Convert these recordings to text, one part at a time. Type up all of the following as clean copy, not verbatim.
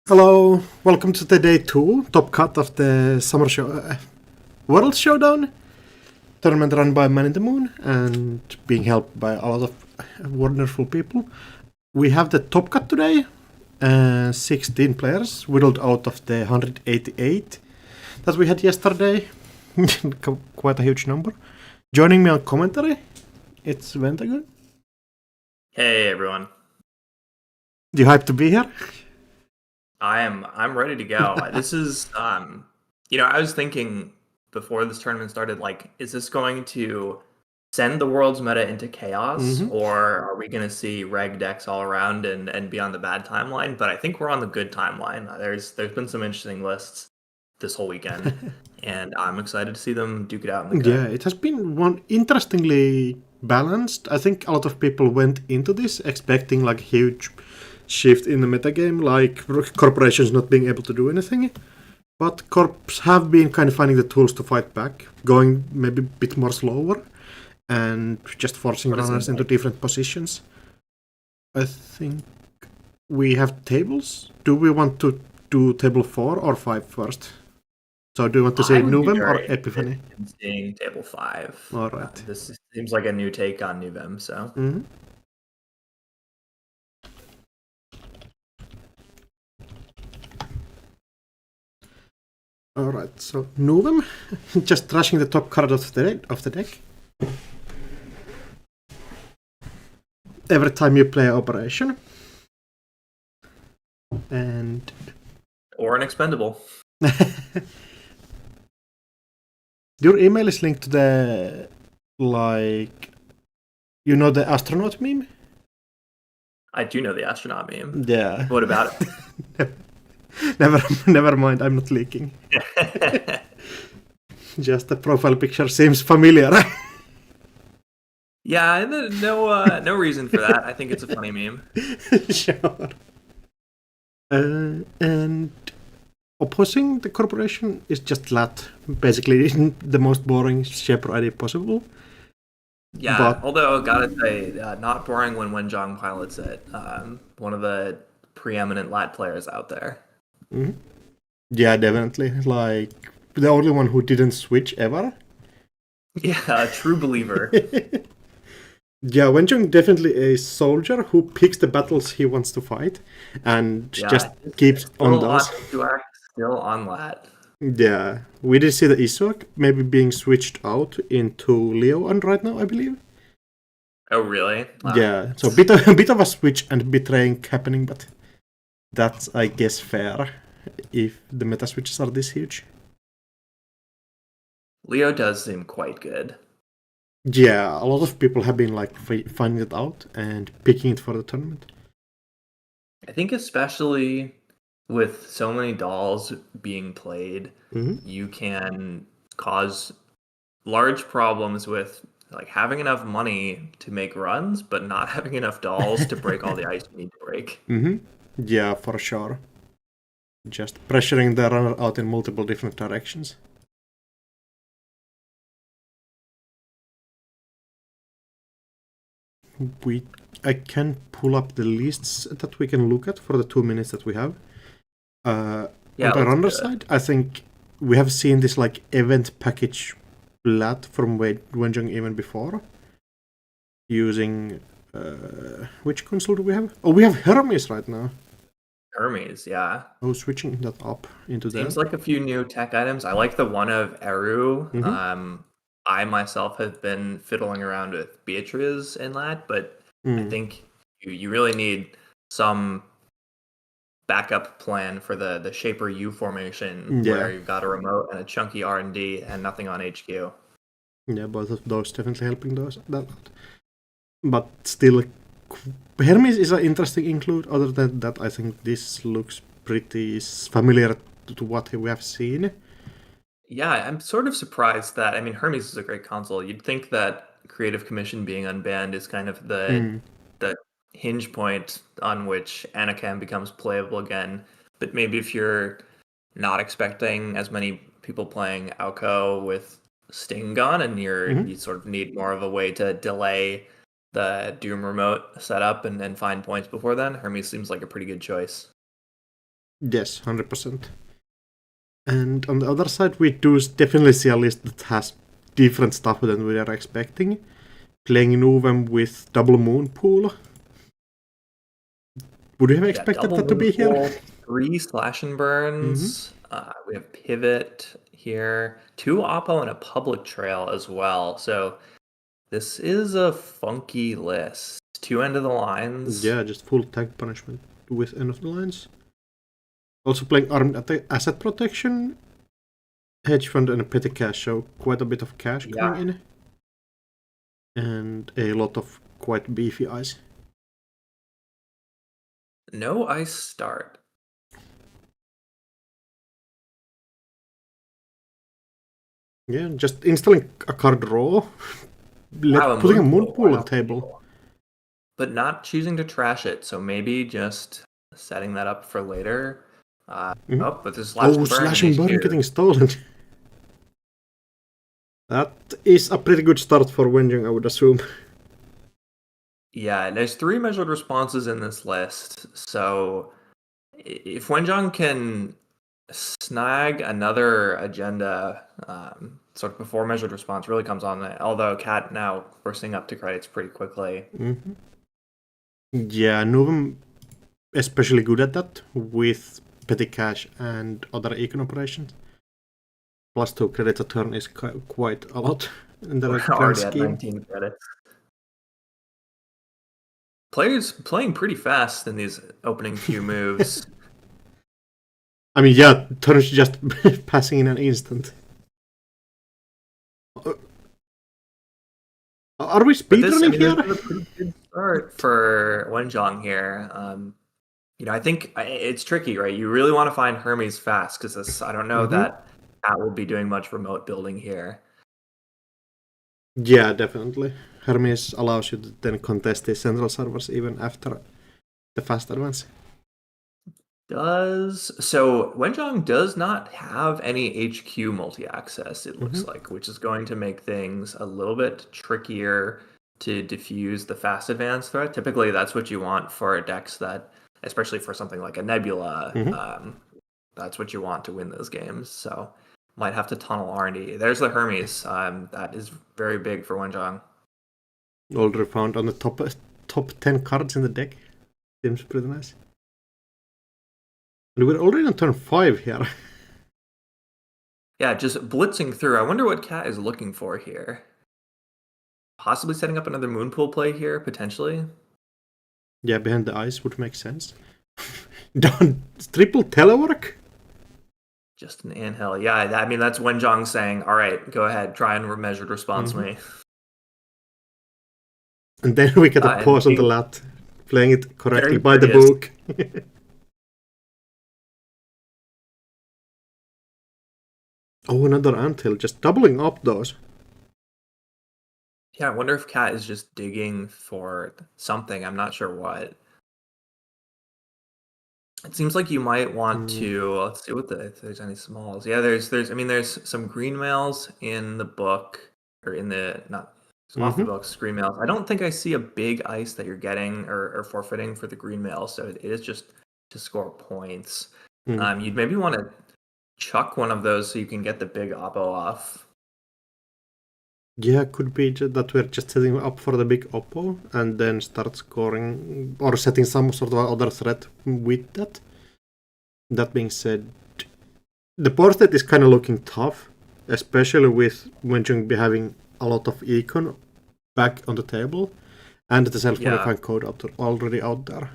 Hello, welcome to the day 2 top cut of the summer World Showdown tournament run by Man in the Moon and being helped by a lot of wonderful people. We have the top cut today, 16 players whittled out of the 188 that we had yesterday. Quite a huge number. Joining me on commentary, it's Ventagon. Hey everyone. You hyped to be here? I'm ready to go. This is I was thinking before this tournament started, like, is this going to send the world's meta into chaos, or are we gonna see reg decks all around and be on the bad timeline? But I think we're on the good timeline. There's been some interesting lists this whole weekend, and I'm excited to see them duke it out in the good. Yeah, it has been one interestingly balanced. I think a lot of people went into this expecting like a huge shift in the metagame, like corporations not being able to do anything. But corps have been kind of finding the tools to fight back, going maybe a bit more slower and just forcing runners into different positions. I think we have tables. Do we want to do table 4 or 5 first? So do you want to say Nuvem or Epiphany? I'm seeing table 5. All right. This seems like a new take on Nuvem, so. Alright, so Nuvem, just trashing the top card of the deck. Every time you play Operation. And... Or an expendable. Your email is linked to the, like... You know the astronaut meme? I do know the astronaut meme. Yeah. What about it? Never mind, I'm not leaking. Just the profile picture seems familiar. Yeah, no reason for that. I think it's a funny meme. Sure. And opposing the corporation is just Lat, basically the most boring Shaper idea possible. Yeah, but, although gotta say, not boring when Wenjong pilots it. One of the preeminent Lat players out there. Mm-hmm. Yeah, definitely. Like, the only one who didn't switch ever. Yeah, a true believer. Yeah, Wenjong definitely a soldier who picks the battles he wants to fight and just keeps on those. Still on Lat. Yeah, we did see the Isuak maybe being switched out into Leo on right now, I believe. Oh, really? Wow. Yeah, so a bit of a switch and betraying happening, but that's, I guess, fair if the meta switches are this huge. Leo does seem quite good. Yeah, a lot of people have been like finding it out and picking it for the tournament. I think especially with so many dolls being played, you can cause large problems with like having enough money to make runs, but not having enough dolls to break all the ice you need to break. Yeah, for sure. Just pressuring the runner out in multiple different directions. I can pull up the lists that we can look at for the 2 minutes that we have. On the runner side, I think we have seen this like event package Lat from Wenjong even before. Using which console do we have? Oh, we have Hermes right now. Hermes, yeah. Oh, switching that up into that. Seems like a few new tech items. I like the one of Eru. I myself have been fiddling around with Beatriz in that, but I think you really need some backup plan for the Shaper U formation where you've got a remote and a chunky R&D and nothing on HQ. Yeah, both of those definitely helping that. But still, Hermes is an interesting include. Other than that, I think this looks pretty familiar to what we have seen. Yeah, I'm sort of surprised that, I mean, Hermes is a great console. You'd think that Creative Commission being unbanned is kind of the hinge point on which Anakin becomes playable again. But maybe if you're not expecting as many people playing Alco with Sting gone and you sort of need more of a way to delay the Doom remote setup and find points before then, Hermes seems like a pretty good choice. Yes, 100%. And on the other side, we do definitely see a list that has different stuff than we are expecting. Playing Novem with double moon pool. Would you have expected that to be here? 3 slash and burns. We have pivot here, 2 oppo and a public trail as well. So this is a funky list. 2 end of the lines. Yeah, just full tank punishment with end of the lines. Also playing armed asset protection, hedge fund and a petty cash, so quite a bit of cash coming in. And a lot of quite beefy ice. No ice start. Yeah, just installing a card raw. Putting a moon pool on table. But not choosing to trash it, so maybe just setting that up for later. Oh, but this slash and burn getting stolen. That is a pretty good start for Wenjing, I would assume. Yeah, there's 3 measured responses in this list, so if Wenjing can snag another agenda sort of before measured response really comes on, although Cat now forcing up to credits pretty quickly. Yeah, Novem especially good at that with petty cash and other econ operations. Plus 2 credits a turn is quite a lot in the grand scheme. At 19 credits. Players playing pretty fast in these opening few moves. I mean, yeah, turns just passing in an instant. Are we speedrunning here? This is a pretty good start for Wenjing here. I think it's tricky, right? You really want to find Hermes fast because I don't know that Cat will be doing much remote building here. Yeah, definitely. Hermes allows you to then contest the central servers even after the fast advance. So Wenjing does not have any HQ multi-access, it looks like, which is going to make things a little bit trickier to diffuse the fast advance threat. Typically, that's what you want for decks that, especially for something like a Nebula, that's what you want to win those games. So might have to tunnel R&D. There's the Hermes. That is very big for Wenjing. Already found on the top 10 cards in the deck. Seems pretty nice. And we're already on turn 5 here. Yeah, just blitzing through. I wonder what Cat is looking for here. Possibly setting up another moon pool play here, potentially. Yeah, behind the ice would make sense. Done triple telework? Just an inhale. Yeah, I mean, that's Wenjing saying, all right, go ahead, try and measured response me. And then we get a pause on the lat, playing it correctly by the book. Oh, another anthill, just doubling up those. Yeah, I wonder if Cat is just digging for something. I'm not sure what. It seems like you might want to. Let's see if there's any smalls. Yeah, there's some green mails in the book, or in the off the books green mails. I don't think I see a big ice that you're getting or forfeiting for the green mail. So it is just to score points. You'd maybe want to chuck one of those so you can get the big oppo off. Yeah, could be that we're just setting up for the big oppo and then start scoring or setting some sort of other threat with that. That being said, the portrait is kind of looking tough, especially with Wenjing be having a lot of econ back on the table and the self-modifying code already out there.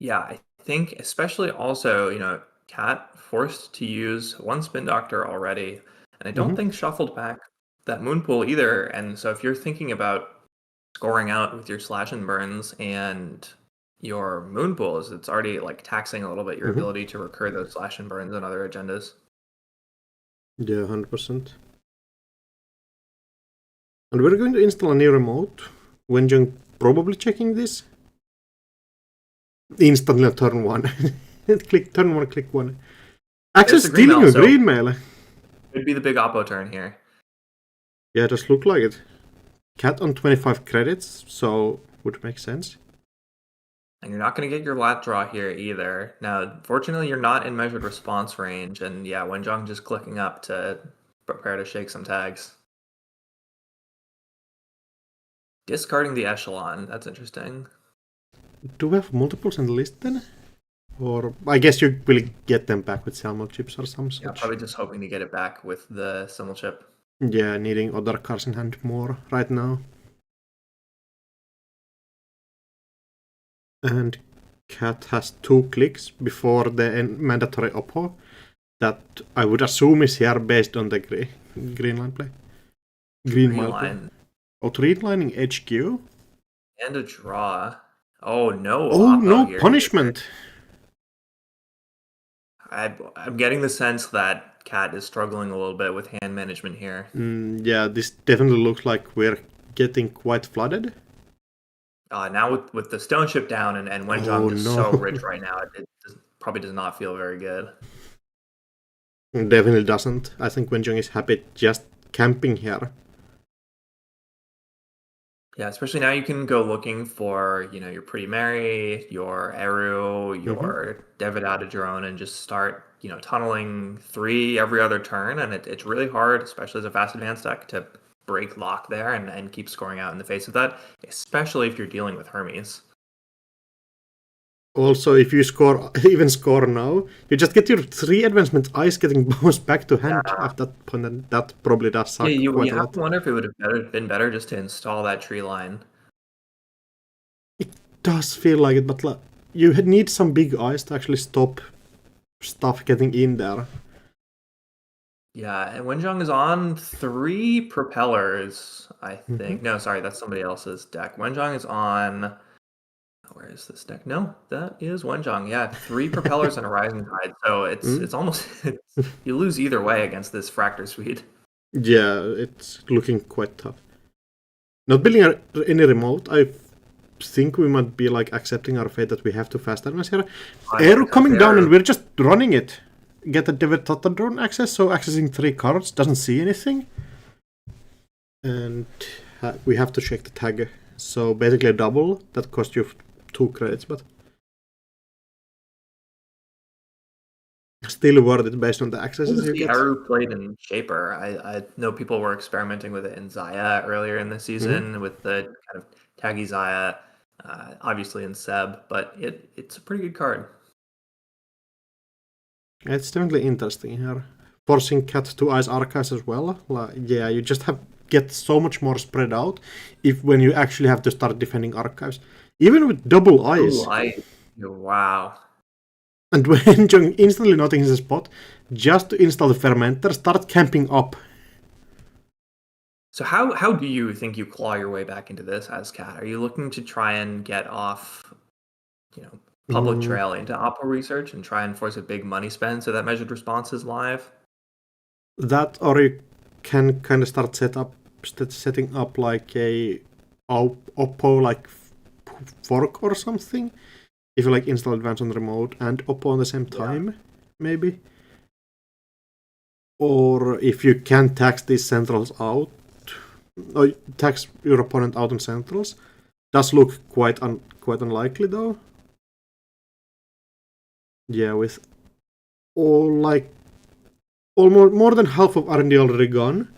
Yeah, I think especially also, Cat forced to use one Spin Doctor already, and I don't think shuffled back that moon pool either. And so if you're thinking about scoring out with your slash and burns and your moon pools, it's already like taxing a little bit your ability to recur those slash and burns and other agendas. Yeah, 100%. And we're going to install a new remote. Wenjing probably checking this. Instantly on turn 1. Click turn 1, click 1. Actually stealing a green mail. It'd be the big oppo turn here. Yeah, it does look like it. Cat on 25 credits, so would make sense. And you're not going to get your lat draw here either. Now, fortunately, you're not in measured response range, and yeah, Wenjong just clicking up to prepare to shake some tags. Discarding the echelon, that's interesting. Do we have multiples in the list then? Or I guess you will get them back with Salmo chips or some Yeah, such. probably just hoping to get it back with the Simmel chip. Yeah, needing other cards in hand more right now. And Cat has 2 clicks before the mandatory oppo. That I would assume is here based on the green line play. Green line. Oh, green lining HQ? And a draw. Oh, no Oh, oppo no here punishment! I'm getting the sense that Cat is struggling a little bit with hand management here. Yeah, this definitely looks like we're getting quite flooded. Now with the stone chip down and Wenjong just no. so rich right now, it probably does not feel very good. Definitely doesn't. I think Wenjong is happy just camping here. Yeah, especially now you can go looking for, your Pretty Mary, your Eru, your Devidata drone, and just start, tunneling 3 every other turn. And it's really hard, especially as a fast advanced deck, to break lock there and keep scoring out in the face of that, especially if you're dealing with Hermes. Also, if you even score now, you just get your 3 advancement eyes getting bounced back to hand at that point, and that probably does suck Yeah, quite you a have lot. to wonder if it would have been better just to install that tree line. It does feel like it, but you need some big eyes to actually stop stuff getting in there. Yeah, and Wenjong is on 3 propellers, I think. No, sorry, that's somebody else's deck. Wenjong is on... Where is this deck? No, that is Wenjong. Yeah, 3 propellers and a rising tide. So it's almost... you lose either way against this Fractor Suite. Yeah, it's looking quite tough. Not building any remote, I think we might be accepting our fate that we have to fast advance here. Eru coming down and we're just running it. Get a Devidata drone access, so accessing 3 cards, doesn't see anything. And we have to check the tag. So basically a double, that cost you 2 credits, but still worth it based on the accesses you get. Eru played in Shaper. I know people were experimenting with it in Zaya earlier in the season with the kind of taggy Zaya, obviously in Seb, but it's a pretty good card. It's definitely interesting here. Forcing Cat to Eyes Archives as well. Yeah, you just get so much more spread out when you actually have to start defending Archives. Even with double eyes. Wow. And when Jung instantly noticing the spot, just to install the Fermenter, start camping up. So how do you think you claw your way back into this as Cat? Are you looking to try and get off, public trail into Oppo research and try and force a big money spend so that measured response is live? That, or you can kind of start setting up like a Oppo fork or something. If you install Advanced on the remote and Oppo on the same time, maybe. Or if you can tax these centrals out, or tax your opponent out on centrals, does look quite unlikely though. Yeah, with almost more than half of R&D already gone,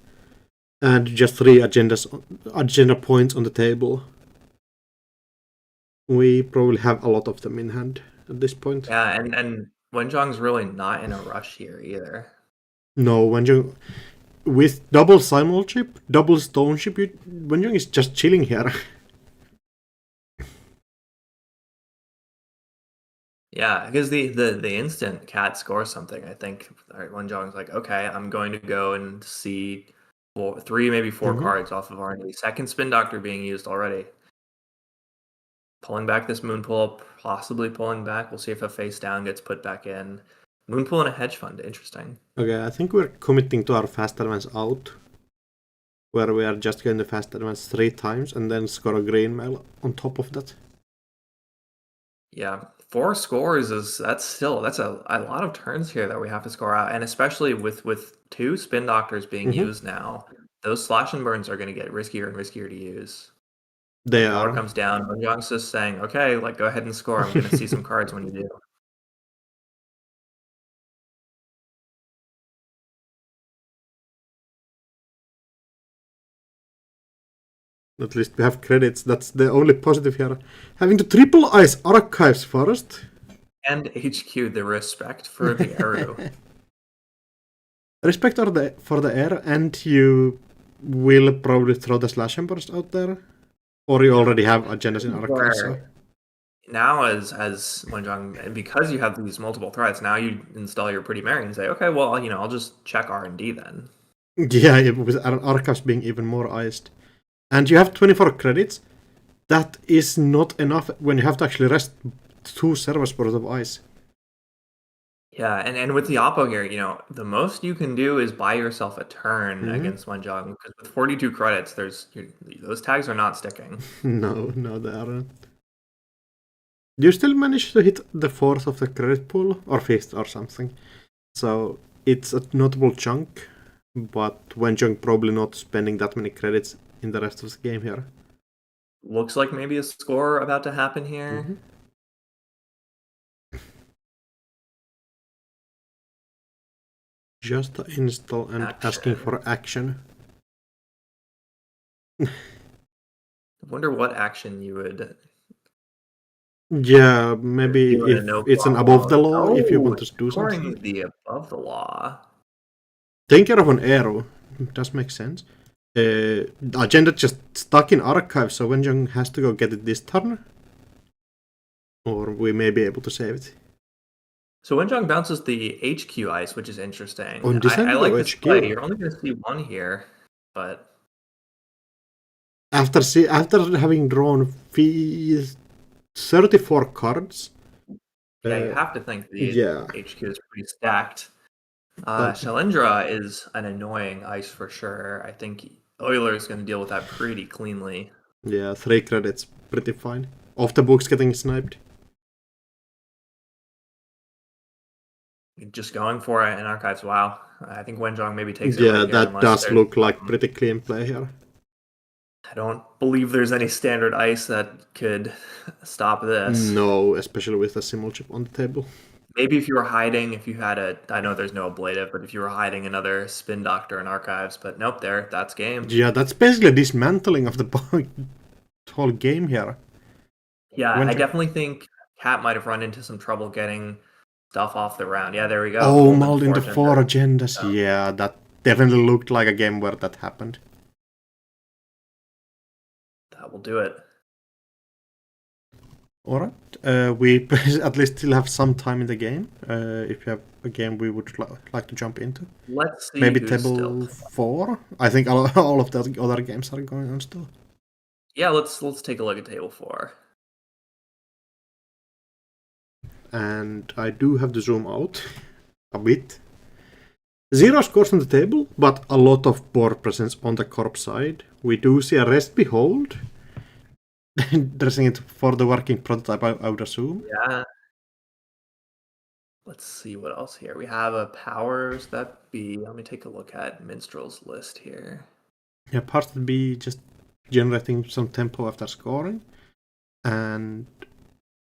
and just 3 agenda points on the table. We probably have a lot of them in hand at this point. Yeah, and Wenjong's really not in a rush here either. No, Wenjong, with double Simul chip, double stone chip, Wenjong is just chilling here. Yeah, because the instant Cat scores something, I think Wenjong's like, okay, I'm going to go and see 3, maybe 4 cards off of R&D. Second Spin Doctor being used already. Pulling back this Moon Pull, possibly pulling back. We'll see if a face down gets put back in. Moon Pull and a hedge fund, interesting. Okay, I think we're committing to our fast advance out, where we are just going to fast advance 3 times and then score a green mail on top of that. Yeah, 4 scores that's a lot of turns here that we have to score out, and especially with 2 Spin Doctors being used now, those slash and burns are going to get riskier and riskier to use. They Water are. comes down. Wenjong's just saying, okay, like go ahead and score. I'm gonna see some cards when you do. At least we have credits. That's the only positive here. Having to triple ice archives first. And HQ, the respect for the Eru. Respect for the air, and you will probably throw the slash and burst out there. Or you already have agendas in archives. So. Now as Wenjong, because you have these multiple threats, now you install your Pretty Mary and say, okay, well, I'll just check R&D then. Yeah, with archives being even more iced. And you have 24 credits. That is not enough when you have to actually rest 2 servers worth of ice. Yeah, and with the Oppo here, the most you can do is buy yourself a turn against Wenjong, because with 42 credits, those tags are not sticking. No, they aren't. You still manage to hit the 4th of the credit pool, or 5th or something. So it's a notable chunk, but Wenjong probably not spending that many credits in the rest of the game here. Looks like maybe a score about to happen here. Mm-hmm. Just install and asking for action. I wonder what action you would... Yeah, maybe if it's an above the law, if you want to do something. The above the law. Taking care of an arrow does make sense. Agenda just stuck in archive, so Wenjong has to go get it this turn. Or we may be able to save it. So Wenjong bounces the HQ ice, which is interesting. On I like this HQ. play. You're only going to see one here, but... After having drawn 34 cards... Yeah, you have to think the HQ is pretty stacked. Shalendra is an annoying ice for sure. I think Euler is going to deal with that pretty cleanly. Yeah, 3 credits, pretty fine. Off the books getting sniped. Just going for it in archives. Wow, I think Wenjong maybe takes it. Yeah, right that does look like pretty clean play here. I don't believe there's any standard ice that could stop this. No, especially with a simul chip on the table. Maybe if you were hiding, if you had I know there's no ablative, but if you were hiding another spin doctor in archives, but nope, that's game. Yeah, that's basically dismantling of the whole game here. Yeah, I definitely think Cat might have run into some trouble getting stuff off the round. Yeah, there we go. Oh, mulled into 4 agendas. Yeah, that definitely looked like a game where that happened. That will do it. Alright, we at least still have some time in the game. If you have a game we would like to jump into. Let's see. Maybe table 4? I think all of the other games are going on still. Yeah, let's take a look at table 4. And I do have to zoom out a bit. 0 scores on the table, but a lot of board presence on the corp side. We do see a rest behold. Dressing it for the working prototype, I would assume. Yeah. Let's see what else here. We have a powers that be. Let me take a look at Minstrel's list here. Yeah, part of B just generating some tempo after scoring. And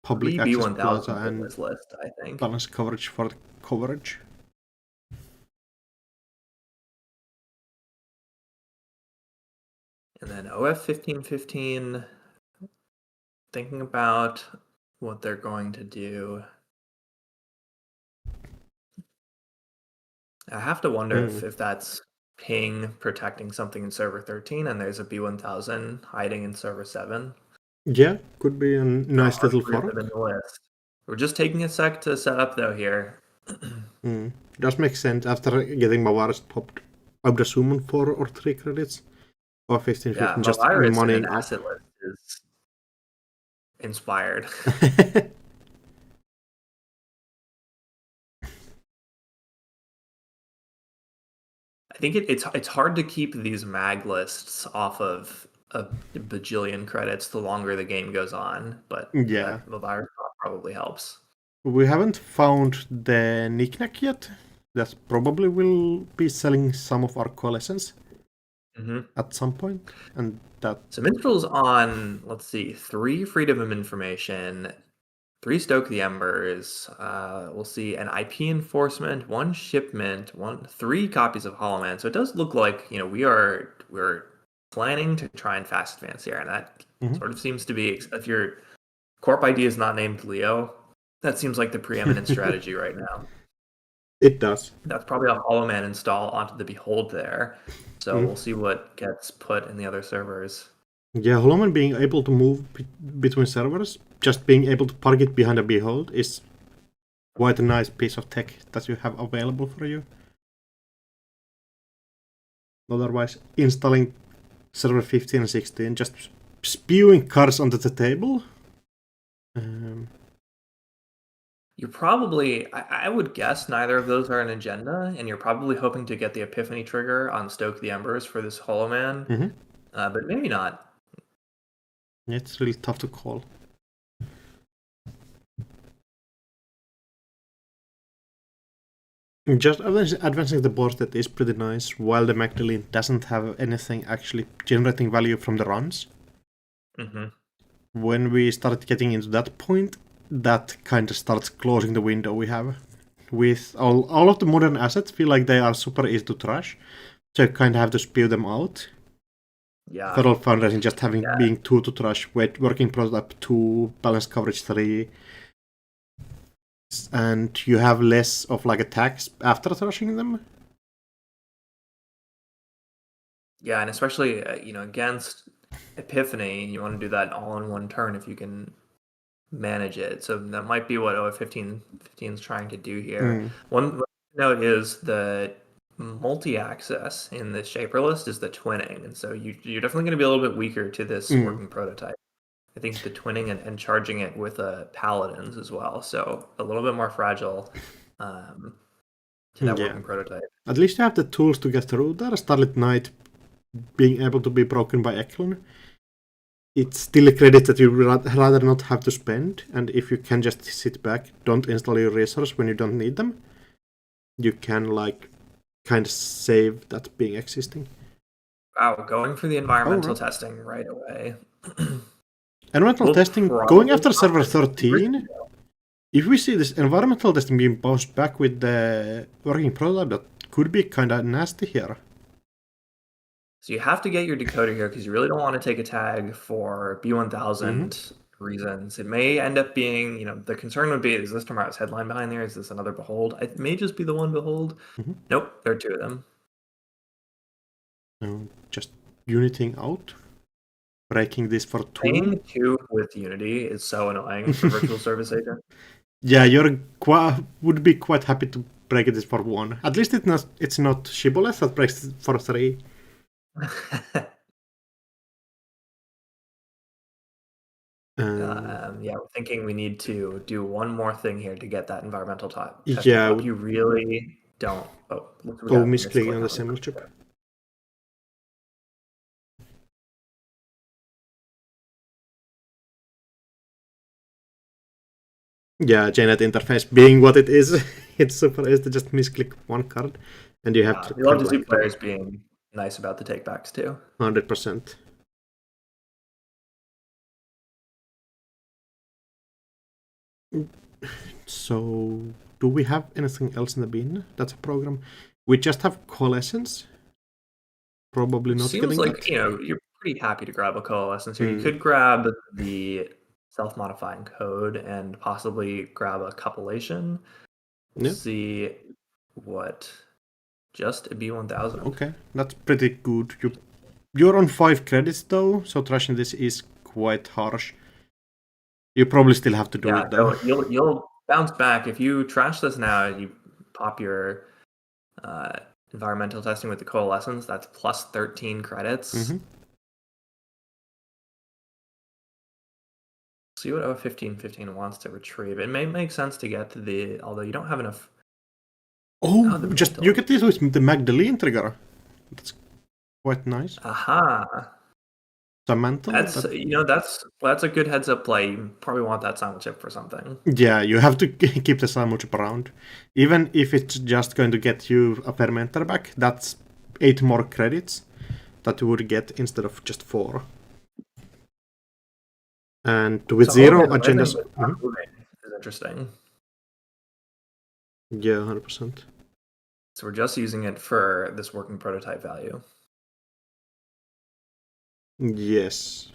public access plaza and this list, I think. Balance coverage for the coverage. And then OF 1515, thinking about what they're going to do. I have to wonder if that's ping protecting something in server 13 and there's a B1000 hiding in server 7. Yeah, could be a nice little fork. We're just taking a sec to set up though here. Does make sense after getting Mavaris popped. I would assume on 4 or 3 credits. Or 15, just money in an asset list is inspired. I think it's hard to keep these mag lists off of a bajillion credits the longer the game goes on, but yeah, the virus probably helps. We haven't found the knickknack yet. That probably will be selling some of our coalescence. at some point, and that. So Minstrel's on, let's see, 3 Freedom of Information, 3 Stoke the Embers. We'll see an IP enforcement, 1 shipment, 3 copies of Hollow Man. So it does look like we're planning to try and fast advance here, and that sort of seems to be, if your corp ID is not named Leo, that seems like the preeminent strategy right now. It does. That's probably a Hollow Man install onto the Behold there. So we'll see what gets put in the other servers. Yeah, Hollow Man being able to move between servers, just being able to park it behind a Behold is quite a nice piece of tech that you have available for you. Otherwise, installing server 15 and 16, just spewing cards onto the table. You're probably, I would guess neither of those are an agenda, and you're probably hoping to get the Epiphany trigger on Stoke the Embers for this Hollow Man, but maybe not. It's really tough to call. Just advancing the board state is pretty nice, while the Magdalene doesn't have anything actually generating value from the runs. When we start getting into that point, that kind of starts closing the window we have. With all of the modern assets feel like they are super easy to trash, so you kind of have to spew them out. Yeah. Federal fundraising just being 2 to trash, working prototype 2, balanced coverage 3. And you have less of like attacks after trashing them. Yeah, and especially against Epiphany, you want to do that all in one turn if you can manage it. So that might be what OF15 is trying to do here. One note is the multi-access in the Shaper list is the twinning, and so you're definitely going to be a little bit weaker to this working prototype. I think the twinning and charging it with paladins as well, so a little bit more fragile to that working prototype. At least you have the tools to get through there. Starlit Knight being able to be broken by Eklund. It's still a credit that you rather not have to spend, and if you can just sit back, don't install your resources when you don't need them, you can kind of save that being existing. Wow, going for the environmental testing right away. Environmental testing, going after server 13. If we see this environmental testing being bounced back with the working prototype, that could be kind of nasty here. So you have to get your decoder here because you really don't want to take a tag for B1000 reasons. It may end up being, the concern would be, is this tomorrow's headline behind there? Is this another Behold? It may just be the one Behold. Nope, there are 2 of them. Just uniting out. Breaking this for 2. Playing 2 with Unity is so annoying for Virtual Service Agent. Yeah, would be quite happy to break this for 1. At least it's not Shibboleth that breaks it for 3. We're thinking we need to do one more thing here to get that environmental top. Yeah, you really don't. misclicking on the symbol chip. Yeah, JNet interface being what it is, it's super easy to just misclick one card, and you have to. We love to see players being nice about the takebacks too. 100%. So, do we have anything else in the bin? That's a program. We just have Coalescence. Probably not. Seems like you're pretty happy to grab a Coalescence here. You could grab the self-modifying code and possibly grab a compilation. See what just a B1000. Okay, that's pretty good. You're on 5 credits though, so trashing this is quite harsh. You probably still have to do it though. So you'll bounce back if you trash this now. You pop your environmental testing with the Coalescence. That's plus 13 credits. See what O1515 wants to retrieve. It may make sense to get to although you don't have enough. You get this with the Magdalene trigger. That's quite nice. Aha. Samantha. That's a good heads up play. You probably want that Simul chip for something. Yeah, you have to keep the Simul chip around. Even if it's just going to get you a fermenter back, that's 8 more credits that you would get instead of just 4. And with So 0 Holoman living agendas... with not moving is interesting. Yeah, 100%. So we're just using it for this working prototype value. Yes.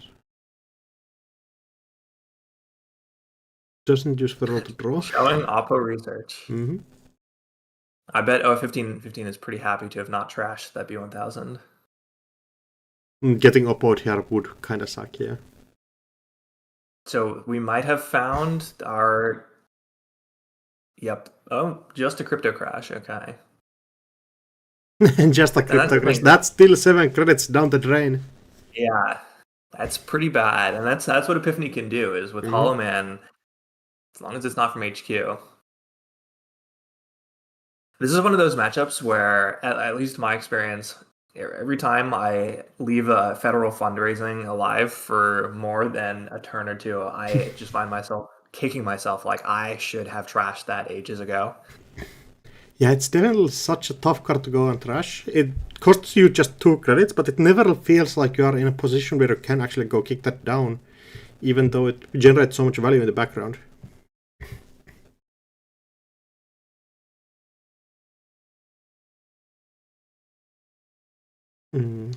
Doesn't use for to draw. Showing Oppo research. Mm-hmm. I bet 1515 is pretty happy to have not trashed that B1000. Getting Oppo here would kind of suck, yeah. So we might have found our... Yep. Oh, just a crypto crash. Okay. Just a crypto crash. That's still 7 credits down the drain. Yeah, that's pretty bad. And that's what Epiphany can do, is with Hollow Man, as long as it's not from HQ. This is one of those matchups where, at least my experience, every time I leave a federal fundraising alive for more than a turn or two, I just find myself kicking myself like I should have trashed that ages ago. Yeah, it's definitely such a tough card to go and trash. It costs you just 2 credits, but it never feels like you are in a position where you can actually go kick that down, even though it generates so much value in the background. And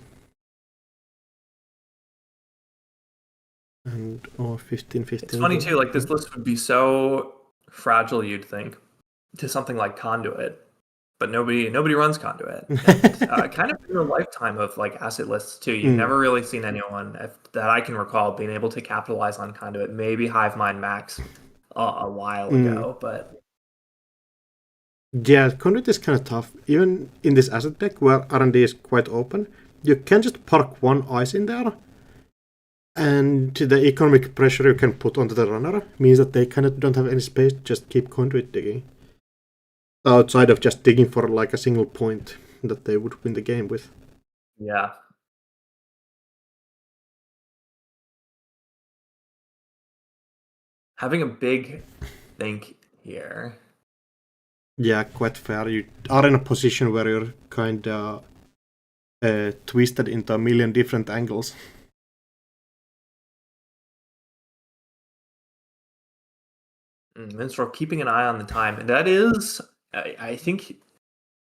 1515. It's funny too, like this list would be so fragile, you'd think, to something like Conduit, but nobody runs Conduit. And, kind of in a lifetime of like asset lists too. You've never really seen anyone that I can recall being able to capitalize on Conduit. Maybe Hivemind Max a while ago, but yeah, Conduit is kind of tough. Even in this asset deck where R&D is quite open, you can just park 1 ice in there, and the economic pressure you can put onto the runner means that they kind of don't have any space to just keep Conduit digging. Outside of just digging for like a single point that they would win the game with. Yeah. Having a big think here. Yeah, quite fair. You are in a position where you're kind of twisted into a million different angles. Minstrel keeping an eye on the time. And that is, I think,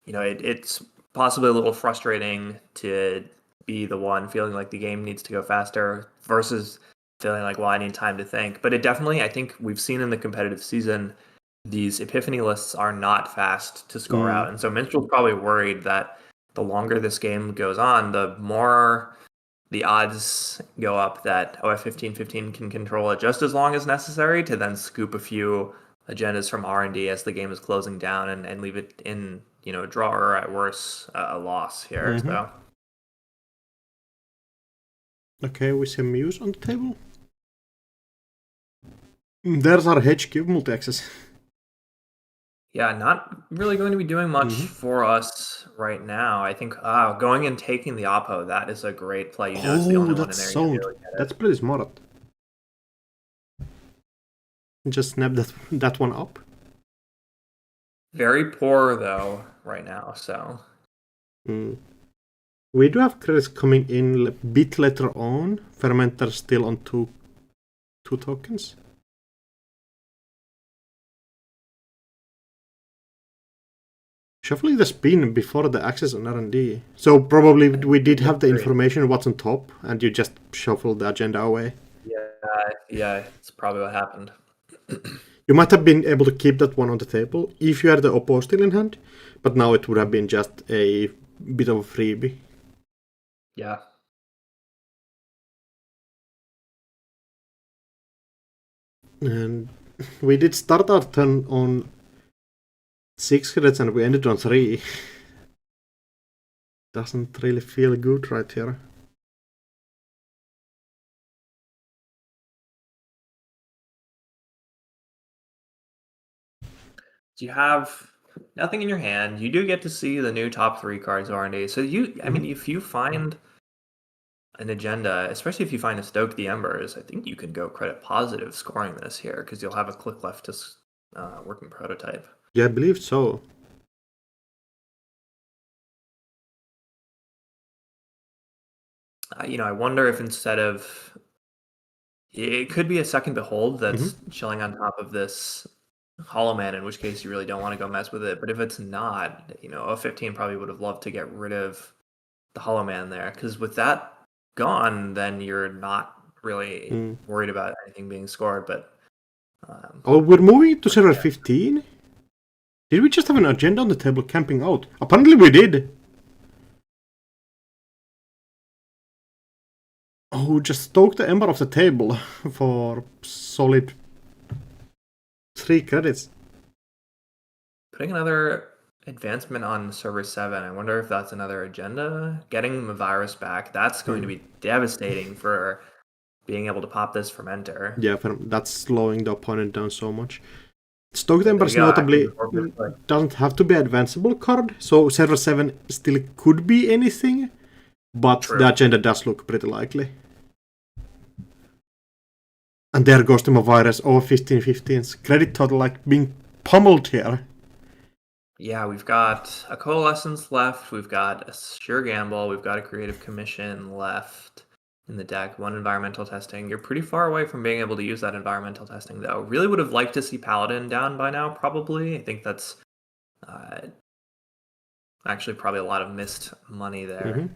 it's possibly a little frustrating to be the one feeling like the game needs to go faster versus feeling like, well, I need time to think. But it definitely, I think we've seen in the competitive season, these Epiphany lists are not fast to score out. And so Minstrel's probably worried that the longer this game goes on, the more the odds go up that OF 1515 can control it just as long as necessary to then scoop a few agendas from R&D as the game is closing down and leave it in, a draw or at worst a loss here. So okay, we see Muse on the table. There's our HQ multi-access. Yeah, not really going to be doing much for us right now. I think going and taking the Oppo, that is a great play. It's the only one in there. That's pretty smart. Just snap that one up. Very poor though right now, so. We do have credits coming in a bit later on. Fermenter still on two tokens. Shuffling the spin before the access on R&D. So probably we did have the information what's on top, and you just shuffled the agenda away. Yeah, it's probably what happened. You might have been able to keep that one on the table if you had the Oppo still in hand, but now it would have been just a bit of a freebie. Yeah. And we did start our turn on 6 credits and we ended on 3. Doesn't really feel good right here. You have nothing in your hand. You do get to see the new top 3 cards R&D. So I mean, if you find an agenda, especially if you find a Stoke the Embers, I think you can go credit positive scoring this here because you'll have a click left to working prototype. Yeah, I believe so. I wonder if instead of it could be a second behold that's chilling on top of this Hollow Man, in which case you really don't want to go mess with it. But if it's not, 15 probably would have loved to get rid of the Hollow Man there, because with that gone, then you're not really worried about anything being scored. But oh, we're moving to server 15? Did we just have an agenda on the table camping out? Apparently we did. Oh, just stoke the ember off the table for solid 3 credits. putting another advancement on server 7, I wonder if that's another agenda. Getting the virus back, that's going to be devastating for being able to pop this fermenter. Yeah, that's slowing the opponent down so much. Stoke the Embers notably doesn't have to be an advanceable card, so server 7 still could be anything, but the agenda does look pretty likely. And there goes the virus over 15-15's credit total like being pummeled here. Yeah, we've got a Coalescence left, we've got a Sure Gamble, we've got a Creative Commission left in the deck, 1 Environmental Testing. You're pretty far away from being able to use that Environmental Testing, though. Really would have liked to see Paladin down by now, probably. I think that's actually probably a lot of missed money there.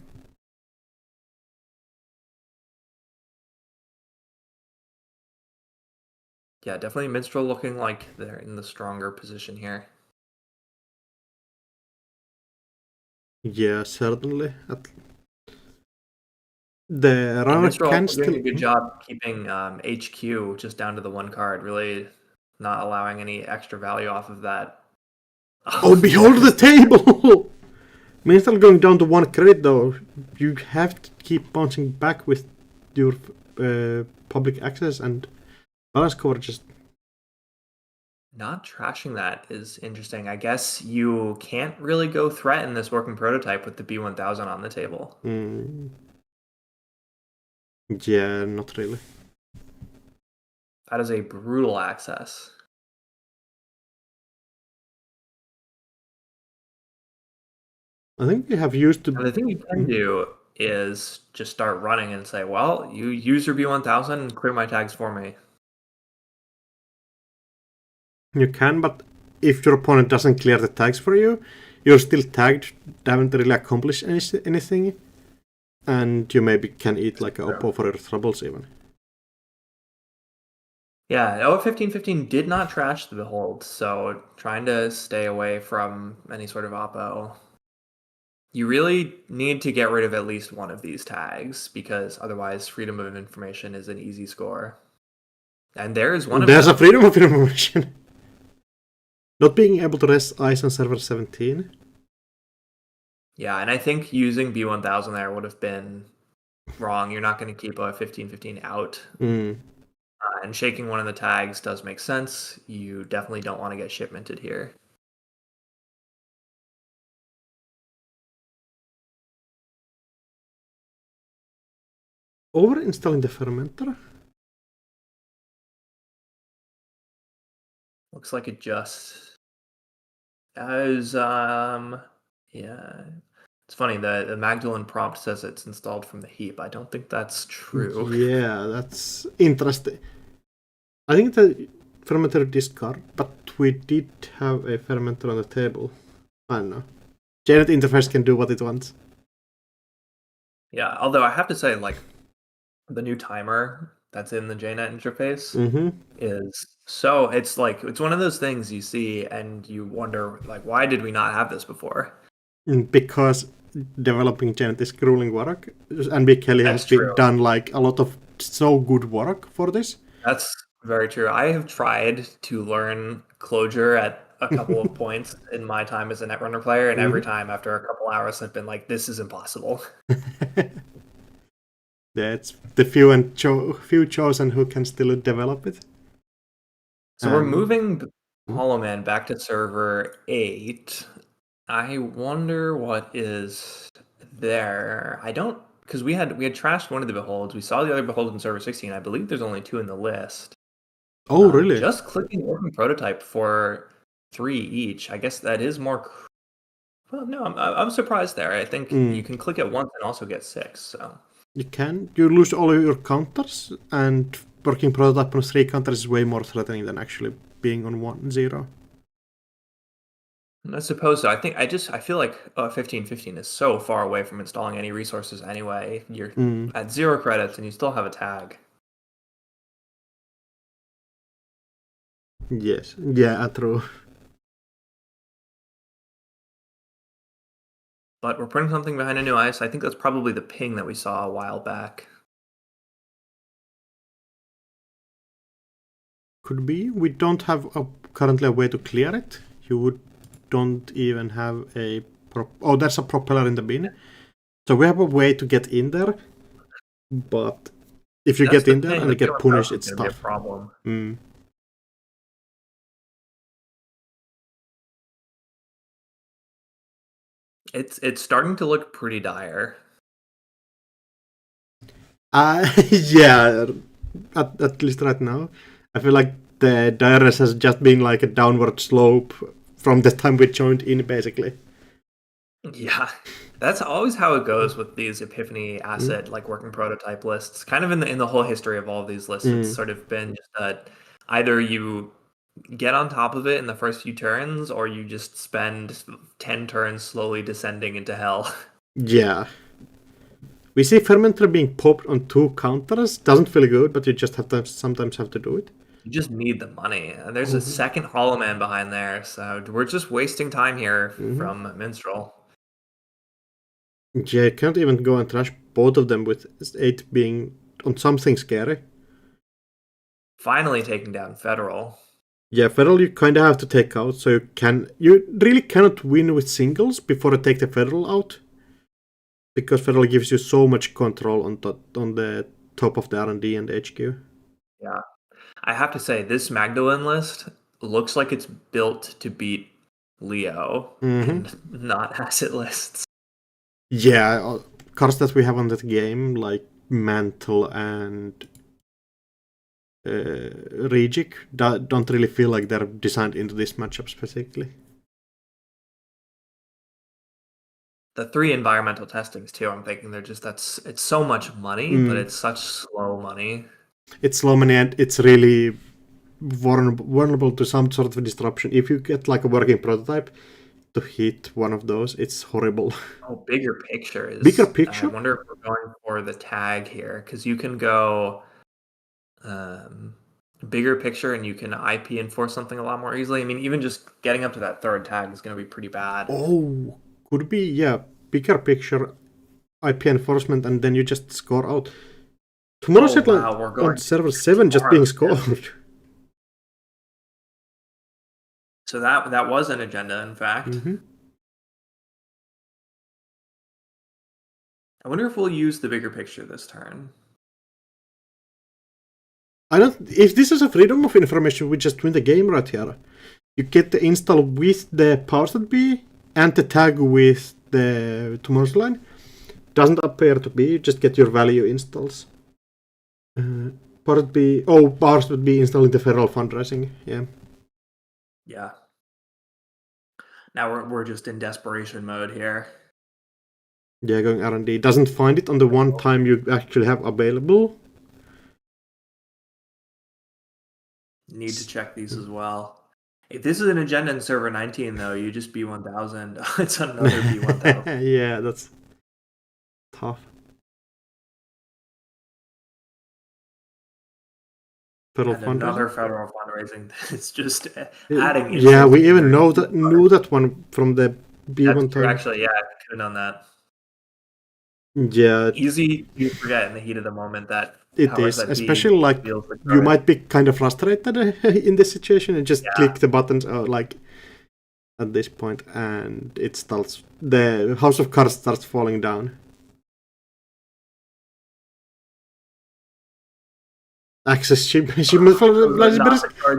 Yeah, definitely Minstrel looking like they're in the stronger position here. Yeah, certainly. The runner can still doing a good job keeping HQ just down to the 1 card, really not allowing any extra value off of that. Oh, behold the table! Minstrel going down to 1 credit though. You have to keep bouncing back with your public access and balance cover just... Not trashing that is interesting. I guess you can't really go threaten this working prototype with the B1000 on the table. Yeah, not really. That is a brutal access. I think we have used to... And the thing you can do is just start running and say, well, you use your B1000 and clear my tags for me. You can, but if your opponent doesn't clear the tags for you, you're still tagged, haven't really accomplished anything, and you maybe can eat like a oppo for your troubles even. Yeah, 15-15 did not trash the Behold, so trying to stay away from any sort of oppo. You really need to get rid of at least one of these tags, because otherwise Freedom of Information is an easy score. And there's one of them. There's a Freedom of Information. Not being able to rest ice on server 17. Yeah, and I think using B1000 there would have been wrong. You're not going to keep a 15-15 out. And shaking one of the tags does make sense. You definitely don't want to get shipmented here. Over installing the fermenter? Looks like it just as yeah. It's funny, the Magdalene prompt says it's installed from the heap. I don't think that's true. Yeah, that's interesting. I think the fermenter discard, but we did have a fermenter on the table. I don't know. Janet interface can do what it wants. Yeah, although I have to say, like, the new timer that's in the JNet interface is so, it's like, it's one of those things you see and you wonder, like, why did we not have this before? Because developing Janet is grueling work, and Big Kelly has done like a lot of so good work for this. That's very true. I have tried to learn Clojure at a couple of points in my time as a Netrunner player, and every time after a couple hours I've been like, this is impossible. That's the few chosen who can still develop it. So we're moving Hollow Man back to server 8. I wonder what is there. I don't, because we had trashed one of the Beholds. We saw the other Behold in server 16. I believe there's only 2 in the list. Oh, really? Just clicking working prototype for 3 each. I guess that is more. Well, no, I'm surprised there. I think you can click it once and also get 6. So You can. You lose all of your counters, and working prototype on 3 counters is way more threatening than actually being on 1-0. I suppose so. I feel like 1515 is so far away from installing any resources anyway. You're at 0 credits and you still have a tag. Yes. Yeah, true. But we're putting something behind a new ice. I think that's probably the ping that we saw a while back. Could be. We don't have currently a way to clear it. Don't even have a... Oh, there's a propeller in the bin. So we have a way to get in there. But if you get in there and you get punished, it's tough. Be a problem. It's starting to look pretty dire. Yeah, at least right now. I feel like the direness has just been like a downward slope from the time we joined in, basically. Yeah, that's always how it goes with these Epiphany asset like working prototype lists. Kind of in the whole history of all of these lists, it's sort of been just that either you get on top of it in the first few turns, or you just spend 10 turns slowly descending into hell. Yeah. We see Fermenter being popped on 2 counters. Doesn't feel good, but you just sometimes have to do it. You just need the money. And there's a second Hollow Man behind there, so we're just wasting time here from Minstrel. Yeah, you can't even go and trash both of them with 8 being on something scary. Finally taking down Federal. Yeah, Federal you kind of have to take out, so you really cannot win with singles before you take the Federal out. Because Federal gives you so much control on the top of the R&D and HQ. Yeah. I have to say, this Magdalene list looks like it's built to beat Leo and not asset lists. Yeah, cards that we have on that game, like Mantle and Regic, don't really feel like they're designed into this matchup specifically. The 3 environmental testings too, I'm thinking it's so much money, but it's such slow money. It's slow money and it's really vulnerable to some sort of disruption. If you get like a working prototype to hit one of those, it's horrible. Oh, bigger picture is... Bigger picture? I wonder if we're going for the tag here, because you can go bigger picture and you can IP enforce something a lot more easily. I mean, even just getting up to that 3rd tag is going to be pretty bad. Oh, could be, yeah. Bigger picture, IP enforcement, and then you just score out. Tomorrow's headline on server 7 just being scored. So that was an agenda, in fact. I wonder if we'll use the bigger picture this turn. If this is a freedom of information, we just win the game right here. You get the install with the powers that be and the tag with the Tomorrow's line. Doesn't appear to be, you just get your value installs. Powers would be installing the federal fundraising, yeah. Yeah. Now we're just in desperation mode here. Yeah, going R&D. Doesn't find it on the one time you actually have available. Need to check these as well. If this is an agenda in server 19, though, you just B1000. It's another B1000. Yeah, that's tough. Another federal fundraising. It's just adding. Yeah, we even knew that one from the B1000. Actually, yeah, I could have known that. Yeah. Easy to forget in the heat of the moment that it is, especially like you might be kind of frustrated in this situation and just click the buttons like at this point and it starts, the house of cards starts falling down. Access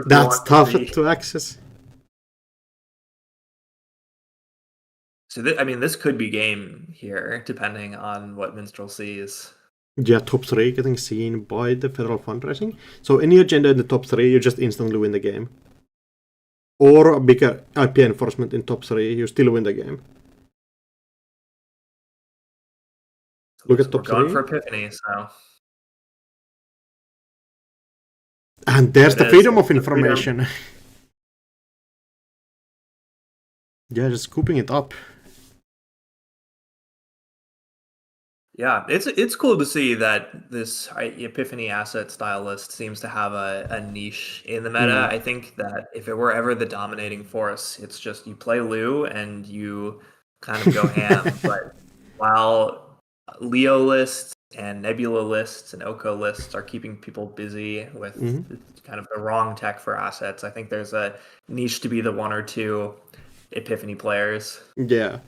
that's tough to access. So this could be game here, depending on what Minstrel sees. Yeah, top 3 getting seen by the federal fundraising. So any agenda in the top 3, you just instantly win the game. Or a bigger IP enforcement in top 3, you still win the game. Look at We're top going 3. for Epiphany, so And there's there the it is. freedom of The freedom. information. Yeah, just scooping it up. Yeah, it's cool to see that this Epiphany asset style list seems to have a niche in the meta. I think that if it were ever the dominating force, it's just you play Lu and you kind of go ham. But while Leo lists and Nebula lists and Oko lists are keeping people busy with kind of the wrong tech for assets, I think there's a niche to be the 1 or 2 Epiphany players. Yeah.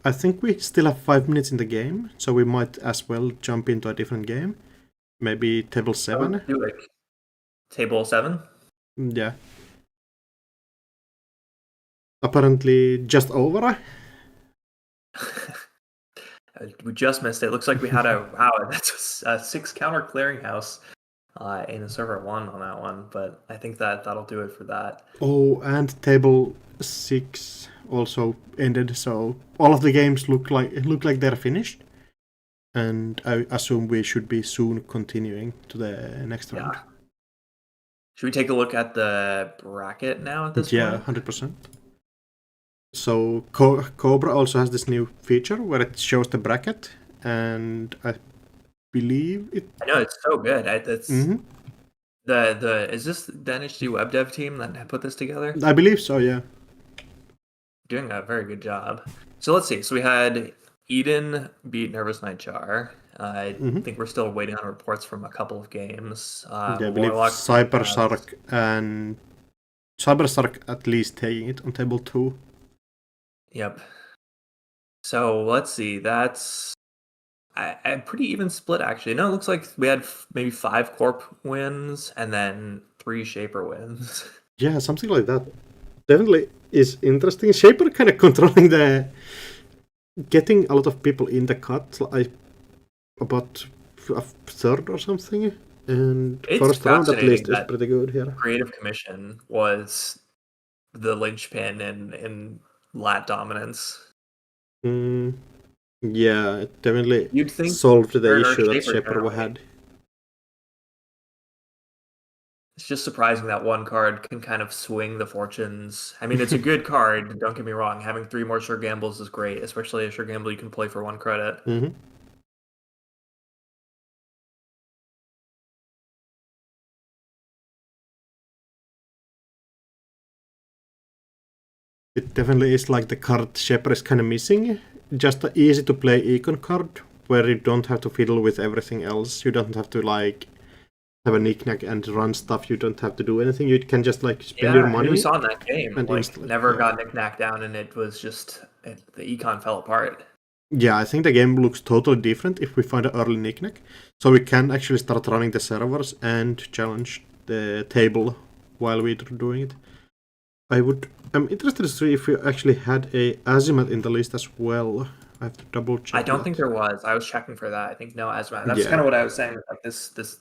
I think we still have 5 minutes in the game, so we might as well jump into a different game. Maybe table 7? Do it. Table 7? Yeah. Apparently just over. We just missed it. Looks like we had that's a 6 counter clearinghouse in a server 1 on that one, but I think that'll do it for that. Oh, and table 6 also ended, so all of the games look like they're finished. And I assume we should be soon continuing to the next round. Should we take a look at the bracket now at this point? Yeah, 100%. So Cobra also has this new feature where it shows the bracket, and I believe it. I know, it's so good. It's the is this the NHG web dev team that put this together? I believe so, yeah. Doing a very good job. So let's see. So we had Eden beat Nervous Nightjar. I think we're still waiting on reports from a couple of games. Yeah, I believe Cybersark and Cybersark at least taking it on table 2. Yep. So let's see. That's a pretty even split, actually. No, it looks like we had maybe 5 Corp wins and then 3 Shaper wins. Yeah, something like that. Definitely is interesting. Shaper kind of controlling getting a lot of people in the cut, like about a third or something. And It's first round at least is that pretty good here. Creative Commission was the linchpin in lat dominance. Yeah, it definitely You'd think solved the issue that Shaper had. It's just surprising that one card can kind of swing the fortunes. I mean, it's a good card, don't get me wrong. Having 3 more Sure Gambles is great, especially a Sure Gamble you can play for 1 credit. It definitely is like the card Shaper is kind of missing. Just an easy to play econ card where you don't have to fiddle with everything else. You don't have to like have a knick-knack and run stuff. You don't have to do anything. You can just like spend your money. We saw in that game, and like never got knick-knack down, and it was just the econ fell apart. Yeah, I think the game looks totally different if we find an early knick-knack. So we can actually start running the servers and challenge the table while we're doing it. I'm interested to see if we actually had a Azimuth in the list as well. I have to double check. I don't think there was. I was checking for that. I think no Azimuth. That's kind of what I was saying. Like this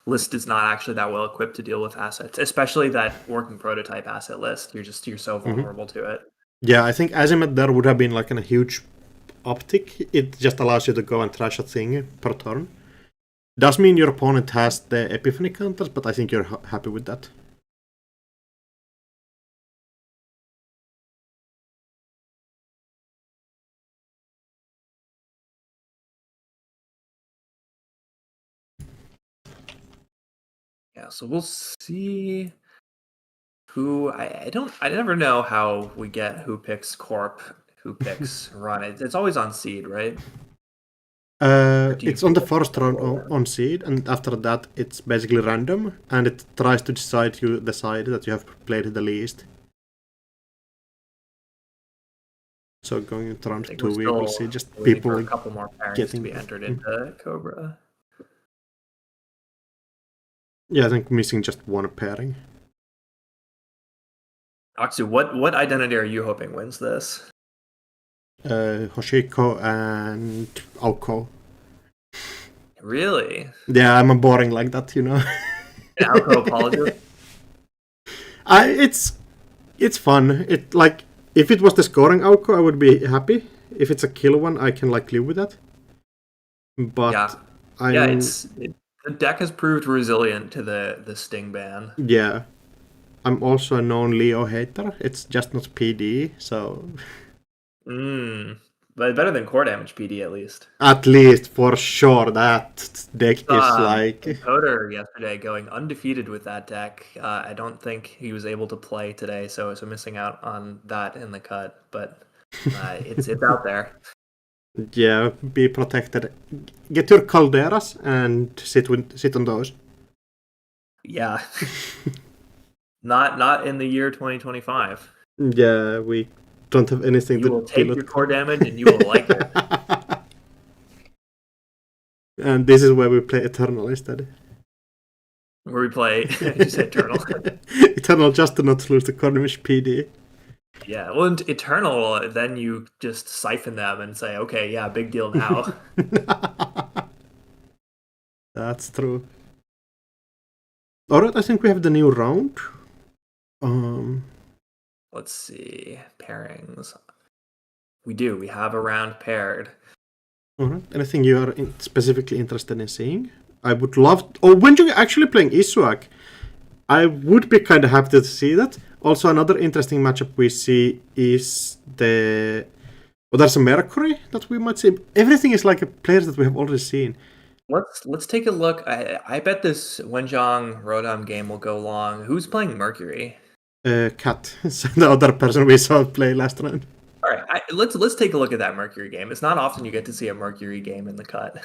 list is not actually that well equipped to deal with assets, especially that working prototype asset list. You're so vulnerable to it. Yeah, I think Azimuth there would have been like a huge uptick. It just allows you to go and trash a thing per turn. Does mean your opponent has the Epiphany counters, but I think you're happy with that. Yeah, so we'll see who I never know how we get who picks Corp, who picks Run. It's always on seed, right? It's on the first round on seed, and after that it's basically random, and it tries to decide the side that you have played the least. So going into round 2, we will see just people a couple more pairings to be entered into Cobra. Yeah, I think missing just one pairing. Aksu, what identity are you hoping wins this? Hoshiko and Aoko. Really? Yeah, I'm boring like that, you know. Aoko apologist? It's fun. It like if it was the scoring Aoko, I would be happy. If it's a kill one, I can like live with that. But Yeah, I'm the deck has proved resilient to the Sting ban. yeah. I'm also a known Leo hater. It's just not PD, so But better than core damage PD at least. at least for sure that deck is Saw like Encoder yesterday going undefeated with that deck. I don't think he was able to play today, so missing out on that in the cut. But it's out there. yeah, be protected. Get your calderas and sit on those. Yeah, not in the year 2025. Yeah, we don't have anything You to will deal take with. your core damage and you will like it. And this is where we play Eternal instead. Where we play, you said Eternal. Eternal just to not lose the Cornish PD. Yeah, well, in Eternal, then you just siphon them and say, okay, yeah, big deal now. That's true. Alright, I think we have the new round. Let's see, pairings. We do. We have a round paired. Alright, anything you are specifically interested in seeing? I would love. When you're actually playing Isuak, I would be kind of happy to see that. Also, another interesting matchup we see is the. Well, there's a Mercury that we might see. Everything is like a players that we have already seen. Let's take a look. I bet this Wenjiang Rodam game will go long. Who's playing Mercury? Cat, the other person we saw play last round. All right, let's take a look at that Mercury game. It's not often you get to see a Mercury game in the cut.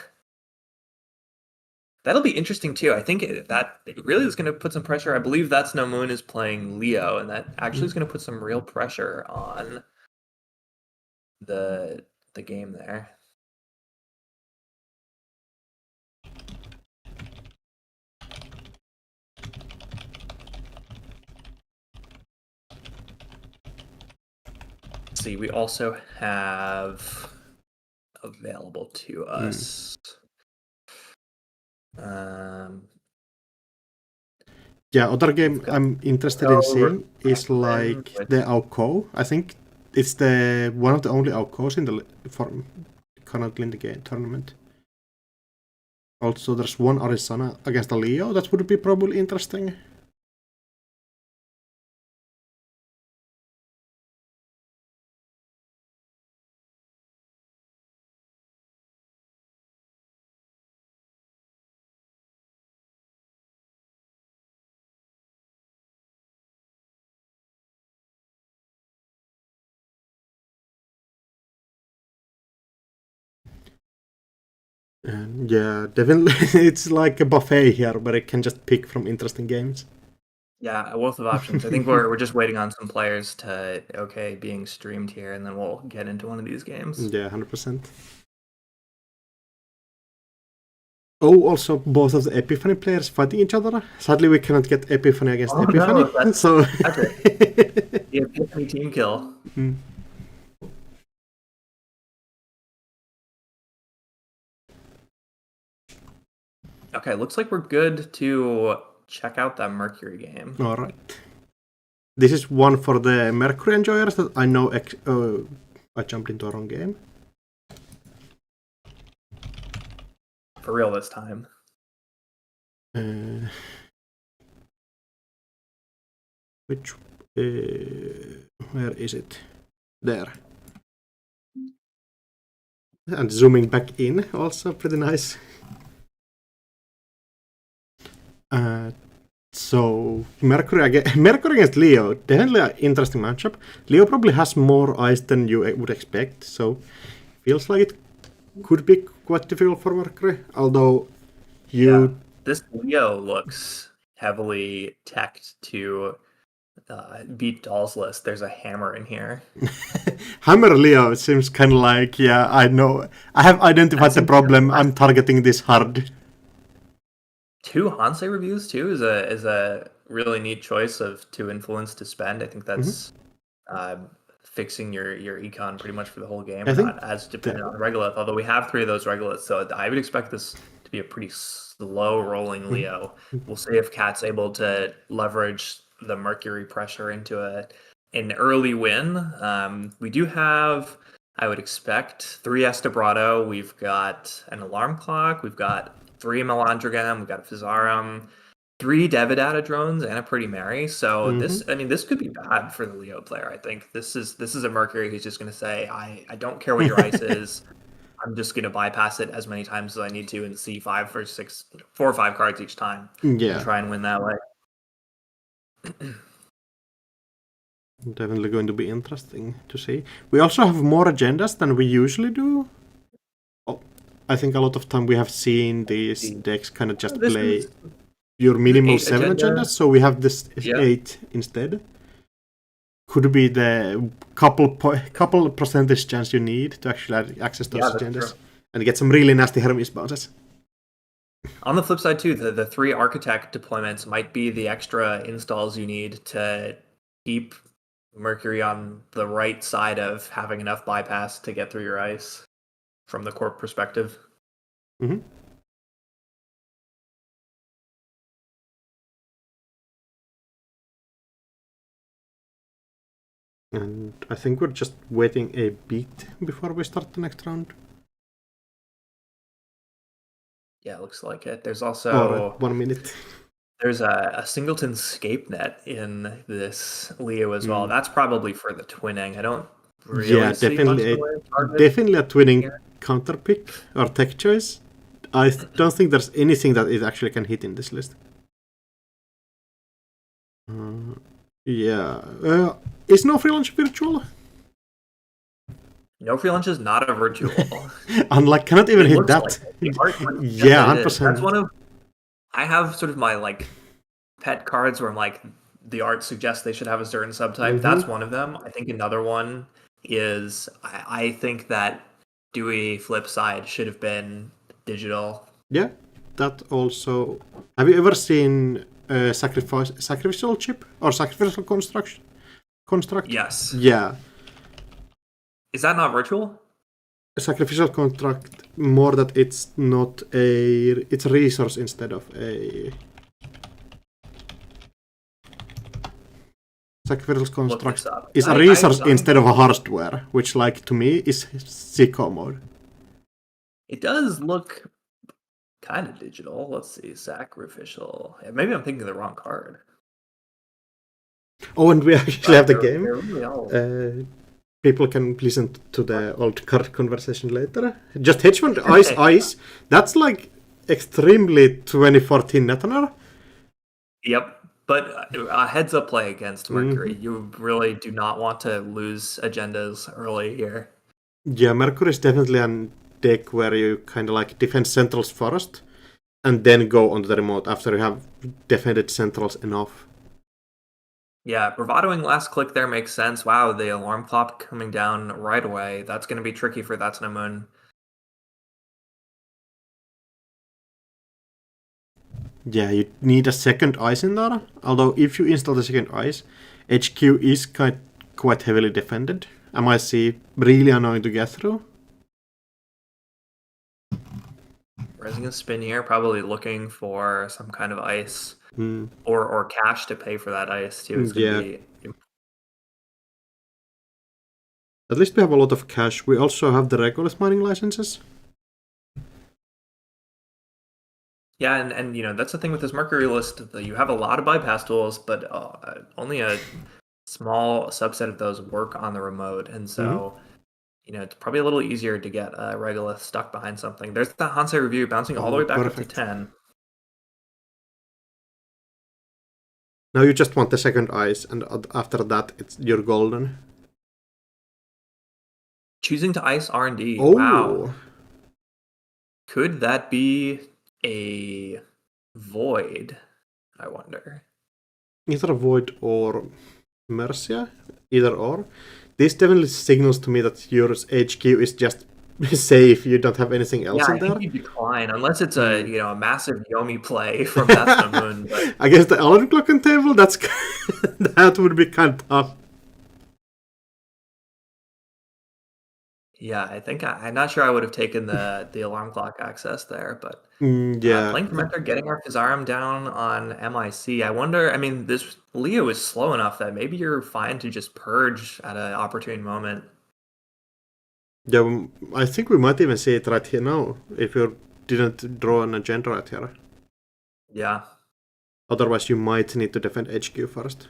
That'll be interesting too. I think that it really is going to put some pressure. I believe that's No Moon is playing Leo, and that actually is going to put some real pressure on the game there. See, we also have available to us. Yeah, other game I'm interested in seeing is like the Auko. I think it's the one of the only Aukos in the currently in the game tournament. Also, there's one Arizona against a Leo. That would be probably interesting. And yeah, definitely, it's like a buffet here where I can just pick from interesting games. Yeah, a wealth of options. I think we're just waiting on some players to being streamed here, and then we'll get into one of these games. Yeah, 100%. Oh, also both of the Epiphany players fighting each other. Sadly, we cannot get Epiphany against Epiphany. No, so that's it. The Epiphany team kill. Okay, looks like we're good to check out that Mercury game. All right. This is one for the Mercury enjoyers that I know. I jumped into a wrong game. For real this time. Which? Where is it? There. And zooming back in, also pretty nice. So Mercury against Leo, definitely an interesting matchup. Leo probably has more ice than you would expect, so feels like it could be quite difficult for Mercury. Although this Leo looks heavily teched to beat Doll's list. There's a hammer in here. Hammer Leo seems kind of like, yeah, I know. I have identified the problem. I'm targeting this hard. 2 Hansei reviews too is a really neat choice of 2 influence to spend. I think that's fixing your econ pretty much for the whole game. Not as dependent on Regolith, although we have 3 of those Regoliths, so I would expect this to be a pretty slow rolling Leo. We'll see if Cat's able to leverage the Mercury pressure into an early win. We do have I would expect 3 Estabrado. We've got an alarm clock. We've got 3 Melandrogam. We've got a Fizzarum, 3 Devidata drones, and a Pretty Mary. So this could be bad for the Leo player. I think this is a Mercury who's just going to say, I don't care what your ice is. I'm just going to bypass it as many times as I need to and see 4 or 5 cards each time and try and win that way. Definitely going to be interesting to see. We also have more agendas than we usually do. I think a lot of time we have seen these decks kind of just play your minimal 7 agendas, so we have this 8 instead. Could be the couple percentage chance you need to actually access those agendas and get some really nasty Hermes bounces. On the flip side too, the 3 architect deployments might be the extra installs you need to keep Mercury on the right side of having enough bypass to get through your ice from the corp perspective. Mm-hmm. And I think we're just waiting a bit before we start the next round. Yeah, looks like it. There's also 1 minute. There's a singleton scape net in this Leo as well. That's probably for the twinning. I don't really see definitely a twinning counter pick or tech choice. I don't think there's anything that it actually can hit in this list. Is no free lunch virtual? No free lunch is not a virtual. Unlike, cannot even hit that. Like yeah, 100%. That's one of. I have sort of my like pet cards where I'm like the art suggests they should have a certain subtype. That's one of them. I think another one is I think that Dewey flip side should have been digital. Yeah, that also. Have you ever seen sacrificial chip or sacrificial construct? Yes. Yeah. Is that not virtual? A sacrificial contract, more that it's not it's a resource instead of a sacrificial construct is a resource instead of a hardware, which like to me is sicko mode. It does look kind of digital. Let's see, sacrificial. Maybe I'm thinking of the wrong card. Oh, and we actually have the game. People can listen to the old card conversation later. Just Hedgehog Ice. That's like extremely 2014 Netanar. Yep, but a heads up play against Mercury. You really do not want to lose agendas early here. Yeah, Mercury is definitely a deck where you kind of like defend centrals first and then go onto the remote after you have defended centrals enough. Yeah, bravadoing last click there makes sense. Wow, the alarm clock coming down right away. That's going to be tricky for That's No Moon. Yeah, you need a second ice in there. Although if you install the second ice, HQ is quite heavily defended. MIC really annoying to get through. Raising a spin here, probably looking for some kind of ice. Or cash to pay for that ice too. It's gonna be... At least we have a lot of cash. We also have the Regulus mining licenses. Yeah, and you know that's the thing with this Mercury list. You have a lot of bypass tools, but only a small subset of those work on the remote, and so you know it's probably a little easier to get Regulus stuck behind something. There's the Hansei review bouncing all the way back up to 10. Now you just want the second ice, and after that, you're golden. Choosing to ice R&D. Oh. Wow. Could that be a void? I wonder. Either a void or Mercia. Either or. This definitely signals to me that your HQ is just safe. You don't have anything else in there. I think you decline unless it's a a massive Yomi play from That's No Moon. But... I guess the alarm clock on table. That would be kind of tough. Yeah, I think I'm not sure I would have taken the alarm clock access there, but playing Fermenter, getting our Fizzarum down on MIC. I wonder. I mean, this Leo is slow enough that maybe you're fine to just purge at an opportune moment. Yeah, I think we might even see it right here now, if you didn't draw an agenda right here. Yeah. Otherwise, you might need to defend HQ first.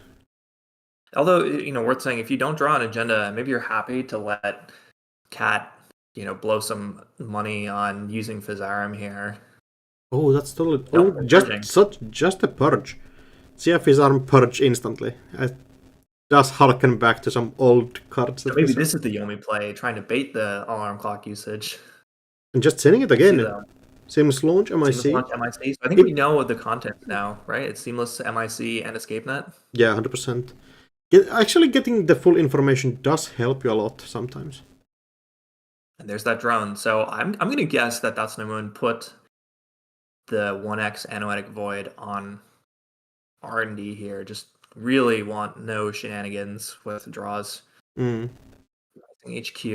Although, worth saying, if you don't draw an agenda, maybe you're happy to let Cat, blow some money on using Fizarum here. Oh, that's totally... No, Oh, purging. just a purge. See if his arm purge instantly. It does harken back to some old cards. So maybe this is the Yomi play, trying to bait the alarm clock usage. And just sending it again. Seamless launch, MIC. Seamless launch, MIC. So I think we know the content now, right? It's seamless MIC and EscapeNet. Yeah, 100%. Actually, getting the full information does help you a lot sometimes. And there's that drone. So I'm going to guess that that's Moon put the 1x Anoetic Void on R&D here. Just really want no shenanigans with draws. HQ.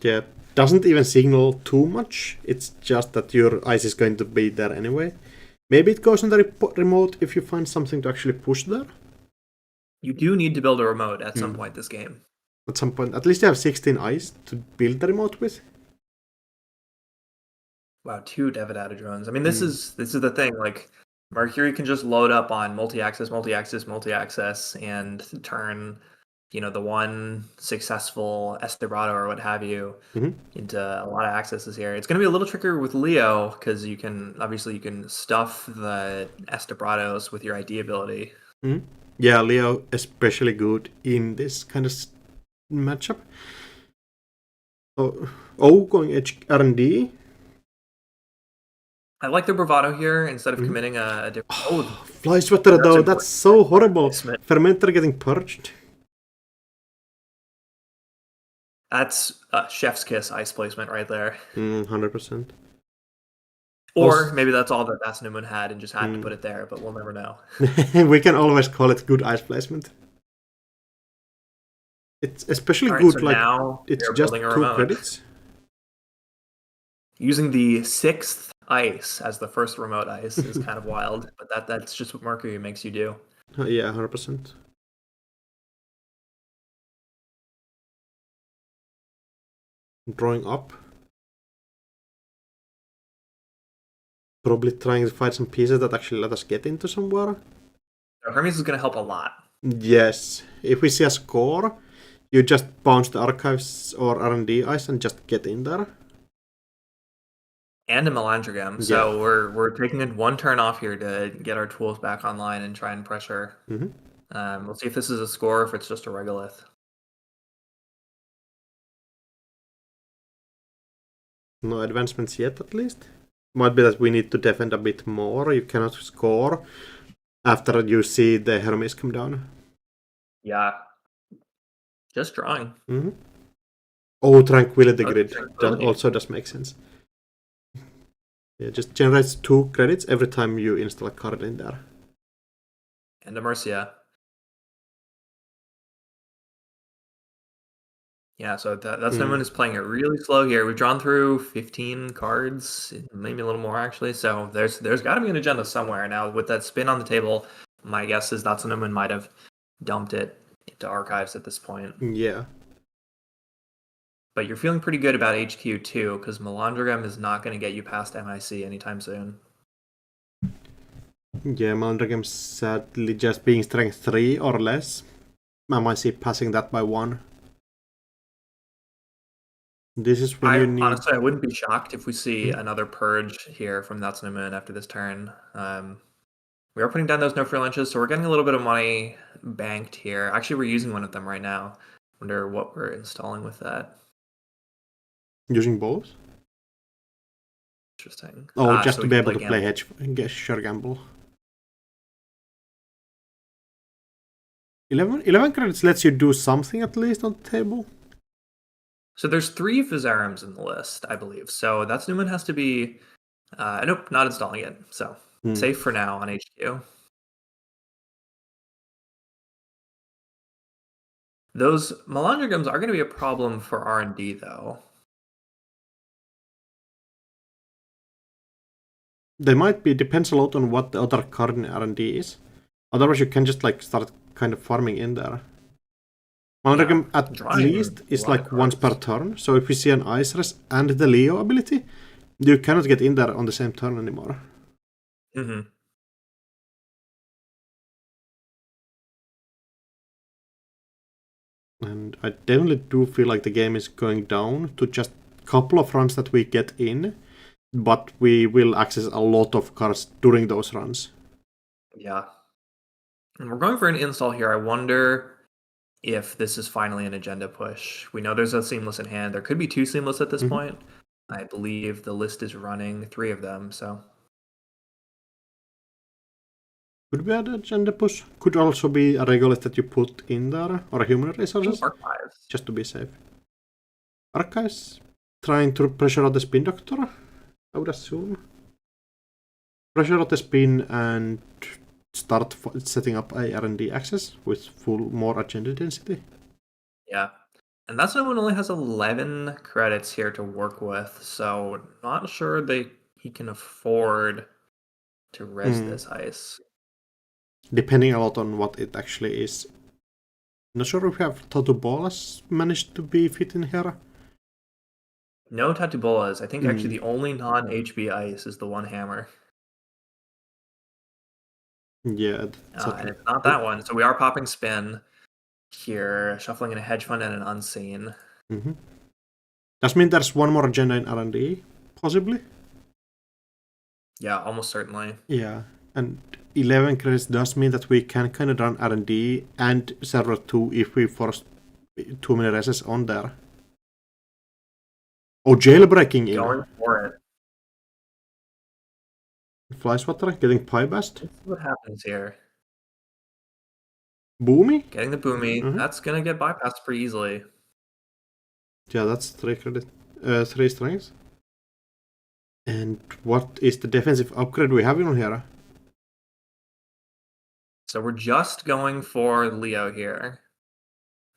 Yeah, doesn't even signal too much. It's just that your ice is going to be there anyway. Maybe it goes on the remote if you find something to actually push there. You do need to build a remote at some point this game. At some point, at least you have 16 ice to build the remote with. Wow, 2 Devidata drones. I mean, this is the thing. Like, Mercury can just load up on multi-access, and turn, the one successful Estebrado or what have you into a lot of accesses here. It's going to be a little trickier with Leo because you can stuff the Estebrados with your ID ability. Yeah, Leo especially good in this kind of matchup. Going R&D. I like the bravado here instead of committing a different. Fly Sweater though, that's so horrible. Fermenter getting purged. That's chef's kiss ice placement right there. 100%. Or maybe that's all that Asinomun had and just had to put it there, but we'll never know. We can always call it good ice placement. It's especially good, so like, now it's just 2 credits. Using the 6th ice as the first remote ice is kind of wild, but that's just what Mercury makes you do. Yeah, 100%. Drawing up. Probably trying to find some pieces that actually let us get into somewhere. So Hermes is going to help a lot. Yes. If we see a score, you just bounce the archives or R&D ice and just get in there. And a Melandrogam. So we're taking it 1 turn off here to get our tools back online and try and pressure. We'll see if this is a score or if it's just a regolith. No advancements yet, at least. Might be that we need to defend a bit more. You cannot score after you see the Hermes come down. Yeah. Just drawing. Oh, Tranquility Grid. That also does make sense. Yeah, just generates 2 credits every time you install a card in there. And a Mercia. Yeah, so that's Moon is playing it really slow here. We've drawn through 15 cards, maybe a little more actually. So there's got to be an agenda somewhere. Now with that spin on the table, my guess is that's when Moon might have dumped it into archives at this point. Yeah. But you're feeling pretty good about HQ too, because Melandrogam is not going to get you past MIC anytime soon. Yeah, Melandrogam sadly just being strength 3 or less. MIC passing that by 1. This is when you need... Honestly, I wouldn't be shocked if we see another purge here from Natsunamun after this turn. We are putting down those no free lunches, so we're getting a little bit of money banked here. Actually, we're using one of them right now. Wonder what we're installing with that. Using both? Interesting. Just so to be able to play Share Gamble. 11 credits lets you do something at least on the table. So there's 3 Fizarums in the list, I believe. So that's Newman has to be... nope, not installing it. So safe for now on HQ. Those Melandrogams are going to be a problem for R&D, though. They might be. Depends a lot on what the other card in R&D is. Otherwise, you can just like start kind of farming in there. Maldragam at drawing least a is lot of like once per cards. turn, so if we see an Ice Res and the Leo ability, you cannot get in there on the same turn anymore. Mm-hmm. And I definitely do feel like the game is going down to just a couple of runs that we get in, but we will access a lot of cards during those runs. Yeah. And we're going for an install here. I wonder if this is finally an agenda push. We know there's a seamless in hand. There could be 2 seamless at this point. I believe the list is running 3 of them, so. Could be an agenda push. Could also be a regolith that you put in there, or a human resources, Archives. just to be safe. Archives? Trying to pressure out the Spin Doctor, I would assume. Pressure out the Spin and start setting up a R&D access with more agenda density. Yeah. And that one only has 11 credits here to work with, so not sure he can afford to res this ice. Depending a lot on what it actually is. Not sure if we have Tattoo Bolas managed to be fit in here. No Tattoo Bolas. I think actually the only non-HB ice is the one hammer. Yeah. And it's not that one. So we are popping spin here, shuffling in a hedge fund and an unseen. Does mean there's one more agenda in R&D, possibly? Yeah, almost certainly. Yeah, and 11 credits does mean that we can kind of run R&D and server 2 if we force too many reses on there. Oh, jailbreaking in. Going for it. Fly Swatter, getting Pie Bast. Let's see what happens here. Boomy? Getting the Boomy. That's going to get bypassed pretty easily. Yeah, that's 3 credit. 3 strengths. And what is the defensive upgrade we have in here? So we're just going for Leo here.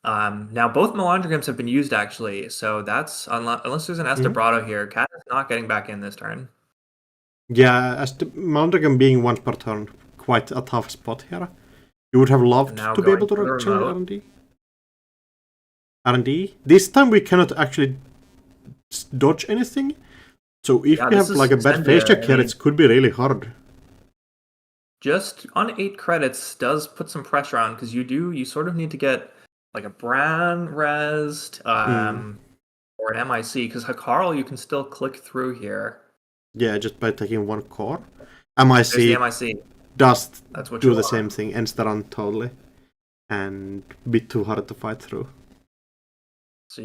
Now both Melandrigams have been used actually, so that's unless there's an Estebrado here, Cat is not getting back in this turn. Yeah, as the Melandrigam being once per turn, quite a tough spot here. You would have loved to be able to change R&D. R&D. This time we cannot actually dodge anything. So if we have like a bad face check here, it could be really hard. Just on 8 credits does put some pressure on, because you sort of need to get like a Bran resed, or an MIC, because Hakarl you can still click through here. Yeah, just by taking 1 core. MIC does do the same thing, ends the run totally. And a bit too hard to fight through. So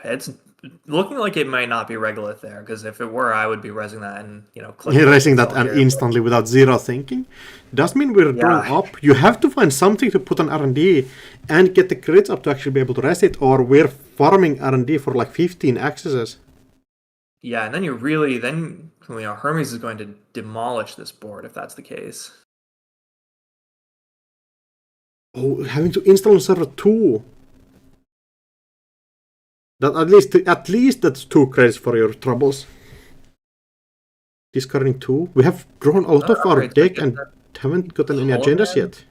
it's looking like it might not be Regolith there, because if it were, I would be resing that and raising that and instantly without zero thinking. Does mean we're drawing up. You have to find something to put on R&D and get the crits up to actually be able to rest it, or we're farming R&D for like 15 accesses. Yeah, and then Hermes is going to demolish this board if that's the case. Oh, having to install on server 2. That at least that's 2 credits for your troubles. Discarding 2. We have drawn a lot of our deck and haven't gotten any agendas yet.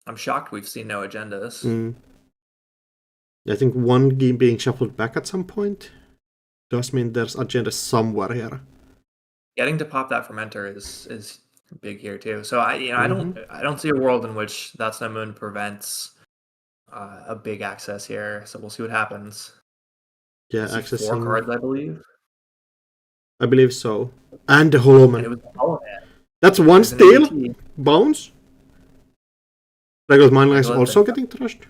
I'm shocked we've seen no agendas. I think 1 game being shuffled back at some point does mean there's agenda somewhere here. Getting to pop that fermenter is big here too. So I don't see a world in which That's No Moon prevents a big access here. So we'll see what happens. Yeah, accessing 4 cards, I believe. I believe so. And the Hollow Man. And it was the Hollow Man. That's 1 steal. Bounce. Regular Mindling is also getting trashed.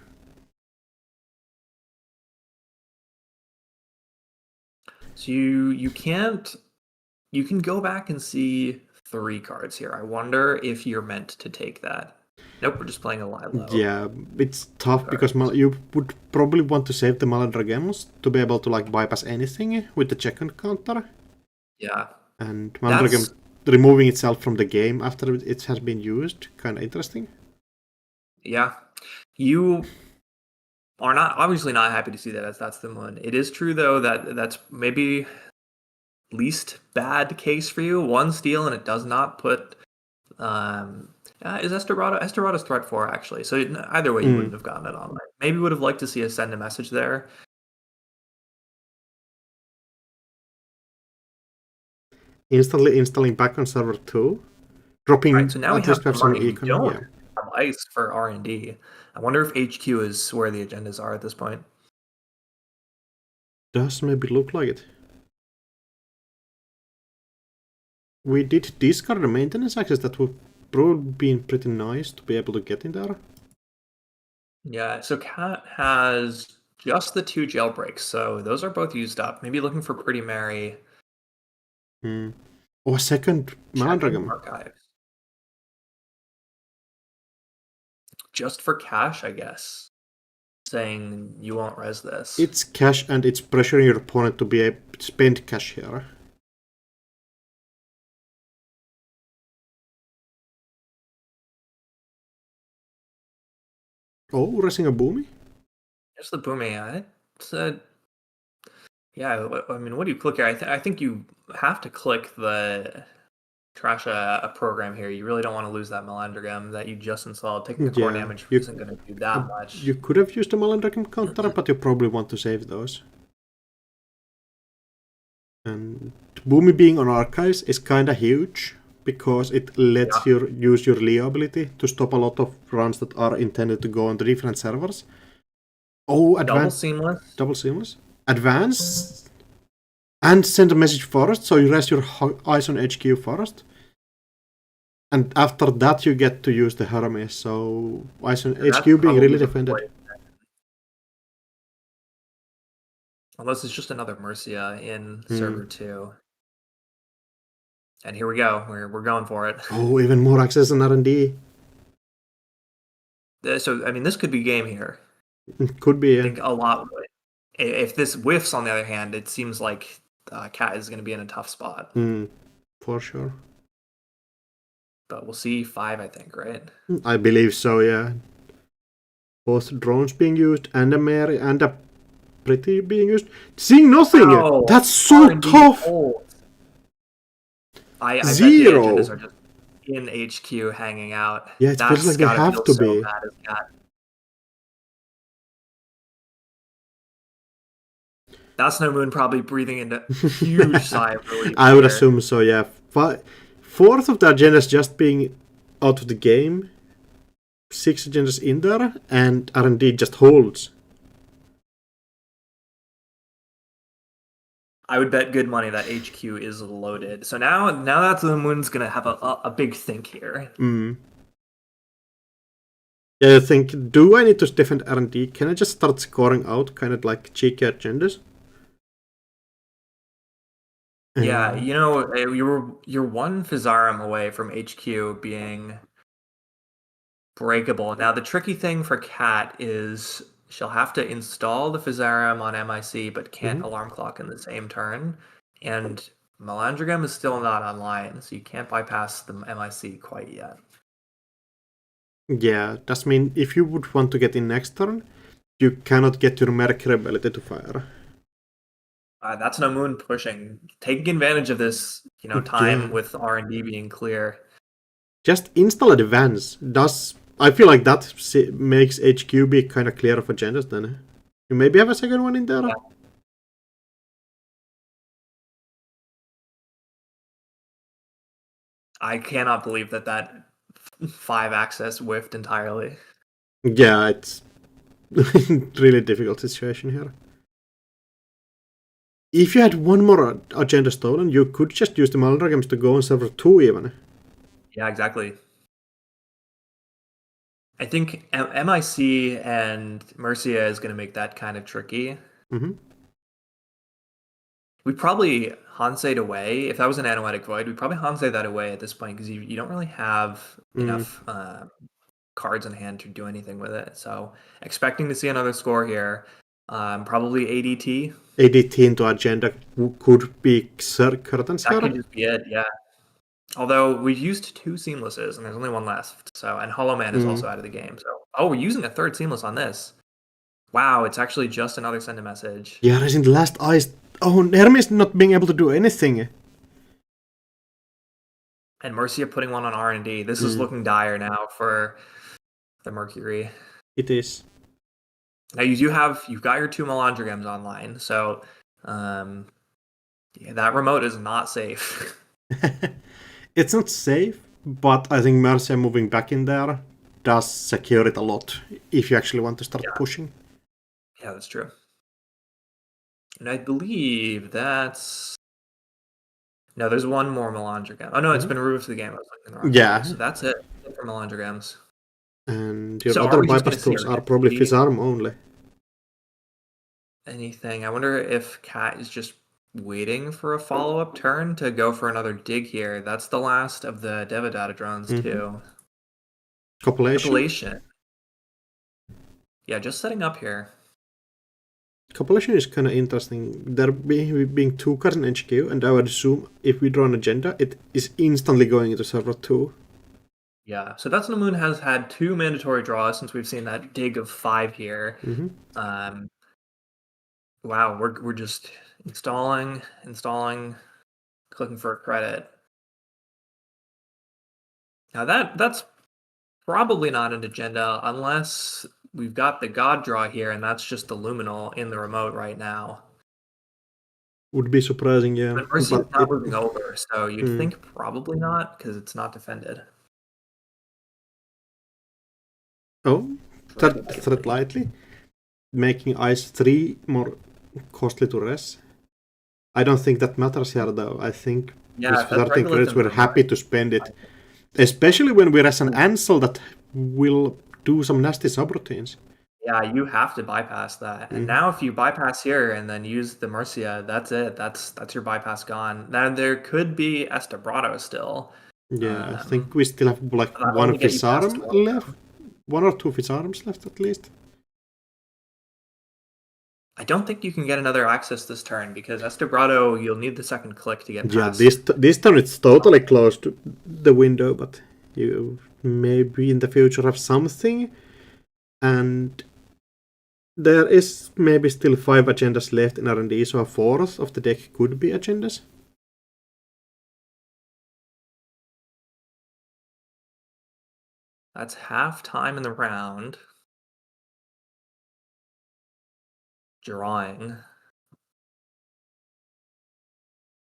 So you can go back and see 3 cards here. I wonder if you're meant to take that. Nope, we're just playing a Lilo. Yeah, it's tough because you would probably want to save the Malandragemos to be able to like bypass anything with the check and counter. Yeah. And Malandragem removing itself from the game after it has been used, kind of interesting. Yeah. You are obviously not happy to see that as That's the Moon. It is true though that that's maybe least bad case for you. 1 steal and it does not put Is Esterada's threat 4 actually? So either way, you wouldn't have gotten it online. Maybe would have liked to see us send a message there. Instantly installing back on server 2, dropping Right, so now we at least have some money. We econ. don't Yeah. have ice for R&D. I wonder if HQ is where the agendas are at this point. Does maybe look like it. We did discard the maintenance access. That would probably been pretty nice to be able to get in there. Yeah, so Cat has just the 2 jailbreaks, so those are both used up. Maybe looking for Pretty Mary. Oh, a second Malandragam. Archives. Just for cash, I guess. Saying you won't res this. It's cash and it's pressuring your opponent to be able to spend cash here. Oh, resing a Boomy? There's the Boomy. Yeah, I mean, what do you click here? I think you have to click the trash a program here. You really don't want to lose that Malandragam that you just installed. Taking the core damage isn't going to do that much. You could have used the Malandragam counter, but you probably want to save those. And Boomy being on Archives is kinda huge, because it lets you use your Leo ability to stop a lot of runs that are intended to go on the different servers. Oh, Double seamless. Advance. And send a message first, so you rest your eyes on HQ first. And after that you get to use the Hermes, so eyes on HQ being really defended. Unless it's just another Mercia in server 2. And here we go. We're going for it. Oh, even more access on R&D. So, I mean, this could be game here. Could be, yeah. I think a lot. If this whiffs, on the other hand, it seems like Cat is going to be in a tough spot. For sure. But we'll see 5, I think, right? I believe so, yeah. Both drones being used and a Mary and a Pretty being used. Seeing nothing! Wow. That's so R&D tough! I bet the agendas are just in HQ hanging out. Yeah, it feels like they have to be. That's No Moon probably breathing into a huge sigh of relief. I would assume so, yeah. Fourth of the agendas just being out of the game. 6 agendas in there, and R&D just holds. I would bet good money that HQ is loaded. So now that the Moon's gonna have a big think here. Yeah, I think, do I need to defend R&D? Can I just start scoring out kind of like cheeky agendas? Yeah, you know, you're one Physarum away from HQ being breakable. Now the tricky thing for Cat is she'll have to install the Physarum on MIC, but can't alarm clock in the same turn. And Malandragam is still not online, so you can't bypass the MIC quite yet. Yeah, does mean if you would want to get in next turn, you cannot get your Mercury ability to fire. That's No Moon pushing, taking advantage of this, time with R&D being clear. Just install Advance. I feel like that makes HQ be kind of clear of agendas then. You maybe have a second one in there? Yeah. I cannot believe that 5 access whiffed entirely. Yeah, it's really difficult situation here. If you had one more agenda stolen, you could just use the Malandragams to go on server 2 even. Yeah, exactly. I think MIC and Mercia is going to make that kind of tricky. We'd probably Hansei away. If that was an Anoetic Void, we'd probably Hansei that away at this point because you don't really have enough cards in hand to do anything with it. So expecting to see another score here. Probably ADT. ADT into agenda could be curtain scare. That could just be it, yeah. Although we've used 2 seamlesses and there's only 1 left. So, and Hollow Man is also out of the game. So, we're using a 3rd seamless on this. Wow, it's actually just another send a message. Yeah, there's in the last eyes. Oh, Hermes not being able to do anything. And Mercia putting one on R&D. This is looking dire now for the Mercury. It is. Now you've got your 2 Melandrograms online, so yeah, that remote is not safe. It's not safe, but I think Mercia moving back in there does secure it a lot if you actually want to start pushing. Yeah, that's true. And I believe that's... No, there's one more Melandrogram. Oh no, it's been removed from the game. I was looking in the wrong place. So that's it for Melandrograms. And your So other bypass tools are probably Fizzarm only. Anything. I wonder if Cat is just waiting for a follow-up turn to go for another dig here. That's the last of the Devadata drones too. Copulation. Yeah, just setting up here. Copulation is kind of interesting. There being 2 cards in HQ, and I would assume if we draw an agenda, it is instantly going into server 2. Yeah, so That's the Moon has had 2 mandatory draws since we've seen that dig of 5 here. Wow, we're just installing, clicking for a credit. Now that's probably not an agenda unless we've got the God draw here, and that's just the Luminal in the remote right now. Would be surprising, yeah. But Mercy's not moving over, so you'd think probably not, because it's not defended. Oh, threat lightly, making Ice 3 more costly to res. I don't think that matters here, though. I think with 13 credits we're happy to spend it. Especially when we res an Ansel that will do some nasty subroutines. Yeah, you have to bypass that. And now if you bypass here and then use the Mercia, that's it. That's your bypass gone. Now there could be Estabrado still. Yeah, I think we still have like one Fizzarm left. 1 or 2 Fizzarms left at least. I don't think you can get another access this turn because Estabrado, you'll need the second click to get past. Yeah, this turn it's totally close to the window, but you maybe in the future have something. And there is maybe still 5 agendas left in R&D, so a 4th of the deck could be agendas. That's half time in the round. Drawing.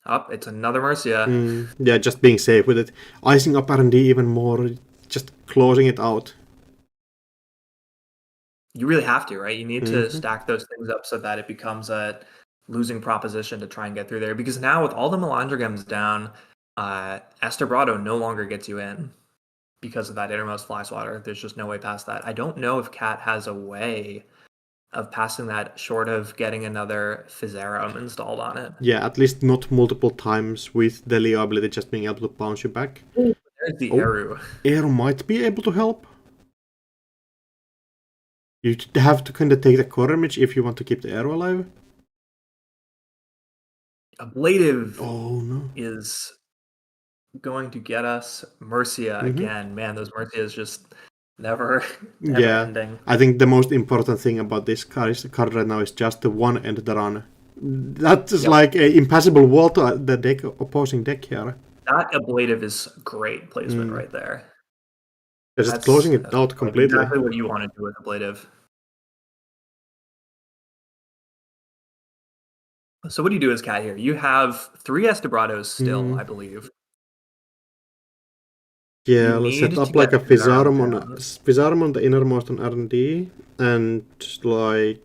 Up, it's another Mercia. Yeah, just being safe with it. Icing up R&D even more, just closing it out. You really have to, right? You need to stack those things up so that it becomes a losing proposition to try and get through there. Because now with all the Melandrograms down, Estabrado no longer gets you in because of that innermost fly swatter. There's just no way past that. I don't know if Cat has a way of passing that short of getting another Fizzarm installed on it. Yeah, at least not multiple times with the Leo ability just being able to bounce you back. There's the Eru. Eru might be able to help. You have to kind of take the core image if you want to keep the Eru alive. Ablative is going to get us Mercia again. Man, those Mercias just never ending. I think the most important thing about this card right now is just the one end the run. That is like an impassable wall to the opposing deck here. That Ablative is great placement right there. Because it's closing it out completely. Exactly what you want to do with Ablative. So what do you do as Cat here? You have 3 Estabrados still, I believe. Yeah, let's set up like a Fizzarm on the innermost on R&D and like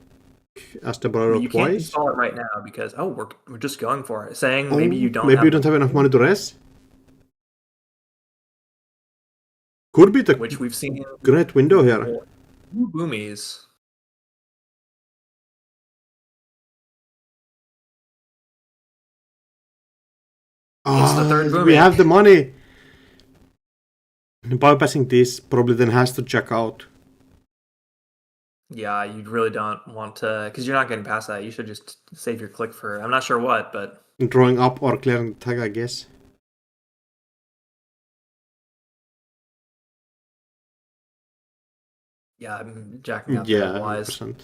Estabrado you twice. Can't install it right now because we're just going for it. Saying maybe you don't have enough money to res. Could be the which we've seen great window here. 2 boomies. It's the third boomie. We have the money. Bypassing this probably then has to check out. Yeah, you really don't want to, because you're not getting past that. You should just save your click for, I'm not sure what, but... Drawing up or clearing the tag, I guess. Yeah, I'm jacking up. Yeah, 100%.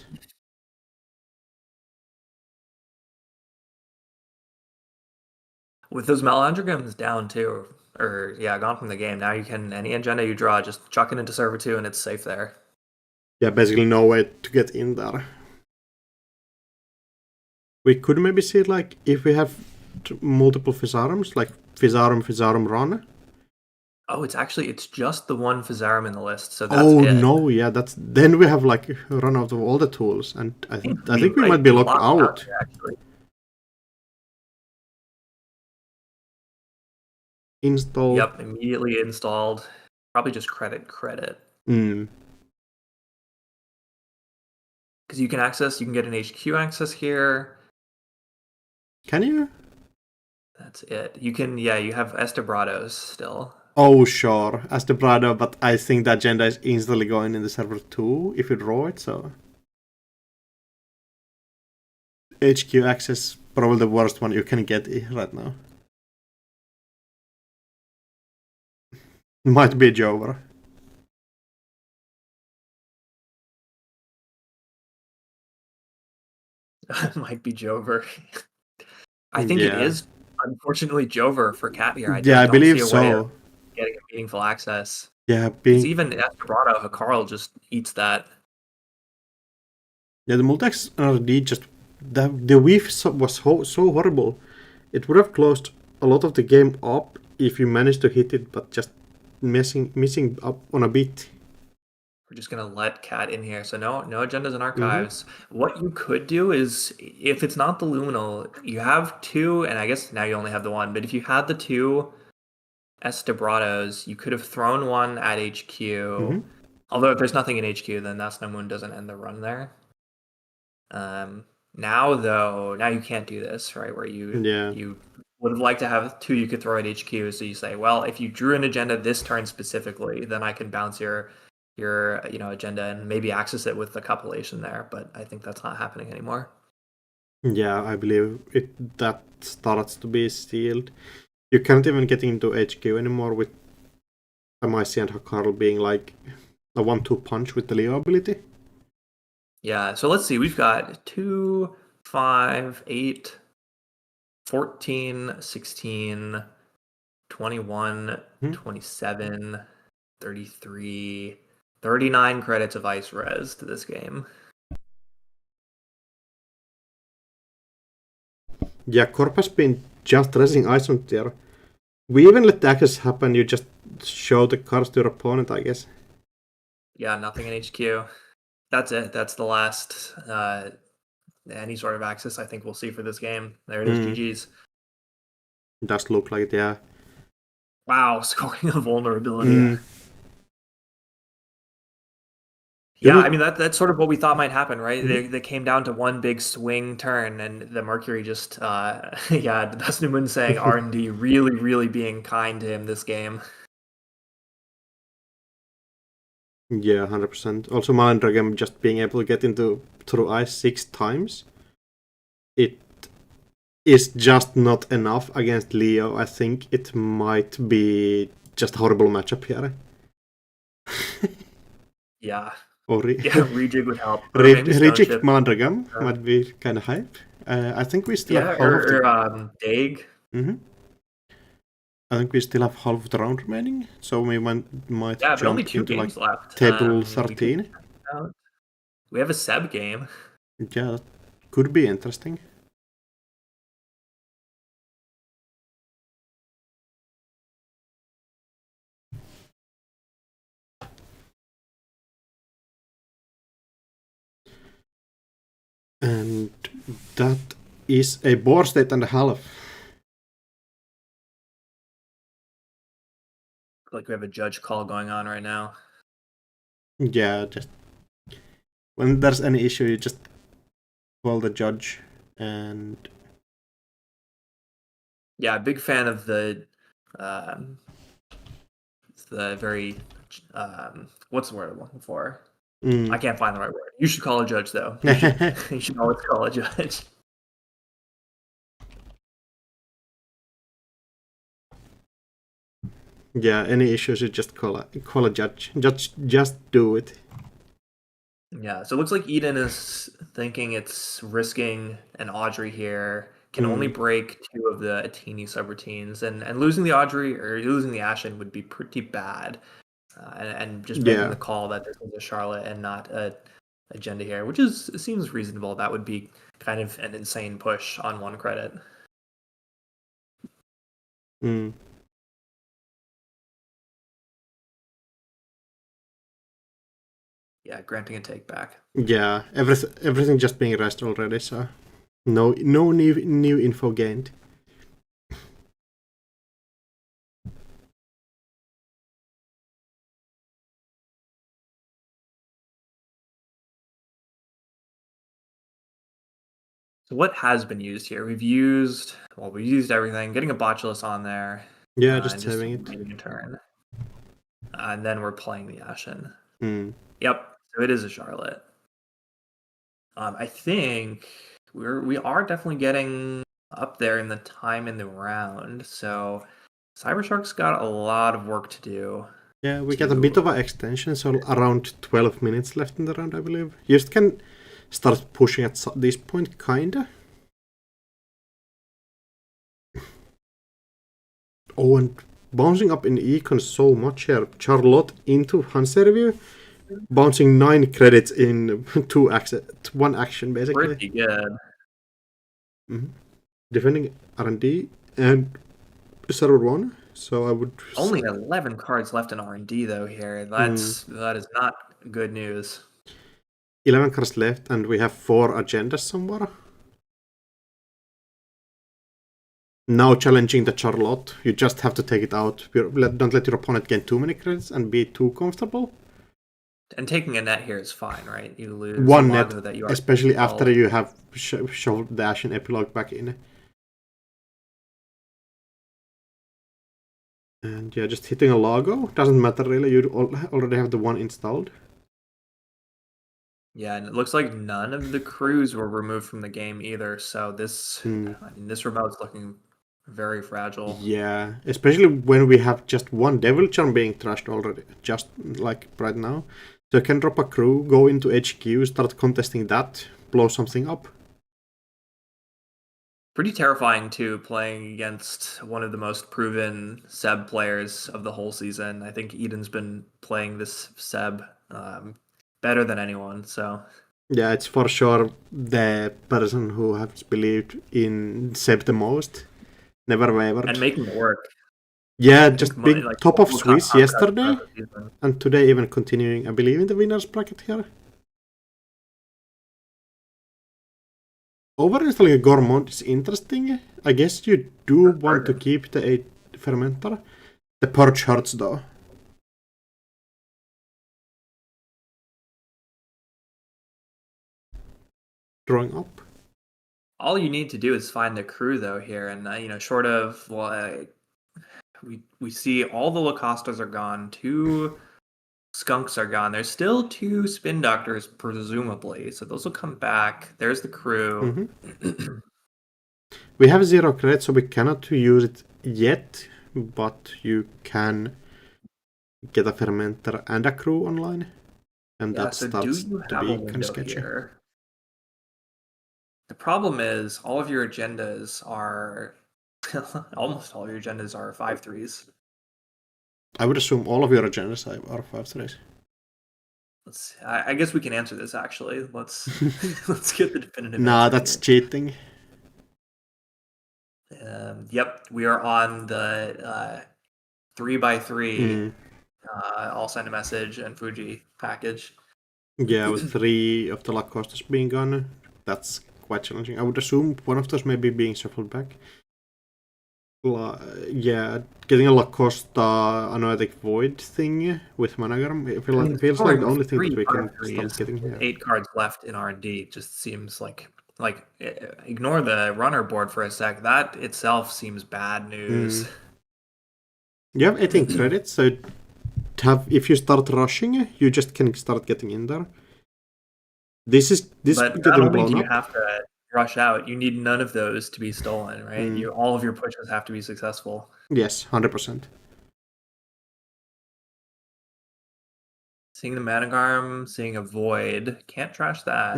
With those Melandrograms down too, gone from the game. Now you can, any agenda you draw, just chuck it into server 2 and it's safe there. Yeah, basically no way to get in there. We could maybe see, like, if we have multiple Physaurums, like Physarum run. Oh, it's just the one Physarum in the list, so that's Oh it. no, yeah, then we have like run out of all the tools, and I think we might be locked out. Here, actually. Install. Yep, immediately installed. Probably just credit. Mm. Because you can get an HQ access here. Can you? That's it. You can, you have Estebrados still. Oh, sure, Estebrado, but I think the agenda is instantly going in the server 2 if you draw it, so. HQ access, probably the worst one you can get right now. Might be Jover. Might be Jover. I think it is, unfortunately, Jover for Cat here. I believe so. Getting a meaningful access. Yeah, even Estebrado, Hakarl just eats that. Yeah, the multi-X RD just the whiff was so horrible. It would have closed a lot of the game up if you managed to hit it, but just missing up on a bit. We're just gonna let Cat in here, so no agendas and archives. What you could do is, if it's not the Luminal, you have 2, and I guess now you only have the 1, but if you had the 2 Estebrados, you could have thrown 1 at HQ. Although if there's nothing in HQ, then That's No Moon doesn't end the run there. Now you can't do this, right? Where you would have liked to have 2 you could throw at HQ, so you say, well, if you drew an agenda this turn specifically, then I can bounce your agenda and maybe access it with the compilation there, but I think that's not happening anymore. Yeah, I believe that starts to be sealed. You can't even get into HQ anymore with MIC and Hakarl being like a 1-2 punch with the Leo ability. Yeah, so let's see. We've got 2, 5, 8, 14, 16, 21, 27, 33, 39 credits of Ice Res to this game. Yeah, Corp has been just resing Ice on there. We even let the access happen, you just show the cards to your opponent, I guess. Yeah, nothing in HQ. That's it. That's the last any sort of access I think we'll see for this game. There it is, GG's. It does look like it, yeah. Wow, scoring a vulnerability. Yeah, I mean, that's sort of what we thought might happen, right? They came down to one big swing turn, and the Mercury just, That's No Moon saying R&D really, really being kind to him this game. Yeah, 100%. Also, Malandragam just being able to get through ice 6 times. It is just not enough against Leo. I think it might be just a horrible matchup here. Yeah. Rejig would help. Rejig Malandragam might be kind of hype. I think we still have half of the... Daig. I think we still have half of the round remaining, so we might jump only 2 into games left. table 13. We have a Seb game. Yeah, that could be interesting. And that is a board state and a half. Like we have a judge call going on right now. Yeah, just when there's any issue, you just call the judge. And yeah, big fan of the very what's the word I'm looking for? I can't find the right word. You should call a judge, though. You should always call a judge. Yeah, any issues, you just call a judge. Just do it. Yeah, so it looks like Eden is thinking it's risking an Audrey here. can only Mm. break 2 of the Atini subroutines, and losing the Audrey or losing the Ashen would be pretty bad. And just making Yeah. the call that this was a Charlotte and not a agenda here, which seems reasonable. That would be kind of an insane push on 1 credit. Mm. Yeah, granting a take back. Yeah. Everything just being rest already, so no new info gained. So what has been used here? We've used everything, getting a Botulus on there, Yeah, just and just saving it. waiting a turn. And then we're playing the Ashen. Mm. Yep, so it is a Charlotte. I think we are definitely getting up there in the time in the round. So Cybershark's got a lot of work to do. Yeah, we got a bit of an extension, so around 12 minutes left in the round, I believe. You just can start pushing at this point, kinda. Oh, and bouncing up in econ so much here. Charlotte into Hanserview, bouncing 9 credits in 1 action, basically. Pretty good. Mm-hmm. Defending R&D and server 1, so I would Only 11 cards left in R&D though here. That is not good news. 11 cards left, and we have 4 agendas somewhere. Now challenging the Charlotte, you just have to take it out. Don't let your opponent gain too many credits and be too comfortable. And taking a net here is fine, right? You lose 1 Imago net, that you especially after you have shoved the Ashen Epilogue back in. And yeah, just hitting a logo doesn't matter really. You already have the 1 installed. Yeah, and it looks like none of the crews were removed from the game either. So this, I mean, this remote's looking very fragile. Yeah, especially when we have just 1 Devil Charm being trashed already, just like right now. So you can drop a crew, go into HQ, start contesting that, blow something up. Pretty terrifying too, playing against one of the most proven Seb players of the whole season. I think Eden's been playing this Seb better than anyone. So yeah, it's for sure the person who has believed in Seb the most. Never wavered. And making it work. Yeah, just being like, top of Swiss yesterday, and today even continuing, I believe, in the winner's bracket here. Overinstalling a Gormont is interesting. I guess you do want to keep the 8 Fermenter. The Purge hurts though. Drawing up. All you need to do is find the crew though here, and short of we see all the Lacostas are gone, 2 Skunks are gone. There's still 2 Spin Doctors presumably, so those will come back. There's the crew. We have 0 credits, so we cannot use it yet, but you can get a Fermenter and a crew online, and that starts to be kind of sketchy. Here? The problem is all of your agendas are almost all of your agendas are 5/3s. I would assume all of your agendas are 5/3s. I guess we can answer this actually. Let's get the definitive. Nah, that's cheating. Yep, we are on the 3x3 I'll send a message and Fuji package. Yeah, with 3 of the Lacostas being gone, that's quite challenging. I would assume one of those may be being shuffled back. Yeah, getting a Lacosta Anoetic Void thing with Managram, it feels like the only thing that we can start getting here. 8 cards left in R&D just seems like ignore the runner board for a sec. That itself seems bad news. You have 18 credits, so if you start rushing, you just can start getting in there. This but not only do you have to rush out, you need none of those to be stolen, right? All of your pushes have to be successful. Yes, 100%. Seeing the Managarm, seeing a Void, can't trash that.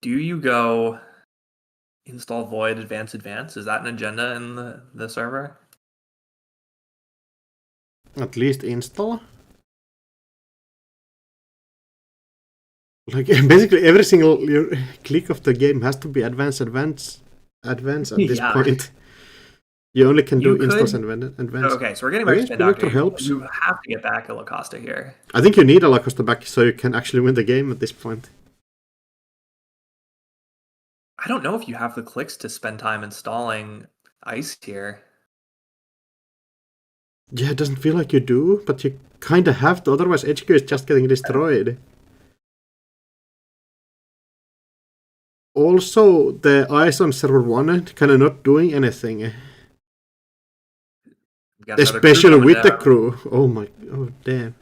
do you go install void advance? Is that an agenda in the server? At least install. Like basically every single click of the game has to be advance at this Yeah. point. You only can do You installs could- and advance. Okay, so we're getting back to Okay, Spin Conductor Doctor. helps. You have to get back a Lacosta here. I think you need a Lacosta back so you can actually win the game at this point. I don't know if you have the clicks to spend time installing ice here. Yeah, it doesn't feel like you do, but you kinda have to, otherwise HQ is just getting destroyed. Also, the ice on server 1 kinda not doing anything. Especially with the crew. Oh damn.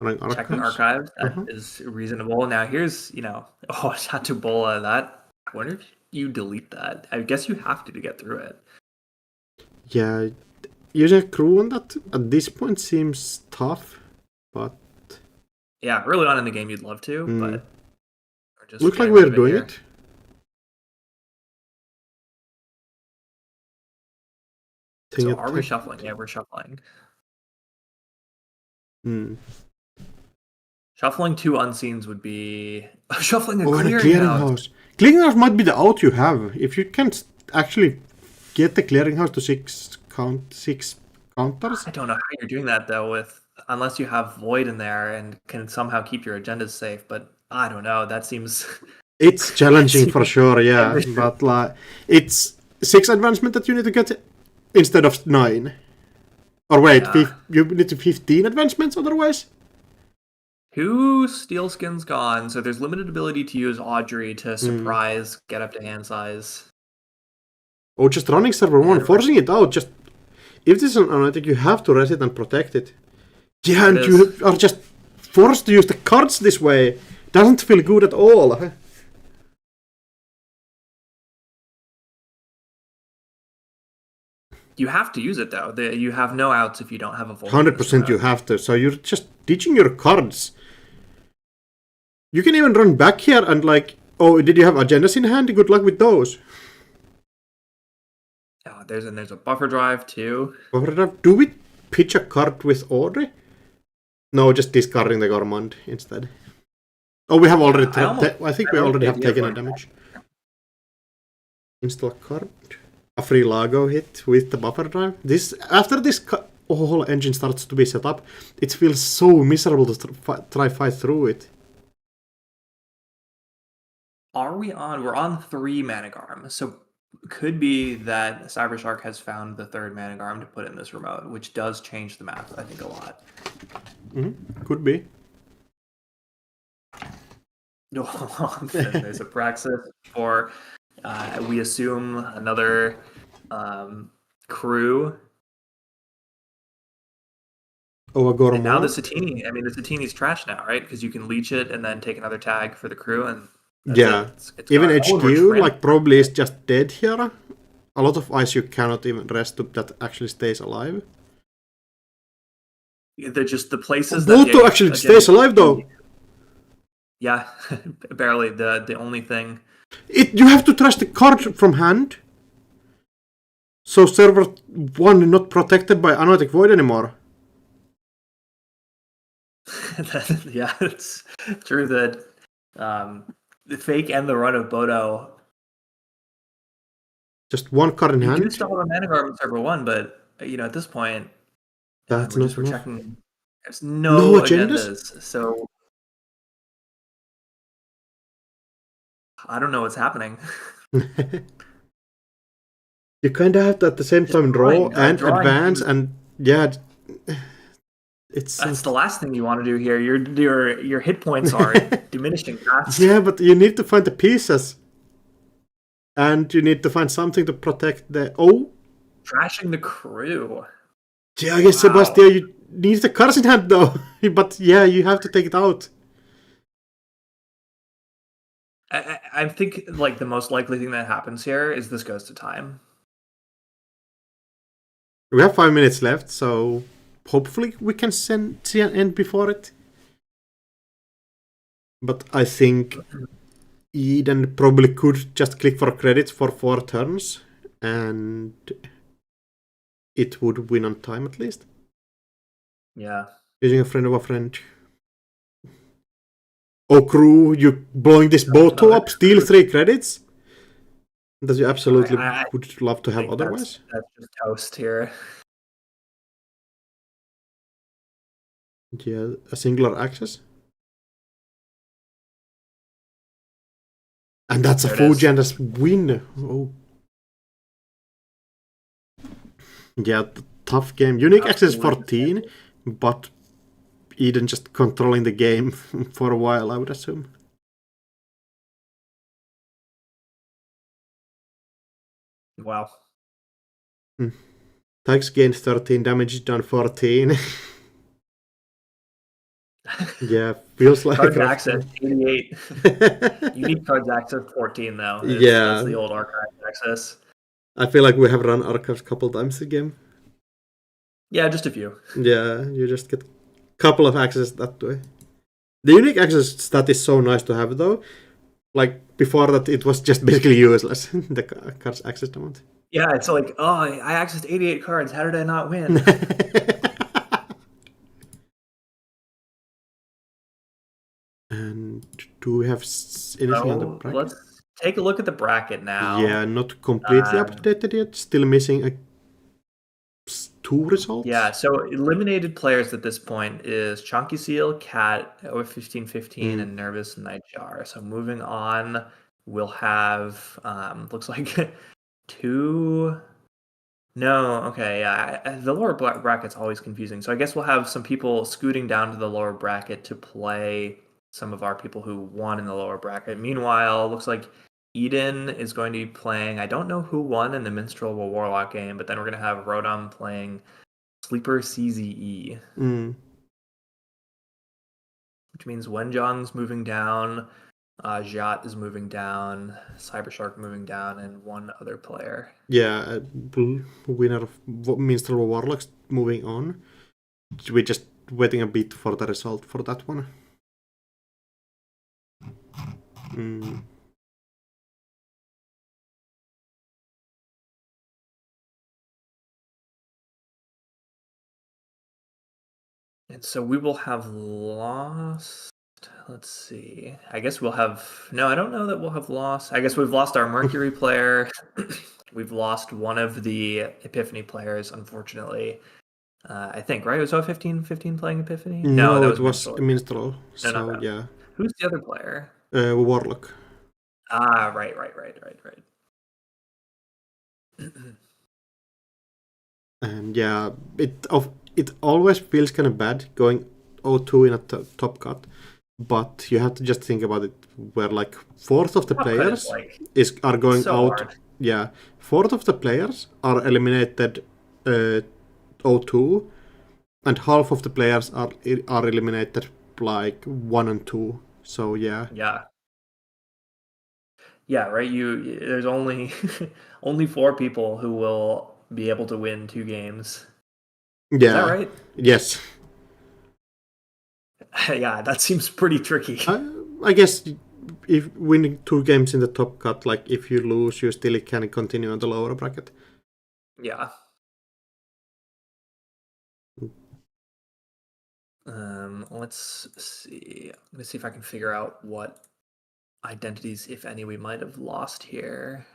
Checking archives, that is reasonable. Now here's, Shatubola, that. I wonder if you delete that. I guess you have to get through it. Yeah, using a crew on that at this point seems tough, but... Yeah, early on in the game you'd love to, but... Just looks like we're doing it. So are we shuffling? Yeah, we're shuffling. Shuffling 2 unseens would be... Shuffling a clearinghouse. Clearinghouse might be the out you have. If you can actually get the clearinghouse to 6 counters. I don't know how you're doing that, though, unless you have void in there and can somehow keep your agendas safe, but I don't know, that seems... It's challenging for sure, yeah, but like, it's 6 advancement that you need to get instead of 9. Or wait, you need to 15 advancements otherwise? 2 Steelskins gone, so there's limited ability to use Audrey to surprise, get up to hand size. Oh, just running server 1, forcing it out, just... If this is an analytic, you have to res it and protect it. Yeah, and you are just forced to use the cards this way. Doesn't feel good at all. You have to use it, though. You have no outs if you don't have a void. 100% you have to, so you're just ditching your cards. You can even run back here and like, oh, did you have agendas in hand? Good luck with those. Oh, there's a buffer drive, too. Buffer drive? Do we pitch a card with Audrey? No, just discarding the Gourmand instead. Oh, we have already... I think we already have taken a damage. Install card. A free Lago hit with the buffer drive. After this whole engine starts to be set up, it feels so miserable to try fight through it. We're on 3 Manigarm, so could be that Cybershark has found the 3rd Manigarm to put in this remote, which does change the map, I think, a lot. Could be. There's a Praxis for, we assume, another crew. Oh, a Gourmand. And now the Satini. I mean, the Satini's trash now, right? Because you can leech it and then take another tag for the crew, and it's even HQ like probably is just dead here. A lot of ice you cannot even rest to that actually stays alive. They're just the places Boto actually stays alive though. Yeah, barely. The only thing. You have to trash the card from hand. So server 1 not protected by Anotic Void anymore. Yeah, it's true that the fake and the run of Bodo. Just 1 card in hand. You do still have a Manigarm in server 1, but at this point, that's we're checking. There's no agendas, so I don't know what's happening. You kind of have to at the same time draw and advance, and yeah, that's the last thing you want to do here. Your hit points are diminishing fast. Yeah, but you need to find the pieces, and you need to find something to protect the trashing the crew. Yeah, I guess Sebastian, you need the cards in hand though, but yeah, you have to take it out. I think like the most likely thing that happens here is this goes to time. We have 5 minutes left, so hopefully we can see an end before it. But I think Eden probably could just click for credits for 4 turns, and it would win on time at least. Yeah. Using a friend of a friend. Oh, crew, you blowing this boat up, steal 3 credits? That you absolutely would love to have otherwise. That's just toast here. Yeah, a singular access. And that's a Fujian's win. Oh. Yeah, tough game. Unique access 14, but Eden just controlling the game for a while, I would assume. Wow. Tags gained 13, damage done 14. Yeah, feels like cards access 88. Unique cards access 14 though. That's the old archive access. I feel like we have run archives a couple times a game. Yeah, just a few. Yeah, you just get a couple of access that way. The unique access stat is so nice to have though. Like before that, it was just basically useless. The cards access amount. Yeah, it's like, oh, I accessed 88 cards. How did I not win? And do we have anything on the bracket? Let's take a look at the bracket now. Yeah, not completely updated yet. Still missing 2 results. Yeah, so eliminated players at this point is Chunky Seal, Cat, OF1515, and Nervous Nightjar. So moving on, we'll have looks like 2. No, okay, yeah. The lower bracket's always confusing. So I guess we'll have some people scooting down to the lower bracket to play some of our people who won in the lower bracket. Meanwhile, looks like Eden is going to be playing, I don't know who won in the Minstrel Warlock game, but then we're going to have Rodom playing Sleeper CZE. Which means Wenjong's moving down, Jat is moving down, Cybershark moving down, and one other player. Yeah, winner of Minstrel Warlocks moving on. We're just waiting a bit for the result for that one. And so we will have lost. Let's see. I guess we'll have. No, I don't know that we'll have lost. I guess we've lost our Mercury player. We've lost one of the Epiphany players, unfortunately. I think, right? Was 15 playing Epiphany? No, that was Minstrel. So, no. yeah. Who's the other player? Warlock. Ah, right. And yeah, it always feels kind of bad going 0-2 in a top cut, but you have to just think about it where like fourth of the players are going so out. Hard. Yeah, fourth of the players are eliminated 0-2, and half of the players are eliminated like 1 and 2. So yeah. Yeah, right. There's only only 4 people who will be able to win 2 games. Yeah. Is that right? Yes. Yeah, that seems pretty tricky. I guess if winning 2 games in the top cut, like if you lose, you still can continue on the lower bracket. Yeah. Let's see. Let's see if I can figure out what identities, if any, we might have lost here.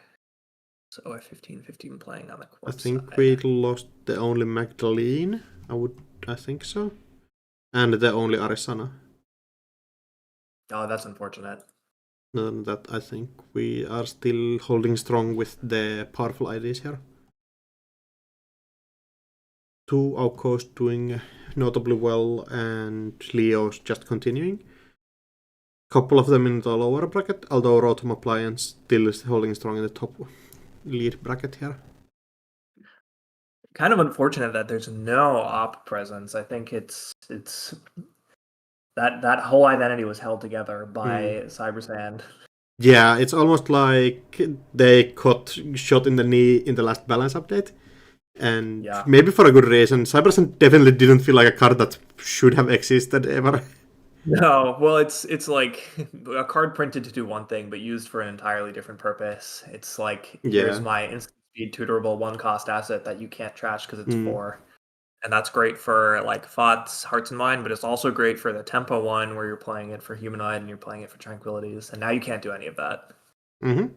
So OF1515 playing on the corpse I think side. we lost the only Magdalene. I think so. And the only Arisana. Oh, that's unfortunate. That I think we are still holding strong with the powerful IDs here. 2 Aukos doing notably well, and Leo's just continuing. Couple of them in the lower bracket, although Rotom Appliance still is holding strong in the top lead bracket here. Kind of unfortunate that there's no op presence. I think it's that whole identity was held together by Cybersand. Yeah, it's almost like they got shot in the knee in the last balance update. And maybe for a good reason. Cybersand definitely didn't feel like a card that should have existed ever. No, well, it's like a card printed to do one thing, but used for an entirely different purpose. It's like, here's Yeah. my instant speed tutorable one cost asset that you can't trash because it's Mm. 4. And that's great for like Thought's Hearts and Mind, but it's also great for the tempo one where you're playing it for Humanoid and you're playing it for Tranquilities. And now you can't do any of that. Mm-hmm.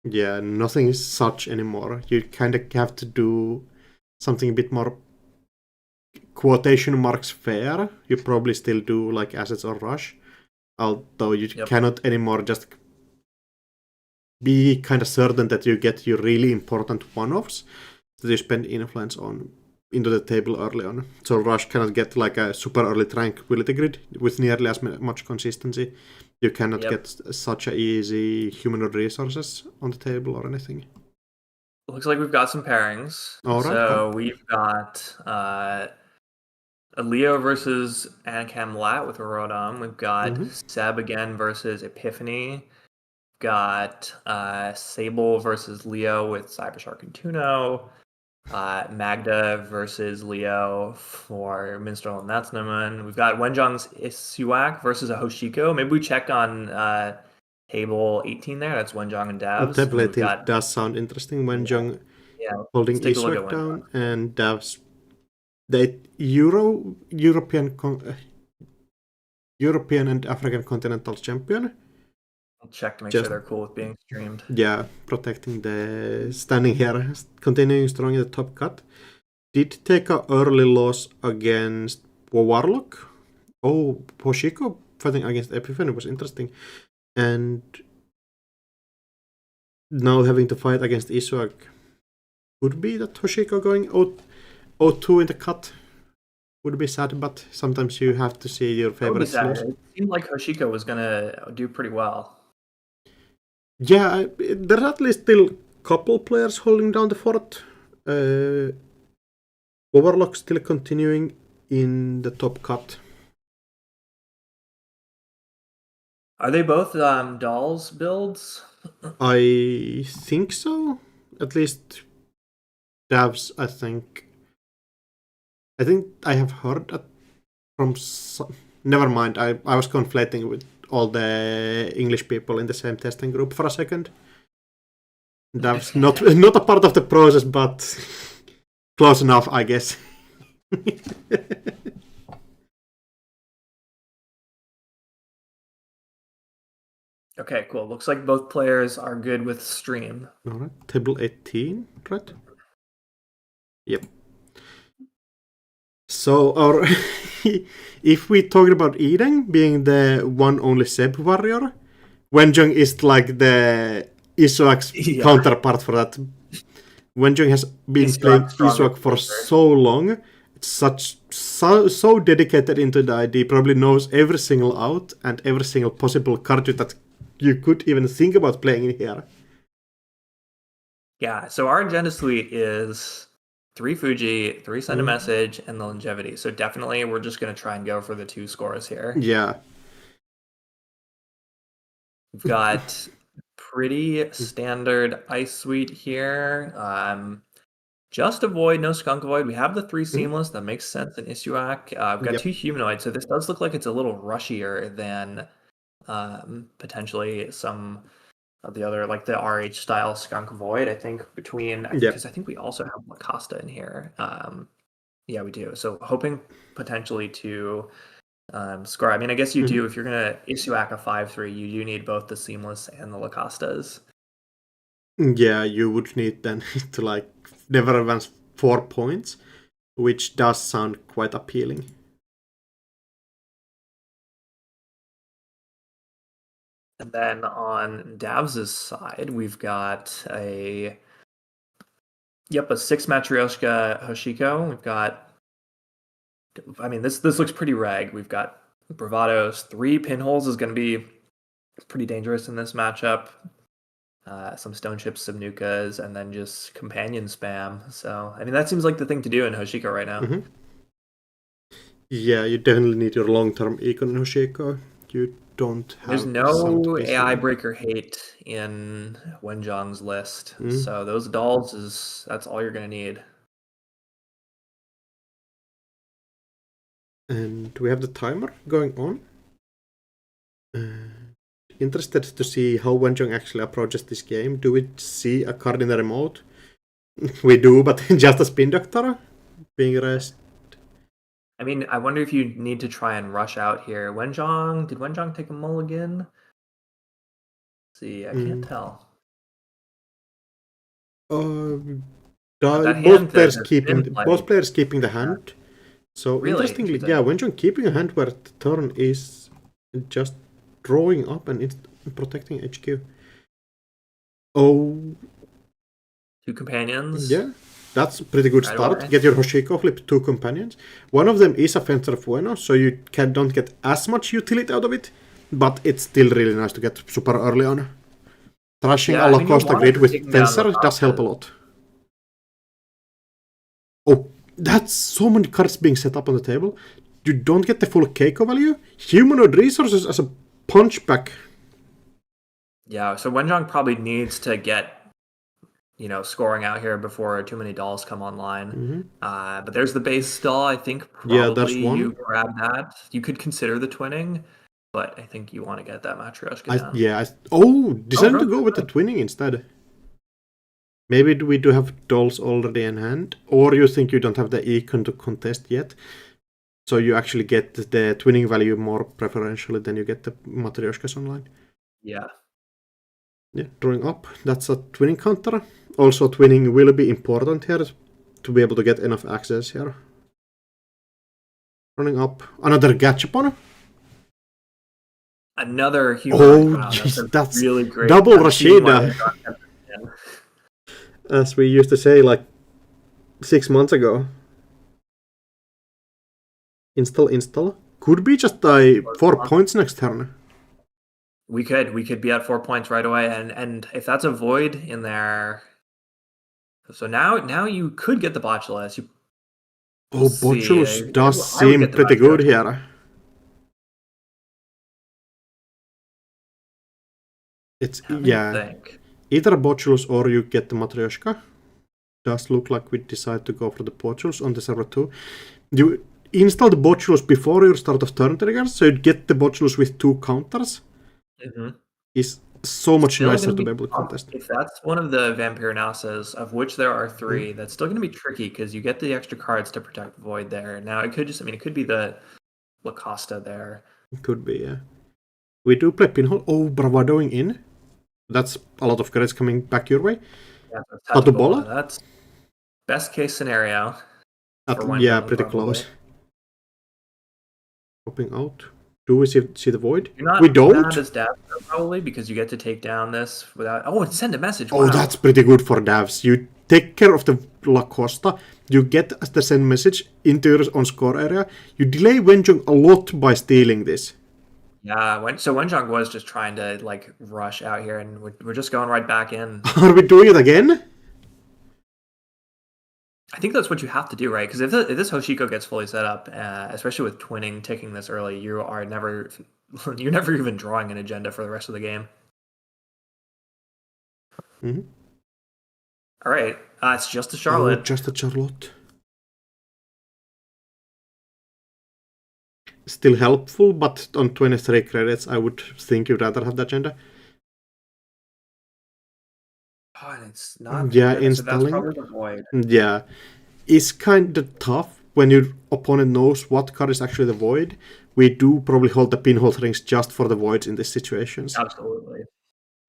Yeah, nothing is such anymore. You kind of have to do something a bit more quotation marks fair. You probably still do like assets or rush, although you Yep. cannot anymore just be kind of certain that you get your really important one-offs that you spend influence on into the table early on. So rush cannot get like a super early tranquility grid with nearly as much consistency. You cannot Yep. get such a easy humanoid resources on the table or anything. Looks like we've got some pairings. All right. So we've got a Leo versus Anacam Lat with Rodom. We've got Mm-hmm. Seb again versus Epiphany. Got Sable versus Leo with Cybershark and Tuno. Magda versus Leo for Minstrel and Natsunaman. We've got Wenjong's Isuak versus a Hoshiko. Maybe we check on table 18 there. That's Wenjong and Davs. And Table then we've 18 got, does sound interesting when yeah, Jung yeah. holding Let's take a look at Iswak Wenjong. down and Davs the European and African continental champion. I'll check to make Just sure they're cool with being streamed. yeah, protecting the standing here, continuing strong in the top cut. Did take a early loss against Warlock. Oh, Hoshiko fighting against Epiphany was interesting. And now having to fight against Iswak. Could be that Hoshiko going 0-2 in the cut would be sad, but sometimes you have to see your That would be favorites sad. lose. It seemed like Hoshiko was going to do pretty well. Yeah, there's at least still couple players holding down the fort. Overlock still continuing in the top cut. Are they both dolls builds? I think so. At least Davs, I think. I think I have heard that from some... Never mind, I was conflating with all the English people in the same testing group for a second. Davs not a part of the process, but close enough, I guess. Okay, cool. Looks like both players are good with stream. Alright, table 18, right? Yep. So, our if we talk about Eden being the one only Seb warrior, Wenjong is like the Isuak's counterpart for that. Wenjong has been playing Isuak for so long. It's so dedicated into the ID, probably knows every single out and every single possible card that you could even think about playing in here. Yeah, so our agenda suite is 3 Fuji, 3 send a message, and the longevity. So definitely we're just going to try and go for the 2 scores here. Yeah. We've got pretty standard ice suite here. Just avoid no skunk avoid. We have the 3 seamless. That makes sense in Isuak. We've got 2 humanoids, so this does look like it's a little rushier than potentially some of the other, like the RH style skunk void. I think because I think we also have Lacosta in here. Yeah, we do. So hoping potentially to score. I mean, I guess you do, if you're gonna Isuak a 5-3, you do need both the seamless and the Lacostas. Yeah, you would need then to like never advance 4 points, which does sound quite appealing. And then on Davs' side, we've got a 6 Matryoshka Hoshiko. We've got, I mean, this looks pretty rag. We've got Bravados. 3 pinholes is going to be pretty dangerous in this matchup. Some stone chips, some nukas, and then just companion spam. So, I mean, that seems like the thing to do in Hoshiko right now. Mm-hmm. Yeah, you definitely need your long-term econ in Hoshiko. You don't have. There's no AI breaker hate in Wenjong's list. So those dolls that's all you're gonna need. And we have the timer going on. Interested to see how Wenjong actually approaches this game. Do we see a card in the remote? We do, but just a Spin Doctor being raised. I mean, I wonder if you need to try and rush out here. Did Wenjong take a mulligan? Let's see, I can't tell. Both players keeping the hand. So Really? interestingly, yeah, Wenjong keeping a hand where the turn is just drawing up and it's protecting HQ. Oh, 2 companions. yeah, that's a pretty good start. Get your Hoshiko, flip 2 companions. One of them is a Fencer of Bueno, so you don't get as much utility out of it, but it's still really nice to get super early on. Trashing a la Costa Grid with Fencer does help a lot. Oh, that's so many cards being set up on the table. You don't get the full Keiko value. Humanoid resources as a punchback. Yeah, so Wenjong probably needs to get, scoring out here before too many dolls come online. But there's the base still. I think probably that's one. You grab that. You could consider the twinning, but I think you want to get that Matryoshka down. Decided to go with the twinning instead. Maybe we do have dolls already in hand, or you think you don't have the econ to contest yet, so you actually get the twinning value more preferentially than you get the Matryoshkas online. Yeah. Yeah, drawing up. That's a twinning counter. Also, twinning will be important here to be able to get enough access here. Running up. Another Gachapon. Another human. Oh, jeez, that's really great. Double Rashida. As we used to say like 6 months ago. Install. Could be just 4 points next turn. We could be at 4 points right away, and if that's a void in there, so now you could get the Botulus. Botulus does seem pretty good here. It's either a Botulus or you get the Matryoshka. Does look like we decide to go for the Botulus on the server 2. You install the Botulus before your start of turn triggers, so you get the Botulus with 2 counters. Is so much nicer to be able to contest. If that's one of the Vampire Nausas, of which there are 3, that's still going to be tricky because you get the extra cards to protect Void there. Now it could it could be the La Costa there. It could be, yeah. We do play Pinhole. Oh, Bravadoing in. That's a lot of credits coming back your way. Yeah, Tatubola. That's best case scenario. Pretty close. Popping out. Do we see the void? We don't. Not as Davs, probably, because you get to take down this without... Oh, and send a message. Wow. Oh, that's pretty good for Davs. You take care of the La Costa. You get the send message into your own score area. You delay Wenjong a lot by stealing this. Yeah, Wenjong was just trying to rush out here, and we're just going right back in. Are we doing it again? I think that's what you have to do, right? Because if this Hoshiko gets fully set up, especially with twinning, taking this early, you're never even drawing an agenda for the rest of the game. All right, it's just a Charlotte. Just a Charlotte. Still helpful, but on 23 credits, I would think you'd rather have the agenda. Oh, and it's not. Yeah, installing. So that's probably the void. Yeah, it's kind of tough when your opponent knows what card is actually the void. We do probably hold the pinhole rings just for the voids in these situations. Absolutely.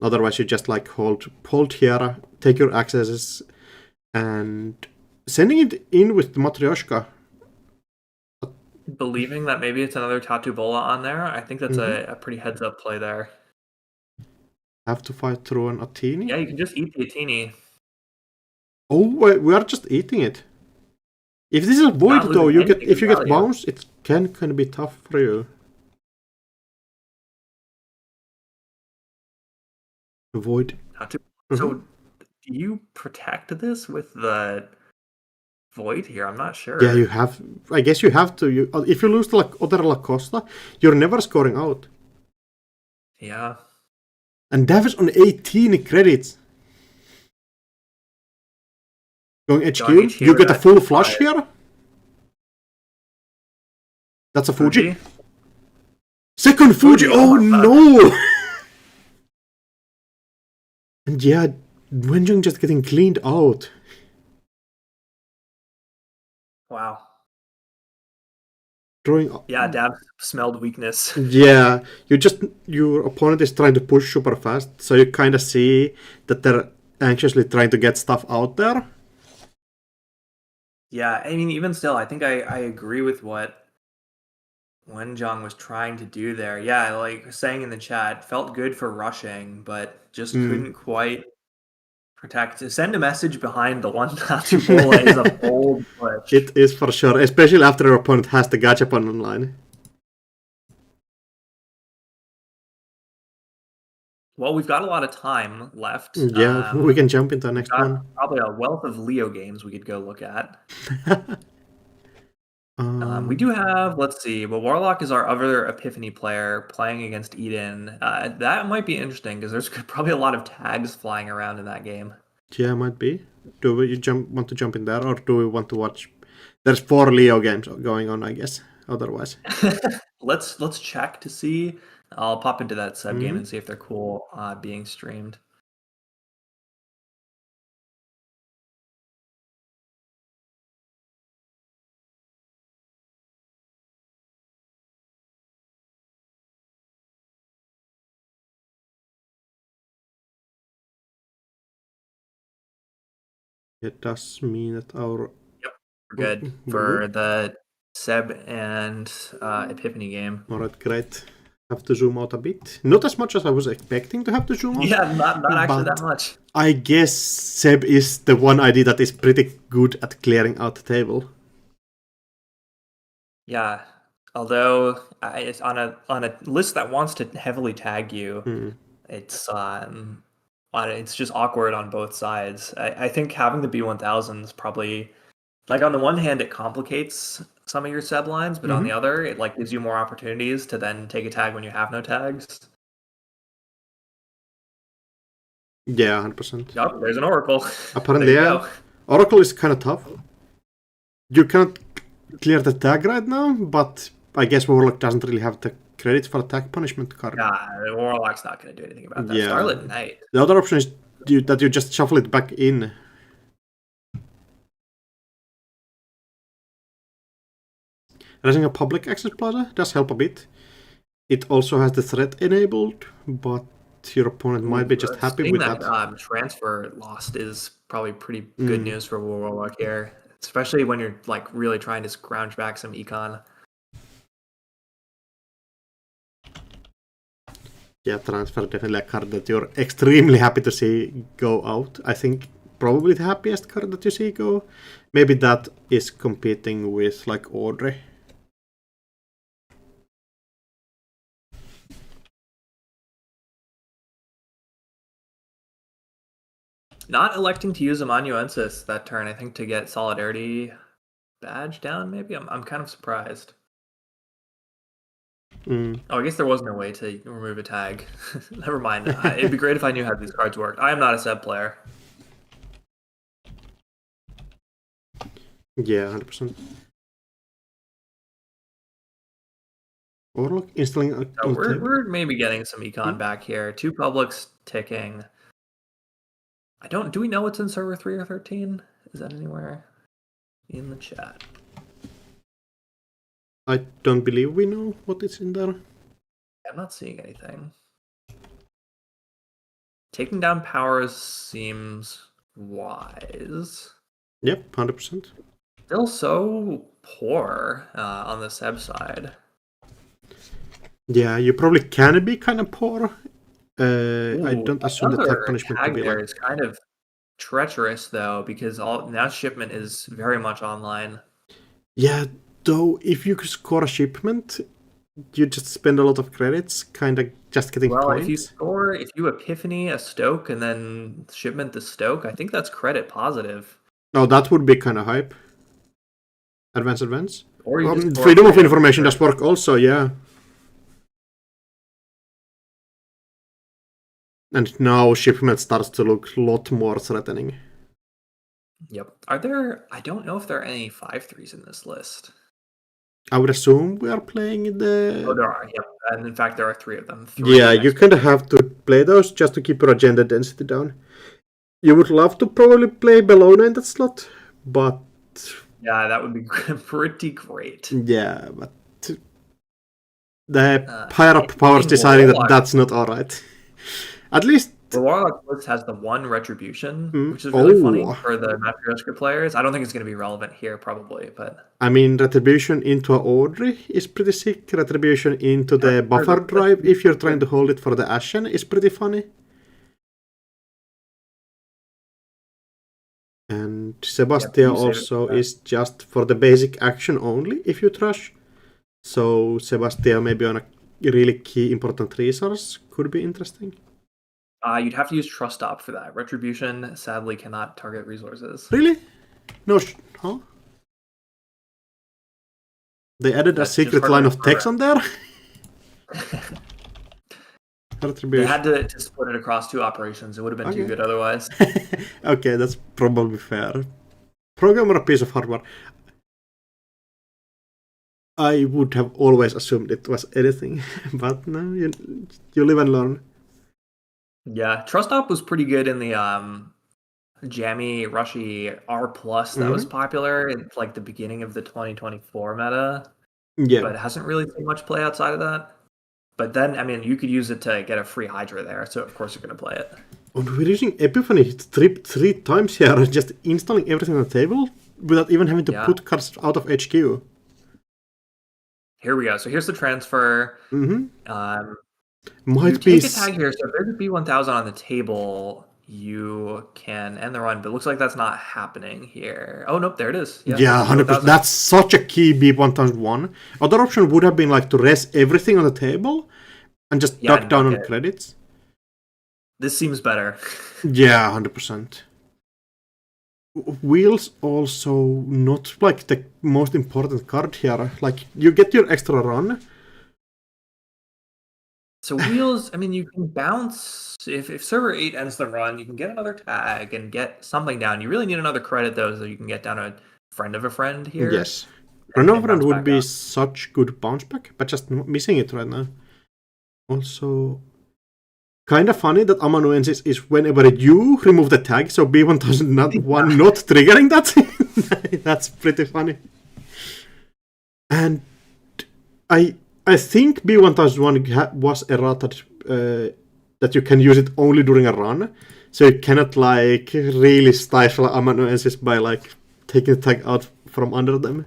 Otherwise, you just hold here, take your accesses, and sending it in with the Matryoshka. Believing that maybe it's another Tattoo Bola on there, I think that's a pretty heads-up play there. Have to fight through an Atini? Yeah, you can just eat the Atini. Oh, we are just eating it. If this is a void, though, if you get bounced, it can kind of be tough for you. Void. So, do you protect this with the void here? I'm not sure. Yeah, you have. I guess you have to. If you lose to other La Costa, you're never scoring out. Yeah. And Davis on 18 credits. Going HQ, you get a full flush here. That's a Fuji. Fuji? Second Fuji! Oh my no! And yeah, Wenjung just getting cleaned out. Wow. Drawing. Yeah, Dab smelled weakness. Yeah, your opponent is trying to push super fast, so you kind of see that they're anxiously trying to get stuff out there. Yeah, I mean, even still, I think I agree with what Wenjong was trying to do there. Yeah, like saying in the chat, felt good for rushing, but just couldn't quite protect. To send a message behind the one Natsu bola is a bold push. It is for sure, especially after your opponent has the gachapon online. Well, we've got a lot of time left. Yeah, we can jump into the next one. Probably a wealth of Leo games we could go look at. We do have, let's see, well, Warlock is our other Epiphany player playing against Eden. That might be interesting because there's probably a lot of tags flying around in that game. Yeah, might be. Do we want to jump in there, or do we want to watch? There's 4 Leo games going on, I guess. Otherwise, let's check to see. I'll pop into that sub game and see if they're cool being streamed. it does mean that our We're good for the Seb and Epiphany game. Alright, great. Have to zoom out a bit. Not as much as I was expecting to have to zoom out. Yeah, not actually that much. I guess Seb is the one ID that is pretty good at clearing out the table. Yeah, although it's on a list that wants to heavily tag you, it's just awkward on both sides. I think having the B1000 is probably, like, on the one hand it complicates some of your Seb lines, but on the other it like gives you more opportunities to then take a tag when you have no tags. Yeah, 100%. Yup, there's an Oracle. Apparently, yeah. Oracle is kind of tough. You cannot clear the tag right now, but I guess Warlock doesn't really have the credit for tag punishment card. Yeah, Warlock's not going to do anything about that. Yeah. Starlit Knight. The other option is that you just shuffle it back in. Raising a public access plaza does help a bit. It also has the threat enabled, but your opponent might be just happy with that. Transfer lost is probably pretty good news for Warlock here, especially when you're like really trying to scrounge back some econ. Yeah, transfer definitely a card that you're extremely happy to see go out. I think probably the happiest card that you see go. Maybe that is competing with like Audrey. Not electing to use Amanuensis that turn, I think, to get Solidarity badge down, maybe? I'm kind of surprised. Oh, I guess there was no way to remove a tag. Never mind. It'd be great if I knew how these cards worked. I am not a Seb player. Yeah, 100%. Warlock installing a... So we're maybe getting some econ back here. 2 publics ticking. Do we know what's in server 3 or 13? Is that anywhere in the chat? I don't believe we know what is in there. I'm not seeing anything. Taking down powers seems wise. Yep, 100%. Still so poor on the Seb side. Yeah, you probably can be kind of poor. I don't assume that tag punishment tag would be there like... is kind of treacherous though, because now shipment is very much online. Yeah, though if you score a shipment, you just spend a lot of credits, kind of just getting points. If you Epiphany a Stoke and then shipment the Stoke, I think that's credit positive. No, that would be kind of hype. Advance. Or freedom of information does work also, yeah. And now shipment starts to look a lot more threatening. Yep. I don't know if there are any 5/3s in this list. I would assume we are playing the... Oh, there are, yep. And in fact, there are 3 of them. 3 Yeah, you next kind of week. have to play those just to keep your agenda density down. You would love to probably play Bellona in that slot, but... Yeah, that would be pretty great. Yeah, but... The higher-up powers deciding that that's not alright. At least... The Warlock list has the 1 Retribution, which is Oh. really funny for the Matryoshka players. I don't think it's going to be relevant here, probably, but... I mean, Retribution into a Audrey is pretty sick. Retribution into the buffer drive, if you're trying to hold it for the Ashen, is pretty funny. And Sebastia also is just for the basic action only, if you trash. So Sebastia maybe on a really key important resource could be interesting. You'd have to use Trust Op for that. Retribution sadly cannot target resources. Really? No, huh? They added a secret line of text on there? They had to split it across 2 operations. It would have been too good otherwise. Okay, that's probably fair. Programmer a piece of hardware. I would have always assumed it was anything, but no, you live and learn. Yeah, Trust Op was pretty good in the jammy, rushy R+ that was popular in like the beginning of the 2024 meta. Yeah. But it hasn't really seen much play outside of that. But then, I mean, you could use it to get a free Hydra there, so of course you're going to play it. And we're using Epiphany three times here, just installing everything on the table without even having to put cards out of HQ. Here we go. So here's the transfer. Might you be take a tag here. So if there's a B1000 on the table, you can end the run. But it looks like that's not happening here. Oh, nope, there it is. Yeah, 100%. That's such a key B1001. Other option would have been like to rest everything on the table and just duck down on credits. This seems better. Yeah, 100%. Wheels also not like the most important card here. Like, you get your extra run. So Wheels, I mean, you can bounce. If server 8 ends the run, you can get another tag and get something down. You really need another credit, though, so you can get down a friend of a friend here. Yes. Friend of a friend would be such good bounce back, but just missing it right now. Also, kind of funny that amanuensis is whenever you remove the tag, so B1001 not triggering that. That's pretty funny. And I think B1001 was errated that you can use it only during a run, so you cannot like really stifle amanuensis by like taking the tag out from under them.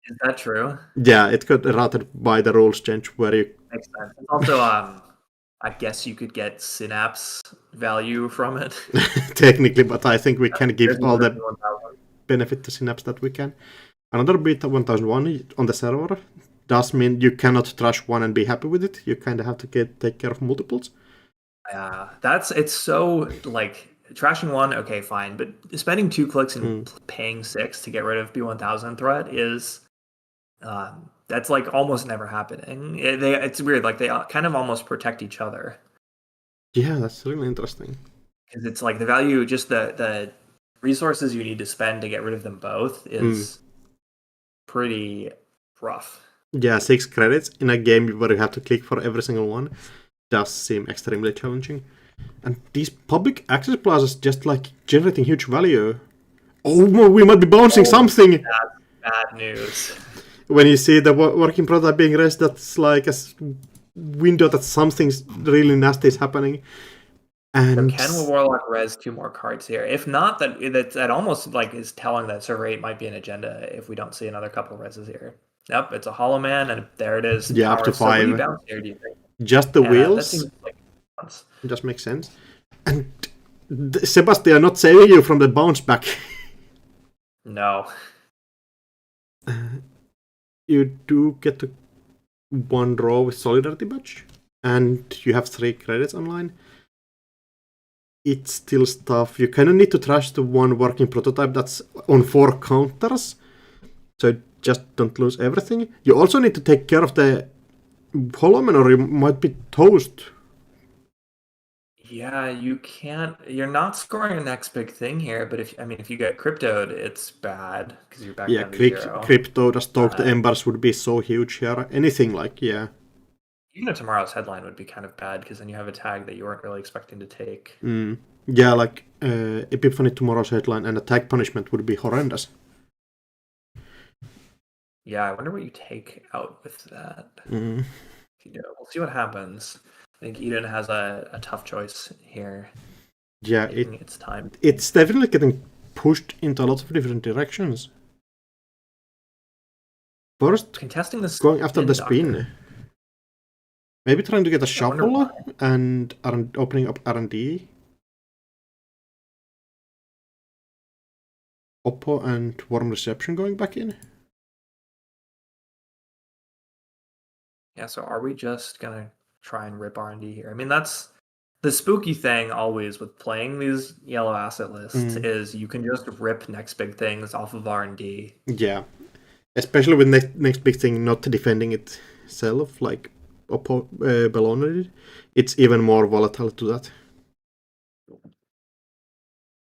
Is that true? Yeah, it got errated by the rules change where you... Makes sense. It's also, I guess you could get synapse value from it. Technically, but I think we can give all the benefit to synapse that we can. Another beta 1001 on the server does mean you cannot trash one and be happy with it. You kind of have to take care of multiples. Yeah, it's so like trashing one, okay, fine, but spending 2 clicks and paying 6 to get rid of B1000 threat is that's like almost never happening. It's weird, like they kind of almost protect each other. Yeah, that's really interesting. Because it's like the value, just the resources you need to spend to get rid of them both is pretty rough. Yeah, 6 credits in a game where you have to click for every single one does seem extremely challenging. And these public access plazas just like generating huge value. Oh, we might be bouncing something! That's bad news. When you see the working prototype being raised, that's like a window that something really nasty is happening. And so can Warlock res 2 more cards here? If not, that almost like is telling that server 8 might be an agenda if we don't see another couple of reses here. Yep, it's a Hollow Man, and there it is. Yeah, up to 5. So what do you bounce here, do you think? Just the wheels? That seems like just makes sense. And Sebastian, not saving you from the bounce back. No. You do get to 1 draw with Solidarity Badge, and you have 3 credits online. It's still stuff. You kind of need to trash the 1 working prototype that's on 4 counters, so just don't lose everything. You also need to take care of the Hollow Man, or you might be toast. Yeah, you can't. You're not scoring the next big thing here, but if you get cryptoed, it's bad because you're back Yeah, down to 0. crypto, the stoke, the embers would be so huge here. Anything like, yeah. Even a tomorrow's headline would be kind of bad because then you have a tag that you weren't really expecting to take. Yeah, like Epiphany tomorrow's headline and attack punishment would be horrendous. Yeah, I wonder what you take out with that. Mm. We'll see what happens. I think Eden has a tough choice here. Yeah, it's time. It's definitely getting pushed into a lot of different directions. First, contesting this, going after the spin. Maybe trying to get a shuffle and opening up R&D. Oppo and warm reception going back in. Yeah, so are we just gonna try and rip R&D here? I mean, that's the spooky thing always with playing these yellow asset lists is you can just rip next big things off of R&D. Yeah, especially with next big thing not defending itself like Oppo Bologna did. It's even more volatile to that.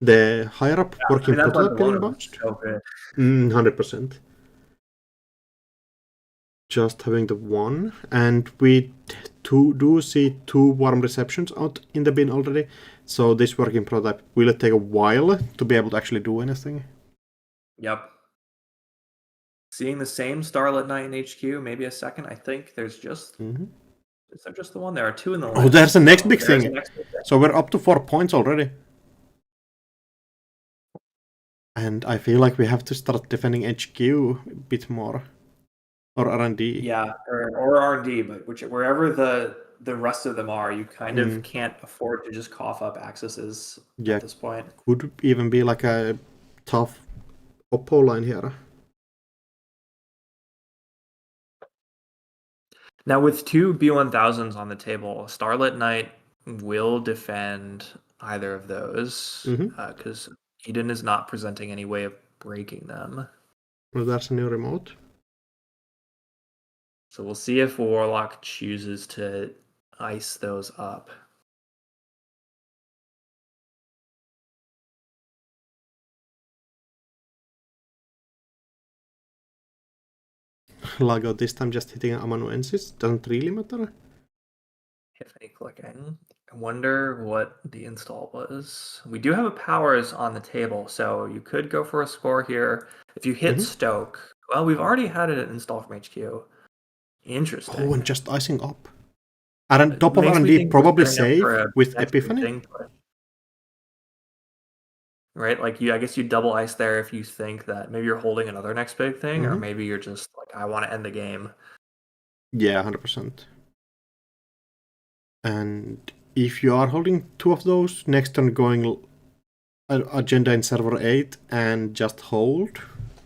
The higher up working prototype getting bounced. 100%. Just having the one, and we do see 2 warm receptions out in the bin already, so this working prototype will take a while to be able to actually do anything. Yep. Seeing the same Starlit Knight in HQ, maybe a second. I think there's just is there just the one? There are 2 in the list. Oh, there's the next big thing. So we're up to 4 points already. And I feel like we have to start defending HQ a bit more. Or R&D. Yeah, or R&D, but wherever the rest of them are, you kind of can't afford to just cough up accesses at this point. Could even be like a tough Oppo line here. Now with 2 B1000s on the table, Starlit Knight will defend either of those because Eden is not presenting any way of breaking them. Well, that's a new remote. So we'll see if Warlock chooses to ice those up. Lago this time just hitting amanuensis doesn't really matter. Epiphany clicking. I wonder what the install was. We do have a powers on the table, so you could go for a score here. If you hit Stoke, well, we've already had it installed from HQ. Interesting. Oh, and just icing up. And top of R&D probably safe with Epiphany. Right, like I guess you double ice there if you think that maybe you're holding another next big thing, or maybe you're just like, I want to end the game. Yeah, 100%. And if you are holding 2 of those, next turn going agenda in server 8 and just hold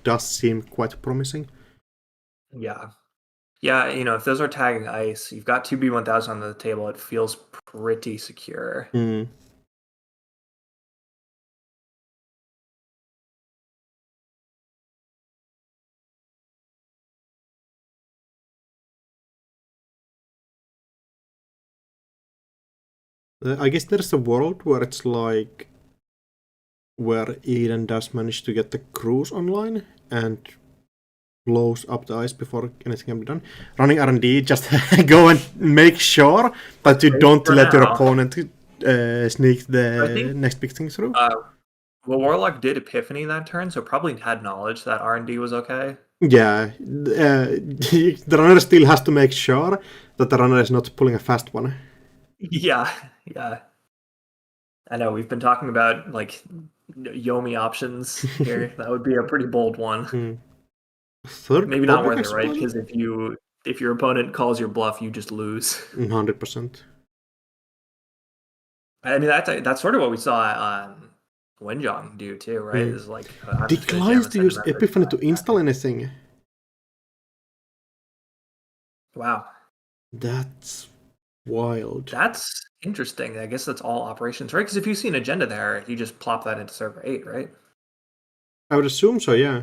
does seem quite promising. Yeah. Yeah, if those are tagging ice, you've got 2 B1000 on the table, it feels pretty secure. I guess there's a world where it's like where Eden does manage to get the cruise online and blows up the ice before anything can be done. Running R&D, just go and make sure that you don't let your opponent sneak the next big thing through. Well, Warlock did Epiphany that turn, so probably had knowledge that R&D was okay. Yeah, the runner still has to make sure that the runner is not pulling a fast one. Yeah. I know, we've been talking about, like, Yomi options here. That would be a pretty bold one. Maybe not worth it, right? Because if your opponent calls your bluff, you just lose. 100%. I mean, that's sort of what we saw Wenjong do too, right? Is like declines to use Epiphany to install anything. Wow, that's wild. That's interesting. I guess that's all operations, right? Because if you see an agenda there, you just plop that into server 8, right? I would assume so, yeah.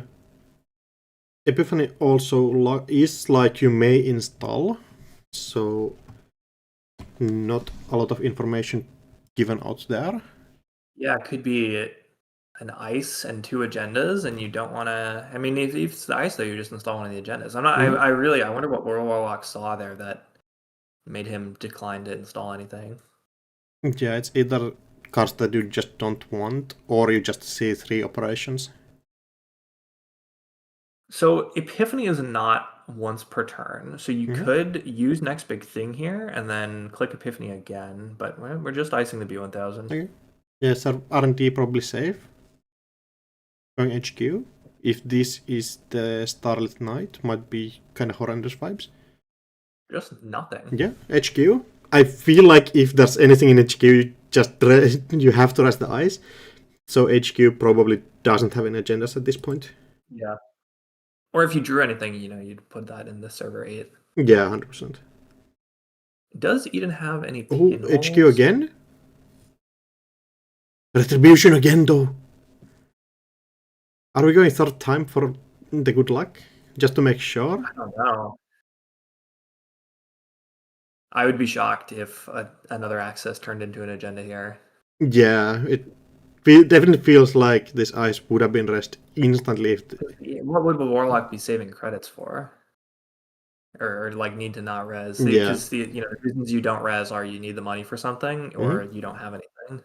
Epiphany also is like you may install, so not a lot of information given out there. Yeah, it could be an ice and 2 agendas, and you don't want to. I mean, if it's the ice though, you just install one of the agendas. I'm not. I wonder what Warlock saw there that made him decline to install anything. Yeah, it's either cards that you just don't want, or you just see 3 operations. So Epiphany is not once per turn, so you could use next big thing here and then click Epiphany again, but we're just icing the B1000. Okay. Yes, R&D probably safe. Going HQ. If this is the Starlit Knight, might be kind of horrendous vibes. Just nothing. Yeah, HQ. I feel like if there's anything in HQ, you have to rest the eyes. So HQ probably doesn't have any agendas at this point. Yeah. Or if you drew anything, you'd put that in the server 8. Yeah, 100%. Does Eden have any pinholes? HQ again? Retribution again, though. Are we going third time for the good luck? Just to make sure? I don't know. I would be shocked if another access turned into an agenda here. Yeah, it definitely feels like this ice would have been rest instantly. What would the Warlock be saving credits for? Or like need to not res? Yeah. Because the reasons you don't res are you need the money for something or you don't have anything.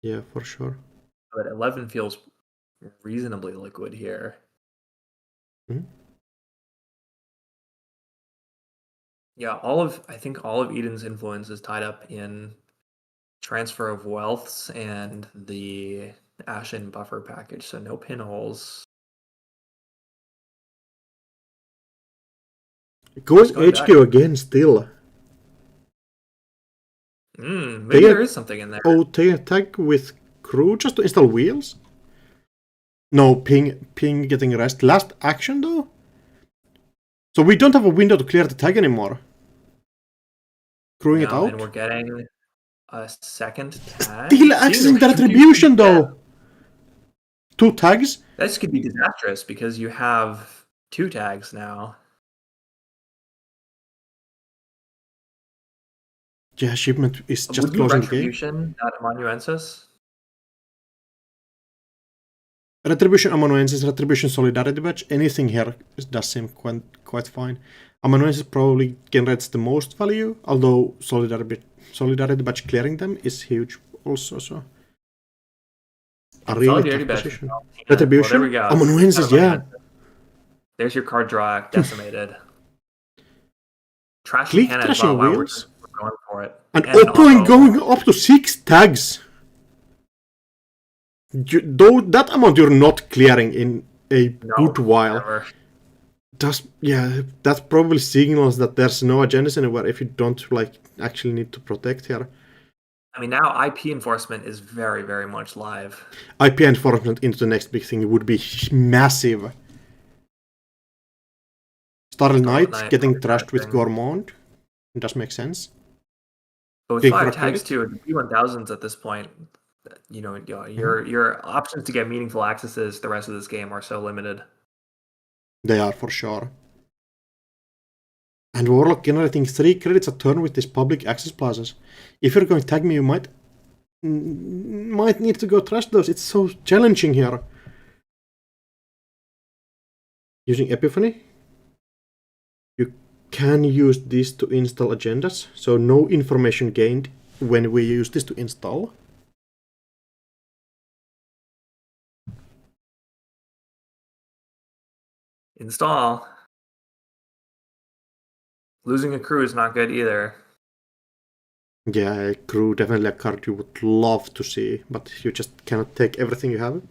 Yeah, for sure. But 11 feels reasonably liquid here. Yeah, I think all of Eden's influence is tied up in transfer of wealths and the Ashen buffer package, so no pinholes. Going HQ back again still. Maybe there is something in there. Oh, take a tag with crew just to install wheels? No, ping getting rest. Last action though? So we don't have a window to clear the tag anymore. Crewing it out? And we're getting a second tag. Still accessing the retribution though! 2 tags? This could be disastrous because you have 2 tags now. Yeah, shipment is just closing the game. Retribution, not Amanuensis? Retribution, Amanuensis, Retribution, Solidarity Badge. Anything here does seem quite fine. Amanuensis probably generates the most value, although Solidarity Badge clearing them is huge also, so... A really tough position. Retribution? Well, Amanuensis, yeah. There's your card draw decimated. Click Trashing Wheels? Going for it. And Oppo going up to 6 tags. Though that amount you're not clearing in a good while. That probably signals that there's no agendas anywhere if you don't actually need to protect here. I mean, now IP enforcement is very, very much live. IP enforcement into the next big thing would be massive. Starlit Knight getting trashed with Gourmand. It does make sense. But with 5 tags too, the B1000s at this point, your options to get meaningful accesses the rest of this game are so limited. They are for sure. And Warlock generating 3 credits a turn with these public access plazas. If you're going to tag me, you might need to go trash those. It's so challenging here. Using Epiphany. You can use this to install agendas, so no information gained when we use this to install. Install. Losing a crew is not good either. Yeah, a crew definitely a card you would love to see, but you just cannot take everything you have.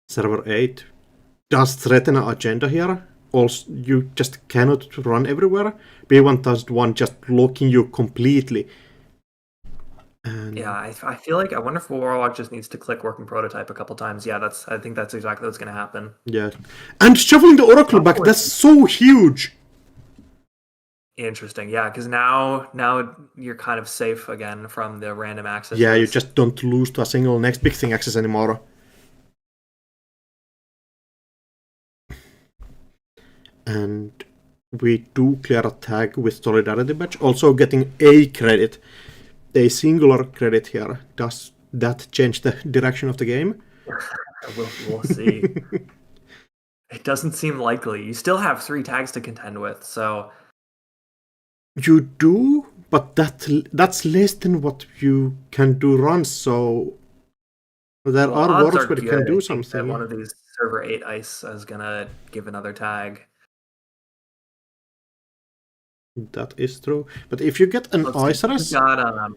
Server 8 does threaten an agenda here. Also, you just cannot run everywhere. B1001 just blocking you completely. And yeah, I feel like I wonder if Warlock just needs to click working prototype a couple times. Yeah, I think that's exactly what's going to happen. Yeah, and shuffling the Oracle back, that's so huge. Interesting, yeah, because now you're kind of safe again from the random access. Yeah, you just don't lose to a single next big thing access anymore. And we do clear a tag with Solidarity Badge, also getting a credit, a singular credit here. Does that change the direction of the game? We'll see. It doesn't seem likely. You still have 3 tags to contend with, so... You do, but that's less than what you can do runs, so... There are odds worlds where you can good. do I think something. that one of these server 8 ice is gonna give another tag. That is true. But if you get an ice We've got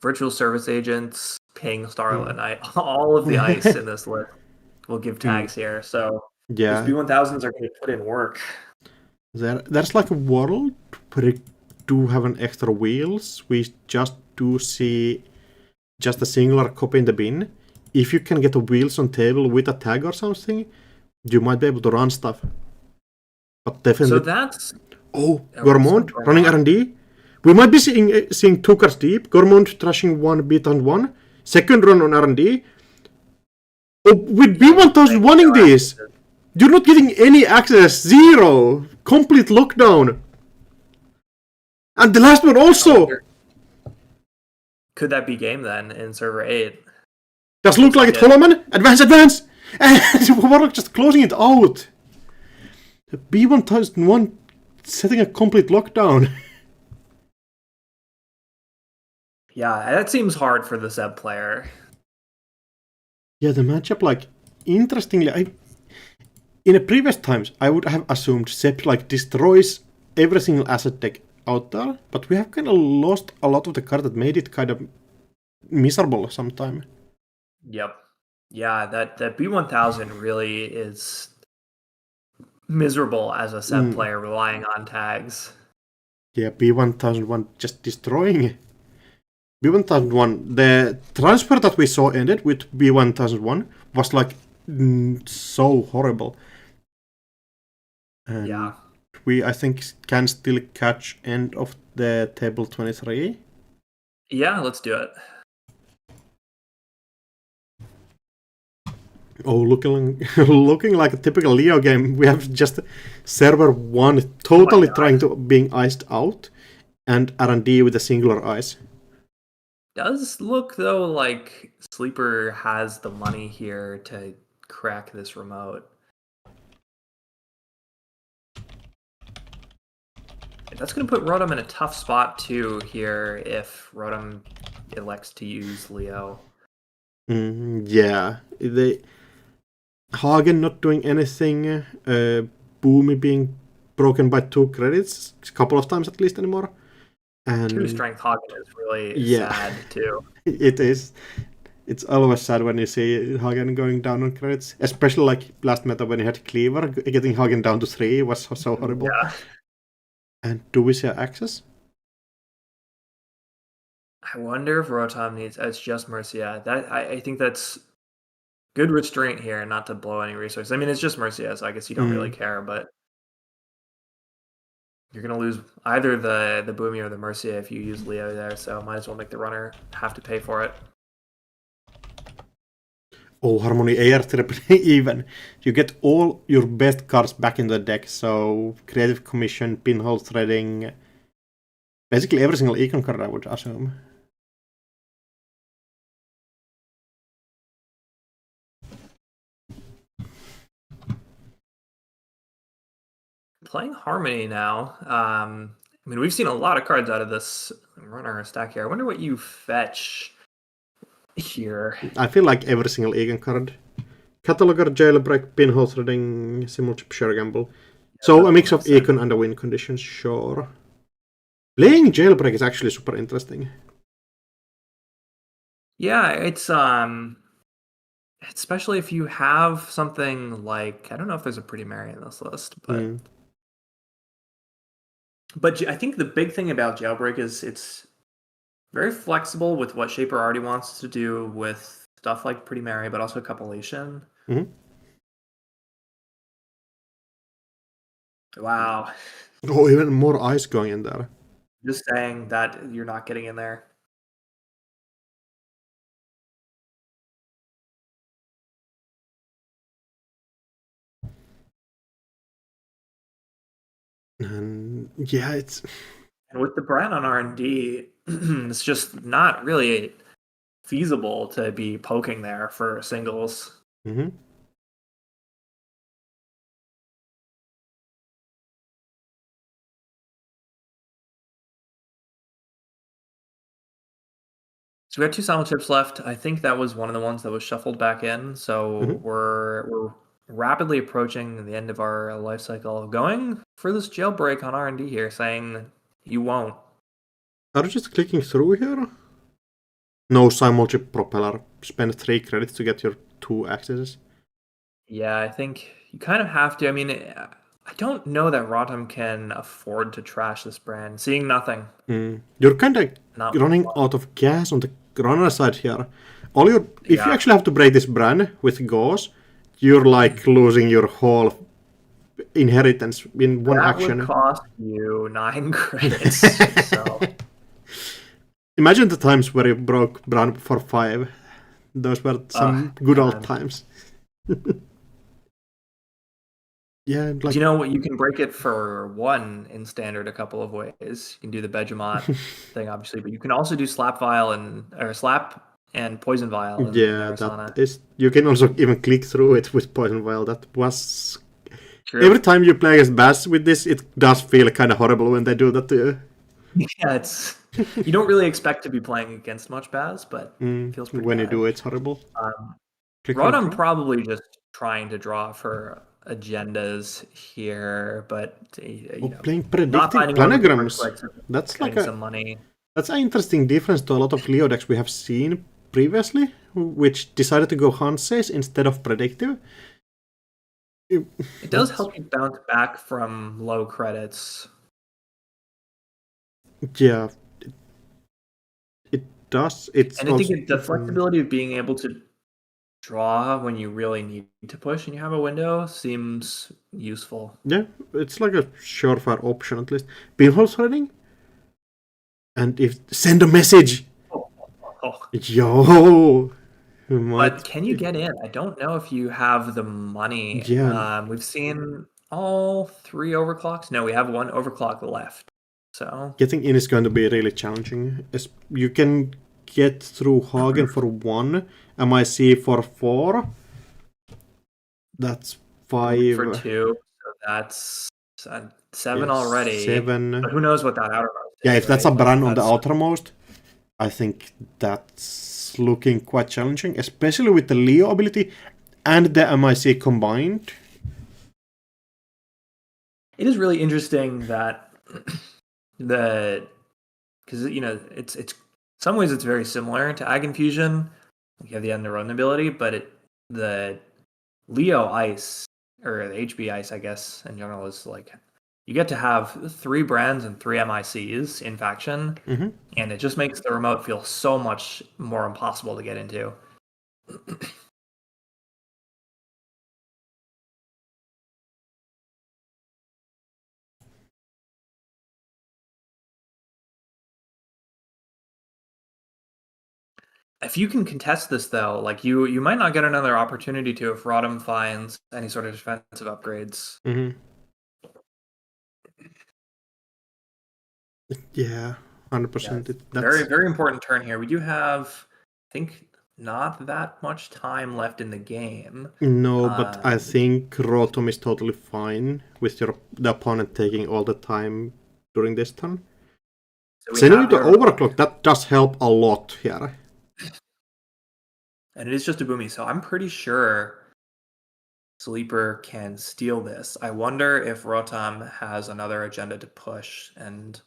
virtual service agents, ping, Starlit Knight, all of the ice in this list will give tags here. So yeah, these B1000s are going to put in work. There's like a world where you do have an extra wheels. We just do see just a singular copy in the bin. If you can get the wheels on table with a tag or something, you might be able to run stuff. But definitely. So that's... Oh, Gormont running R&D. We might be seeing 2 cars deep. Gormont trashing 1 B1001. Second run on R&D. Oh, with B1000 wanting this, you're not getting any access. 0. Complete lockdown. And the last one also. Could that be game then in server 8? Does look like it. Holoman. Advance. And Warlock just closing it out. The B1001 setting a complete lockdown. Yeah, that seems hard for the Zeb player. Yeah, the matchup, like, interestingly, in the previous times, I would have assumed Zeb, like, destroys every single asset deck out there, but we have kind of lost a lot of the cards that made it kind of miserable sometime. Yep. Yeah, that B1000 really is miserable as a Zeb player relying on tags. Yeah, B1001 just destroying. B1001, the transfer that we saw ended with B1001 was like so horrible. And yeah. We, I think, can still catch end of the table 23. Yeah, let's do it. Oh, looking like a typical Leo game. We have just server 1 totally trying to being iced out, and R&D with a singular ice. Does look though like Sleeper has the money here to crack this remote. That's going to put Rotom in a tough spot too here if Rotom elects to use Leo. Yeah, Hagen not doing anything, Boomy being broken by 2 credits, a couple of times at least anymore. And 2 strength Hagen is really sad too. It is. It's always sad when you see Hagen going down on credits, especially like last meta when he had Cleaver. Getting Hagen down to 3 was so horrible. Yeah. And do we see access? I wonder if Rotom needs... It's just Mercia. I think that's good restraint here, not to blow any resources. I mean, it's just Mercia, so I guess you don't really care, but you're going to lose either the Boomy or the Mercia if you use Leo there, so might as well make the runner have to pay for it. Oh, Harmony AR triple even. You get all your best cards back in the deck, so Creative Commission, Pinhole Threading, basically every single econ card I would assume. Playing Harmony now. I mean, we've seen a lot of cards out of this runner stack here. I wonder what you fetch here. I feel like every single econ card. Cataloger, Jailbreak, Pinhole Threading, Simulchip, Share Gamble. So a mix of econ and a win conditions, sure. Playing Jailbreak is actually super interesting. Yeah, it's especially if you have something like, I don't know if there's a Pretty Mary in this list, but but I think the big thing about Jailbreak is it's very flexible with what Shaper already wants to do with stuff like Pretty Mary, but also Compilation. Wow. Oh, even more ice going in there. Just saying that you're not getting in there. And yeah, it's And with the brand on R&D, it's just not really feasible to be poking there for singles. mhm. So we have two simul chips left. I think that was one of the ones that was shuffled back in. So Mhm. we're rapidly approaching the end of our life cycle, going for this jailbreak on R&D here, saying you won't. Are you just clicking through here? No simulchip propeller. Spend 3 credits to get your 2 accesses. Yeah, I think you kind of have to. I mean, I don't know that Rotom can afford to trash this brand. Seeing nothing. You're kind of Not running out of gas on the runner side here. All your if you yeah. actually have to break this brand with gauze, you're like losing your whole inheritance in one That would action. cost you 9 credits. So Imagine the times where you broke brand for 5. Those were some good old man. times. Yeah, Do like you know what? You can break it for 1 in standard a couple of ways. You can do the Vegemite thing, obviously, but you can also do slap vial or slap and poison vial in yeah, that Narasana. is. You can also even click through it with poison vial. That was True. every time you play against Bass with this, it does feel kind of horrible when they do that to you. Yeah, it's you don't really expect to be playing against much Baz, but it feels pretty When you bad. do, it's horrible. Clicking Rodham draw? probably just trying to draw for agendas here, but Oh, you know, playing not predictive finding one with the first planograms. clicks, That's like getting a some money. that's an interesting difference to a lot of Leo decks we have seen previously, which decided to go Hanses instead of predictive. It does help you bounce back from low credits. Yeah, it does. It's And I also think the flexibility of being able to draw when you really need to push and you have a window seems useful. yeah, it's like a surefire option at least. Pinhole threading, and if send a message, Oh. yo, you might. But can you get in? I don't know if you have the money. Yeah, We've seen all 3 overclocks. No, we have 1 overclock left. So getting in is going to be really challenging. You can get through Hagen for 1, MIC for 4. That's Root for 5. 2. So that's 7 Yes, already. 7. But who knows what that outermost Yeah, is, if that's a right? Like brand on the that's outermost, I think that's looking quite challenging, especially with the Leo ability and the MIC combined. it is really interesting that the because you know it's in some ways it's very similar to Ag Infusion. You have the end to run ability, but the Leo Ice or the HB Ice, I guess, in general, is like you get to have 3 brands and 3 MICs in faction, and it just makes the remote feel so much more impossible to get into. If you can contest this though, like you might not get another opportunity to if Rodham finds any sort of defensive upgrades. Yeah, 100%. Yeah, That's very, very important turn here. We do have, I think, not that much time left in the game. no, but I think Rotom is totally fine with the opponent taking all the time during this turn. So we Sending you have the the overclock, overclock, that does help a lot here. and it is just a boomy, so I'm pretty sure Sleeper can steal this. I wonder if Rotom has another agenda to push and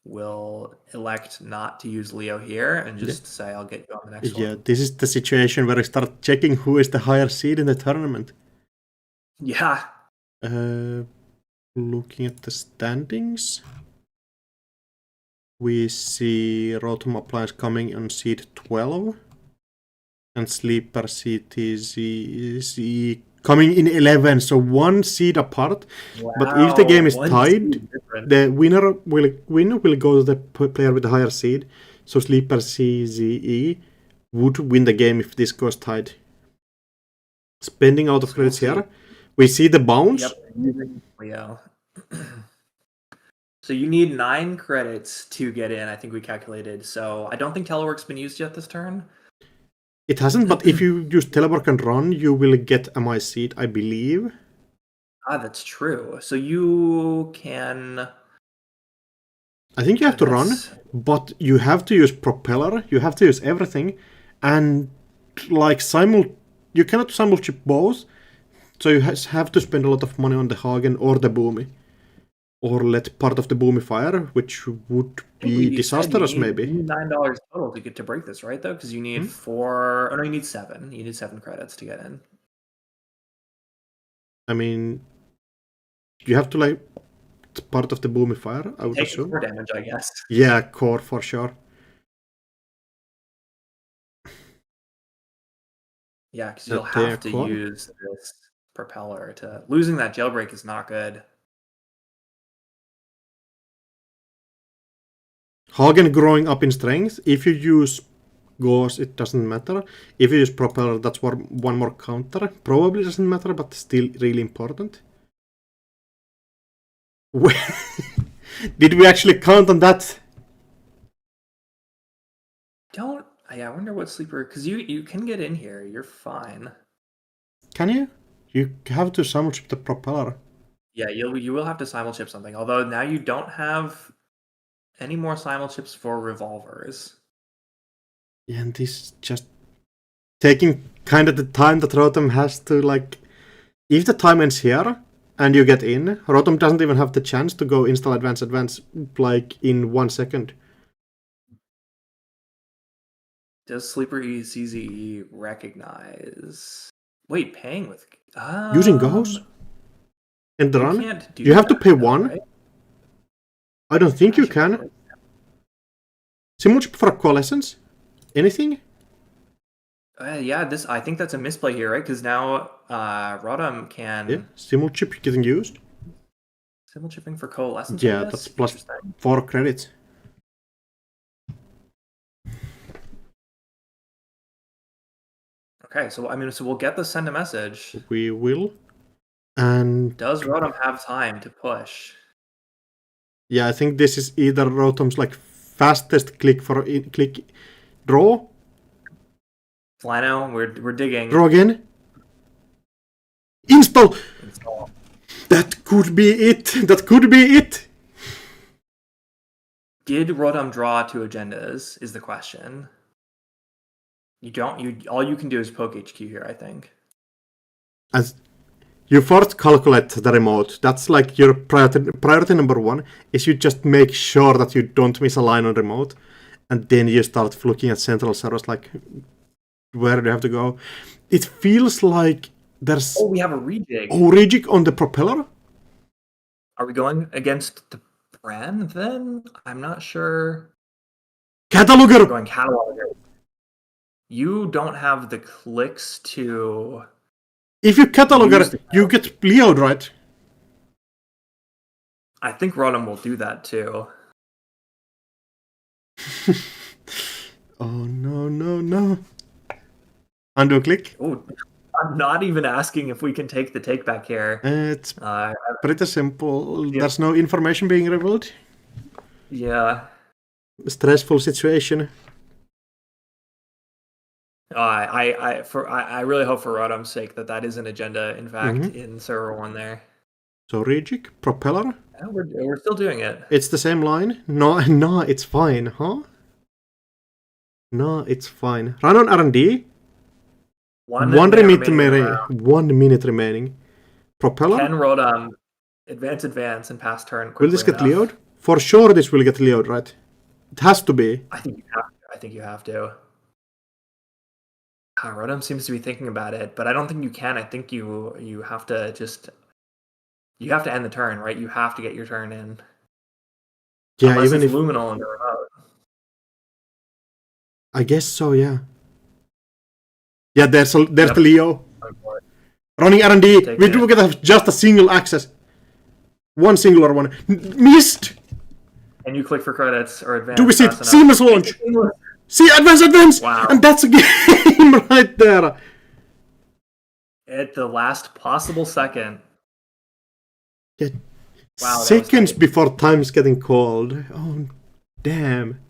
will elect not to use Leo here and just say, I'll get you on the next one. Yeah, this is the situation where I start checking who is the higher seed in the tournament. Yeah. Looking at the standings, we see Rotom Appliance coming on seed 12, and Sleeper CTZ coming in 11, so 1 seed apart. Wow, but if the game is tied, the winner will go to the player with the higher seed. So Sleeper CZE would win the game if this goes tied. Spending out of credits here. We see the bounce. Yep, Leo. So you need 9 credits to get in, I think we calculated. So I don't think telework's been used yet this turn. It hasn't, but if you use telework and run, you will get a my seat, I believe. That's true. So you can... I think you have to run, but you have to use propeller, you have to use everything, and like you cannot simul-chip both, so you have to spend a lot of money on the Hagen or the Boomy. Or let part of the Boomy fire, which would be disastrous, maybe. You need $9 total to get to break this, right? Though, because you need 4. Oh no, you need 7. You need 7 credits to get in. I mean, you have to like part of the Boomy fire. I would take assume. 4 damage, I guess. Yeah, core for sure. Yeah, because you'll have to use this propeller to. Losing that jailbreak is not good. Hagen growing up in strength. If you use Gauze, it doesn't matter. If you use Propeller, that's one more counter. Probably doesn't matter, but still really important. Did we actually count on that? I wonder what sleeper... Because you can get in here. You're fine. Can you? You have to simul-chip the Propeller. Yeah, you will have to simul-chip something. Although now you don't have any more simul-chips for revolvers. Yeah, and this is just taking kind of the time that Rotom has to, like... If the time ends here, and you get in, Rotom doesn't even have the chance to go install advance, like, in 1 second. Does Sleeper CZE recognize... Wait, paying with... Using Ghost? And the run? Can't do you have to pay that, 1? Right? I don't think you can. Simulchip for Coalescence? Anything? Yeah, I think that's a misplay here, right? Because now Rotom can... Yeah, Simulchip getting used. Simulchipping for Coalescence? Yeah, that's plus 4 credits. Okay, so we'll get the send a message. We will. And does Rotom have time to push? Yeah, I think this is either Rotom's like fastest click draw. Flano, we're digging. Draw again. Install. That could be it. That could be it. Did Rotom draw 2 agendas? Is the question. All you can do is poke HQ here, I think. As you first calculate the remote. That's like your priority number 1 is you just make sure that you don't miss a line on remote, and then you start looking at central servers like where do you have to go. It feels like there's we have a rejig. Oh, rejig on the propeller? Are we going against the brand then? I'm not sure. Cataloger! We're going cataloger. You don't have the clicks to... If you cataloger, you get Leod, right? I think Rotom will do that too. Oh, no. Undo click. Oh, I'm not even asking if we can take the take back here. It's pretty simple. Yeah. There's no information being revealed. Yeah. Stressful situation. I really hope for Rotom's sake that is an agenda, in fact, in server 1 there. So rejig, propeller. Yeah, we're still doing it. It's the same line. No, it's fine, huh? No, it's fine. Run on R&D. 1 minute remaining. Propeller. Can Rotom advance and pass turn quickly will this get Leod? For sure this will get Leod, right? It has to be. I think you have to. Rotom seems to be thinking about it, but I don't think you can. I think you have to just... You have to end the turn, right? You have to get your turn in. Yeah, unless even it's if... Luminal in the remote. I guess so, yeah. Yeah, there's the Leo. Running R&D. We do get just a single access. One singular one. Missed! And you click for credits or advance. Do we see seamless launch? See, advance! Wow. And that's a game right there. At the last possible second. Yeah. Wow, that was Seconds tight. before time's getting called. Oh, damn.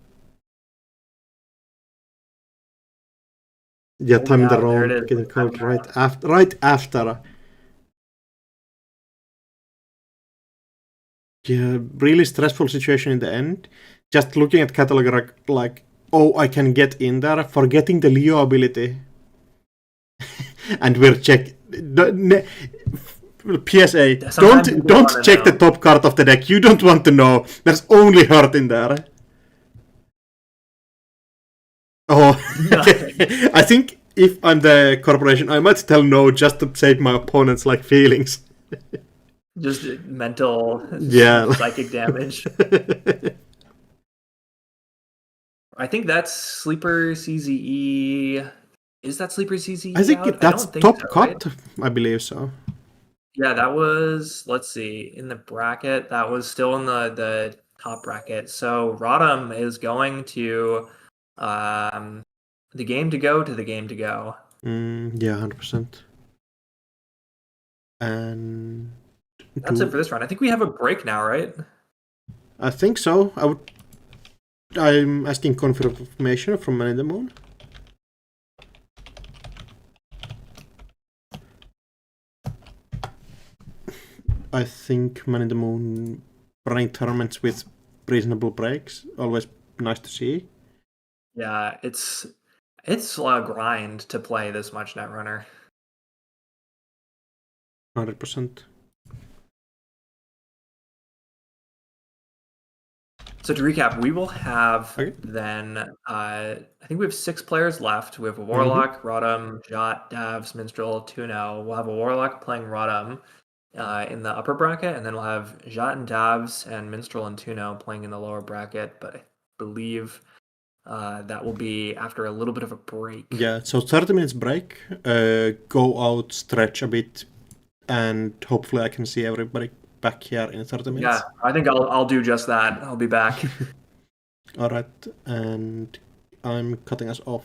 Yeah, Oh time in the yeah, there it round is. getting With the called timeout. right after. Right after. Yeah, really stressful situation in the end. Just looking at catalog like, oh, I can get in there, forgetting the Leo ability. And we're check. PSA: Sometimes you don't want don't to check the know. top card of the deck. You don't want to know. There's only hurt in there. Oh, Nothing. I think if I'm the corporation, I might tell no just to save my opponent's like feelings. Just mental Yeah. psychic damage. I think that's Sleeper CZE. Is that Sleeper I CZE think out? I that's don't think so, top right? cut. I believe so. Yeah, that was, let's see, in the bracket. That was still in the top bracket. So Rodham is going to the game to go to the game to go. Yeah, 100%. And That's it for this round. I think we have a break now, right? I think so. I'm asking confirmation from Man in the Moon. I think Man in the Moon running tournaments with reasonable breaks. Always nice to see. Yeah, it's a grind to play this much Netrunner. 100%. So to recap, we will have Okay. then I think we have 6 players left. We have a Mm-hmm. Warlock, Rodham, Jot, Davs, Minstrel, Tuno. We'll have a Warlock playing Rodham in the upper bracket, and then we'll have Jot and Davs and Minstrel and Tuno playing in the lower bracket. But I believe that will be after a little bit of a break. Yeah, so 30 minutes break. Go out, stretch a bit, and hopefully I can see everybody back here in 30 minutes. Yeah, I think I'll do just that. I'll be back. Alright, and I'm cutting us off.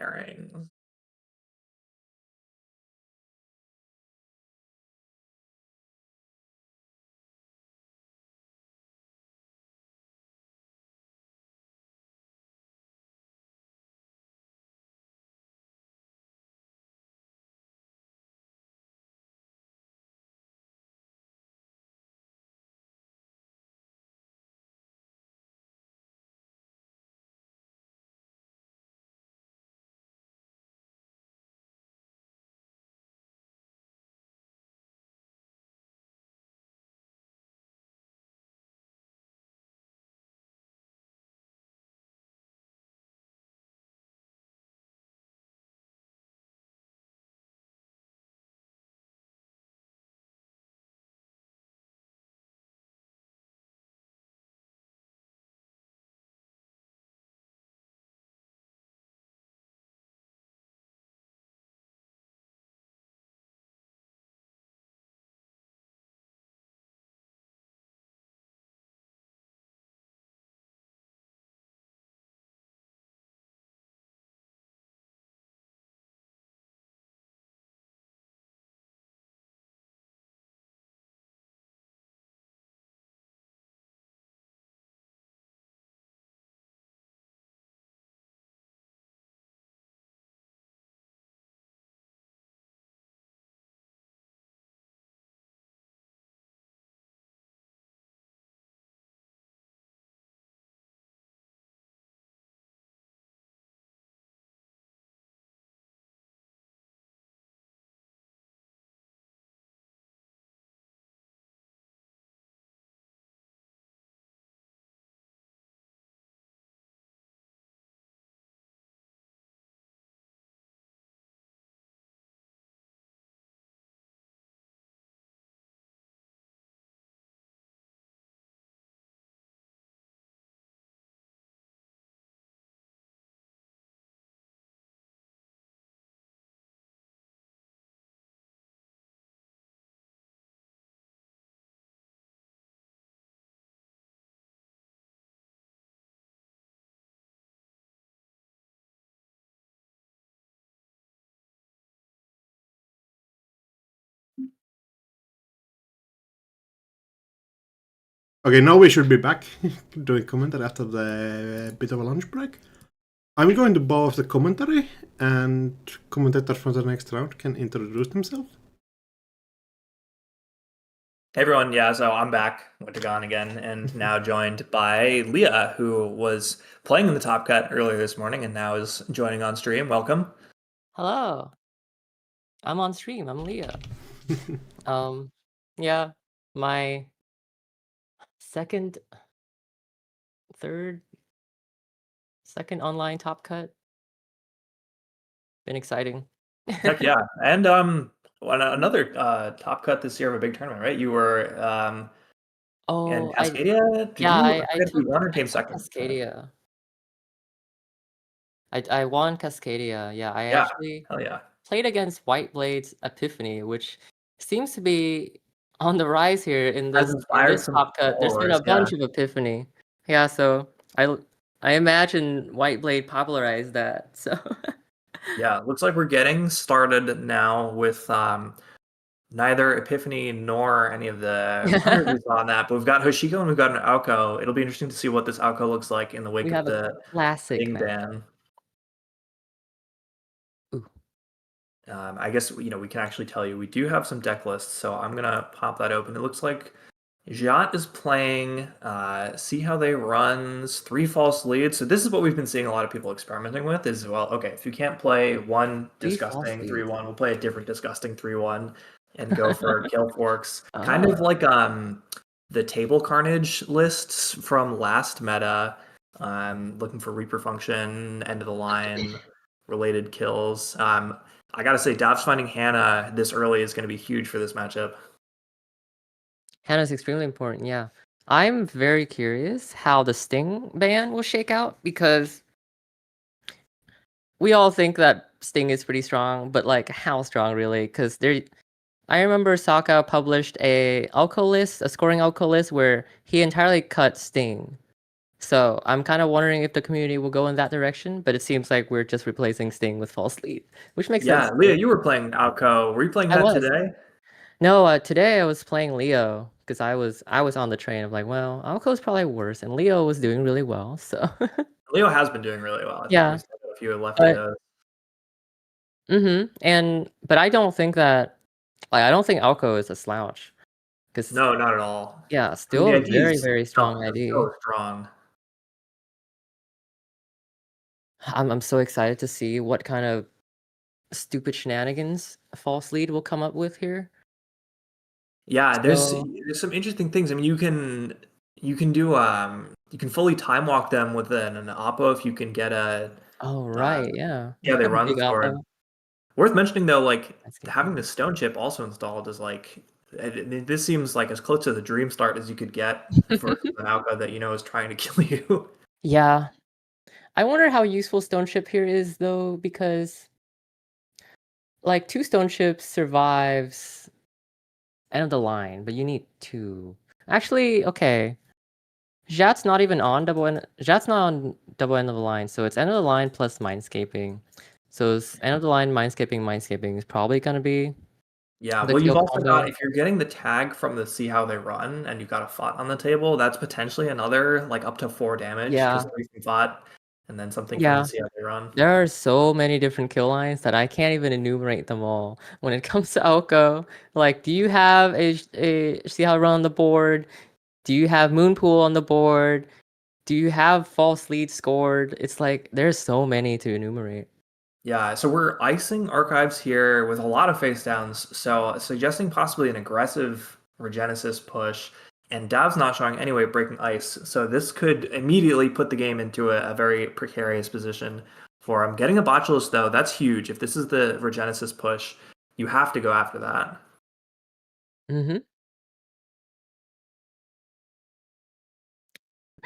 pairing. Okay, now we should be back doing commentary after the bit of a lunch break. I'm going to bow off the commentary, and commentators for the next round can introduce themselves. Hey everyone, yeah, so I'm back, went to Gone again, and now joined by Leah, who was playing in the Top Cut earlier this morning and now is joining on stream. Welcome. Hello. I'm on stream. I'm Leah. Yeah, my second online Top Cut. Been exciting. Heck yeah. And another Top Cut this year of a big tournament, right? You were in Cascadia? I Did took you won or came second? Cascadia. I won Cascadia. Yeah, I Yeah, actually hell yeah. played against Whiteblade's Epiphany, which seems to be on the rise here in this some Top Cut. There's been a bunch of Epiphany. Yeah, so I imagine Whiteblade popularized that. So yeah, looks like we're getting started now with neither Epiphany nor any of the runners we saw on that, but we've got Hoshiko and we've got an Aoko. It'll be interesting to see what this Aoko looks like in the wake we of have a the classic Bing match. ban. I guess we can actually tell you we do have some deck lists, so I'm gonna pop that open. It looks like Jat is playing See How They Runs 3 False Leads. So this is what we've been seeing a lot of people experimenting with is, well, okay, if you can't play one disgusting 3-1, we'll play a different disgusting 3-1 and go for kill forks. Kind of like the table carnage lists from last meta. Looking for Reaper function, end of the line, related kills. I gotta say, Dav's finding Hannah this early is going to be huge for this matchup. Hannah's extremely important, yeah. I'm very curious how the Sting ban will shake out, because we all think that Sting is pretty strong, but like how strong really? Because I remember Saka published a scoring alco list where he entirely cut Sting. So I'm kind of wondering if the community will go in that direction, but it seems like we're just replacing Sting with false lead, which makes sense. Leah, you were playing Alco. Were you playing I that was. today? No, today I was playing Leo because I was on the train of like, well, Alco's probably worse, and Leo was doing really well. So Leo has been doing really well. I think yeah, he's got a few left to but go. but I don't think that I don't think Alco is a slouch because No, not at all. yeah, I mean, still the a ID very is very strong ID. so strong. I'm so excited to see what kind of stupid shenanigans false lead will come up with here. Yeah, So there's some interesting things. I mean, you can do you can fully time walk them with an oppo if you can get a oh uh, right, yeah, yeah, they run big sword. oppo. Worth mentioning though, like That's good. having the stone chip also installed is like this seems like as close to the dream start as you could get for an alpha that you know is trying to kill you. Yeah, I wonder how useful stone chip here is though, because like two stone chips survives end of the line, but you need two. Actually, okay. Jat's not even on double end. Jat's not on double end of the line, so it's end of the line plus mindscaping. So it's end of the line, mindscaping is probably gonna be Yeah, the well, you've kill also got combo. if you're getting the tag from the see how they run and you've got a FOT on the table, that's potentially another like up to 4 damage because Yeah, there is some FOT and then something from the yeah. see how they run. There are so many different kill lines that I can't even enumerate them all. When it comes to Elko, like, do you have a see how run on the board? Do you have Moonpool on the board? Do you have false lead scored? It's like there's so many to enumerate. Yeah, so we're icing archives here with a lot of face downs, so suggesting possibly an aggressive Regenesis push, and Dav's not showing any way of breaking ice, so this could immediately put the game into a very precarious position for him. Getting a Botulus, though, that's huge. If this is the Regenesis push, you have to go after that. Mm-hmm.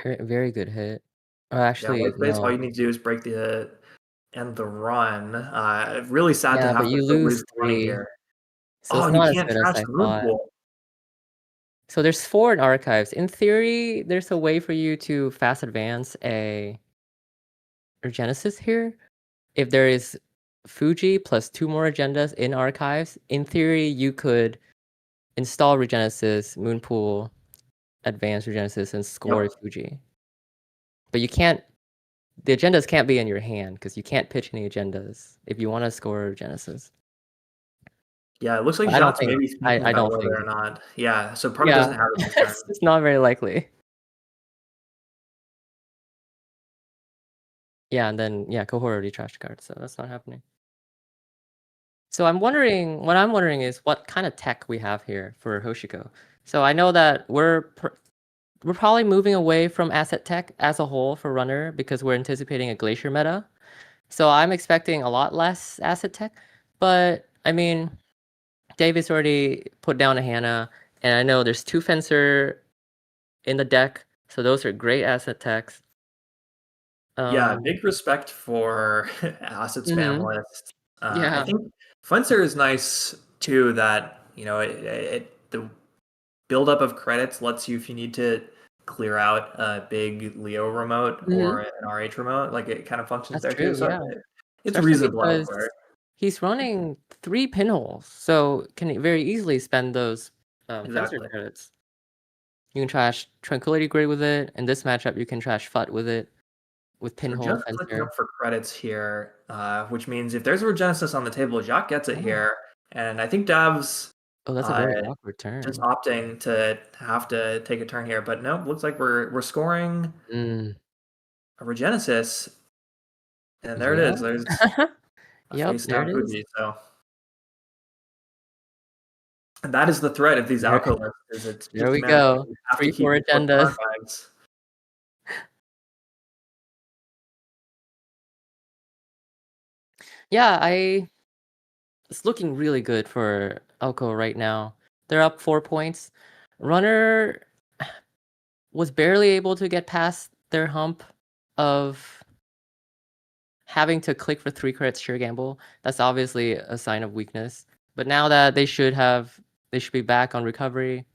Very, very good hit. Oh, Yeah, actually, white space, all no. you need to do is break the end the run. Really sad to Yeah, but have to you lose lose 20 three, here. so Oh, it's and you not as can't good as trash I the thought. Moonpool. So there's four in archives. In theory, there's a way for you to fast advance a Regenesis here. If there is Fuji plus two more agendas in archives, in theory, you could install Regenesis, Moonpool, advance Regenesis, and score a Yep. Fuji. But you can't, the agendas can't be in your hand because you can't pitch any agendas if you want to score Regenesis. Yeah, it looks like I don't Jot's think, maybe thinking I about don't whether think, or not. Yeah, so probably yeah, doesn't have it this turn. it's just not very likely. Yeah, and then, yeah, Cohort already trashed cards, so that's not happening. So what I'm wondering is what kind of tech we have here for Hoshiko. So I know that we're probably moving away from asset tech as a whole for Runner because we're anticipating a Glacier meta. So I'm expecting a lot less asset tech. But I mean, Davis already put down a Hannah, and I know there's two Fencer in the deck, so those are great asset techs. Yeah, Um, big respect for asset spam mhm, list. I yeah, think Fencer is nice too. That you know, the buildup of credits lets you if you need to clear out a big Leo remote mhm, or an RH remote, like it kind of functions that's there too. true. So Yeah, it's especially reasonable because elsewhere. he's running three pinholes, so can very easily spend those Fencer Exactly. credits. You can trash Tranquility Grid with it. In this matchup, you can trash FUT with it, with We're Pinhole just clicking Fencer. up for credits here, which means if there's a Regenesis on the table, Jacques gets it Oh, here. And I think Dav's oh, that's a uh, very awkward just turn. opting to have to take a turn here. But no, looks like we're scoring Mm, a Regenesis. And there it yeah. is. There's a Yep, face there down it is. Fuji. So and that is the threat of these There, alco lists is it's there just we a matter of go. you have to Three, keep four it close to agendas. archives. Yeah, it's looking really good for Elko right now. They're up 4 points. Runner was barely able to get past their hump of having to click for 3 credits sure gamble. That's obviously a sign of weakness. But now that they should be back on recovery.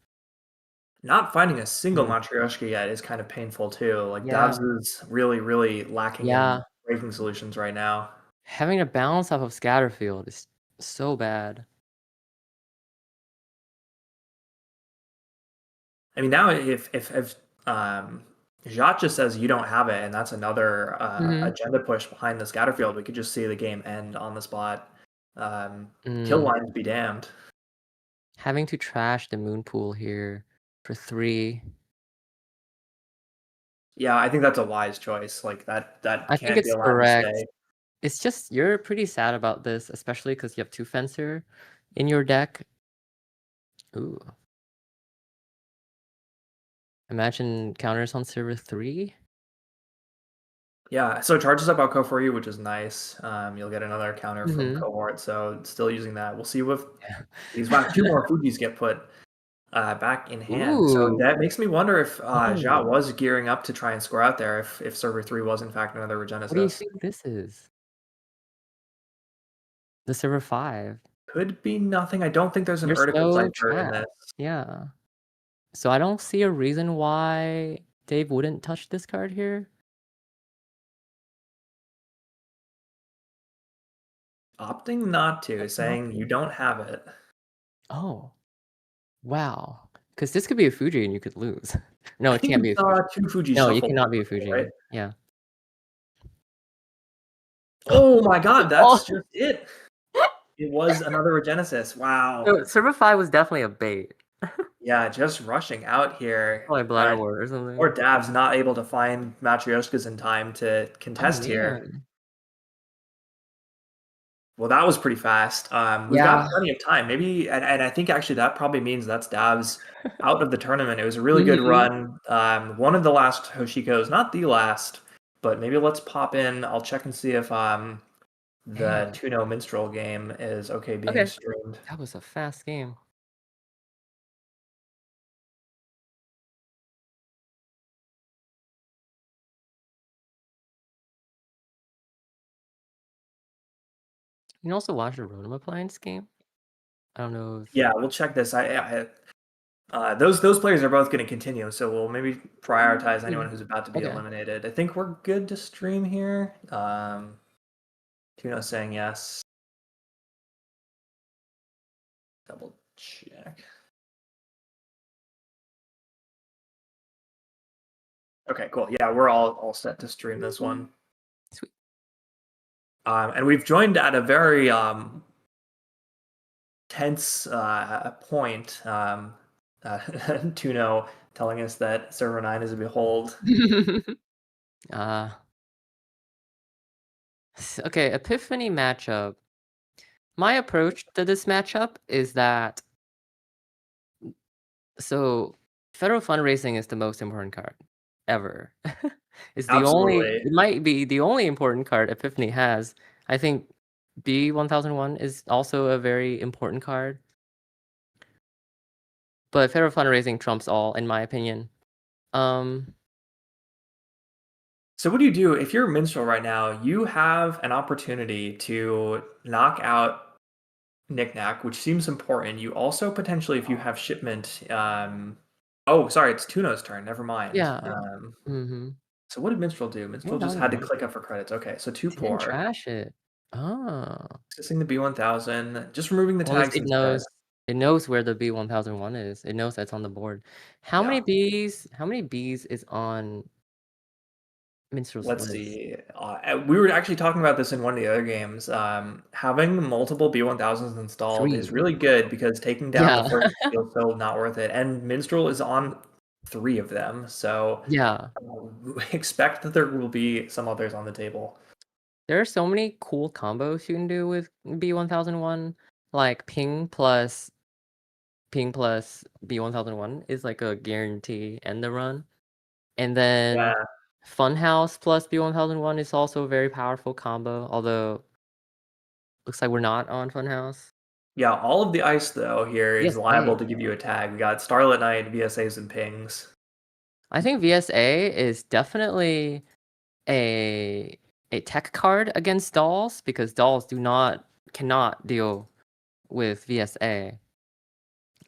Not finding a single Mm. Matryoshka yet is kind of painful too. Like Yeah. Dabs is really, really lacking Yeah. in breaking solutions right now. Having to bounce off of Scatterfield is so bad. I mean, now if Jot just says you don't have it, and that's another agenda push behind the Scatterfield, we could just see the game end on the spot. Kill lines be damned. Having to trash the moon pool here for 3. Yeah, I think that's a wise choice. Like that I think can't be it's allowed to correct. stay. It's just you're pretty sad about this, especially because you have 2 Fencer in your deck. Ooh. Imagine counters on server 3. Yeah, so it charges up Alco for you, which is nice. You'll get another counter from cohort, so still using that. We'll see if these 2 more Fujis get put back in hand. So Ooh. that makes me wonder if Jot was gearing up to try and score out there if server 3 was in fact another Regenesis. What do you think this is? The server 5. Could be nothing. I don't think there's an There's Vertical no Cipher in trap. this. Yeah. So I don't see a reason why Dave wouldn't touch this card here. Opting not to, saying you don't have it. Oh. Wow. Because this could be a Fuji and you could lose. No, it can't be a Fuji. 2 Fuji No, you shuffled, cannot be a Fuji. right? Yeah. Oh my god, that's just it. It was another Regenesis. Wow. So server 5 was definitely a bait. Yeah, just rushing out here. Like Bladder Ward or something. Or Dab's not able to find Matryoshkas in time to contest here. Well, that was pretty fast. We've got plenty of time. Maybe, and I think actually that probably means that's Dab's out of the tournament. It was a really good run. One of the last Hoshikos, not the last, but maybe let's pop in. I'll check and see if the Tuno Minstrel game is okay being streamed. That was a fast game. You can also watch the Rotom Appliance game. I don't know if... Yeah, we'll check this. Those players are both going to continue, so we'll maybe prioritize anyone who's about to be eliminated. I think we're good to stream here. Tuno saying yes. Double check. Okay, cool. Yeah, we're all set to stream this one. Sweet. And we've joined at a very tense point. Tuno telling us that server 9 is a behold. Okay, Epiphany matchup. My approach to this matchup is that federal fundraising is the most important card ever. It's the it might be the only important card Epiphany has. I think B1001 is also a very important card. But federal fundraising trumps all, in my opinion. So what do you do if you're a Minstrel right now? You have an opportunity to knock out Knick-Knack, which seems important. You also potentially, if you have Shipment, oh, sorry, it's Tuno's turn. Never mind. Yeah. So what did Minstrel do? Minstrel just had to click up for credits. Okay, so 2 poor. Didn't trash it. Oh. Accessing the B1000, just removing the tags. It knows where the B1001 is. It knows that's on the board. How many Bs is on Minstrel's Let's list? see. We were actually talking about this in one of the other games. Having multiple B1000s installed is really good because taking down the first feels so not worth it. And Minstrel is on 3 of them, so expect that there will be some others on the table. There are so many cool combos you can do with B1001, like ping plus B1001 is like a guarantee end the run. And then Funhouse plus B1001 is also a very powerful combo, although looks like we're not on Funhouse. Yeah, all of the ice though here is liable to give you a tag. We got Starlit Night, VSAs, and pings. I think VSA is definitely a tech card against dolls because dolls cannot deal with VSA.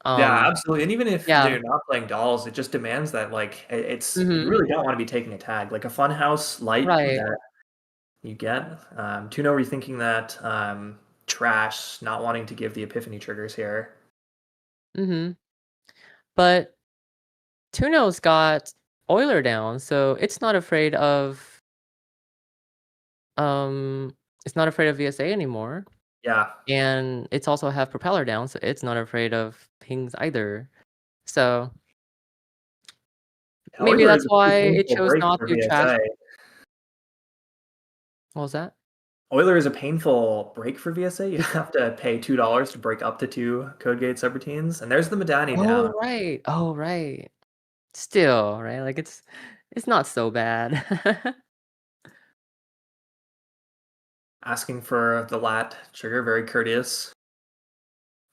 Yeah, absolutely. And even if Yeah. they're not playing dolls, it just demands that like it's you Mhm. really don't want to be taking a tag. Like a Funhouse light Right. that you get. Tuno rethinking that. Trash, not wanting to give the epiphany triggers here. Mhm. But Tuno's got Euler down, so it's not afraid of VSA anymore. Yeah. And it's also have propeller down, so it's not afraid of pings either. So maybe Euler is that's a why pretty it painful chose break not for to trash. VSA. What was that? Euler is a painful break for VSA. You have to pay $2 to break up to 2 code gate subroutines, and there's the Madani down. Oh, right. Oh, right. Still, right? Like it's not so bad. Asking for the lat trigger, very courteous.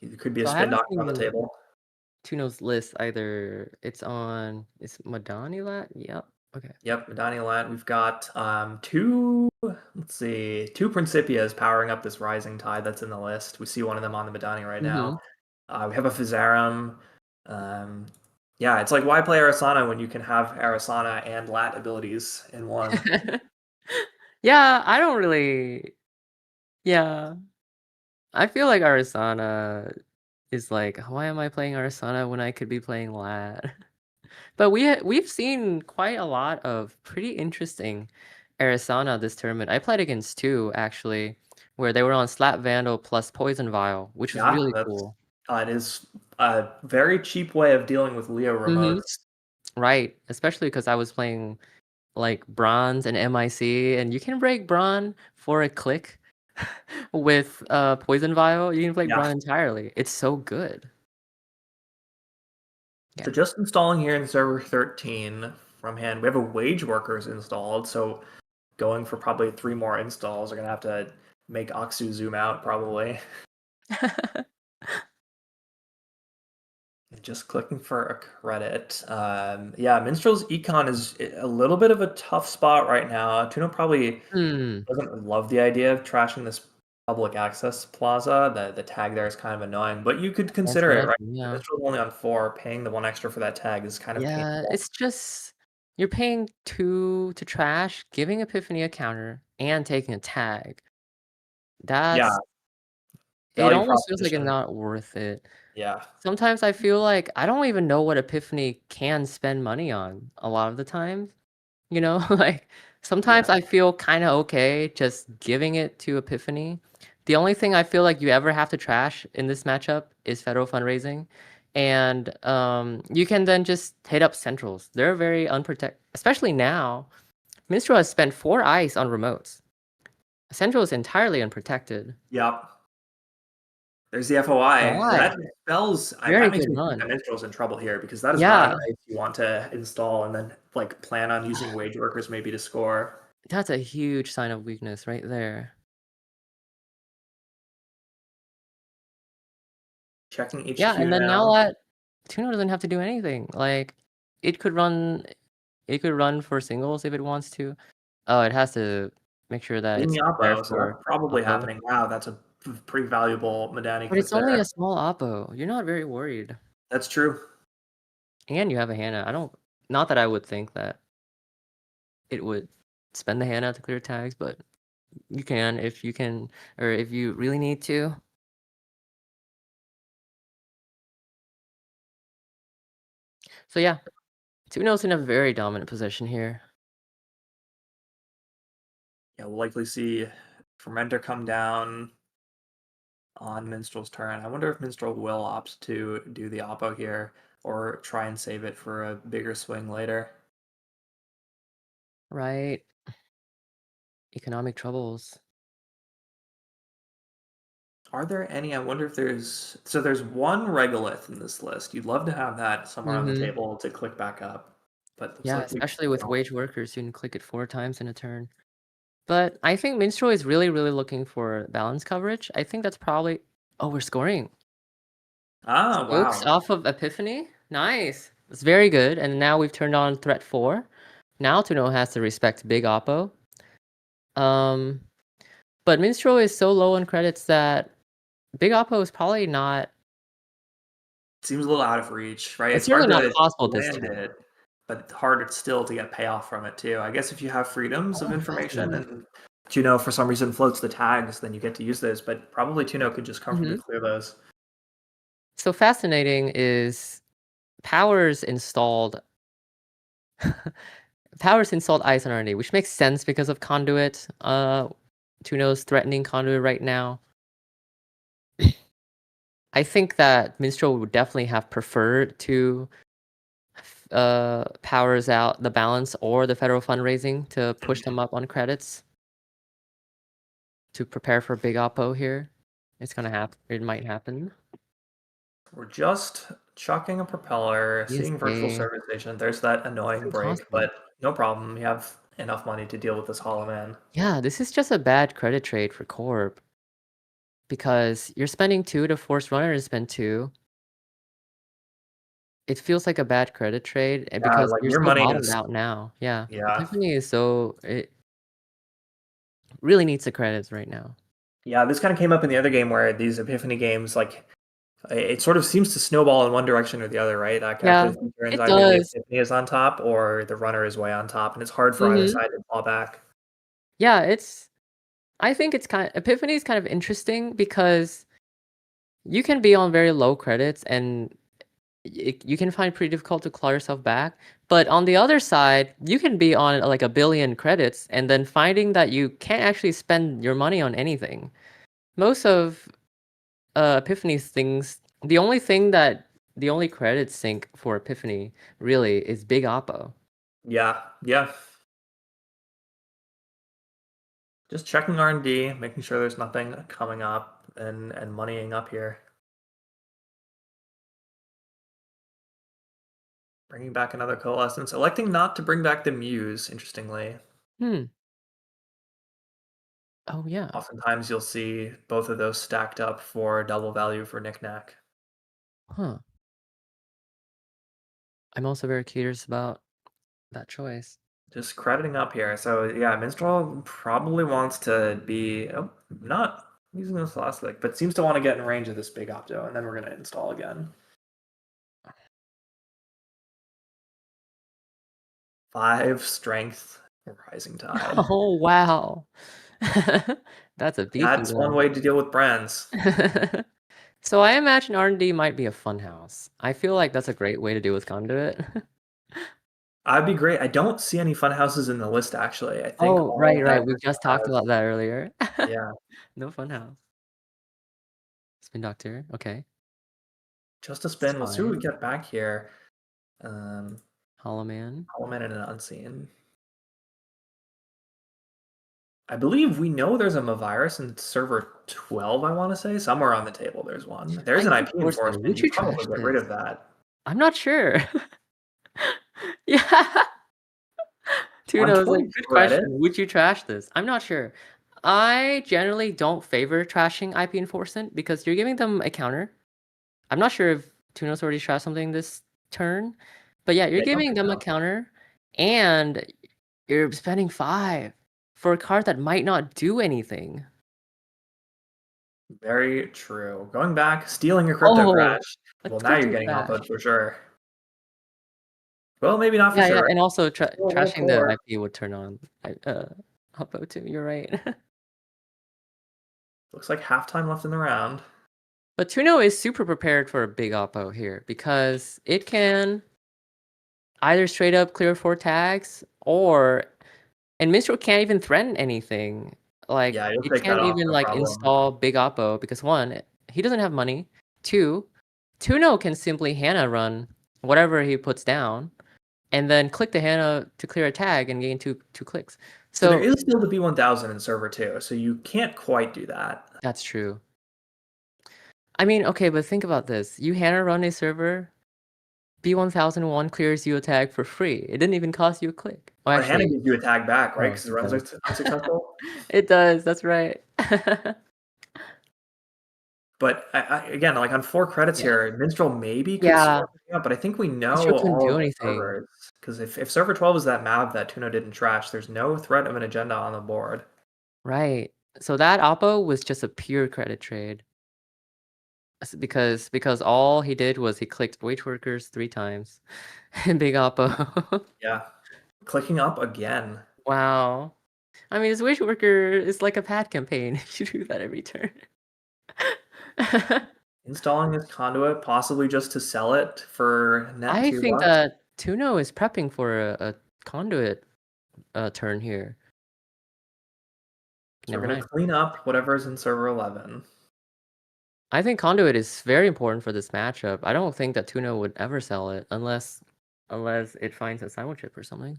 It could be a So I spin haven't doctor on the seen table. Tuno's list either. It's Madani lat? Yep. Okay. Yep, Madani lat. We've got two, let's see, two Principias powering up this rising tide that's in the list. We see one of them on the Madani right now. We have a Fizarum. Yeah, it's like why play Arasana when you can have Arasana and lat abilities in one? Yeah, I don't really. Yeah. I feel like Arasana is like, why am I playing Arasana when I could be playing Lat? But we've seen quite a lot of pretty interesting Arasana this tournament. I played against two actually, where they were on Slap Vandal plus Poison Vial, which was Yeah, really that's cool. it is a very cheap way of dealing with Leo remotes. Right, especially because I was playing like Bronze and MIC, and you can break Brawn for a click with Poison Vial. You can break Yeah. Brawn entirely. It's so good. Yeah. So just installing here in server 13 from hand, we have a Wage Workers installed, so going for probably 3 more installs. Are going to have to make Aksu zoom out, probably. Just clicking for a credit. Yeah, Minstrel's Econ is a little bit of a tough spot right now. Tuno probably doesn't love the idea of trashing this public access plaza. The tag there is kind of annoying, but you could consider it, right? Yeah. Minstrel's only on 4. Paying the 1 extra for that tag is kind of Yeah, painful. it's just you're paying 2 to trash, giving Epiphany a counter, and taking a tag. Yeah, It value almost feels like it's proposition. not worth it. Yeah. Sometimes I feel like I don't even know what Epiphany can spend money on a lot of the time. You know, like sometimes I feel kind of okay just giving it to Epiphany. The only thing I feel like you ever have to trash in this matchup is federal fundraising. And you can then just hit up centrals. They're very unprotected, especially now. Minstrel has spent 4 ice on remotes. Central is entirely unprotected. Yep. There's the FOI. Why? That spells. Very That makes good me think run. that Minstrel's in trouble here because that is Yeah. not an ice you want to install and then like plan on using Wage Workers maybe to score. That's a huge sign of weakness right there. Checking HQ Yeah, and then now. now that Tuno doesn't have to do anything. Like it could run for singles if it wants to. Oh, it has to make sure that In it's the there Oppo, so for that's probably Oppo. happening. Wow, that's a pretty valuable Madani But click it's only there. a small Oppo. You're not very worried. That's true. And you have a Hannah. Not that I would think that it would spend the Hannah to clear tags, but you can if you really need to. So yeah, Tuno's in a very dominant position here. Yeah, we'll likely see Fermenter come down on Minstrel's turn. I wonder if Minstrel will opt to do the Oppo here or try and save it for a bigger swing later. Right. Economic troubles. Are there any? I wonder if there's one Regolith in this list. You'd love to have that somewhere on the table to click back up. But looks Yeah, like especially with Wage Workers, you can click it 4 times in a turn. But I think Minstrel is really, really looking for balance coverage. I think that's probably... Oh, we're scoring. wow. Spokes off of Epiphany. Nice. It's very good. And now we've turned on threat 4. Now Tuno has to respect Big Oppo. But Minstrel is so low on credits that Big Oppo is probably not Seems a little out of reach, right? It's It's hard really not to possible this land time. it, but harder still to get payoff from it too. I guess if you have freedoms of Oh, information fascinating. and Tuno for some reason floats the tags, then you get to use those. But probably Tuno could just comfortably clear those. So fascinating is Powers installed Ice on RD, which makes sense because of Conduit. Tuno's threatening Conduit right now. I think that Minstrel would definitely have preferred to Powers out the balance or the federal fundraising to push them up on credits to prepare for big oppo here. It's gonna happen. It might happen. We're just chucking a propeller, seeing virtual ESA. service station. There's that annoying So break, constant. but no problem. We have enough money to deal with this Hollow Man. Yeah, this is just a bad credit trade for Corp. Because you're spending 2 to force runner to spend 2. It feels like a bad credit trade because like you're your so money bottomed is out now. Yeah. Yeah. Epiphany is so it really needs the credits right now. Yeah, this kind of came up in the other game where these Epiphany games, like, it sort of seems to snowball in one direction or the other, right? That Yeah, turns it either the does. Epiphany is on top or the runner is way on top, and it's hard for either side to fall back. Yeah, I think Epiphany is kind of interesting because you can be on very low credits and you can find pretty difficult to claw yourself back. But on the other side, you can be on like 1 billion credits and then finding that you can't actually spend your money on anything. Most of Epiphany's things, the only credit sink for Epiphany really is Big Oppo. Yeah. Just checking R&D, making sure there's nothing coming up and moneying up here. Bringing back another Coalescence. Electing not to bring back the Muse, interestingly. Oh, yeah. Oftentimes you'll see both of those stacked up for double value for Knick-Knack. Huh. I'm also very curious about that choice. Just crediting up here. So yeah, Minstrel probably wants to be not using this last click, but seems to want to get in range of this big opto, and then we're gonna install again. 5 strength rising tide. Oh wow. That's a beefy That's one way to deal with brands. So I imagine R&D might be a fun house. I feel like that's a great way to deal with Conduit. I'd be great. I don't see any fun houses in the list actually. I think Oh, right. We just talked about that earlier. Yeah. No fun house. Spin Doctor, okay. Just a spin. Let's see what we get back here. Hollow Man. Hollow Man and an Unseen. I believe we know there's a Mavirus in server 12, I want to say. Somewhere on the table there's one. There's an IP enforcement. Would you probably get rid of that. I'm not sure. Yeah. Tuno's like, good question. Would you trash this? I'm not sure. I generally don't favor trashing IP enforcement because you're giving them a counter. I'm not sure if Tuno's already trashed something this turn, but yeah, you're giving them a counter and you're spending 5 for a card that might not do anything. Very true. Going back, stealing your crypto crash. Well, now you're getting output for sure. Well, maybe not for sure. Yeah, and also trashing the IP would turn on Oppo too. You're right. Looks like halftime left in the round. But Tuno is super prepared for a big Oppo here because it can either straight up clear 4 tags and Minstrel can't even threaten anything. Like it can't even install big Oppo because 1, he doesn't have money. 2, Tuno can simply Hana run whatever he puts down and then click the Hana to clear a tag and gain 2 clicks. So there is still the B1000 in server 2, so you can't quite do that. That's true. I mean, okay, but think about this. You Hana run a server, B1001 clears you a tag for free. It didn't even cost you a click. Oh, actually, Hana gives you a tag back, right? Because the runs are unsuccessful. It does. That's right. But again, like on 4 credits here, Minstrel maybe could up, but I think we know all the servers. Because if server 12 is that map that Tuno didn't trash, there's no threat of an agenda on the board. Right. So that Oppo was just a pure credit trade. Because all he did was he clicked wage workers 3 times and Big Oppo. Yeah. Clicking up again. Wow. I mean, his wage worker is like a pad campaign. You do that every turn. Installing his conduit, possibly just to sell it for net I 2 think bucks. that Tuno is prepping for a conduit turn here. So Never we're gonna mind. clean up whatever's in server 11. I think conduit is very important for this matchup. I don't think that Tuno would ever sell it unless it finds a simul chip or something.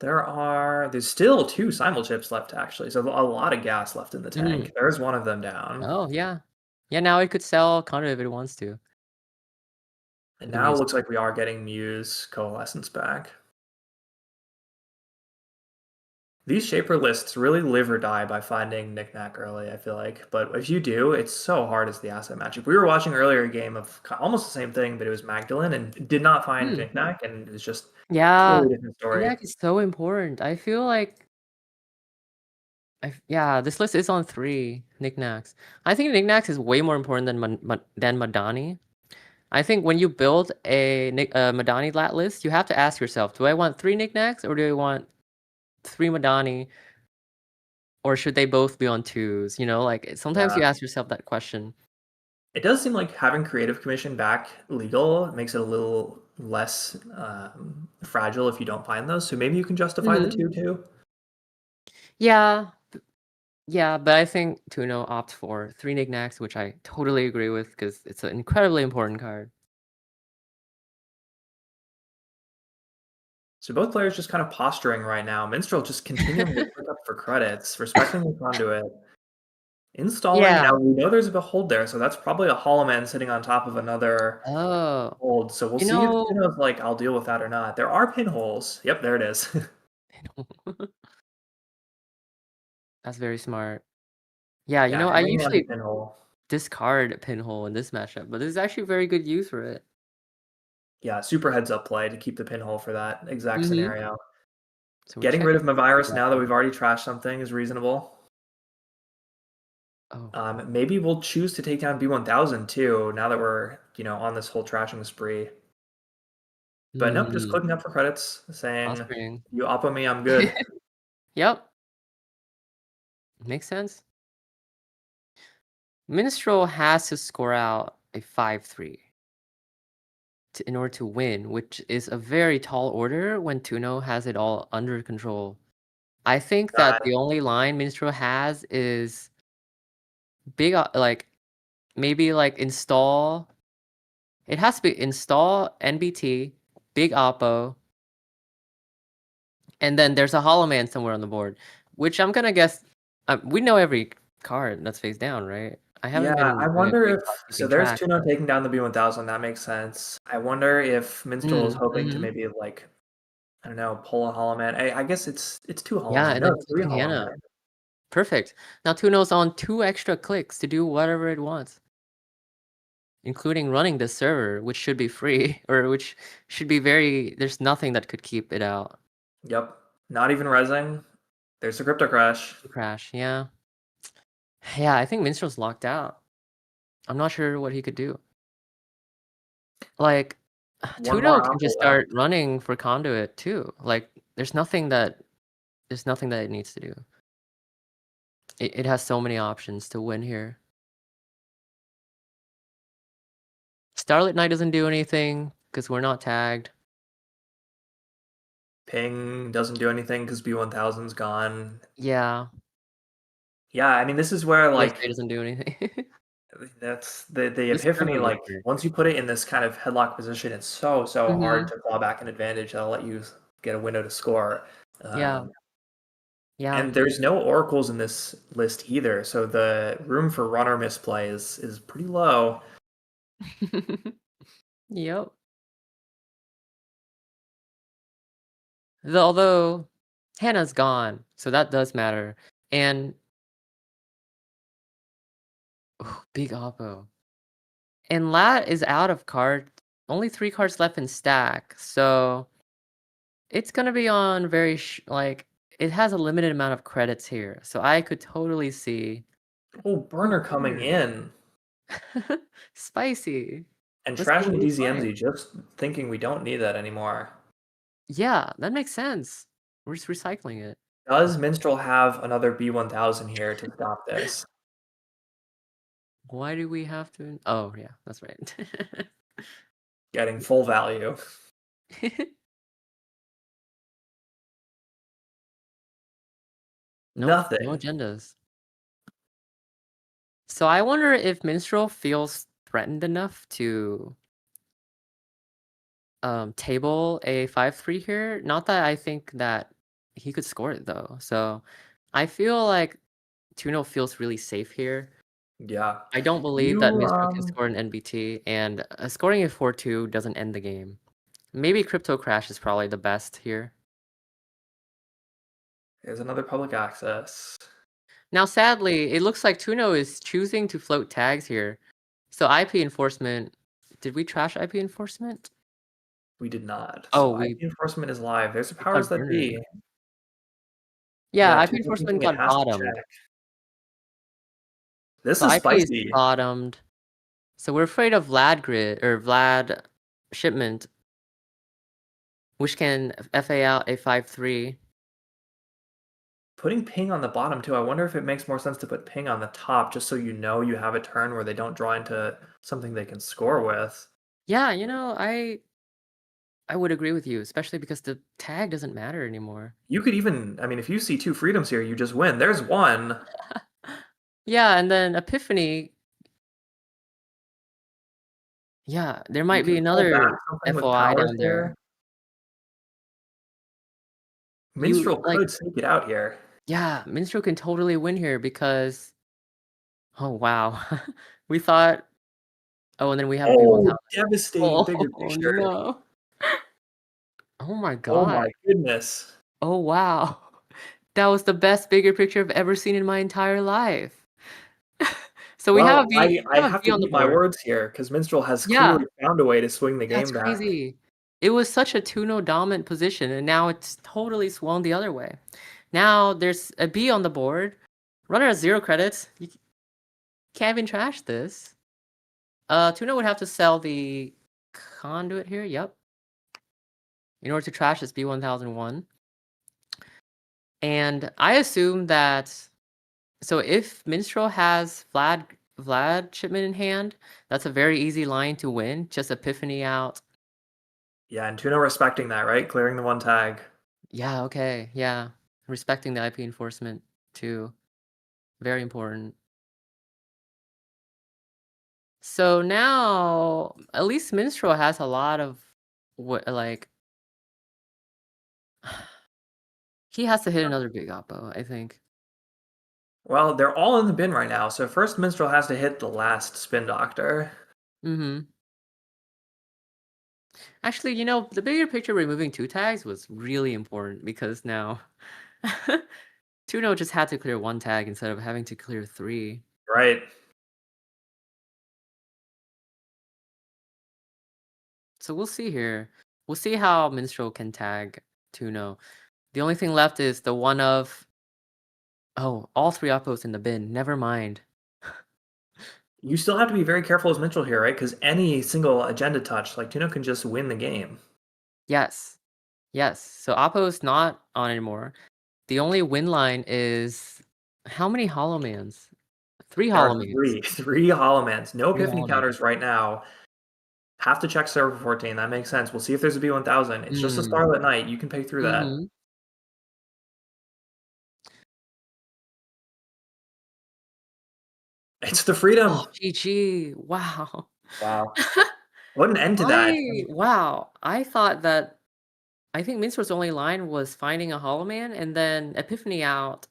There's still 2 simul chips left actually, so a lot of gas left in the tank. There's one of them down. Oh yeah. Yeah, now it could sell conduit if it wants to. And The now it Muse. looks like we are getting Muse Coalescence back. These shaper lists really live or die by finding knickknack early, I feel like. But if you do, it's so hard as the asset matchup. We were watching earlier a game of almost the same thing, but it was Magdalene and did not find knickknack, and it's just Yeah, totally different story. knickknack is so important. I feel like yeah, this list is on 3 knickknacks. I think knickknacks is way more important than Madani. I think when you build a Madani lat list, you have to ask yourself, do I want 3 knickknacks or do I want 3 Madani? Or should they both be on 2s? You know, like sometimes Yeah. you ask yourself that question. It does seem like having creative commission back legal makes it a little less fragile if you don't find those. So maybe you can justify the 2 too. Yeah. Yeah, but I think Tuno opts for 3 knickknacks, which I totally agree with because it's an incredibly important card. So both players just kind of posturing right now. Minstrel just continuing to pick up for credits, respecting the conduit. Installing, Yeah. now we know there's a behold there, so that's probably a Hollow Man sitting on top of another Oh. hold. So we'll You see if know, Tuno's like, I'll deal with that or not. There are pinholes. Yep, there it is. that's very smart. Yeah, you Yeah, know, I hammering on the usually pinhole. discard pinhole in this matchup, but this is actually very good use for it. Yeah, super heads up play to keep the pinhole for that exact scenario. So we're Getting rid of checking. Mavirus now that we've already trashed something is reasonable. Oh. Maybe we'll choose to take down B1000 too, now that we're, on this whole trashing spree. But nope, just clicking up for credits, saying, Offspring. you oppo me, I'm good. Yep. Makes sense. Minstrel has to score out a 5-3 in order to win, which is a very tall order when Tuno has it all under control. I think that the only line Minstrel has is big, maybe like install. It has to be install NBT, big oppo, and then there's a Hollow Man somewhere on the board, which I'm gonna guess. We know every card that's face down, right? I haven't been I doing a wonder great if job so. keeping There's track. Tuno taking down the B1000. That makes sense. I wonder if Minstrel is hoping to maybe like, I don't know, pull a Hollow Man. I guess it's 2 Hollow Yeah, Man. and No, then it's 3 keeping Hollow Hannah. Man. Perfect. Now Tuno's on 2 extra clicks to do whatever it wants, including running the server, which should be free, or which should be there's nothing that could keep it out. Yep. Not even rezzing. There's a crypto crash. Crash, yeah. Yeah, I think Minstrel's locked out. I'm not sure what he could do. Like, One Tuno more can oppo just left. start running for conduit too. Like, there's nothing that it needs to do. It has so many options to win here. Starlit Knight doesn't do anything because we're not tagged. Ping doesn't do anything because B1000's gone. Yeah. Yeah, I mean, this is where like ESA doesn't do anything. that's the He's epiphany. really Like weird. once you put it in this kind of headlock position, it's so hard to claw back an advantage that'll let you get a window to score. Yeah. Yeah. And there's no oracles in this list either, so the room for runner misplay is pretty low. Yep. Although Hannah's gone, so that does matter. And big oppo. And Lat is out of card. Only 3 cards left in stack, so it's gonna be on very it has a limited amount of credits here, so I could totally see. Oh, burner coming in. Spicy. And Let's see what trashing we find. DZMZ, just thinking we don't need that anymore. Yeah, that makes sense. We're just recycling it. Does Minstrel have another B1000 here to stop this? Why do we have to? Oh, yeah, that's right. Getting full value. Nope, no Nothing. agendas. So I wonder if Minstrel feels threatened enough to table a 5-3 here. Not that I think that he could score it though. So I feel like Tuno feels really safe here. Yeah. I don't believe that Minstrel can score an NBT, and scoring a 4-2 doesn't end the game. Maybe Crypto Crash is probably the best here. Here's another public access. Now, sadly, it looks like Tuno is choosing to float tags here. So IP enforcement. Did we trash IP enforcement? We did not. Oh, So IP enforcement is live. There's a we powers got that Burner. be. Yeah, IP Tuno enforcement thinking it got has to bottomed. check. This So is IP is spicy. bottomed. So we're afraid of Vlad grid or Vlad shipment, which can FA out a 5-3. Putting ping on the bottom too. I wonder if it makes more sense to put ping on the top just so you know you have a turn where they don't draw into something they can score with. Yeah, I would agree with you, especially because the tag doesn't matter anymore. You could even, I mean, if you see 2 freedoms here, you just win. There's one. Yeah, and then Epiphany. Yeah, there You might be can pull back another something with FOI powers down here. there. Minstrel could sneak it out here. Yeah, Minstrel can totally win here because oh wow. We thought and then we have a Oh, B1000. devastating bigger Oh picture. no. Oh my Oh my god. goodness. Oh wow. That was the best bigger picture I've ever seen in my entire life. So we have a B I have to on the eat my board. words here because Minstrel has Yeah, clearly found a way to swing the that's game back. crazy. It was such a 2-0 dominant position, and now it's totally swung the other way. Now there's a B on the board. Runner has 0 credits. You can't even trash this. Tuna would have to sell the conduit here. Yep. In order to trash this B1001. And I assume that so if Minstrel has Vlad shipment in hand, that's a very easy line to win. Just Epiphany out. Yeah, and Tuno respecting that, right? Clearing the 1 tag. Yeah, okay. Yeah. Respecting the IP enforcement too. Very important. So now at least Minstrel has a lot of what like he has to hit another big oppo, I think. Well, they're all in the bin right now, so first Minstrel has to hit the last Spin Doctor. Mm-hmm. Actually, the bigger picture removing 2 tags was really important because now Tuno just had to clear 1 tag instead of having to clear 3. Right. So we'll see here. We'll see how Minstrel can tag Tuno. The only thing left is the one of all 3 oppos in the bin. Never mind. You still have to be very careful as Minstrel here, right? Because any single agenda touch, like Tuno can just win the game. Yes. Yes. So oppo's not on anymore. The only win line is how many Hollow Mans? 3 There Hollow are Mans. 3 Holomans. No 3 Epiphany Hollow Mans. counters right now. Have to check server 14. That makes sense. We'll see if there's a B1000. It's just a Starlit Night. You can pay through that. Mhm. It's the freedom. Oh, GG. Wow. Wow. What an end to that. Wow. I think Minstrel's only line was finding a Hollow Man and then Epiphany out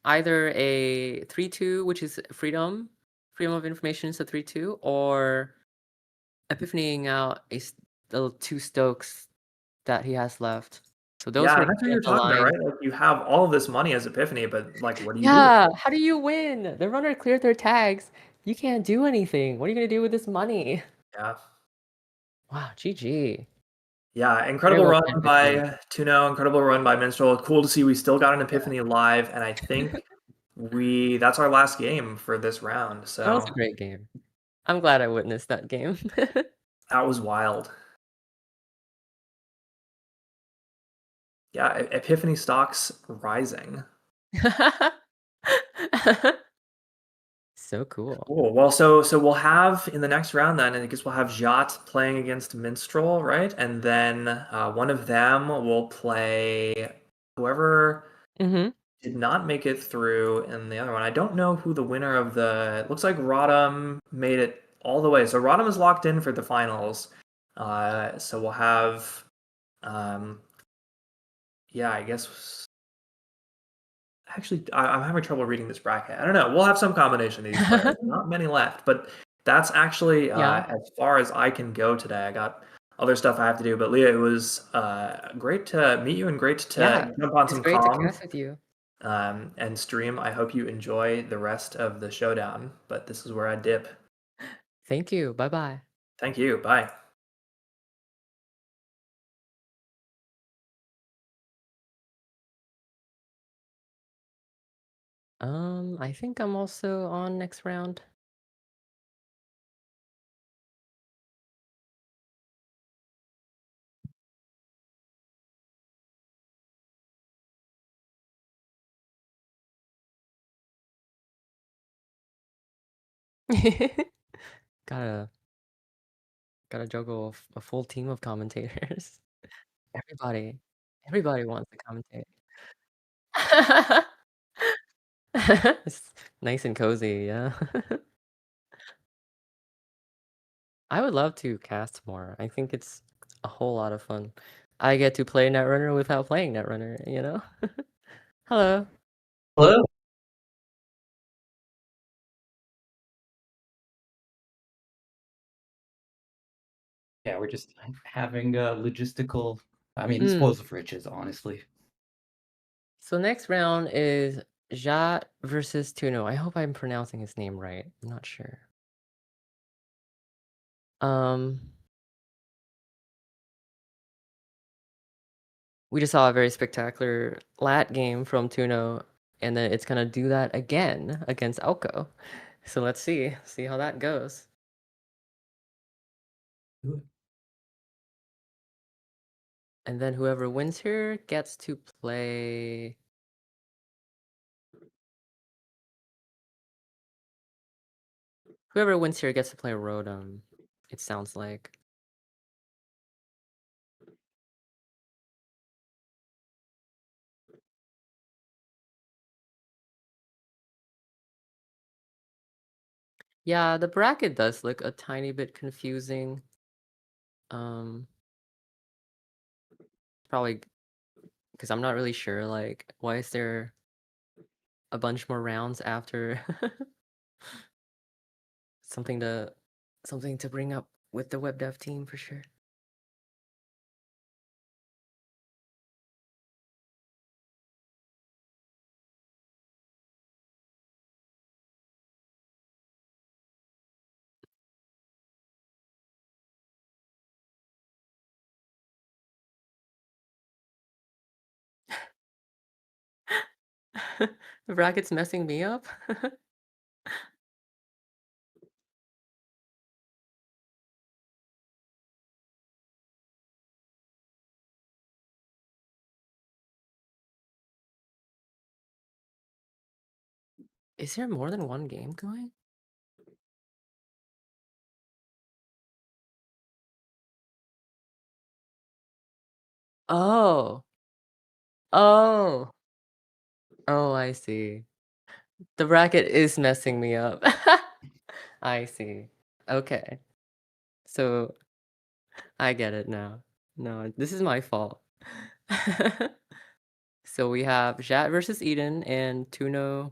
either a 3-2, which is freedom of information is a 3-2, or Epiphanying out the 2 Stokes that he has left. So those Yeah, were and that's what kind you're of the talking about, lines. right? Like you have all of this money as Epiphany, but like what do you do? Yeah, how do you win? The runner cleared their tags. You can't do anything. What are you gonna do with this money? Yeah. Wow, GG. Yeah, Very incredible well run played, by Epiphany. Tuno, incredible run by Minstrel. Cool to see we still got an Epiphany live, and I think that's our last game for this round. That was So a great game. I'm glad I witnessed that game. That was wild. Yeah, Epiphany stocks rising. So cool. Cool. Well, so we'll have in the next round then, and I guess we'll have Jot playing against Minstrel, right? And then one of them will play whoever Mm-hmm. did not make it through in the other one. I don't know who the winner of the. It looks like Rodham made it all the way. So Rodham is locked in for the finals. So we'll have, yeah, I guess. Actually, I'm having trouble reading this bracket. I don't know. We'll have some combination of these players. Not many left, but that's actually Yeah. as far as I can go today. I got other stuff I have to do. But Leah, it was great to meet you and great to Yeah. jump on It's some great to comms cast with you. and stream. I hope you enjoy the rest of the showdown. But this is where I dip. Thank you. Bye-bye. Thank you. Bye. I think I'm also on next round. Gotta juggle a full team of commentators. Everybody, everybody wants to commentate. It's nice and cozy, yeah. I would love to cast more. I think it's a whole lot of fun. I get to play Netrunner without playing Netrunner, you know? Hello. Hello. Yeah, we're just having logistical, spoils of riches, honestly. So next round is Jat versus Tuno. I hope I'm pronouncing his name right. I'm not sure. We just saw a very spectacular lat game from Tuno, and then it's gonna do that again against Alco. So let's see how that goes. And then whoever wins here gets to play. Whoever wins here gets to play Rotom, it sounds like. Yeah, the bracket does look a tiny bit confusing. Probably because I'm not really sure, like, why is there a bunch more rounds after something to bring up with the web dev team for sure. The bracket's messing me up. Is there more than one game going? Oh. Oh. Oh, I see. The bracket is messing me up. I see. Okay. So I get it now. No, this is my fault. So we have Jat versus Eden and Tuno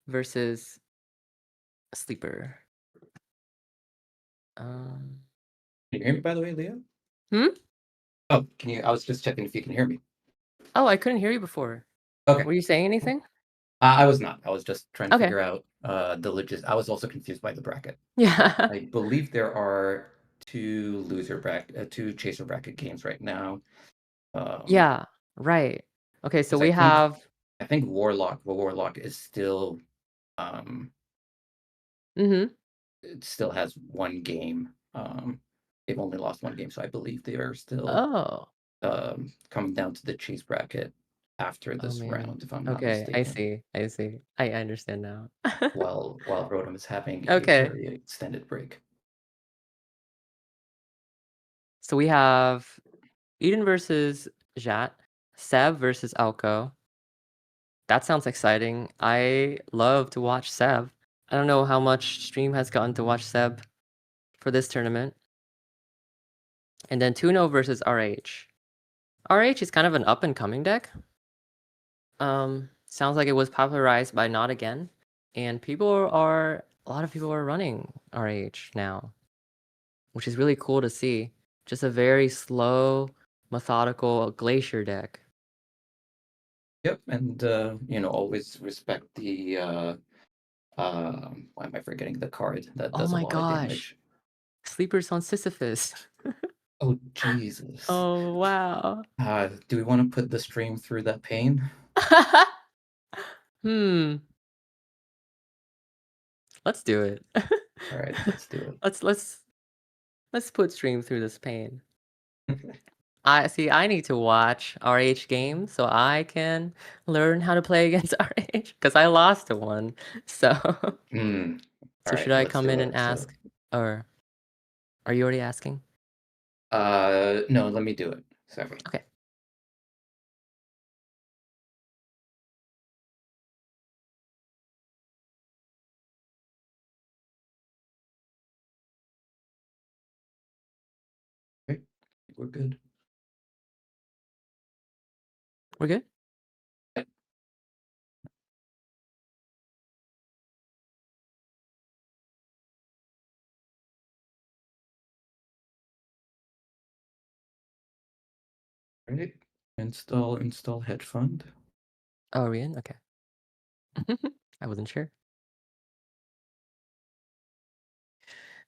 versus Sleeper. Can you hear me, by the way, Leah? Hmm? Oh, can you? I was just checking if you can hear me. Oh, I couldn't hear you before. Okay. Were you saying anything? I was not. I was just trying to Okay. figure out the legit. I was also confused by the bracket. Yeah. I believe there are two chaser bracket games right now. Yeah, right. Okay, so 'cause we have I think Warlock is still Mhm. it still has one game. They've only lost one game, so I believe they are still Oh. coming down to the chase bracket after Oh this man. round, if I'm not Okay, I mistaken. see. I see. I understand now. While Rotom is having a Okay. very extended break. So we have Eden versus Jat, Seb versus Alco. That sounds exciting. I love to watch Seb. I don't know how much stream has gotten to watch Seb for this tournament. And then Tuno versus RH. RH is kind of an up-and-coming deck. Sounds like it was popularized by Not Again. And a lot of people are running RH now, which is really cool to see. Just a very slow, methodical glacier deck. Yep, and always respect the why am I forgetting the card that Oh does a my lot of gosh. damage? Sleepers on Sisyphus. Oh Jesus. Oh wow. Do we want to put the stream through that pain? Let's do it. All right, let's do it. Let's put stream through this pain. I need to watch RH games so I can learn how to play against RH because I lost to one. So All right, should I let's come do in it. and ask, or are you already asking? No, let me do it. Sorry. Okay. Okay, we're good. We're good? All right, install hedge fund. Oh, are we in? Okay. I wasn't sure.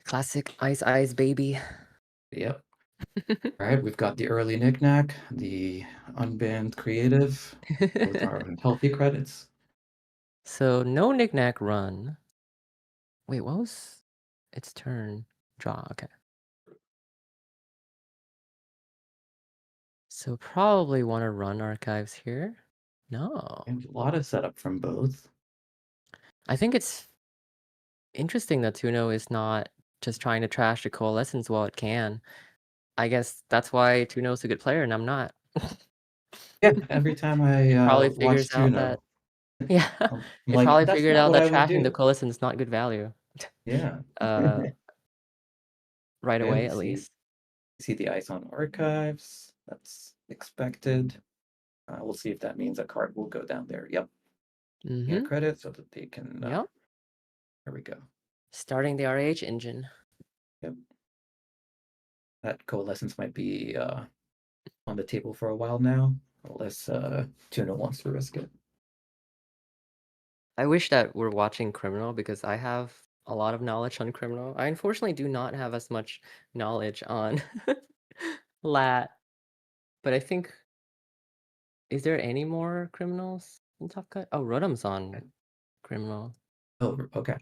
Classic Ice baby. Yep. All right, we've got the early knickknack, the unbanned creative with our healthy credits. So no knickknack run. Wait, what was its turn? Draw, okay. So probably want to run archives here. No. And a lot of setup from both. I think it's interesting that Tuno is not just trying to trash the coalescence while it can. I guess that's why Tuno's a good player and I'm not. Yeah, every time I Probably watch figures out that Tuno, yeah, I'm it like, probably that's figured not out what that I would trashing the do. coalescence is not good value. Yeah. Right Yeah, away we at see least. the ice on archives. That's expected. We'll see if that means a card will go down there. Yep. Get credit so that they can. Yep. There we go. Starting the RH engine. Yep. That coalescence might be on the table for a while now, unless Tuna wants to risk it. I wish that we're watching Criminal because I have a lot of knowledge on Criminal. I unfortunately do not have as much knowledge on Lat, but I think, is there any more Criminals in Top Cut? Oh, Rotom's on Criminal. Oh, okay.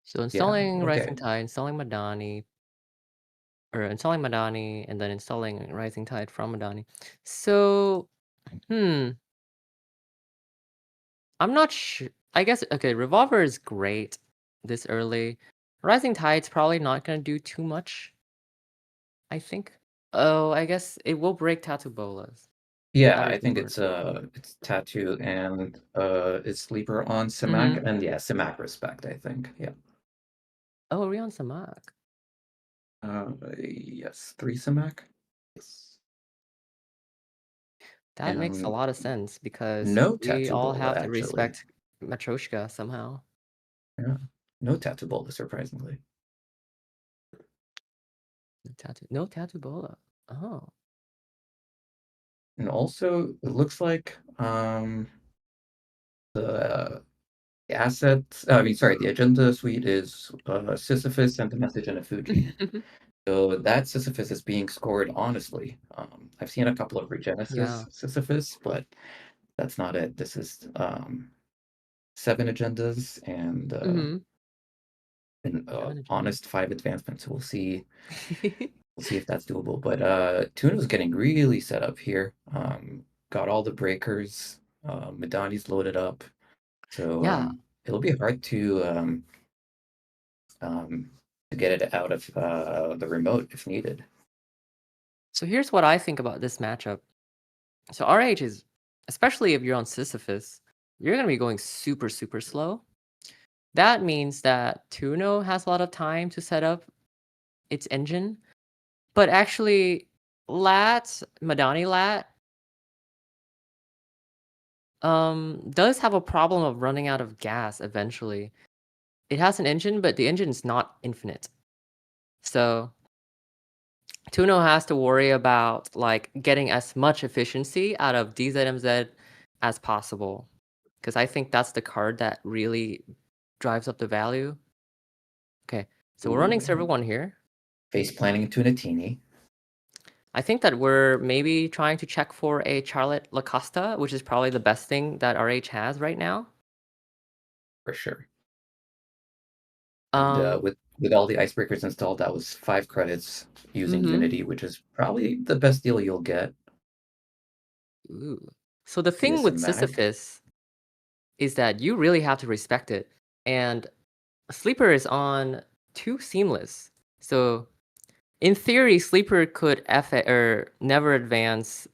So installing okay. Rising Tide, installing Madani, or installing Madani, and then installing Rising Tide from Madani. So, I'm not sure. I guess, okay, Revolver is great this early. Rising Tide's probably not going to do too much, I think. Oh, I guess it will break Tattoo Bolas. Yeah, That is I think important. it's Tattoo and it's Sleeper on Simak, and yeah, Simak respect, I think. Yeah. Oh, are we on Samak? Yes, 3 Simak. Yes. That makes a And lot of sense because no we Tattoo all Bola, have to actually. respect Matryoshka somehow. Yeah, no Tattoo Bola, surprisingly. No Tattoo Bola. Oh. And also, it looks like the the agenda suite is Sisyphus sent a message and a Fuji. So that Sisyphus is being scored honestly. I've seen a couple of Regenesis Yeah. Sisyphus, but that's not it. This is 7 agendas and Mm-hmm. an 7 honest 5 advancements. So we'll see if that's doable. But Tuna's getting really set up here. Got all the breakers. Madani's loaded up. So Yeah. it'll be hard to get it out of the remote if needed. So here's what I think about this matchup. So RH is, especially if you're on Sisyphus, you're going to be going super, super slow. That means that Tuno has a lot of time to set up its engine. But actually, Madani Lat, does have a problem of running out of gas eventually. It has an engine, but the engine is not infinite. So Tuno has to worry about like getting as much efficiency out of DZMZ as possible. Because I think that's the card that really drives up the value. Okay, so we're running server 1 here. Face planning into Tunatini. I think that we're maybe trying to check for a Charlotte Lacosta, which is probably the best thing that RH has right now. For sure. And with all the icebreakers installed, that was 5 credits using Unity, which is probably the best deal you'll get. Ooh. So the thing with Sisyphus is that you really have to respect it. And Sleeper is on 2 seamless. So in theory, Sleeper could never advance.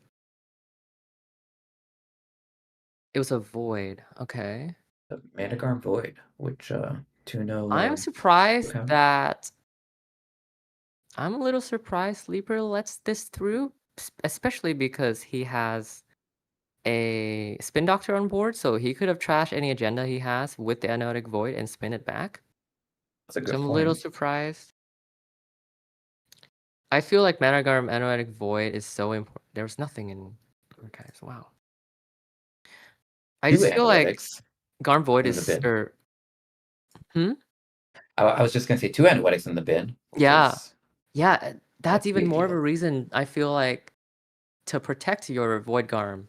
It was a void. Okay. The Managarm Void, which Tuno. I'm surprised that. I'm a little surprised Sleeper lets this through, especially because he has a Spin Doctor on board, so he could have trashed any agenda he has with the Anotic Void and spin it back. That's a good So I'm point. a little surprised. I feel like Managarm Anotic Void is so important. There's nothing in Archives. Wow. I just feel like Garm Void is I was just gonna say 2 Analytics in the bin. Yeah. Yeah, that's even more of a reason I feel like to protect your Void Garm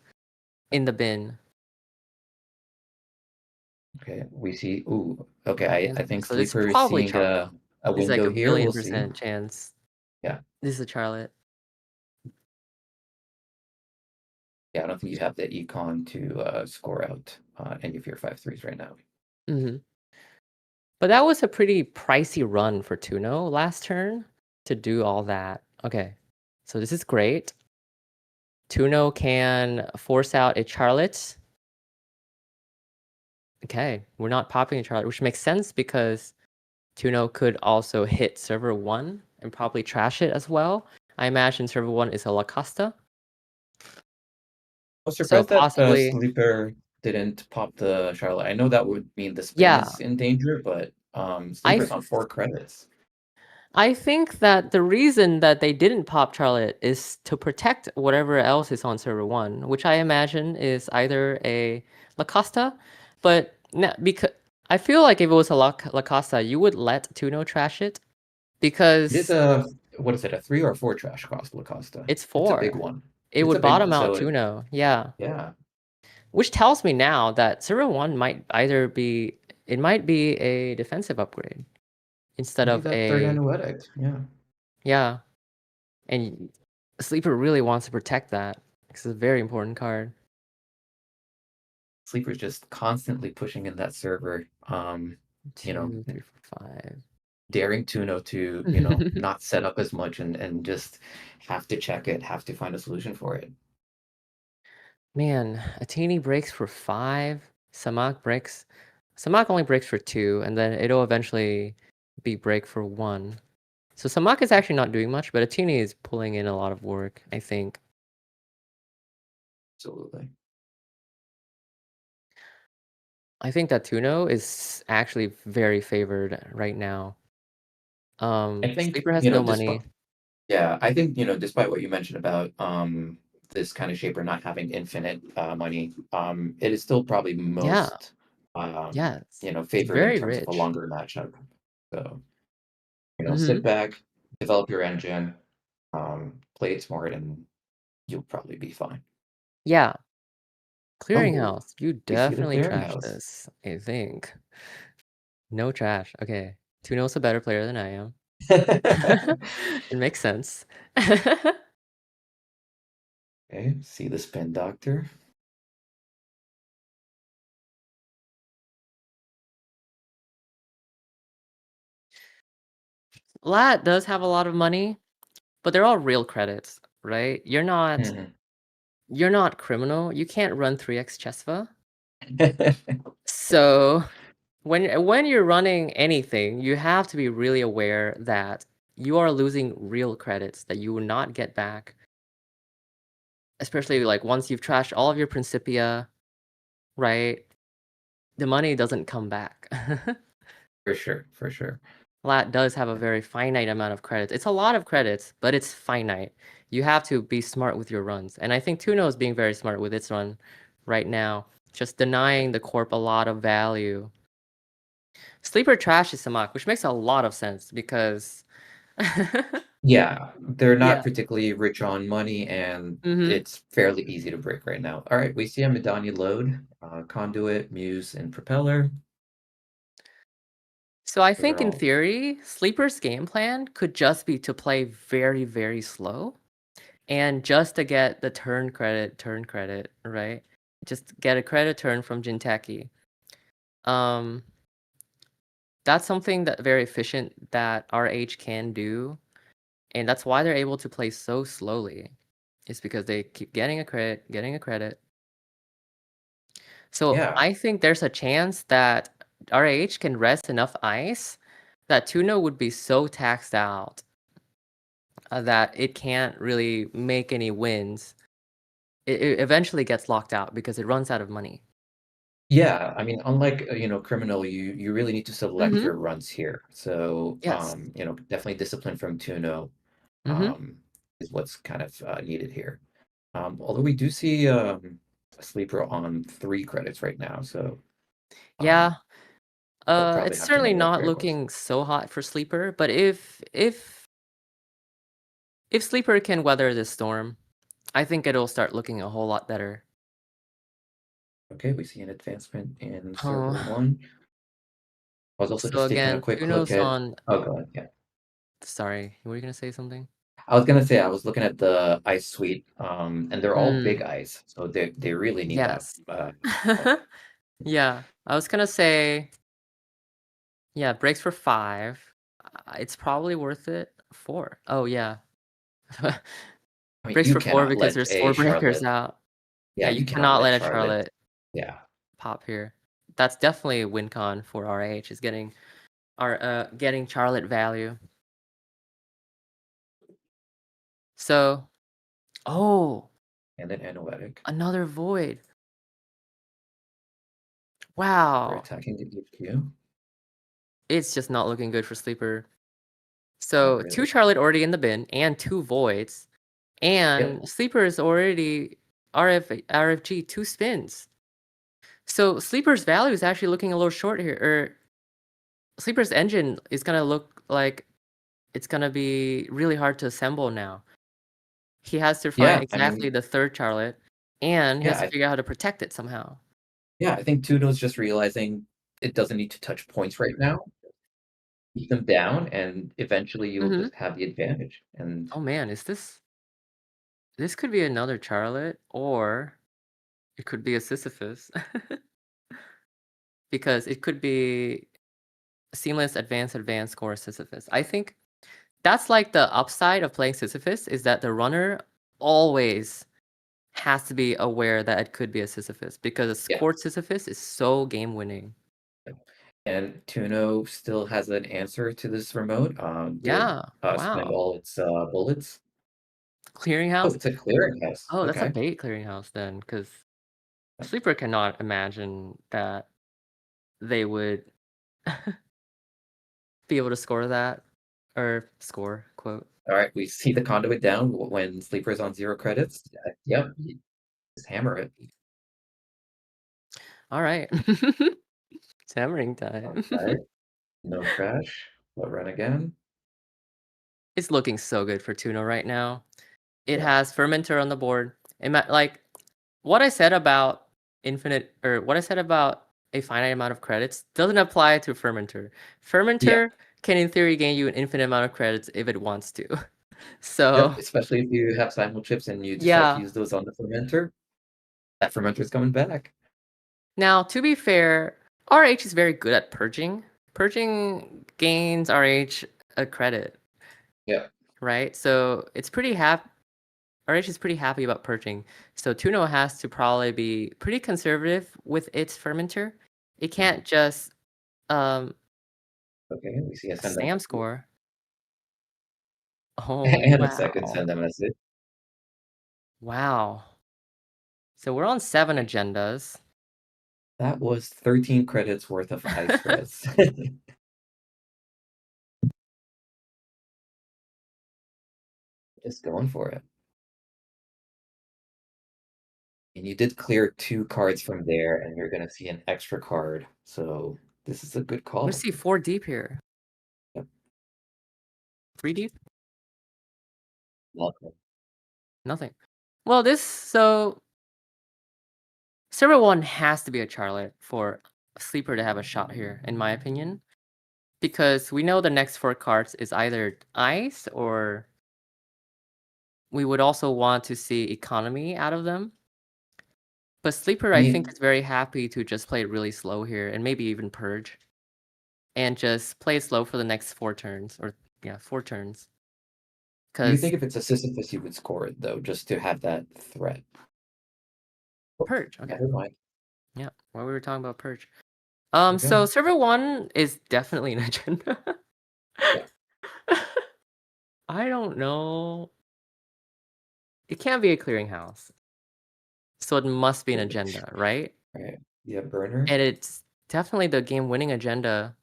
in the bin. Okay, we see. Ooh, okay. I think So this Sleeper is is seeing a it's window like a here. We'll see. billion% chance. Yeah. This is a Charlotte. Yeah, I don't think you have the econ to score out any of your 5-3s right now. But that was a pretty pricey run for Tuno last turn to do all that. Okay, so this is great. Tuno can force out a Charlotte. Okay, we're not popping a Charlotte, which makes sense because Tuno could also hit server 1 and probably trash it as well. I imagine server 1 is a Lacosta. I was surprised that Sleeper didn't pop the Charlotte. I know that would mean the spin is in danger, but Sleeper's on 4 credits. I think that the reason that they didn't pop Charlotte is to protect whatever else is on server 1, which I imagine is either a Lacosta, but because I feel like if it was a Lacosta, you would let Tuno trash it because it is what is it, a 3 or 4 trash cost Lacosta? It's 4. It's a big one. It would bottom out Tuno, yeah. Which tells me now that server 1 might either be a defensive upgrade instead of a third Analytic. Yeah. And Sleeper really wants to protect that because it's a very important card. Sleeper's just constantly pushing in that server. 2, 3, 4, 5. Daring Tuno to, not set up as much and just have to check it, have to find a solution for it. Man, Atini breaks for 5. Samak only breaks for 2, and then it'll eventually be break for 1. So Samak is actually not doing much, but Atini is pulling in a lot of work, I think. Absolutely. I think that Tuno is actually very favored right now. I think Sleeper has no money. Yeah, I think, despite what you mentioned about this kind of shaper not having infinite money, it is still probably most favored in terms of a longer matchup. So, sit back, develop your engine, play it smart, and you'll probably be fine. Yeah. Clearinghouse. You we see the definitely trashed clearinghouse. this, I think. No trash. Okay. Tuno's a better player than I am. It makes sense. Okay, see the spin doctor. Lat does have a lot of money, but they're all real credits, right? You're not criminal. You can't run 3x Chesva. So when you're running anything, you have to be really aware that you are losing real credits that you will not get back. Especially like once you've trashed all of your Principia, right? The money doesn't come back. For sure, for sure. Lat does have a very finite amount of credits. It's a lot of credits, but it's finite. You have to be smart with your runs. And I think Tuno is being very smart with its run right now, just denying the corp a lot of value. Sleeper trashes Samak, which makes a lot of sense because yeah, they're not yeah. particularly rich on money, and it's fairly easy to break right now. All right, we see a Medani load, Conduit, Muse, and Propeller. So I think in theory, Sleeper's game plan could just be to play very, very slow and just to get the turn credit, right? Just get a credit turn from Jinteki. That's something that very efficient that RH can do. And that's why they're able to play so slowly. It's because they keep getting a credit. So Yeah. I think there's a chance that RH can rest enough ice that Tuno would be so taxed out that it can't really make any wins. It eventually gets locked out because it runs out of money. Yeah, I mean, unlike Criminal, you really need to select your runs here. So Yes. definitely discipline from Tuno is what's kind of needed here. Although we do see a Sleeper on 3 credits right now, so yeah. probably It's have to certainly know what not pair it was. looking so hot for Sleeper, but if Sleeper can weather this storm, I think it'll start looking a whole lot better. Okay, we see an advancement in server 1. I was also just taking a quick look Tuno's at. on. Oh, go ahead. Yeah. Sorry, were you gonna say something? I was gonna say I was looking at the ice suite, and they're all big ice, so they really need Yes. that. Yeah, I was gonna say. Yeah, breaks for 5. It's probably worth it. 4. Oh yeah. I mean, Breaks you for 4 cannot because let there's a 4 breakers Charlotte. out. Yeah, you you cannot cannot let let a Charlotte. Charlotte Yeah. pop here. That's definitely a win con for RH is getting Charlotte value. So, And then Anoetic. Another void. We're Wow. attacking the HQ. It's just not looking good for Sleeper. So, 2 Charlotte already in the bin and 2 voids. And Sleeper is already RFG 2 spins. So Sleeper's value is actually looking a little short here. Or Sleeper's engine is gonna look like it's gonna be really hard to assemble now. He has to find exactly the 3rd Charlotte, and he has to figure out how to protect it somehow. Yeah, I think Tuno's just realizing it doesn't need to touch points right now. Keep them down, and eventually you'll just have the advantage. And oh man, is this could be another Charlotte, or it could be a Sisyphus. Because it could be seamless, advanced, or Sisyphus. I think that's like the upside of playing Sisyphus is that the runner always has to be aware that it could be a Sisyphus because a scored Sisyphus is so game winning. And Tuno still has an answer to this remote. Spend all its bullets. Clearinghouse? Oh, it's a clearinghouse. Oh, that's a bait clearinghouse then, because Sleeper cannot imagine that they would be able to score that. Or score, quote. All right, we see the conduit down when Sleeper's on 0 credits. Yep, just hammer it. All right. It's hammering time. Right. No crash. What run again? It's looking so good for Tuno right now. It has Fermenter on the board. Like what I said about infinite, or what I said about a finite amount of credits doesn't apply to Fermenter. Fermenter can in theory gain you an infinite amount of credits if it wants to. So especially if you have simul chips and you decide to use those on the fermenter. That fermenter is coming back. Now, to be fair, RH is very good at purging. Purging gains RH a credit. Yeah. Right? So it's pretty RH is pretty happy about purging. So Tuno has to probably be pretty conservative with its fermenter. It can't just okay, we see a SAM score. Oh, and wow. a second send a message. Wow. So we're on 7 agendas. That was 13 credits worth of ice threads. Just going for it. And you did clear 2 cards from there, and you're going to see an extra card. So this is a good call. Let's see 4 deep here. Yep. 3 deep? Nothing. Nothing. Well, so Server 1 has to be a Charlotte for Sleeper to have a shot here, in my opinion. Because we know the next 4 cards is either ice, or we would also want to see economy out of them. But Sleeper, I think, is very happy to just play really slow here, and maybe even purge. And just play slow for the next 4 turns, or 4 turns. Do you think if it's a Sisyphus, you would score it, though, just to have that threat? Purge, okay. Never mind. Yeah, while we were talking about purge. So Server 1 is definitely an agenda. Yeah. I don't know. It can't be a clearinghouse. So it must be an agenda, right? Right. Yeah, burner. And it's definitely the game-winning agenda.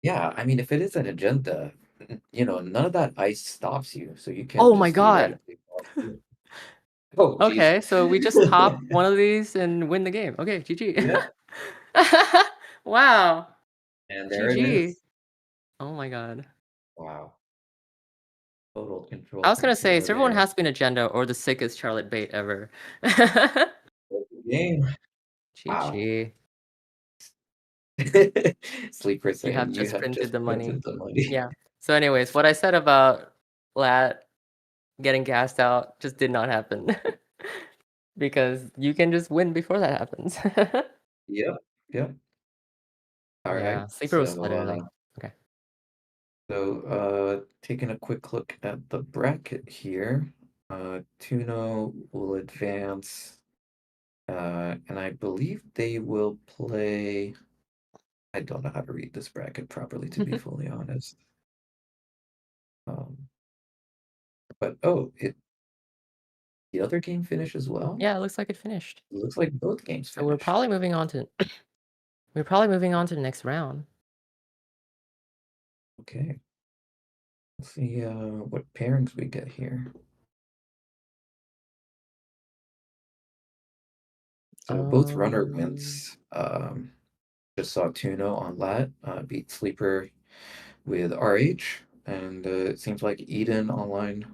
Yeah, I mean, if it is an agenda, none of that ice stops you, so you can. Oh my god! Oh, okay, so we just top one of these and win the game. Okay, GG. Yeah. Wow. And there GG. it is. Oh my god. Wow. Total control. I was gonna say, Server 1 has to be an agenda or the sickest Charlotte bait ever. Game. GG. Sleeper saying you have just printed the money. Yeah. So anyways, what I said about Lat getting gassed out just did not happen. Because you can just win before that happens. Yep. All right. Sleeper was literally. Okay. So taking a quick look at the bracket here. Tuno will advance. And I believe they will play. I don't know how to read this bracket properly, to be fully honest. But the other game finished as well? Yeah, it looks like it finished. It looks like both games finished. So we're probably moving on to the next round. Okay. Let's see what pairings we get here. So both runner wins. Just saw Tuno on Lat beat Sleeper with RH, and it seems like Eden online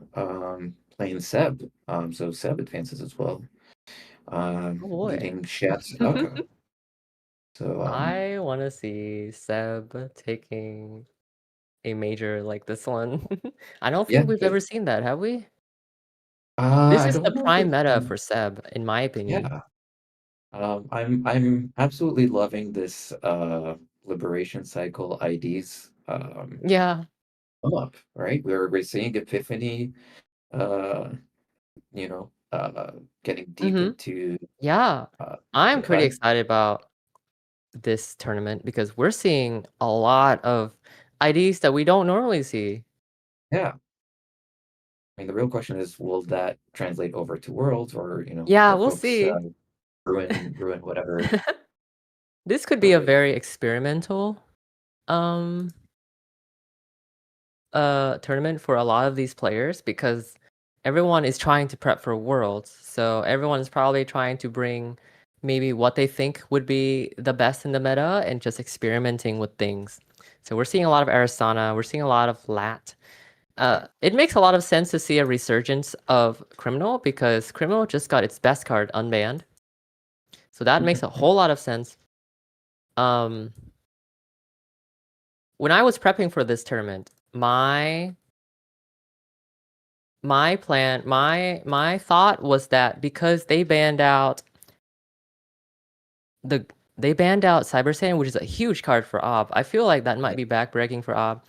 playing Seb. So Seb advances as well. Beating Chef's Elko. So I want to see Seb taking a major like this one. I don't think we've ever seen that, have we? This is the prime meta for Seb, in my opinion. Yeah. I'm absolutely loving this liberation cycle IDs. Yeah. Come up, right? We're seeing Epiphany getting deep into I'm pretty excited about this tournament because we're seeing a lot of IDs that we don't normally see. Yeah. I mean, the real question is, will that translate over to Worlds, or we'll see. Ruin whatever. This could be a very experimental tournament for a lot of these players because everyone is trying to prep for Worlds. So everyone is probably trying to bring maybe what they think would be the best in the meta and just experimenting with things. So we're seeing a lot of Aristana, we're seeing a lot of Lat. It makes a lot of sense to see a resurgence of Criminal because Criminal just got its best card unbanned. So that makes a whole lot of sense. When I was prepping for this tournament, my plan, my thought was that because they banned out Cyber Saiyan, which is a huge card for Ob, I feel like that might be backbreaking for Ob.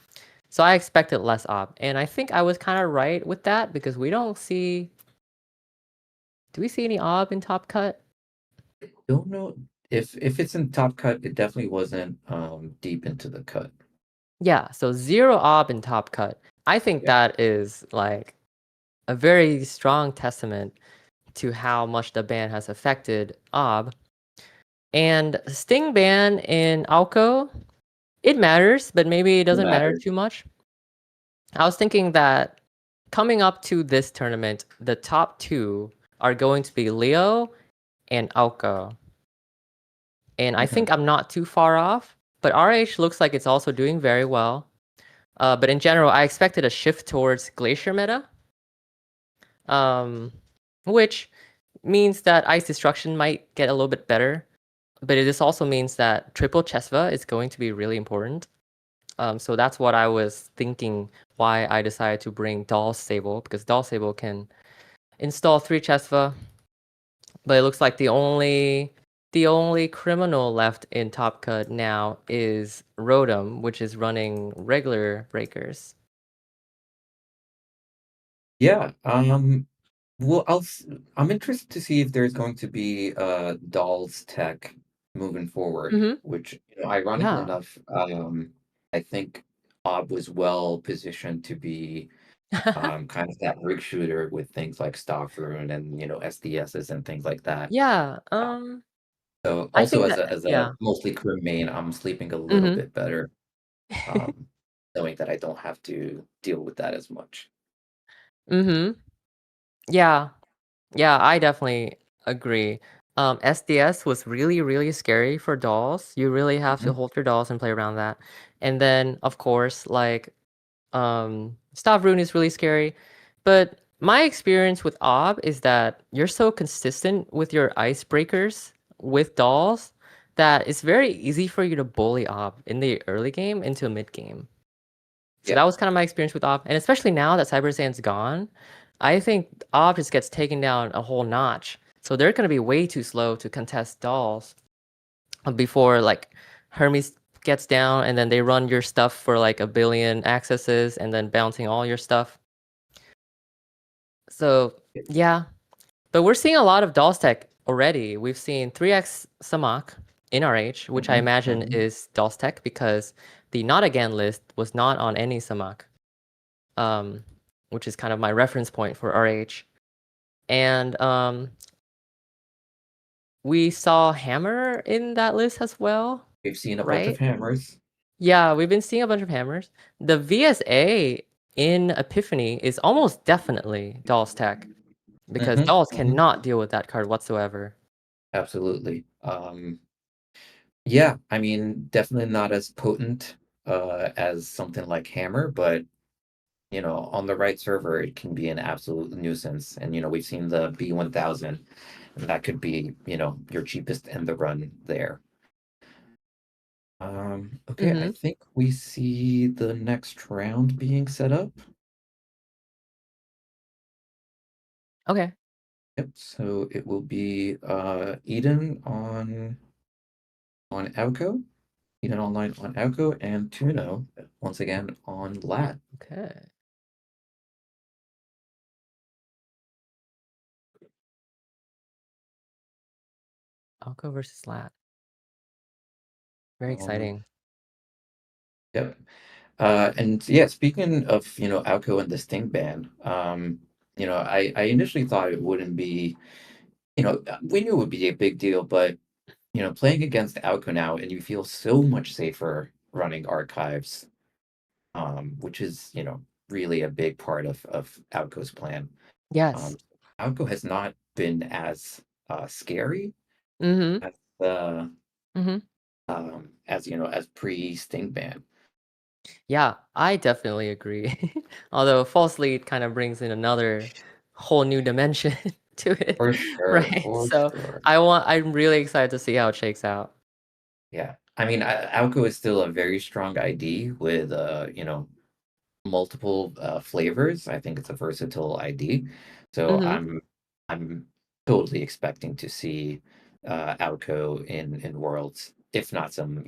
So I expected less Ob. And I think I was kind of right with that because we don't see... Do we see any Ob in Top Cut? I don't know. If it's in Top Cut, it definitely wasn't deep into the cut. Yeah, so 0 Ob in Top Cut. I think that is like a very strong testament to how much the ban has affected Ob. And Sting ban in Alco, it matters, but maybe it doesn't matter too much. I was thinking that coming up to this tournament, the top 2 are going to be Leo and Alco. And I think I'm not too far off, but RH looks like it's also doing very well. But in general, I expected a shift towards Glacier meta, which means that Ice Destruction might get a little bit better. But this also means that triple Chesva is going to be really important. So that's what I was thinking why I decided to bring Doll Sable, because Doll Sable can install 3 Chesva. But it looks like the only criminal left in Top Cut now is Rotom, which is running regular breakers. Yeah. Well, I'm interested to see if there's going to be Doll's tech moving forward, which, ironically enough, I think Ob was well positioned to be kind of that rig shooter with things like Stock Rune and SDSs and things like that. Yeah. So I also think as a mostly crew main, I'm sleeping a little bit better, knowing that I don't have to deal with that as much. Yeah. Yeah, I definitely agree. SDS was really, really scary for dolls. You really have to hold your dolls and play around that. And then, of course, like, Stop Rune is really scary. But my experience with Ob is that you're so consistent with your icebreakers with dolls that it's very easy for you to bully Ob in the early game into mid game. So that was kind of my experience with Ob. And especially now that Cyber Saiyan's gone, I think Ob just gets taken down a whole notch. So they're going to be way too slow to contest dolls before like Hermes gets down and then they run your stuff for like 1 billion accesses and then bouncing all your stuff. So yeah, but we're seeing a lot of dolls tech already. We've seen 3x Samak in RH, which I imagine is dolls tech because the not again list was not on any Samak, which is kind of my reference point for RH. And we saw Hammer in that list as well. We've seen a bunch of hammers. Yeah, we've been seeing a bunch of hammers. The VSA in Epiphany is almost definitely Doll's tech because Dolls cannot deal with that card whatsoever. Absolutely. Yeah, I mean, definitely not as potent as something like Hammer, but on the right server, it can be an absolute nuisance. And we've seen the B1000, and that could be your cheapest in the run there. Okay, I think we see the next round being set up. Okay. Yep, so it will be Eden on Alco, Eden Online on Alco, and Tuno once again on Lat. Okay. Alco versus Lat. Very exciting. Yep. And yeah, speaking of Alco and the Sting ban, I initially thought it wouldn't be, we knew it would be a big deal, but playing against Alco now, and you feel so much safer running archives, which is really a big part of Alco's plan. Yes. Alco has not been as scary as as pre-Sting ban. Yeah, I definitely agree. Although False Lead kind of brings in another whole new dimension. to it. For sure, Right. for So sure. I'm really excited to see how it shakes out. Yeah. I mean, Alco is still a very strong ID with multiple flavors. I think it's a versatile ID. So I'm totally expecting to see Alco in Worlds, if not some,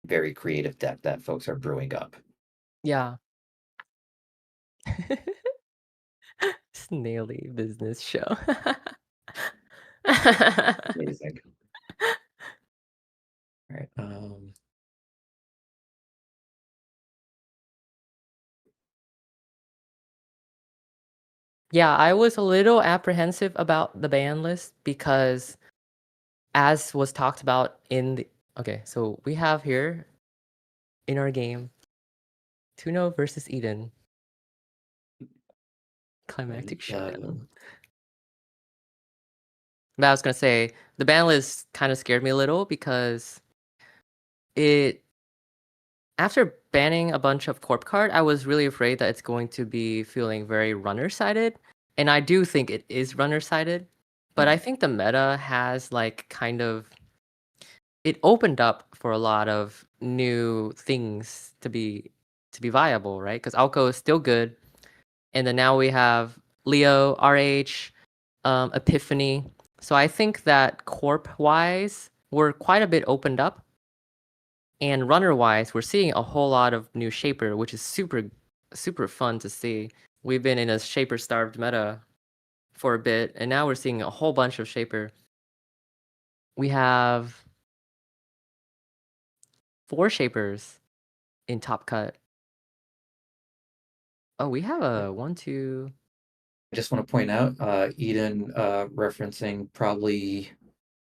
very creative deck that folks are brewing up. Yeah. Snaily business show. Amazing. All right. Yeah, I was a little apprehensive about the ban list because, as was talked about okay, so we have here in our game Tuno versus Eden. Climactic Showdown. But I was gonna say the ban list kind of scared me a little because after banning a bunch of corp card, I was really afraid that it's going to be feeling very runner sided, and I do think it is runner sided. But I think the meta has it opened up for a lot of new things to be viable, right? Because Alco is still good, and then now we have Leo, RH, Epiphany. So I think that corp wise, we're quite a bit opened up, and runner wise, we're seeing a whole lot of new shaper, which is super fun to see. We've been in a shaper starved meta for a bit, and now we're seeing a whole bunch of shaper. We have 4 shapers in top cut. Oh, we have a 1, 2. I just want to point out, Eden referencing probably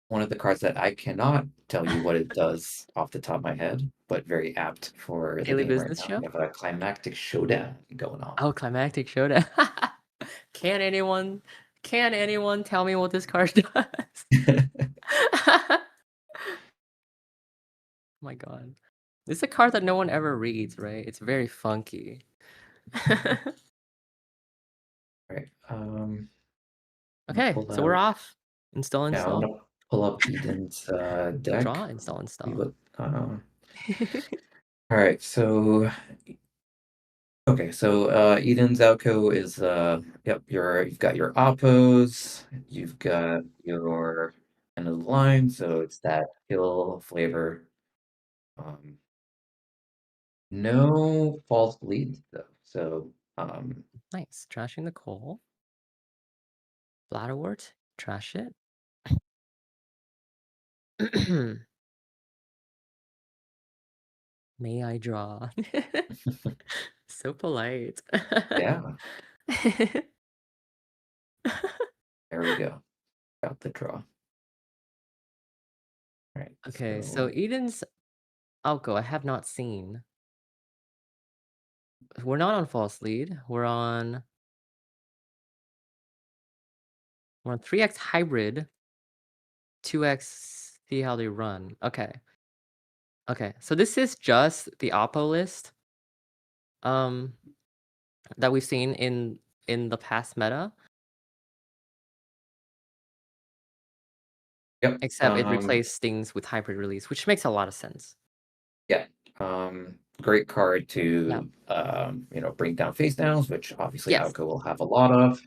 one of the cards that I cannot tell you what it does off the top of my head, but very apt for the Daily game right business now. show? We have a Climactic Showdown going on. Oh, Climactic Showdown. Can anyone tell me what this card does? Oh my god. This is a card that no one ever reads, right? It's very funky. Right. Okay, so we're off. Install. Yeah, I'm gonna pull up Eden's deck. Draw, install. All right, so Eden's Alco is you've got your Oppos, you've got your end of the line, so it's that kill flavor. No false leads though. So nice. Trashing the coal. Bladderwort, trash it. May I draw? So polite. yeah. There we go. Got the draw. All right. Okay, so Eden's Alco I have not seen. We're not on false lead. We're on 3x hybrid. 2x see how they run. Okay. Okay, so this is just the Oppo list that we've seen in the past meta. Yep. Except it replaced things with hybrid release, which makes a lot of sense. Yeah. Great card to bring down face downs, which obviously Alco will have a lot of.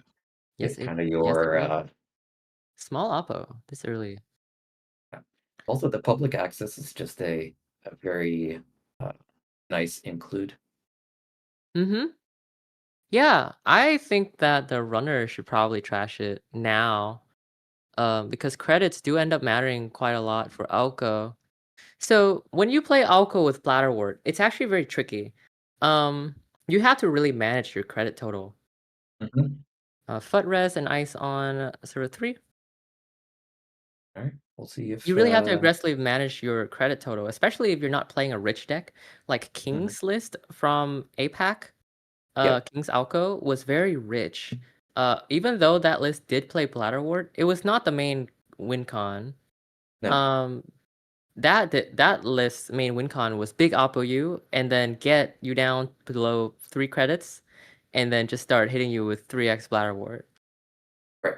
Yes, kind of your small Oppo this early. Yeah. Also, the public access is just a very nice include. Yeah, I think that the runner should probably trash it now, because credits do end up mattering quite a lot for Alco. So when you play Alco with Bladderwort, it's actually very tricky. You have to really manage your credit total. Foot res and ice on 3. All right, we'll see if you really have to aggressively manage your credit total, especially if you're not playing a rich deck. Like King's list from APAC, King's Alco was very rich. Even though that list did play Bladderwort, it was not the main win con. No. That list's main win con was big Oppo you, and then get you down below 3 credits, and then just start hitting you with 3x Bladderwort. Right.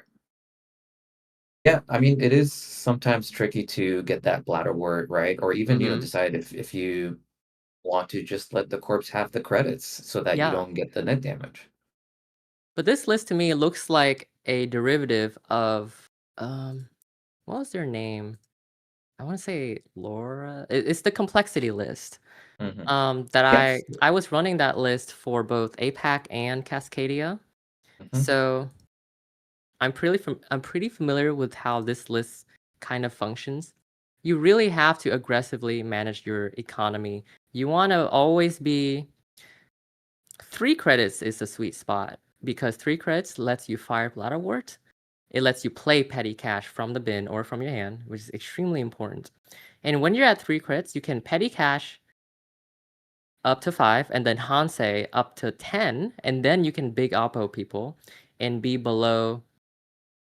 Yeah, I mean, it is sometimes tricky to get that bladderwort right, or even, decide if you want to just let the corpse have the credits so that you Yeah. don't get the net damage. But this list to me looks like a derivative of what was their name? I want to say Laura. It's the complexity list. That Yes. I was running that list for both APAC and Cascadia. So I'm pretty familiar with how this list kind of functions. You really have to aggressively manage your economy. You want to always be 3 credits is the sweet spot because 3 credits lets you fire Bladderwort. It lets you play petty cash from the bin or from your hand, which is extremely important. And when you're at 3 credits, you can petty cash up to 5 and then Hansei up to 10, and then you can big oppo people and be below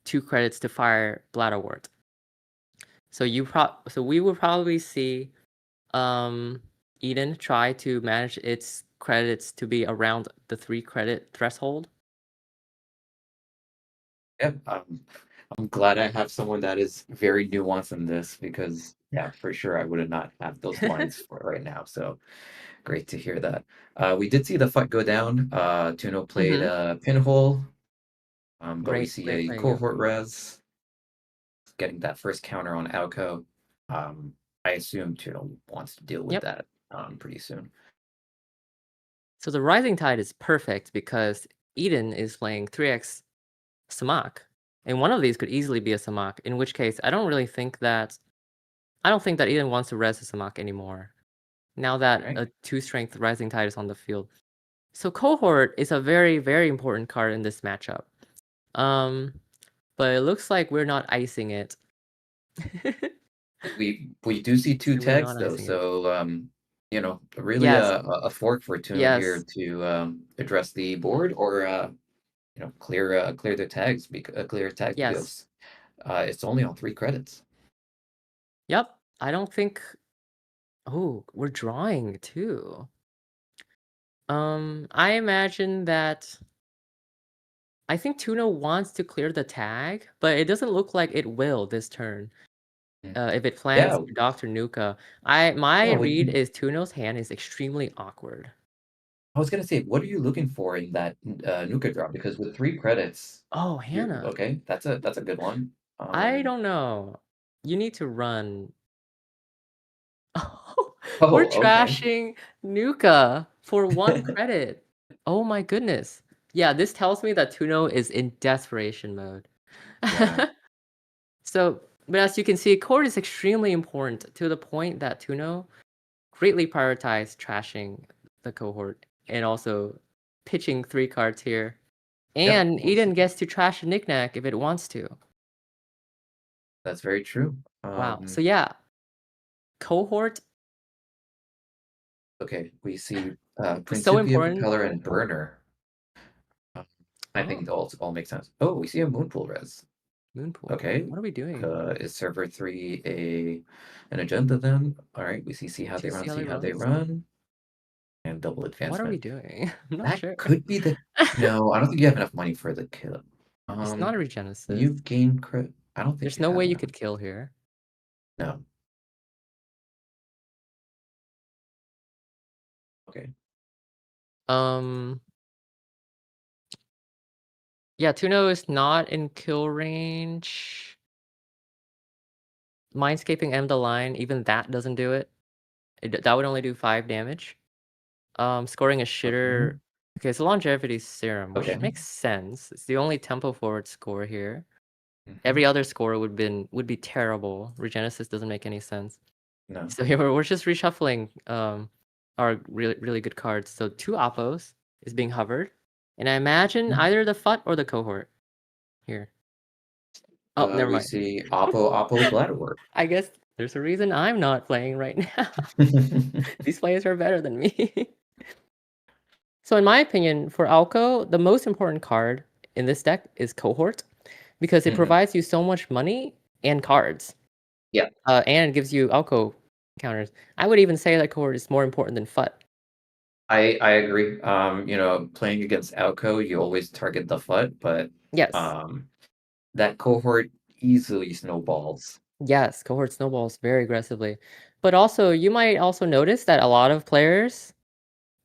2 credits to fire Bladderwort. So we will probably see Eden try to manage its credits to be around the 3 credit threshold. Yeah, I'm glad I have someone that is very nuanced in this because, yeah, for sure I would not have those lines for right now. So great to hear that. We did see the fight go down. Tuno played Pinhole, but we see Great a play, cohort res getting that first counter on Alco. I assume Tuno wants to deal with that pretty soon. So the Rising Tide is perfect because Eden is playing 3x Samak, and one of these could easily be a Samak, in which case I don't think that Eden wants to res a Samak anymore, now that a 2-strength Rising Tide is on the field. So Cohort is a very, very important card in this matchup. But it looks like we're not icing it. We do see 2 tags though, so really a fork for Tuno here to address the board or clear the tags clear tag because it's only on 3 credits. Yep, I don't think. Oh, we're drawing too. I imagine that. I think Tuno wants to clear the tag, but it doesn't look like it will this turn. If it plans Dr. Nuka, my read is Tuno's hand is extremely awkward. I was gonna say, what are you looking for in that Nuka drop? Because with 3 credits, oh Hannah, okay, that's a good one. I don't know. You need to run. We're trashing Nuka for 1 credit. Oh my goodness. Yeah, this tells me that Tuno is in desperation mode. Yeah. So, but as you can see, Court is extremely important to the point that Tuno greatly prioritized trashing the cohort and also pitching 3 cards here. And Eden gets to trash a knickknack if it wants to. That's very true. Wow. So yeah, cohort. Okay, we see Principia, Propeller, and Burner. I think it all makes sense. Oh, we see a Moonpool res. Moonpool. Okay. What are we doing? Is server 3 an agenda then? All right, we see how they run, and double advancement. What are we doing? I'm not that sure. Could be the no. I don't think you have enough money for the kill. It's not a regenesis. You gain crit. I don't think there's no way you could kill here. No. Okay. Yeah, Tuno is not in kill range. Mindscaping end the line, even that doesn't do it. That would only do 5 damage. Scoring a shitter. Okay, it's a longevity serum, which makes sense. It's the only tempo forward score here. Every other score would be terrible. Regenesis doesn't make any sense. No. So here we're just reshuffling our really good cards. So 2 Oppos is being hovered. And I imagine either the FUT or the cohort here. Oh, never mind. We see Oppo Bladderwork. I guess there's a reason I'm not playing right now. These players are better than me. So in my opinion, for Alco, the most important card in this deck is Cohort because it provides you so much money and cards. Yeah. And it gives you Alco counters. I would even say that Cohort is more important than FUT. I agree. Playing against Alco, you always target the FUT, but yes, that cohort, easily snowballs. Yes, cohort snowballs very aggressively. But also, you might also notice that a lot of players,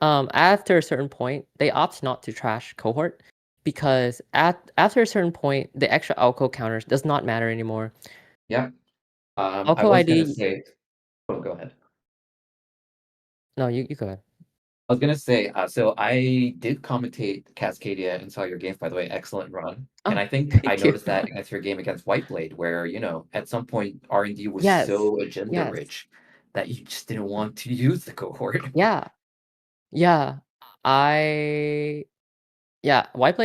after a certain point, they opt not to trash cohort because after a certain point, the extra alco counters does not matter anymore. Yeah. I Alco was gonna ID. say. Oh, go ahead. No, you go ahead. I was gonna say, so I did commentate Cascadia and saw your games, by the way. Excellent run. And Oh, I think I thank you. noticed that against your game against Whiteblade, where, at some point R&D was Yes. so agenda Yes. rich that you just didn't want to use the cohort. Yeah. Yeah. Whiteblade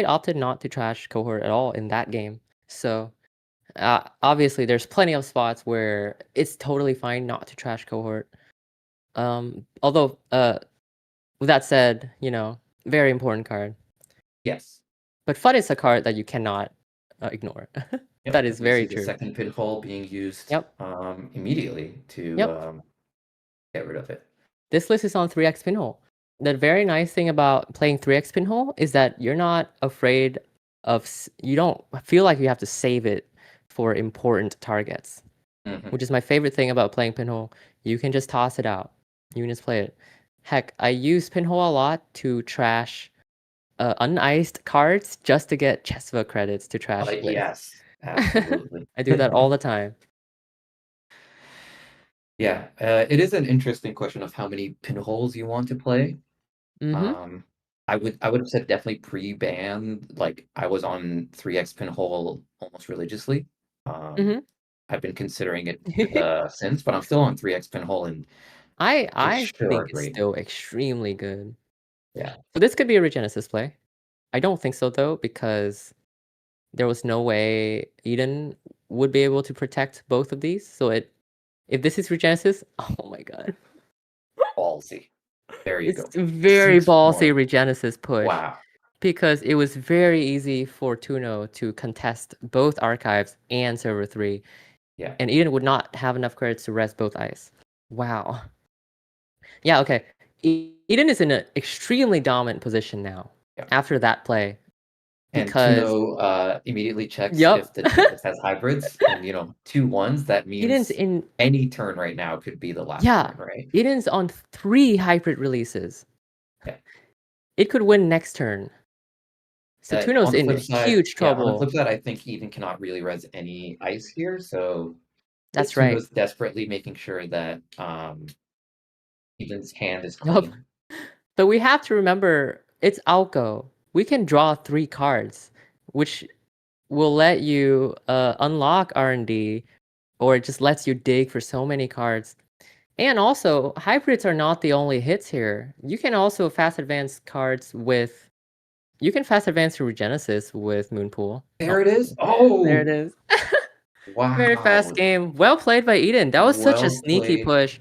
opted not to trash cohort at all in that game. So obviously there's plenty of spots where it's totally fine not to trash cohort. Although with that said, very important card. Yes. But FUD is a card that you cannot ignore. Yep, that is very the true. second pinhole being used immediately to get rid of it. This list is on 3x pinhole. The very nice thing about playing 3x pinhole is that you're not afraid of, you don't feel like you have to save it for important targets, which is my favorite thing about playing pinhole. You can just toss it out. You can just play it. Heck, I use pinhole a lot to trash uniced cards just to get Chesva credits to trash with. Yes, absolutely. I do that all the time. Yeah, it is an interesting question of how many pinholes you want to play. I would have said definitely pre-ban. Like I was on 3x pinhole almost religiously. I've been considering it since, but I'm still on 3x pinhole, and I think it's still extremely good. Yeah. So this could be a Regenesis play. I don't think so though, because there was no way Eden would be able to protect both of these. So if this is Regenesis, oh my god. Ballsy. There you go. It's very ballsy Regenesis push. Wow. Because it was very easy for Tuno to contest both archives and server 3. Yeah. And Eden would not have enough credits to res both ice. Wow. Yeah, okay. Eden is in an extremely dominant position now after that play. Because Tuno immediately checks if the Tempest has hybrids, and 2 1s. That means Eden's in any turn right now could be the last turn, right? Eden's on 3 hybrid releases. Yeah. It could win next turn. So Tuno's in huge trouble. On the flip side, I think Eden cannot really res any ice here, so that's right. Tuno's desperately making sure that Eden's hand is clean. But we have to remember it's Alco. We can draw 3 cards, which will let you unlock R&D, or it just lets you dig for so many cards. And also, hybrids are not the only hits here. You can also fast advance cards with... You can fast advance to Regenesis with Moonpool. There it is. Oh! There it is. Wow. Very fast game. Well played by Eden. That was such a sneaky push.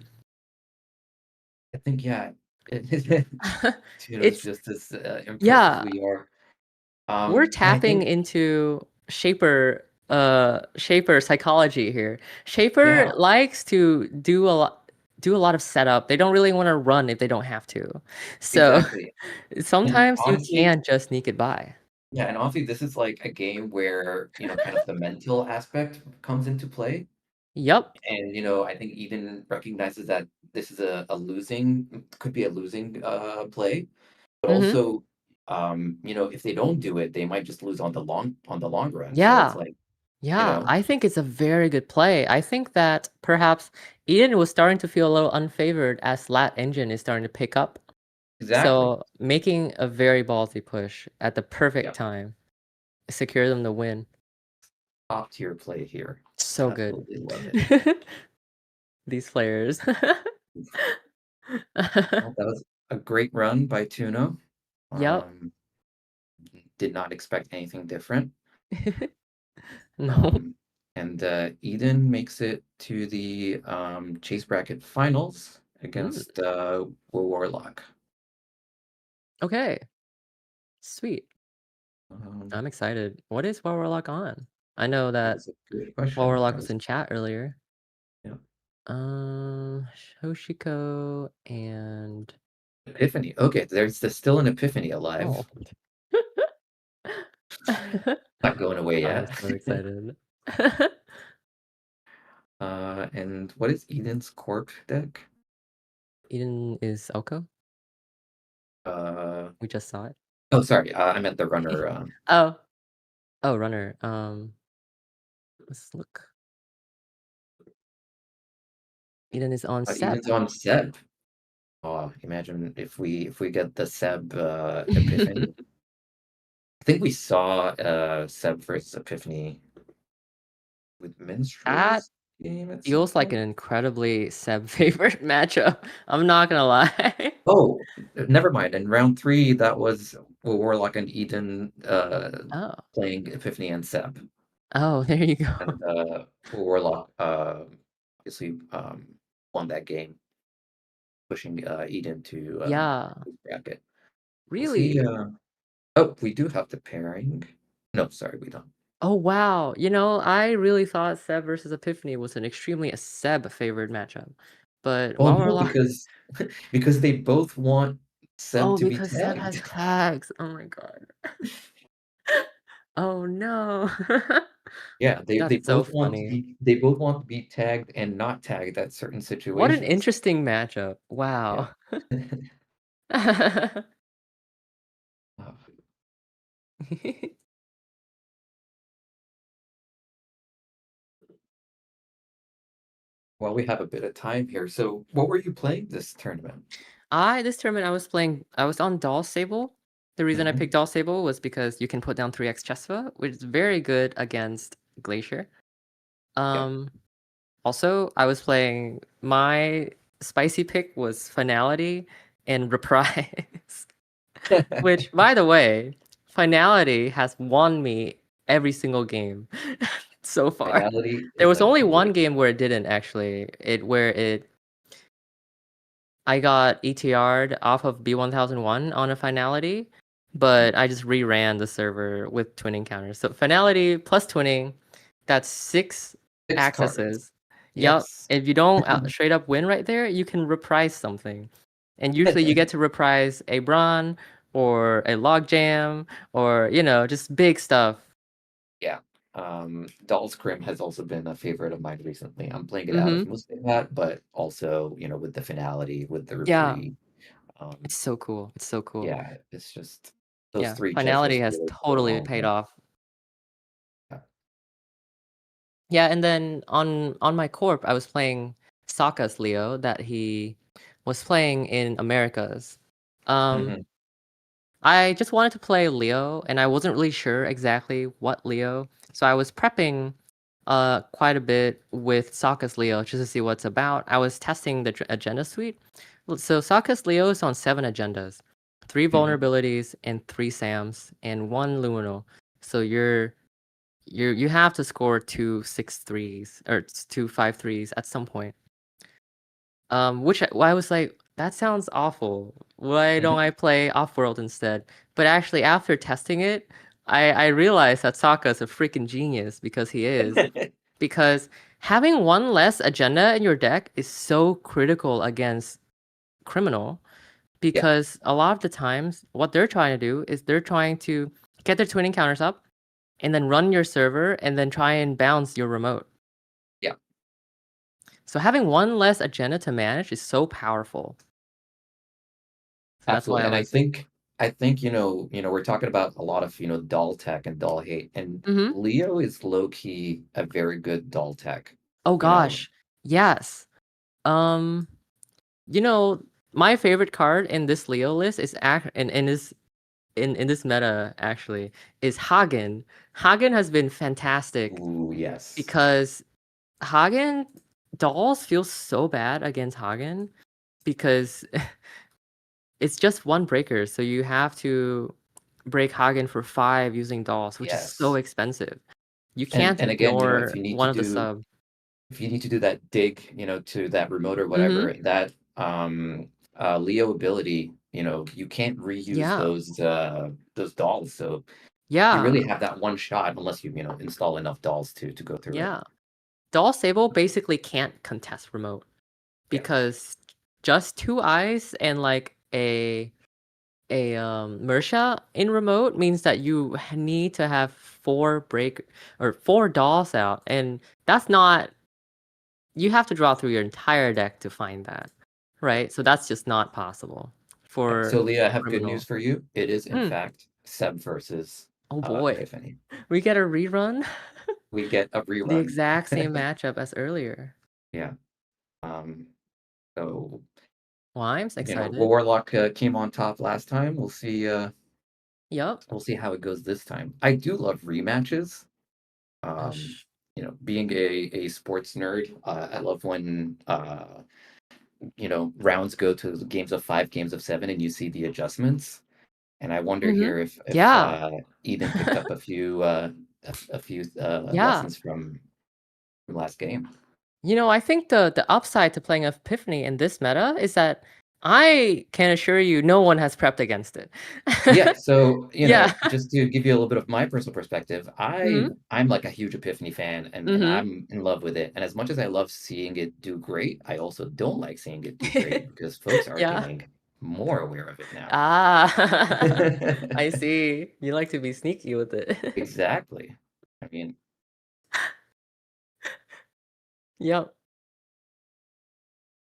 I think, it's just as impressive as we are. We're tapping into Shaper psychology here. Shaper likes to do a lot of setup. They don't really want to run if they don't have to. So sometimes honestly, you can't just sneak it by. Yeah, and honestly, this is like a game where, kind of the mental aspect comes into play. Yep. And, I think Eden recognizes that this is could be a losing play. But also, if they don't do it, they might just lose on the long run. Yeah. So it's like, I think it's a very good play. I think that perhaps Eden was starting to feel a little unfavored as Lat Engine is starting to pick up. Exactly. So making a very ballsy push at the perfect time, secure them the win. Top tier play here. So Absolutely good. Love it. These players. That was a great run by Tuno. Yep. Did not expect anything different. No. And Eden makes it to the chase bracket finals against Warlock. Okay. Sweet. I'm excited. What is Warlock on? I know that Warlock was in chat earlier. Yeah. Hoshiko and Epiphany. Okay, there's still an Epiphany alive. Oh. Not going away yet. I'm so excited. And what is Eden's Corp deck? Eden is Oko. Uh, We just saw it. oh, sorry. I meant the runner. Oh, runner. Let's look. Eden is on Seb. Eden's on Seb. Oh, imagine if we get the Seb Epiphany. I think we saw Seb versus Epiphany with Minstrels game at some Feels like point. an incredibly Seb favorite matchup. I'm not gonna lie. Oh, never mind. In round 3, that was Warlock and Eden Oh. playing Epiphany and Seb. Oh, there you go. And Warlock obviously won that game, pushing Eden to his bracket. Really? Oh, we do have the pairing. No, sorry, we don't. Oh wow. I really thought Seb versus Epiphany was an extremely Seb favored matchup. But Oh no, Warlock... because they both want Seb to be because Seb has tagged. tags. Oh my god. Oh no. Yeah, they That's so both want to funny. be tagged and not tagged at certain situations. What an interesting matchup. Wow. Yeah. Well, we have a bit of time here. So, what were you playing this tournament? I was on Doll Sable. The reason I picked Doll Sable was because you can put down 3x Chesva, which is very good against Glacier. Also, I was playing, my spicy pick was Finality and Reprise. Which, by the way, Finality has won me every single game so far. Finality There was only great one game where it didn't actually. I got ETR'd off of B1001 on a Finality, but I just reran the server with twinning counters. So Finality plus twinning, that's 6 accesses. Yep. Yes. If you don't straight up win right there, you can reprise something. And usually you get to reprise a Brawn or a Logjam or, just big stuff. Yeah. Doll's Crim has also been a favorite of mine recently. I'm playing it out of mostly that, but also, with the Finality, with the reprieve. It's so cool. It's so cool. Yeah, it's just those 3 Finality has really totally paid off. Yeah, and then on my corp, I was playing Sokka's Leo that he was playing in Americas. I just wanted to play Leo, and I wasn't really sure exactly what Leo, so I was prepping quite a bit with Sokka's Leo just to see what it's about. I was testing the agenda suite. So Sokka's Leo is on 7 agendas, 3 vulnerabilities and 3 SAMs and 1 Luminal. So you have to score 2 6-3s or 2 5-3s at some point. Which I was like, that sounds awful. Why don't I play Offworld instead? But actually, after testing it, I realized that Sokka's a freaking genius, because he is. Because having 1 less agenda in your deck is so critical against Criminal, because a lot of the times what they're trying to do is they're trying to get their twinning counters up and then run your server and then try and bounce your remote. Yeah. So having 1 less agenda to manage is so powerful. So absolutely. And I think we're talking about a lot of doll tech and doll hate, and Leo is low-key a very good doll tech. Oh gosh, yes. My favorite card in this Leo list is in this meta actually is Hagen. Hagen has been fantastic. Ooh, yes. Because Hagen dolls feel so bad against Hagen because it's just 1 breaker, so you have to break Hagen for 5 using dolls, which is so expensive. You can't and again, ignore if you need one to of the sub. If you need to do that dig, to that remote or whatever, that Leo ability, you can't reuse those dolls. So you really have that 1 shot unless you install enough dolls to go through it. Doll Sable basically can't contest remote because just 2 eyes and like a Mersha in remote means that you need to have 4 dolls out, and that's not you have to draw through your entire deck to find that, right? So that's just not possible for So Leah, I have good criminal. news for you. It is in fact Seb versus Oh boy, Epiphany. we get a rerun. We get a The rerun. exact same matchup as earlier. Yeah. So Well, I'm excited. Warlock came on top last time. We'll see. Yep. We'll see how it goes this time. I do love rematches. Being a sports nerd, I love when rounds go to games of 5, games of 7, and you see the adjustments. And I wonder here if Yeah. Eden picked up a few Yeah. lessons from last game. I think the upside to playing Epiphany in this meta is that I can assure you no one has prepped against it. Yeah, so Yeah. just to give you a little bit of my personal perspective, I'm like a huge Epiphany fan, and I'm in love with it. And as much as I love seeing it do great, I also don't like seeing it do great because folks are Yeah. getting more aware of it now. I see. You like to be sneaky with it. Exactly. I mean, Yep.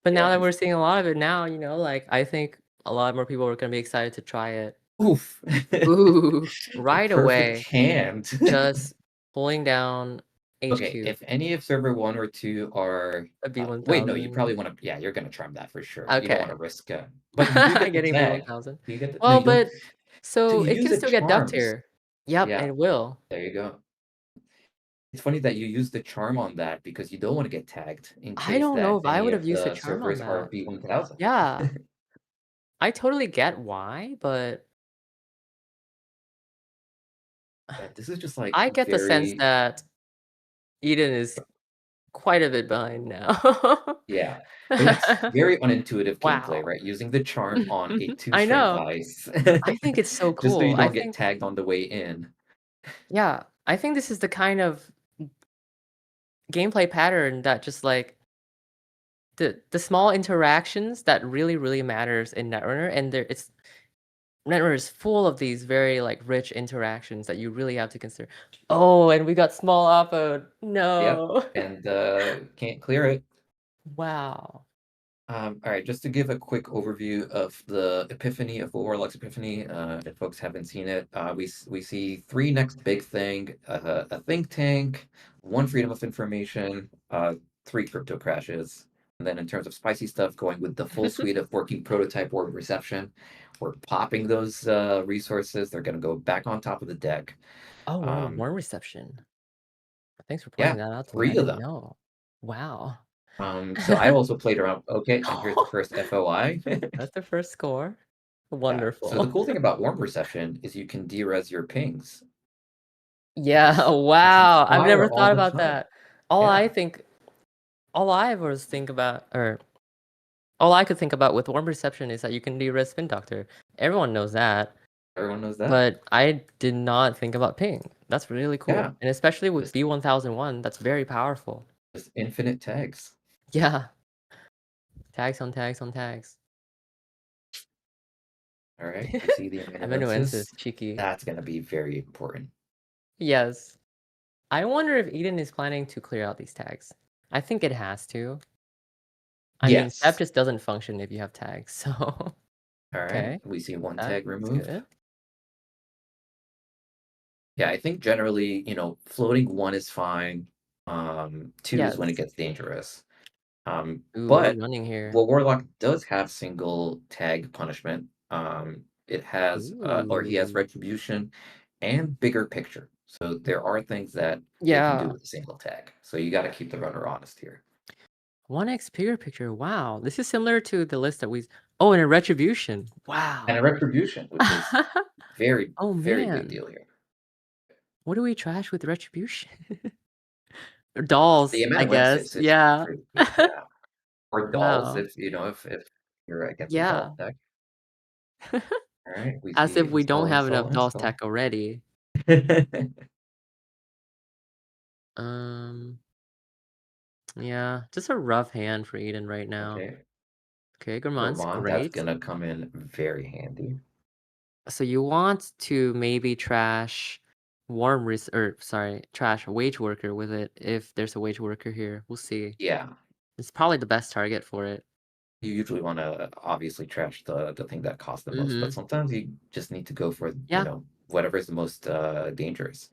But now that we're seeing a lot of it now, like I think a lot more people are gonna be excited to try it. oof. Ooh, right away. Perfect hand. Just pulling down HQ. Okay, if any of server 1 or 2 are A B1000. wait, no, you probably want to. Yeah, you're gonna charm that for sure. You don't want to Okay. risk. But you do get the Getting tag. B1000. You get the, Well, no, you don't. but so you it use can the still get ducked charms. here. Yep, Yeah. it will. There you go. It's funny that you use the charm on that because you don't want to get tagged in I case don't know if that I any would of have used the the charm on servers are that. B1000. Yeah. I totally get why, but Yeah, this is just like I get the sense that Eden is quite a bit behind now. Yeah, but it's very unintuitive gameplay, Wow. right? Using the charm on a I 2-string know. vice. I think it's so Just so you cool. I don't get think tagged on the way in. yeah, I think this is the kind of gameplay pattern that just like the small interactions that really matters in Netrunner, and Netrunner is full of these very like rich interactions that you really have to consider. Oh, and we got small oppo. No. Yep, and can't clear it. Wow. All right, just to give a quick overview of the Epiphany of Warlock's Epiphany, if folks haven't seen it, we see 3 next big thing: a think tank, 1 freedom of information, 3 crypto crashes, and then in terms of spicy stuff, going with the full suite of working prototype orb reception. We're popping those resources. They're going to go back on top of the deck. Oh wow, warm reception. Thanks for pointing that out to me. I 3 of didn't them. know. Wow. So I also played around. Okay, and here's the first FOI. That's the first score. Yeah, Wonderful. so the cool thing about warm reception is you can derez your pings. Yeah, wow. I've never fire all thought the about time. that. All I could think about with warm reception is that you can derez Spin Doctor. Everyone knows that. Everyone knows that. But I did not think about ping. That's really cool. Yeah. And especially with B1001, that's very powerful. Just infinite tags. Yeah. Tags on tags on tags. All right. You see the amanuensis, cheeky. That's going to be very important. Yes. I wonder if Eden is planning to clear out these tags. I think it has to. I mean, Step just doesn't function if you have tags, so. All right. Okay. We see 1 tag removed. Good. Yeah, I think generally, floating 1 is fine. 2 is when it gets dangerous. Ooh, but we're running here. Warlock does have single tag punishment. It has, or he has retribution and bigger picture. So there are things that they can do with a single tag. So you got to keep the runner honest here. 1x bigger picture. Wow, this is similar to the list that we. Oh, and a retribution. Wow. And a retribution, which is very, very man. big deal here. What do we trash with retribution? Dolls, The I guess. Yeah. Or dolls, if you're against a doll deck. All right. As if we don't have enough dolls tech already. Yeah, just a rough hand for Eden right now. Okay, Gourmand's great. That's gonna come in very handy. So you want to maybe trash trash Wage Worker with it if there's a Wage Worker here. We'll see. Yeah, It's probably the best target for it. You usually want to obviously trash the thing that costs the most, but sometimes you just need to go for whatever is the most dangerous.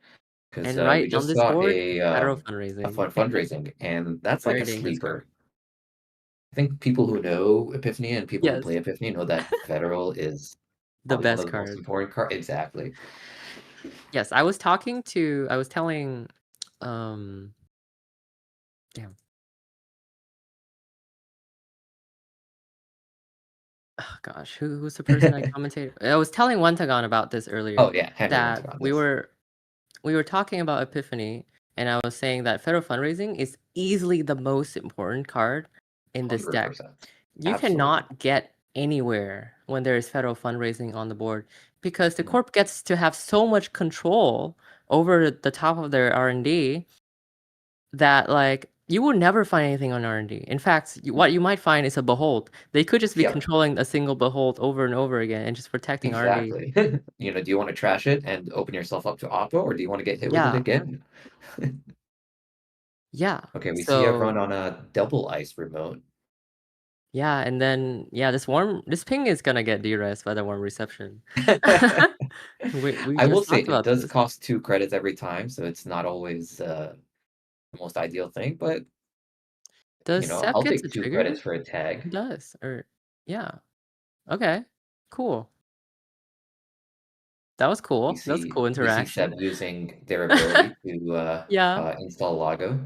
Because And right we on just this saw board, federal a fundraising. fundraising, and that's like Very a dangerous card. sleeper. I think people who know Epiphany and people who Yes. play Epiphany know that Federal is The probably one best of the most card. important cards. Exactly. Yes, I was telling, damn. Oh gosh, who's the person I commented? I was telling Wentagon about this earlier. Oh yeah, Henry That Wentagon, we yes. were talking about Epiphany, and I was saying that federal fundraising is easily the most important card in this deck. 100%. You Absolutely. cannot get anywhere when there is federal fundraising on the board because the corp gets to have so much control over the top of their R&D that like you will never find anything on R&D. In fact, what you might find is a behold. They could just be controlling a single behold over and over again and just protecting R&D. Exactly. Do you want to trash it and open yourself up to oppo, or do you want to get hit with it again? Yeah. Okay, we see everyone on a double ice remote. Yeah, and then this ping is gonna get de-res by the warm reception. We I will just say talked it about does this. cost 2 credits every time, so it's not always the most ideal thing, but Does Seb I'll get take to 2 trigger credits this? for a tag. He does, yeah. Okay, cool. That was cool. That was a cool We see interaction. Seb using their ability to Yeah. install Lago.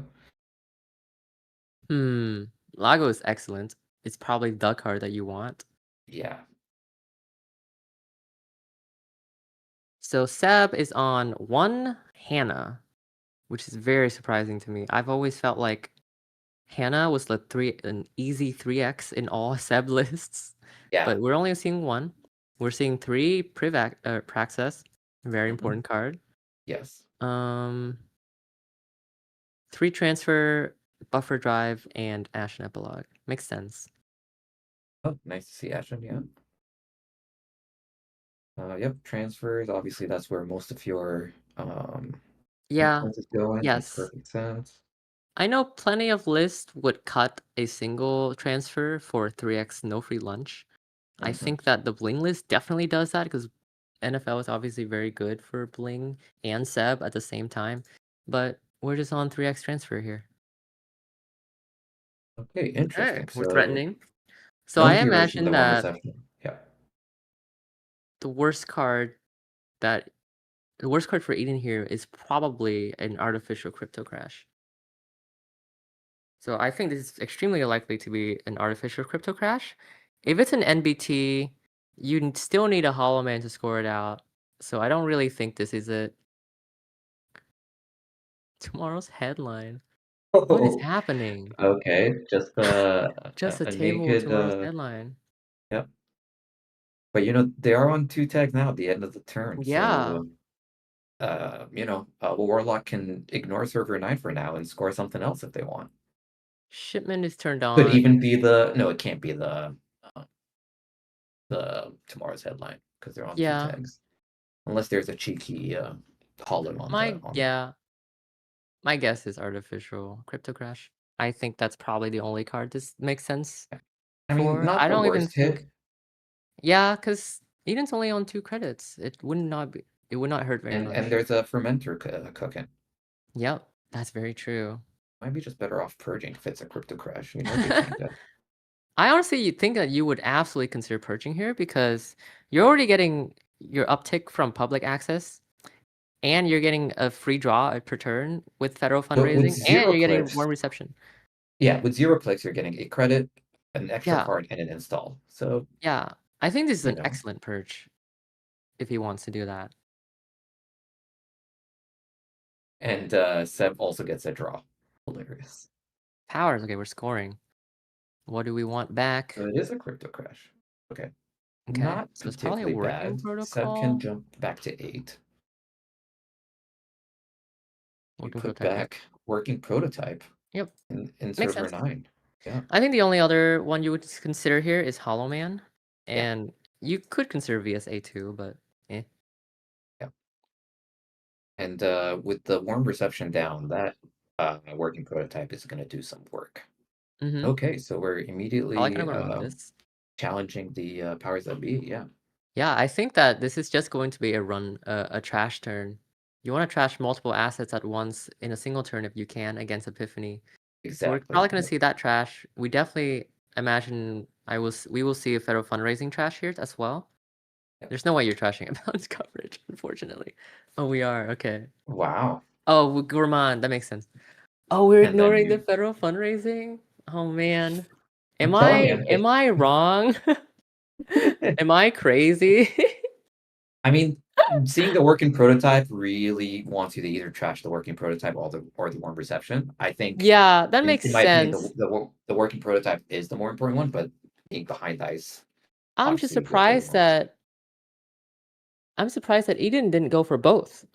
Lago is excellent. It's probably the card that you want. Yeah. So Seb is on 1 Hannah, which is very surprising to me. I've always felt like Hannah was an easy 3x in all Seb lists. Yeah. But we're only seeing 1. We're seeing 3 Praxis, very important card. Yes. 3 transfer, buffer drive, and Ashen Epilogue. Makes sense. Oh, nice to see Ashen, yeah. Yep, transfers. Obviously, that's where most of your influence is going. Yes. Makes perfect sense. I know plenty of lists would cut a single transfer for 3x no free lunch. I think that the Bling list definitely does that because NFL is obviously very good for Bling and Seb at the same time. But we're just on 3x transfer here. Okay, interesting. Okay, we're threatening. So no I heroes from imagine the warm that reception. Yeah. the worst card for Eden here is probably an artificial crypto crash. So I think this is extremely likely to be an artificial crypto crash. If it's an NBT, you still need a Hollow Man to score it out. So I don't really think this is it. Tomorrow's headline. What is happening? Okay, just Just a table naked with tomorrow's headline. Yep. But they are on 2 tags now at the end of the turn. Yeah. So Warlock can ignore server 9 for now and score something else if they want. Shipment is turned on. Could even be it can't be the tomorrow's headline because they're on 2 tags. Unless there's a cheeky hollow on My guess is artificial crypto crash. I think that's probably the only card this makes sense. I mean, not I the don't even worst hit. think. Yeah, because Eden's only on 2 credits. It would not hurt very much. And there's a fermenter cooking. Yep, that's very true. Might be just better off purging if it's a crypto crash. They can't get. I honestly think that you would absolutely consider purging here because you're already getting your uptick from public access, and you're getting a free draw per turn with federal fundraising, and you're getting more reception. Yeah, with 0 clicks, you're getting a credit, an extra card, and an install. So yeah, I think this is an excellent purge if he wants to do that. And Seb also gets a draw. Hilarious. Powers. Okay, we're scoring. What do we want back? So it is a crypto crash. Okay. Not so it's probably a working bad. protocol. Seb can jump back to 8. We put back working prototype. Yep. In server 9. Yeah. I think the only other one you would consider here is Hollow Man. And you could consider VSA too, but eh. Yeah. And with the warm reception down, that working prototype is going to do some work. Okay, so we're Probably immediately gonna go on this. challenging the powers that be. Yeah, Yeah, I think that this is just going to be a trash turn. You want to trash multiple assets at once in a single turn if you can against Epiphany. So we're exactly. probably going to see that trash. We definitely imagine we will see a federal fundraising trash here as well. Yep. There's no way you're trashing a balance coverage, unfortunately. Oh, we are. Okay. Wow. Oh, Gourmand. That makes sense. Oh, we're And then ignoring the you, federal fundraising? Oh, man. I'm telling you, Am I wrong? Am I crazy? I mean, seeing the working prototype really wants you to either trash the working prototype or the warm reception. I think, Yeah, that makes in my opinion, sense. the working prototype is the more important one, but being behind ice, I'm just obviously, what everyone surprised wants. that Eden didn't go for both.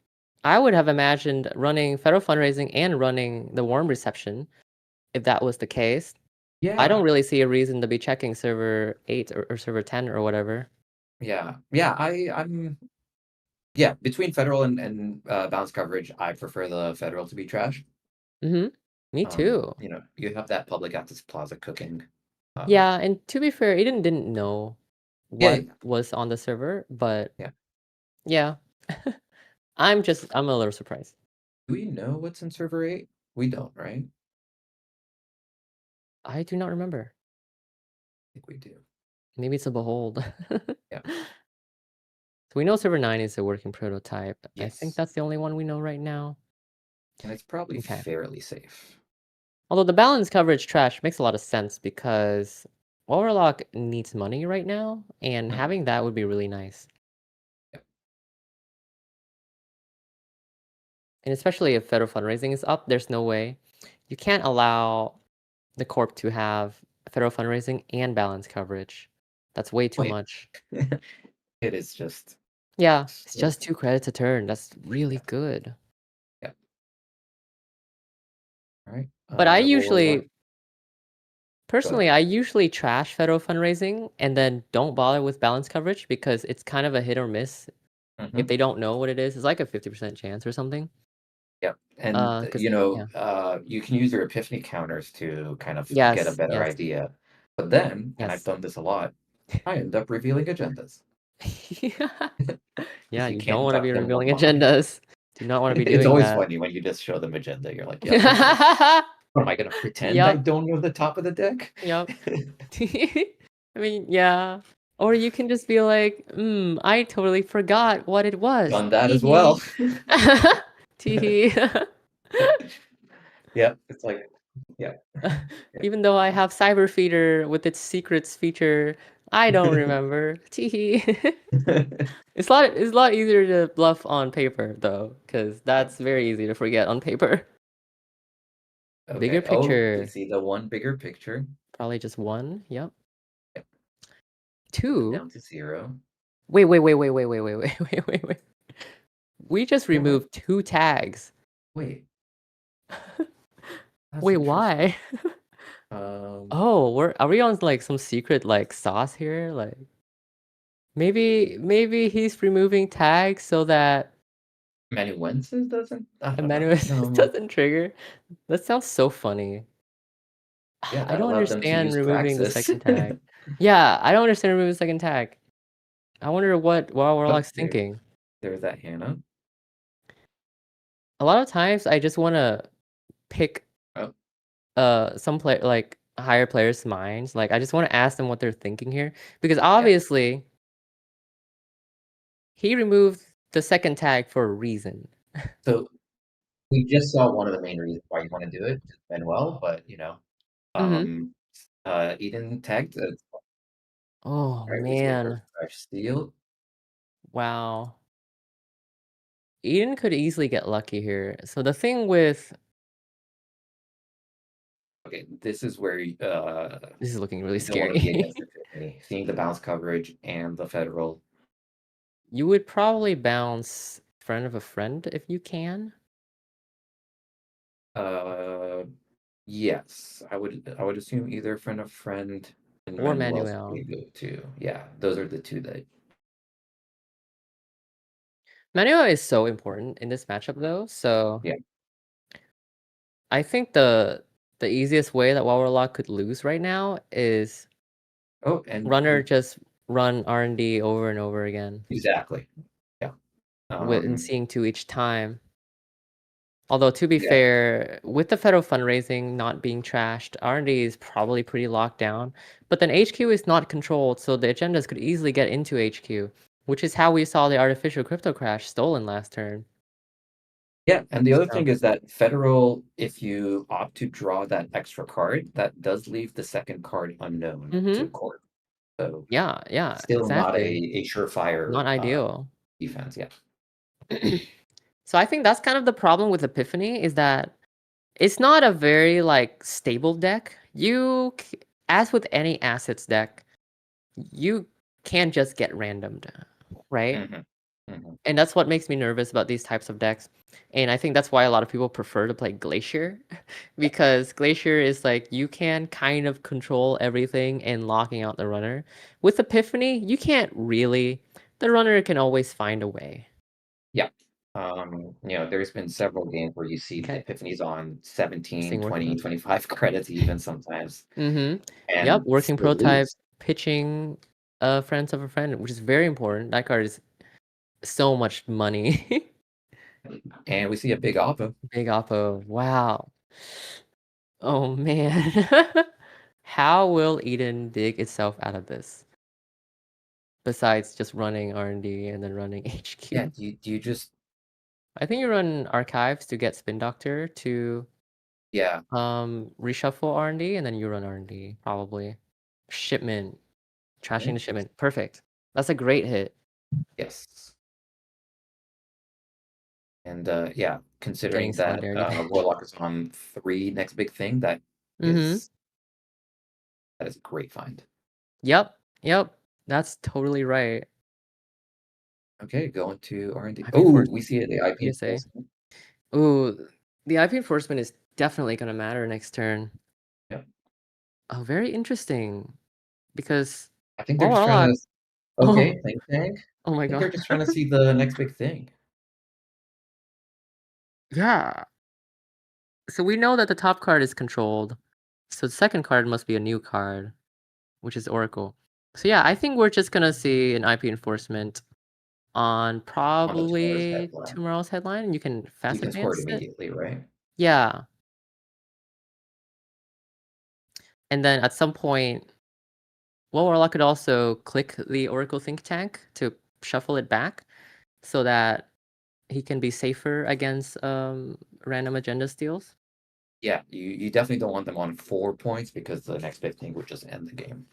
I would have imagined running federal fundraising and running the warm reception if that was the case. I don't Yeah, really see a reason to be checking server 8 or server 10 or whatever. yeah, yeah. I'm between federal and balance coverage, I prefer the federal to be trash. Me too. You have that public access plaza cooking. Yeah, and to be fair, Eden didn't know Yeah, what was on the server, but yeah. yeah. I'm a little surprised. Do we know what's in server 8? We don't, right? I do not remember. I think we do. Maybe it's a behold. Yeah. So we know server 9 is a working prototype. I think Yes. that's the only one we know right now. And it's probably Okay. fairly safe. Although the balance coverage trash makes a lot of sense because Warlock needs money right now, and Mhm. having that would be really nice. Yep. And especially if federal fundraising is up, there's no way. You can't allow the corp to have federal fundraising and balance coverage. That's way too Wait. much. It is just Yeah, it's so just 2 credits a turn. That's really good. yeah. All right. But I Go personally, ahead. I usually trash federal fundraising and then don't bother with balance coverage because it's kind of a hit or miss. If they don't know what it is, it's like a 50% chance or something. Yep. And 'Cause yeah. you can use your epiphany counters to kind of get a Yes, better yes, idea. But then, and I've yes. done this a lot, I end up revealing agendas Yeah, because you you don't can't wanna duck be them or revealing mine. agendas. Do not wanna be It's doing always that. funny when you just show them agenda. You're like, "Yep, okay." What am I gonna pretend I Yep, don't know the top of the deck? yep. I mean, yeah. Or you can just be like, I totally forgot what it was. Done that as Teehee. well. Teehee. Yep, it's like, yeah. Even though I have Cyber Feeder with its secrets feature, I don't remember. Teehee. It's a lot easier to bluff on paper though, because that's very easy to forget on paper. Bigger Okay. Oh, we picture. see the one bigger picture. Probably just 1. Yep. Yep. 2. Down to 0. Wait. Wait. We just Yeah, what? removed 2 tags. Wait. That's Wait, interesting. why? Oh, are we on like some secret like sauce here? Like maybe he's removing tags so that Amanuensis doesn't? I don't know. Amanuensis doesn't trigger. That sounds so funny. Yeah, I that don't allowed them to understand use removing the Praxis. second tag. Yeah, I don't understand removing the second tag. I wonder what Oh, Warlock's thinking. there's that Hannah. A lot of times I just wanna pick Oh, some like higher players' minds. Like I just want to ask them what they're thinking here. Because yeah. obviously he removed the second tag for a reason. So we just saw one of the main reasons why you want to do it, Manuel, but Eden tagged. Oh Right, we see a man. first fresh steal. Wow. Eden could easily get lucky here. So the thing with Okay, this is where this is looking really you don't want to be scary. against Epiphany. Seeing the bounce coverage and the federal. You would probably bounce friend of a friend if you can. Yes, I would assume either friend of friend and Or Manuel's Manuel. pretty good too. Yeah, those are the two that. Manuel is so important in this matchup though. So Yeah. I think the the easiest way that Warlock could lose right now is and runner just run R&D over and over again. Exactly. Yeah. And seeing 2 each time. Although, to be fair, with the federal fundraising not being trashed, R&D is probably pretty locked down. But then HQ is not controlled, so the agendas could easily get into HQ, which is how we saw the artificial crypto crash stolen last turn. Yeah, and the other thing is that federal, if you opt to draw that extra card, that does leave the second card unknown to court. So yeah, still not exactly. a surefire Not ideal. defense, yeah. So I think that's kind of the problem with Epiphany, is that it's not a very like stable deck. As with any assets deck, you can't just get randomed, right? And that's what makes me nervous about these types of decks. And I think that's why a lot of people prefer to play Glacier, because Glacier is like you can kind of control everything and locking out the runner. With Epiphany, you can't really. The runner can always find a way. Yeah. There's been several games where you see the Epiphanies on 17, 20, 25 credits even sometimes. Yep, working prototype, pitching friends of a friend, which is very important. That card is so much money. And we see a big oppo. Big oppo. Wow. Oh man. How will Eden dig itself out of this? Besides just running R&D and then running HQ. Yeah, do you just... I think you run Archives to get Spin Doctor to reshuffle R&D, and then you run R&D, probably. Shipment. Trashing the shipment. Perfect. That's a great hit. Yes. And considering that Warlock is on 3 next big thing, that is a great find. Yep. That's totally right. Okay, going to R&D. Oh, we see it, the IP enforcement. Oh, the IP enforcement is definitely going to matter next turn. Yeah. Oh, very interesting. Because I think they're just trying to... think. Oh my god. They're just trying to see the next big thing. Yeah. So we know that the top card is controlled. So the second card must be a new card, which is Oracle. So yeah, I think we're just going to see an IP enforcement on probably tomorrow's headline, and you can fast advance score it immediately, right? Yeah. And then at some point, Warlock could also click the Oracle Think Tank to shuffle it back so that he can be safer against random agenda steals. Yeah, you definitely don't want them on 4 points, because the next big thing would just end the game.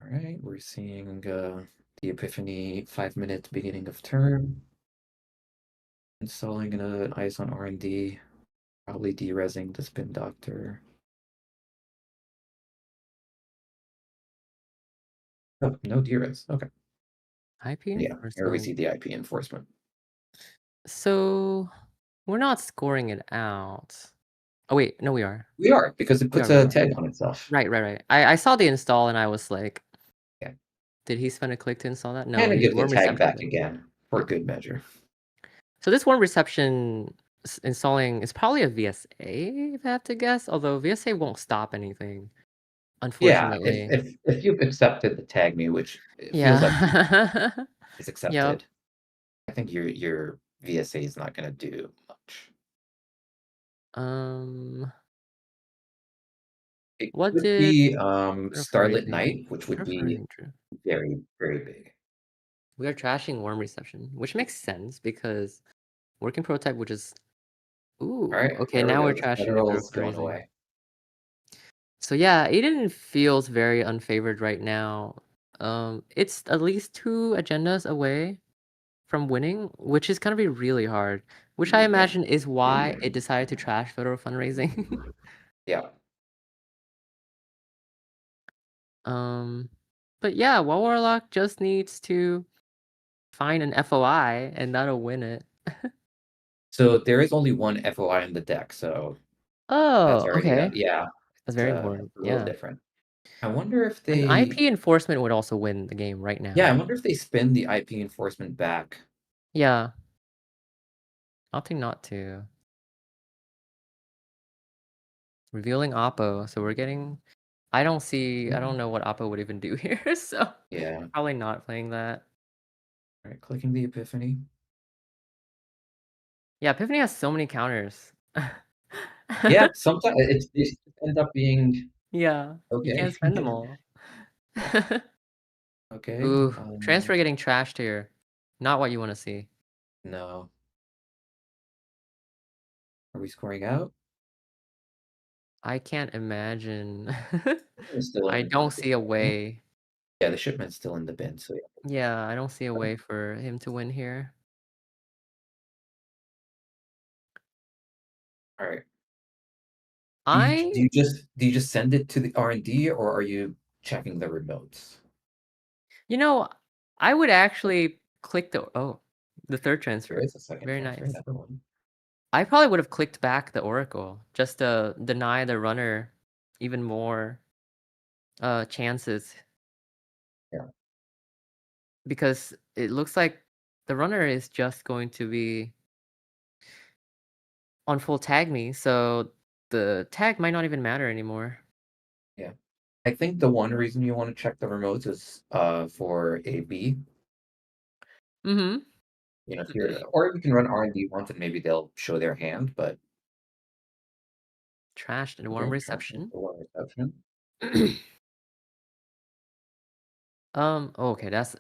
All right, we're seeing the Epiphany 5-minute beginning of turn. Installing an ice on R&D, probably derezzing the Spin Doctor. Oh, no derez. Okay. IP enforcement. Yeah, here we see the IP enforcement. So we're not scoring it out. Oh wait, no, we are. We are, because it puts a tag on itself. Right. I saw the install and I was like, did he spend a click to install that? No. And give the tag back again for good measure. So this Warm Reception installing is probably a VSA, if I have to guess. Although VSA won't stop anything, unfortunately. Yeah, if you've accepted the tag me, which it feels like is accepted, I think your VSA is not going to do much. It what would did be Starlit Night, which would be very, very big. We are trashing Warm Reception, which makes sense because working prototype, which is okay. Now we're trashing the going away. So yeah, Aiden feels very unfavored right now. It's at least 2 agendas away from winning, which is gonna be really hard. Which I imagine is why it decided to trash federal fundraising. Yeah. But yeah, Warlock just needs to find an FOI, and that'll win it. So there is only one FOI in the deck, so that's already that's very important. A little different. I wonder if they... An IP enforcement would also win the game right now. Yeah, I wonder if they spin the IP enforcement back Yeah. Opting not to. Revealing Oppo, so we're getting I don't know what Oppo would even do here, so Yeah. probably not playing that. Alright, clicking the Epiphany. Yeah, Epiphany has so many counters. Yeah, sometimes it end up being Yeah, you okay. can't spend them all. Okay, Ooh, transfer getting trashed here. Not what you wanna see. no. Are we scoring out? I can't imagine. It's still in I the don't see a bin. way. Yeah, the shipment's still in the bin, so yeah. Yeah, I don't see a way for him to win here. Alright. I Do you just send it to the R&D, or are you checking the remotes? You know, I would actually click the third There transfer. is a second Very transfer, nice. another one. I probably would have clicked back the Oracle just to deny the runner even more chances Yeah. because it looks like the runner is just going to be on full tag me, so the tag might not even matter anymore. Yeah. I think the one reason you wanna check the remotes is, for a B. Mhm. You know, if you're or you can run R&D once and maybe they'll show their hand, but Trashed and warm again, trashing reception. for one reception. Okay, that's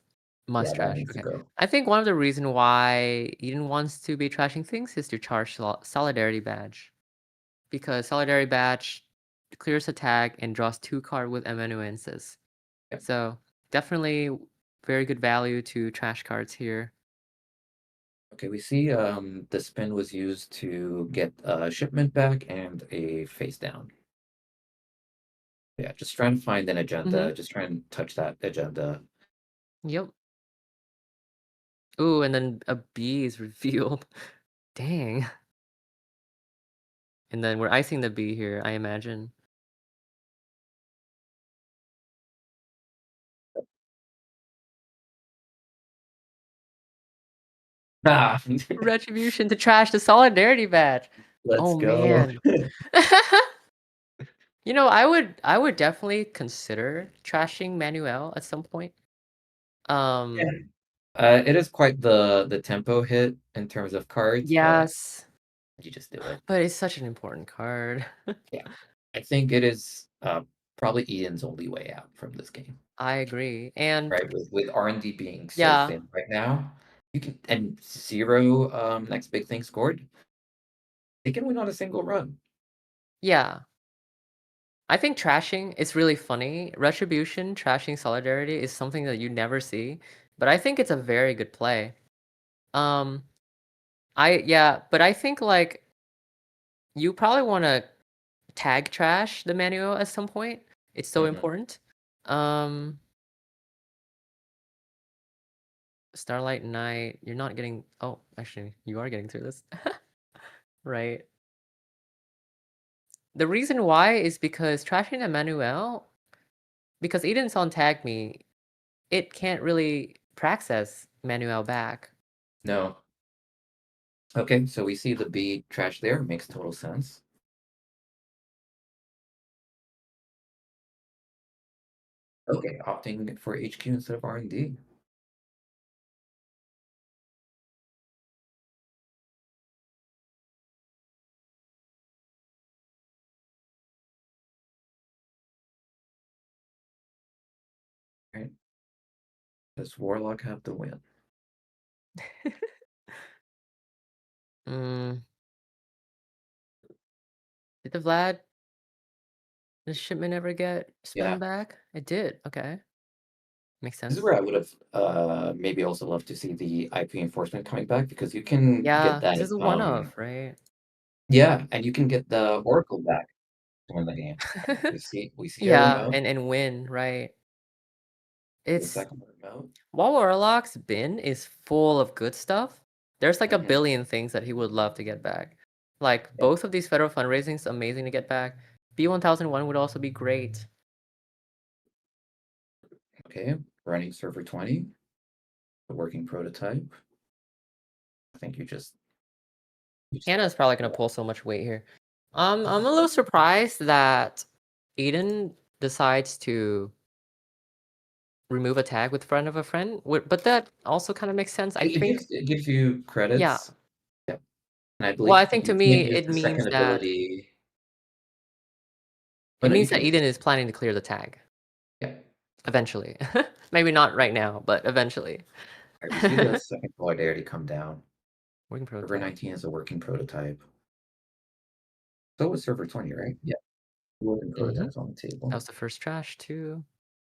must Yeah, that trash. needs to Okay. go. I think one of the reason why Eden wants to be trashing things is to charge Solidarity Badge. Because Solidarity Badge clears a tag and draws 2 card with amanuenses. Yep. So definitely very good value to trash cards here. Okay, we see the spin was used to get a shipment back and a face down. Yeah, just trying to find an agenda, just try and touch that agenda. Yep. Ooh, and then a B is revealed. Dang. And then we're icing the B here, I imagine. Ah, Retribution to trash the Solidarity Badge. let's Oh go. man. You know, I would definitely consider trashing Manuel at some point. Yeah. Um, It is quite the tempo hit in terms of cards, but yes, you just do it. but it's such an important card. Yeah. I think it is probably Ian's only way out from this game. I agree. And Right, with R&D being so yeah, thin right now, you can and 0 next big thing scored, they can win on a single run. yeah. I think trashing is really funny. Retribution, trashing Solidarity is something that you never see, but I think it's a very good play. Um, but I think like you probably want to tag trash the manual at some point. It's so important. Um, Starlight Night, you're not getting oh, actually, you are getting through this. Right. The reason why is because trashing Emmanuel, because Eden's on tag me, it can't really praxis Manuel back. No. Okay, so we see the B trash there, makes total sense. Okay, opting for HQ instead of R&D. Right. Does Warlock have the win? Mm, did the shipment ever get Yeah. spun back? It did. Okay. Makes This is sense. where I would have maybe also loved to see the IP enforcement coming back because you can get Yeah, that this is a one of, right? yeah, and you can get the Oracle back to win the game. We see our Yeah, remote, and win, right? the It's second remote. While Warlock's bin is full of good stuff, there's like a Mhm. billion things that he would love to get back. Like Yeah. both of these federal fundraisings, amazing to get back. B1001 would also be great. Okay, running server 20, the working prototype. think you just Hannah's probably gonna pull so much weight here. I'm a little surprised that Eden decides to remove a tag with friend of a friend, but that also kind of makes sense. I think. It gives you credits. Yeah. Yeah. And I Well, I believe think to you me can't use it the means second that ability. it no, you means that can. Eden is planning to clear the tag. Yeah. Eventually. Maybe not right now, but eventually. All right, we see the second solidarity come down. Working Server prototype. 19 is a working prototype. So was server 20, right? Yeah. Working prototypes on the table. That was the first trash too.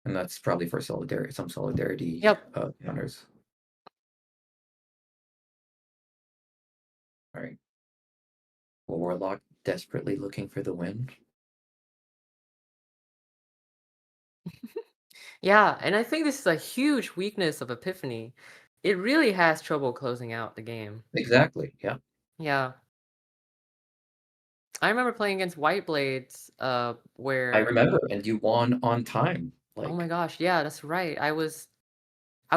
And that's probably for solidarity, some solidarity counters. All right. Well, Warlock desperately looking for the win. Yeah, and I think this is a huge weakness of Epiphany. It really has trouble closing out the game. Exactly, yeah. Yeah. I remember playing against White Blades, where I remember, and you won on time. Oh my gosh, yeah, that's right. I was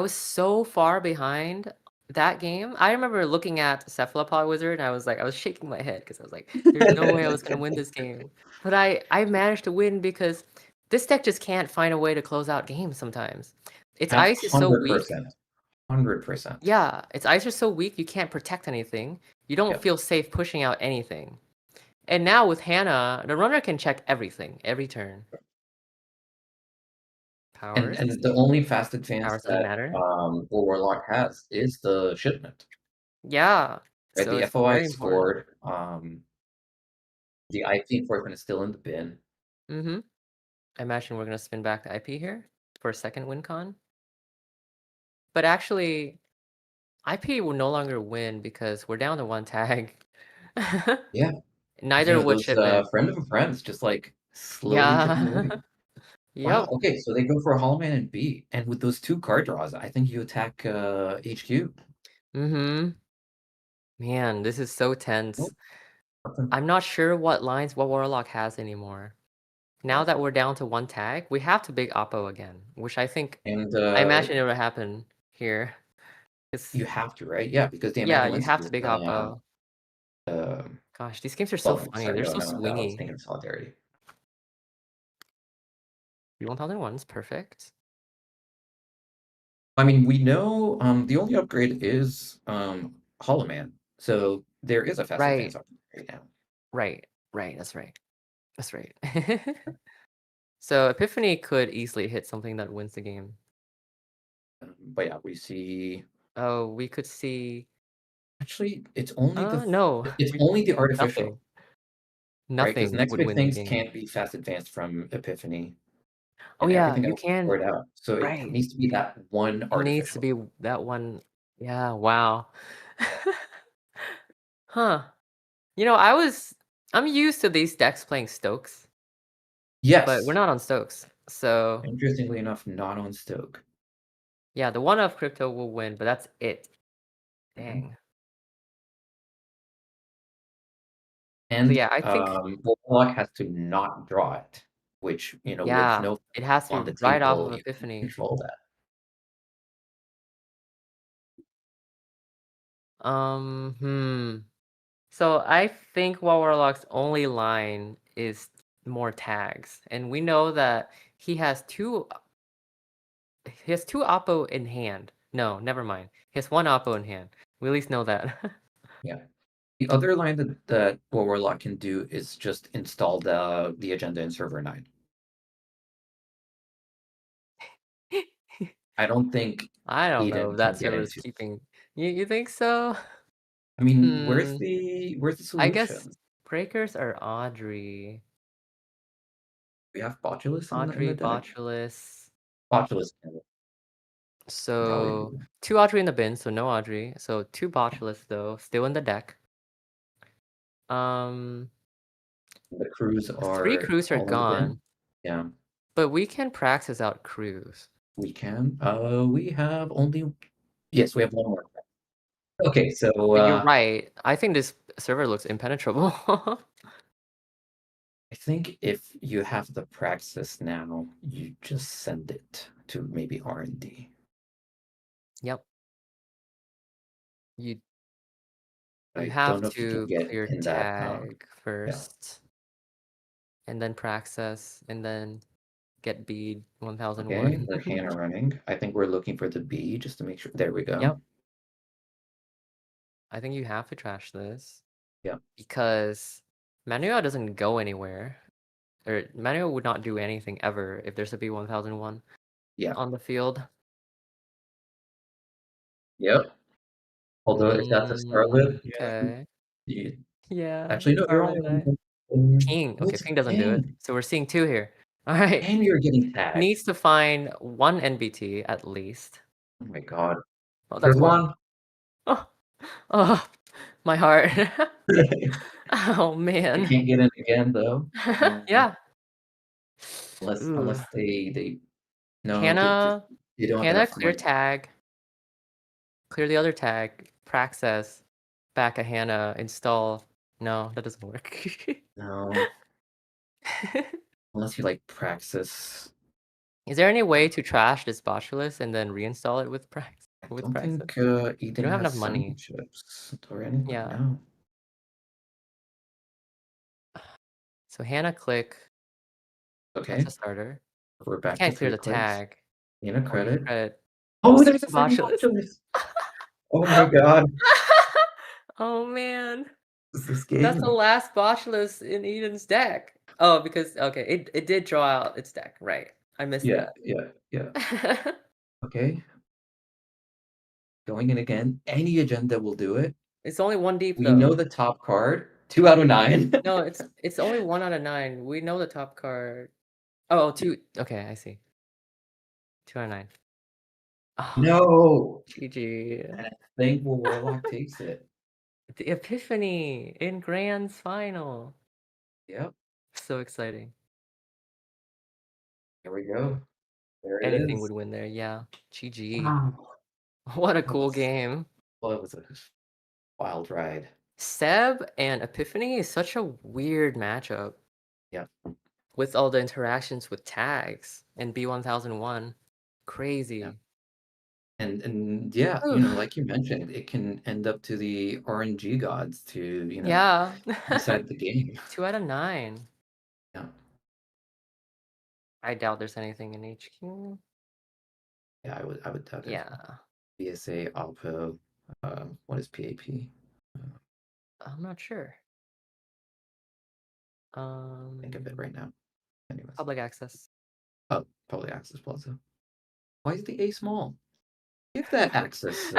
so far behind that game. I remember looking at Cephalopod Wizard and I was shaking my head because I was like, there's no way I was gonna win this game. But I managed to win because this deck just can't find a way to close out games sometimes. Its ice is so weak. 100%. Yeah, its ice is so weak you can't protect anything. You don't feel safe pushing out anything. And now with Hannah, the runner can check everything every turn. Powers. And the only fast advance Powers doesn't that matter. Warlock has is the shipment. Yeah. Right, So the it's FOI very is important. scored. The IP enforcement is still in the bin. I imagine we're gonna spin back the IP here for a second win con. But actually, IP will no longer win because we're down to one tag. Yeah. Neither would those shipment. friend of a friends just like slowly chipping away. Wow, Yep. okay, so they go for a Hollow Man and B, and with those 2 card draws, I think you attack HQ. Man, this is so tense. Nope. I'm not sure what Warlock has anymore. Now that we're down to one tag, we have to big Oppo again, which I think I imagine it will happen here. You have to, right? Yeah, because the you have to big Oppo. Gosh, these games are so funny. They're so swingy. I was thinking of Solidarity. U1001's perfect. I mean, we know the only upgrade is Hollow Man, so there is a fast advance upgrade right now. Right, that's right. So Epiphany could easily hit something that wins the game. But yeah, we see. Oh, we could see. Actually, it's only it's only the artificial. Nothing. Because Right? next Would big win things the game. can't be fast advanced from Epiphany. Oh yeah, you can. Out. So it needs to be that one artificial. It needs to be that one. Yeah. Wow. Huh. You know, I'm used to these decks playing Stokes. Yes. But we're not on Stokes. So interestingly enough, not on Stoke. Yeah, the one of crypto will win, but that's it. Dang. And yeah, I think Warlock has to not draw it, which with no it has to on be the right off table, of Epiphany. Control that. So I think Warlock's only line is more tags, and we know that he has two Oppo in hand. No, never mind. He has one Oppo in hand. We at least know that. Yeah. The other line that Warlock can do is just install the agenda in server 9. I don't think I don't know Eden if that can get server's into. keeping. You think so? I mean, where's the solution? I guess breakers are Audrey. We have Botulus in Audrey, the deck. Botulus. So 2 Audrey in the bin, so no Audrey. So 2 Botulus though, still in the deck. The crews are 3 crews are gone. Yeah. But we can praxis out crews. We can. We have only. Yes, we have one more. Okay, so But you're right. I think this server looks impenetrable. I think if you have the praxis now, you just send it to maybe R&D. Yep. You You I don't have know if you can to get clear in that. tag Yeah. first, and then praxis, and then get bead Okay, 1001. we're Hannah running. I think we're looking for the B just to make sure. There we go. Yep. I think you have to trash this. Yep. Because Manuel doesn't go anywhere. Or Manuel would not do anything ever if there's a B1001 Yeah. on the field. Yep. Although if that's a Scarlet, Okay. Yeah. Actually, no, you're Scarlet only Knight. Ping. Oh, Okay, it's a Ping doesn't do it. ping. So we're seeing 2 here. All right. And you're getting tagged. Needs to find 1 NBT at least. Oh my god. Oh, There's that's one. Oh, my heart. Oh You man. can't get in again though. Yeah. Unless they no, Hannah, they don't have Hannah, enough clear money. tag. Clear the other tag. Praxis. Back a Hannah. Install. No, that doesn't work. No. Unless you like Praxis. Is there any way to trash this Botulus and then reinstall it with Praxis? I don't think Eden don't have has enough money. chips or anything. Yeah. No. So Hannah click. Okay. That's a starter. We're back Can't to clear 3 the clicks. tag. Hannah credit. Credit. Oh, there's a Botulus. Oh my god. Oh man. This game. That's the last Botulus in Eden's deck. Oh, because okay, it did draw out its deck, right? I missed that. Yeah. Okay. Going in again. Any agenda will do it. It's only 1 deep We though. know the top card. 2 out of 9. No, it's only 1 out of 9. We know the top card. Oh, 2. Okay, I see. 2 out of 9. Oh, No. GG. And I think Warlock takes it. The Epiphany in Grand's final. Yep. So exciting. Here we go. There it Anything is. would win there. Yeah. GG. Wow. What a cool game. Well, it was a wild ride. Seb and Epiphany is such a weird matchup. Yeah. With all the interactions with tags and B1001. Crazy. Yeah. And yeah, like you mentioned, it can end up to the RNG gods to, Yeah. decide the game. 2 out of 9. Yeah. I doubt there's anything in HQ. Yeah, I would doubt it. Yeah. BSA, Alpo, what is PAP? I'm not sure. Think of it right now. Anyways. Public access. Oh, public access plaza. Why is the A small? Give that access.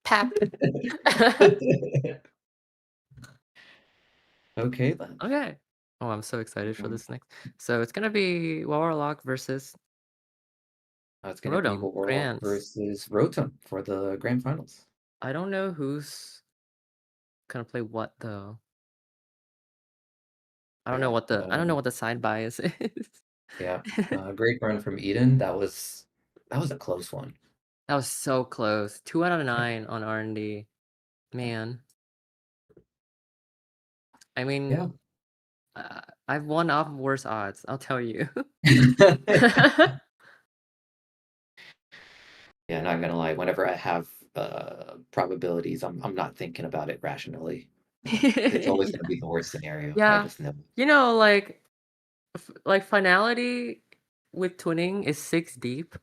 Pap. Okay then. Okay. Oh, I'm so excited for this next. So it's gonna be Warlock versus It's gonna be Rotom, Warlock Grands. versus Rotom for the grand finals. I don't know who's gonna play what though. I don't know what the side bias is. Yeah. Great run from Eden. That was a close one. That was so close. 2 out of 9 on R&D. Man. I mean, Yeah. I've won off of worse odds, I'll tell you. Yeah, not gonna lie. Whenever I have probabilities, I'm not thinking about it rationally. It's always gonna be the worst scenario. Yeah. I just know. Like finality with twinning is 6 deep.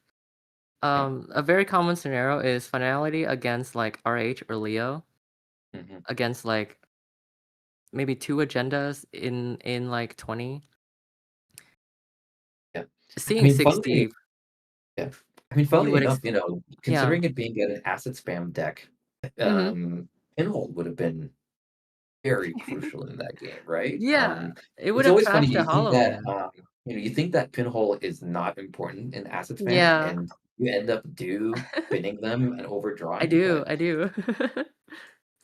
A very common scenario is finality against like RH or Leo. Against like maybe 2 agendas in like 20. Yeah. Seeing 6 deep. Yeah. I mean, funnily enough, considering it being an acid spam deck, Pinhole would have been very crucial in that game, right? Yeah, it would It's have always funny. trashed You the think Hollow that Man. you think that Pinhole is not important in acid spam, Yeah. and you end up pinning them and overdrawing. I do.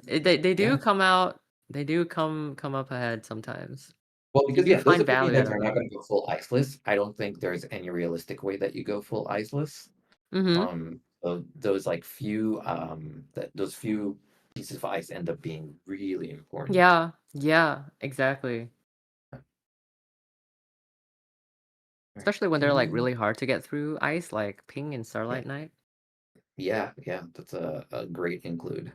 They do come out. They do come up ahead sometimes. Well, because You those find Epiphany value decks out are of not it. going to go full iceless. I don't think there's any realistic way that you go full iceless. So those like few those few pieces of ice end up being really important. Yeah, exactly. Especially when they're like really hard to get through ice, like Ping and Starlight Knight. Yeah, that's a great include.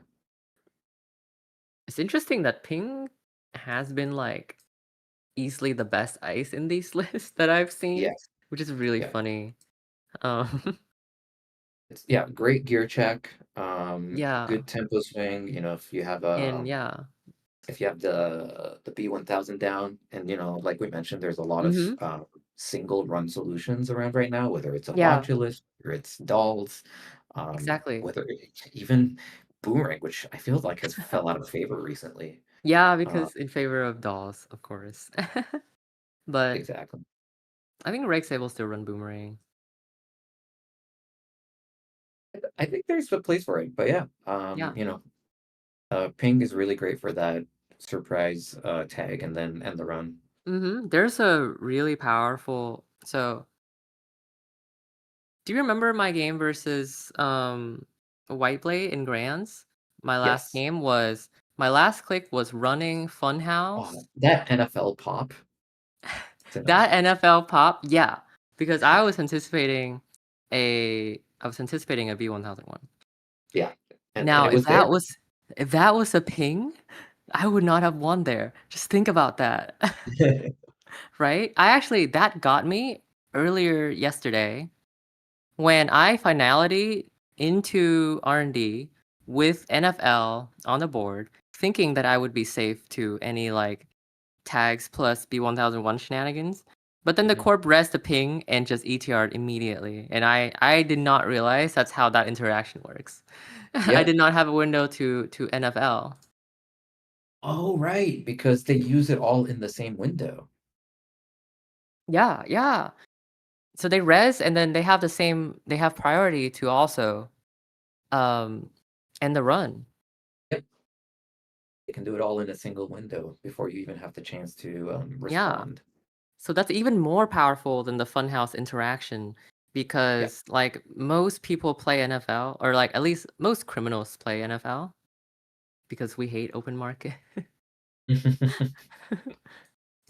It's interesting that ping has been like easily the best ice in these lists that I've seen, Yes. which is really Yeah. funny. It's great gear check. Yeah. Good tempo swing. If you have And if you have the B1000 down, and like we mentioned, there's a lot of mm-hmm. single run solutions around right now, whether it's a Yeah, modulus or it's dolls, exactly. whether even boomerang, which I feel like has fell out of favor recently. Yeah, Uh, because in favor of dolls, of course. But exactly. I think Rake's able to run boomerang. I think there's a place for it, but yeah, ping is really great for that surprise tag and the run. Mm-hmm. There's a really powerful. So, do you remember my game versus Whiteblade in Grands? My last Yes. game was my last click was running Funhouse. Oh, that NFL pop. That NFL pop, yeah, because I was anticipating a B1001. Yeah, and Now, it was there. if that was a ping, I would not have won there. Just think about that. Right? That got me earlier yesterday when I finality into R&D with NFL on the board, thinking that I would be safe to any like tags plus B1001 shenanigans. But then the corp res the ping and just ETR'd immediately. And I did not realize that's how that interaction works. I did not have a window to NFL. Oh, right, because they use it all in the same window. Yeah, yeah. So they res and then they have priority to also end the run. Yep. They can do it all in a single window before you even have the chance to respond. So that's even more powerful than the Funhouse interaction because like most people play NFL, or like at least most criminals play NFL because we hate open market.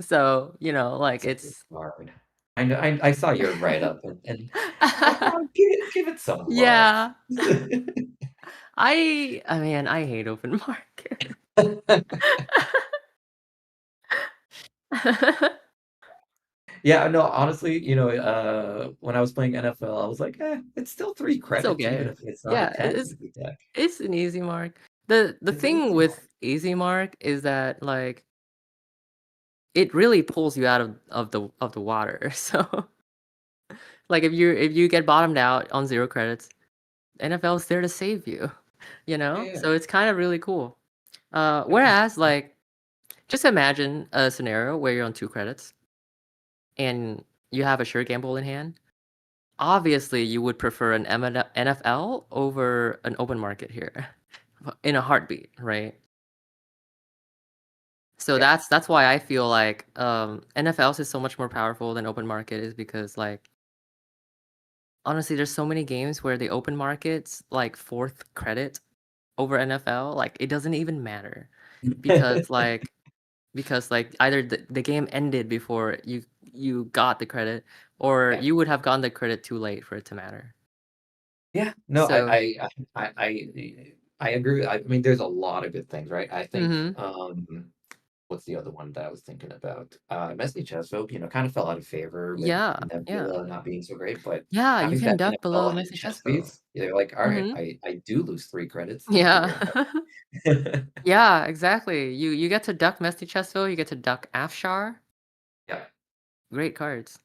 So, like it's hard. I saw your write-up and give it some love. Yeah. I mean, I hate open market. Yeah, no, honestly, when I was playing NFL, I was like, it's still 3 It's credits, even okay. if it's not a Yeah, tag easy deck. it's an easy mark. The It's an thing easy with mark. easy mark is that like it really pulls you out of the water. So like if you get bottomed out on 0 credits, NFL is there to save you, Yeah. So it's kind of really cool. Whereas like just imagine a scenario where you're on 2 credits and you have a sure gamble in hand. Obviously, you would prefer an NFL over an open market here in a heartbeat, right? So that's why I feel like NFLs is so much more powerful than open market is because like honestly there's so many games where the open market's like 4th credit over NFL, like it doesn't even matter because like either the game ended before you got the credit or you would have gotten the credit too late for it to matter. Yeah, no, So I agree. I mean, there's a lot of good things, right? I think, mm-hmm. What's the other one that I was thinking about? Messi Chesto, kind of fell out of favor with Yeah, Nebula not being so great, but yeah, you having can that duck below NFL and Messi chess Chesto. piece, you're like, all right, Mm-hmm. I do lose 3 credits. Thank you Yeah. very much. Yeah, exactly. You get to duck Messi Chesto, you get to duck Afshar. Yeah. Great cards.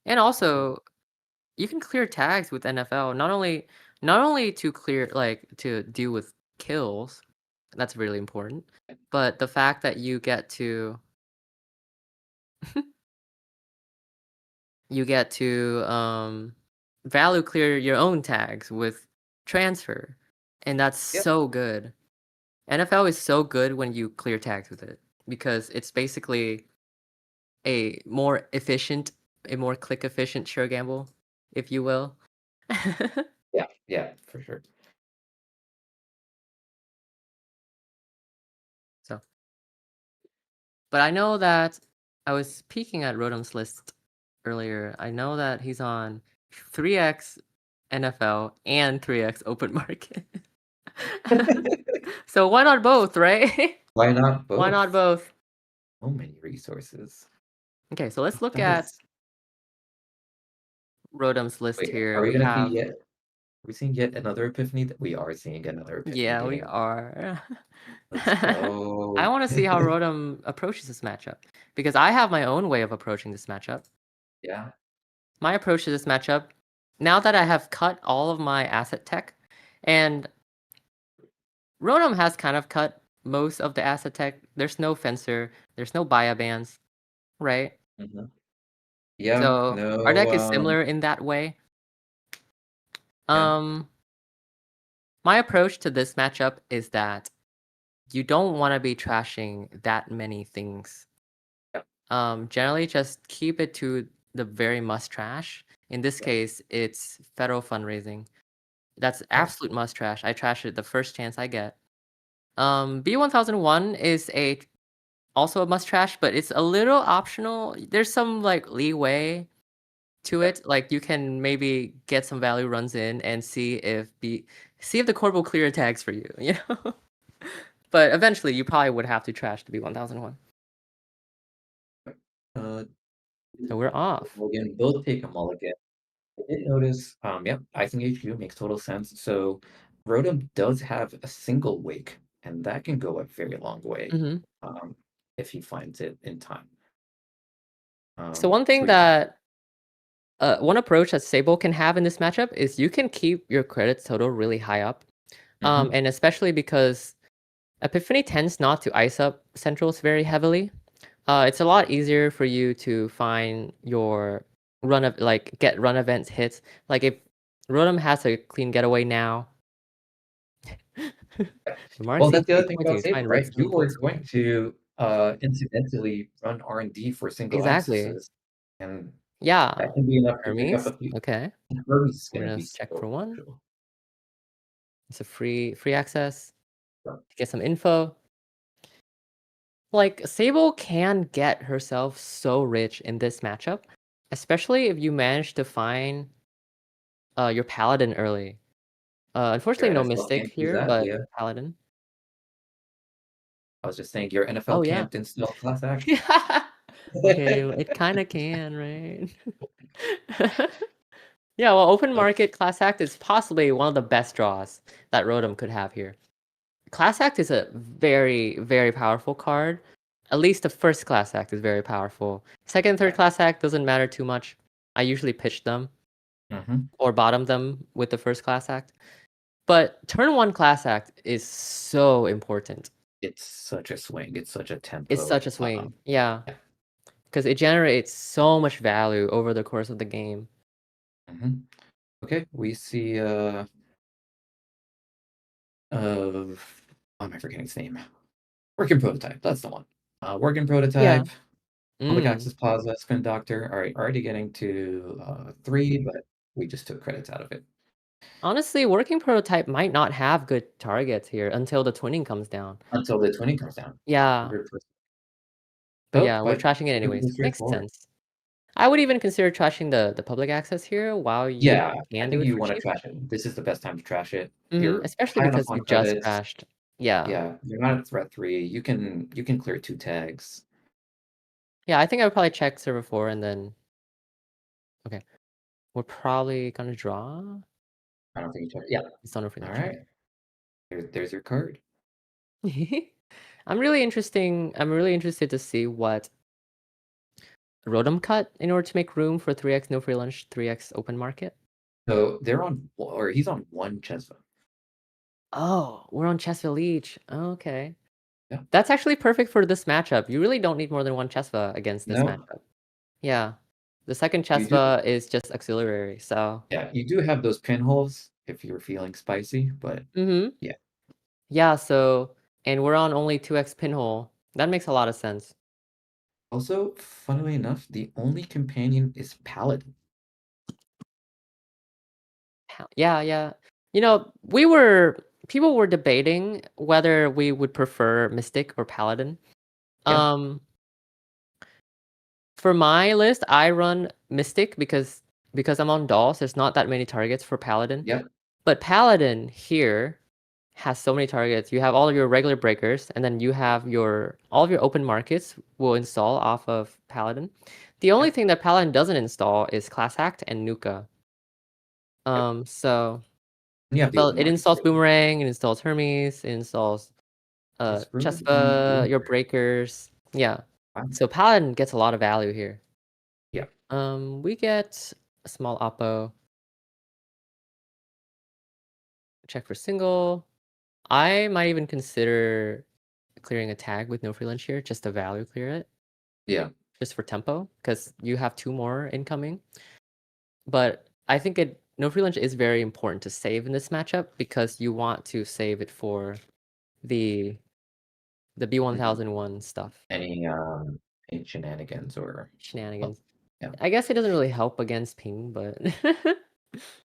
And also, you can clear tags with NFL. Not only to clear like to deal with kills, that's really important, but the fact that you get to value clear your own tags with transfer. And that's so good. NFL is so good when you clear tags with it because it's basically a more click efficient sure gamble, if you will. Yeah, for sure. So, but I know that I was peeking at Rotom's list earlier. I know that he's on 3x NFL and 3x open market. So why not both, right? Why not both? Why not both? So many resources. Okay, so let's look at Rotom's list Wait, here. are we We gonna see have yet? Are we seeing yet another epiphany? That we are seeing another epiphany. yeah, we game. are. Let's go. I want to see how Rotom approaches this matchup because I have my own way of approaching this matchup. Yeah. My approach to this matchup, now that I have cut all of my asset tech, and Rotom has kind of cut most of the asset tech. There's no Fencer, there's no Baya Bands, right? Yeah, So our deck is no, similar in that way. Yeah. My approach to this matchup is that you don't want to be trashing that many things. Generally just keep it to the very must trash. In this case, it's federal fundraising. That's absolute must trash. I trash it the first chance I get. B1001 is also a must trash, but it's a little optional. There's some like leeway to it. Like you can maybe get some value runs in and see if the Corp clear tags for you, you know? But eventually you probably would have to trash the B1001. So we're off. Again, both take a mulligan. I did notice, yep, Icing HQ makes total sense. So Rotom does have a single wake, and that can go a very long way if he finds it in time. So one thing that one approach that Sable can have in this matchup is you can keep your credits total really high up. And especially because Epiphany tends not to ice up centrals very heavily. It's a lot easier for you to find your get run events hits. Like if Rotom has a clean getaway now. Well, that's the other thing about Sable, right? You were going to incidentally run R&D for single accesses. And yeah, that can be enough to pick up a few. Okay. Hermes is I'm gonna gonna be check so for one. crucial. It's a free access to get some info. Like Sable can get herself so rich in this matchup, especially if you manage to find your Paladin early. Unfortunately, no Mystic here, but Paladin. I was just saying your NFL can't install class action. Okay, it kind of can, right? Yeah, well, open market class act is possibly one of the best draws that Rotom could have here. Class act is a very, very powerful card. At least the first class act is very powerful. Second, third class act doesn't matter too much. I usually pitch them or bottom them with the first class act. But turn one class act is so important. It's such a swing. It's such a tempo. It's such a swing. Yeah. Because it generates so much value over the course of the game. Okay, we see why am I forgetting his name? Working prototype, that's the one. Working prototype, public access plaza, spin doctor. All right, already getting to 3, but we just took credits out of it. Honestly, working prototype might not have good targets here until the twinning comes down. Until the twinning comes down. Yeah. 100%. But yeah, we're trashing it anyways. Makes sense. I would even consider trashing the public access here while you can do it. You want to trash it. This is the best time to trash it. Especially because you just trashed. Yeah, you're not at threat 3. You can clear 2 tags. Yeah, I think I would probably check server 4 and then. Okay, we're probably gonna draw. I don't think you check. Yeah, it's not over there. All right, there's your card. I'm really interested to see what Rotom cut in order to make room for 3x no free lunch, 3x open market. So they're on, or he's on 1 Chesva. Oh, we're on Chesva each. Okay. Yeah. That's actually perfect for this matchup. You really don't need more than 1 Chesva against this matchup. Yeah. The second Chesva is just auxiliary, so. Yeah, you do have those pinholes if you're feeling spicy, but yeah. Yeah, so, and we're on only 2x pinhole. That makes a lot of sense. Also, funnily enough, the only companion is Paladin. Yeah. You know, people were debating whether we would prefer Mystic or Paladin. For my list, I run Mystic because I'm on Dolls. There's not that many targets for Paladin. Yep. But Paladin here has so many targets. You have all of your regular breakers, and then you have all of your open markets will install off of Paladin. The only thing that Paladin doesn't install is Class Act and Nuka. So but it installs Boomerang, it installs Hermes, it installs Chespa, your breakers. Yeah. So Paladin gets a lot of value here. Yeah. We get a small oppo. Check for single. I might even consider clearing a tag with no free lunch here, just to value clear it. Yeah. Just for tempo, because you have 2 more incoming. But I think no free lunch is very important to save in this matchup because you want to save it for the B1001 stuff. Any shenanigans or shenanigans. Yeah. I guess it doesn't really help against ping, but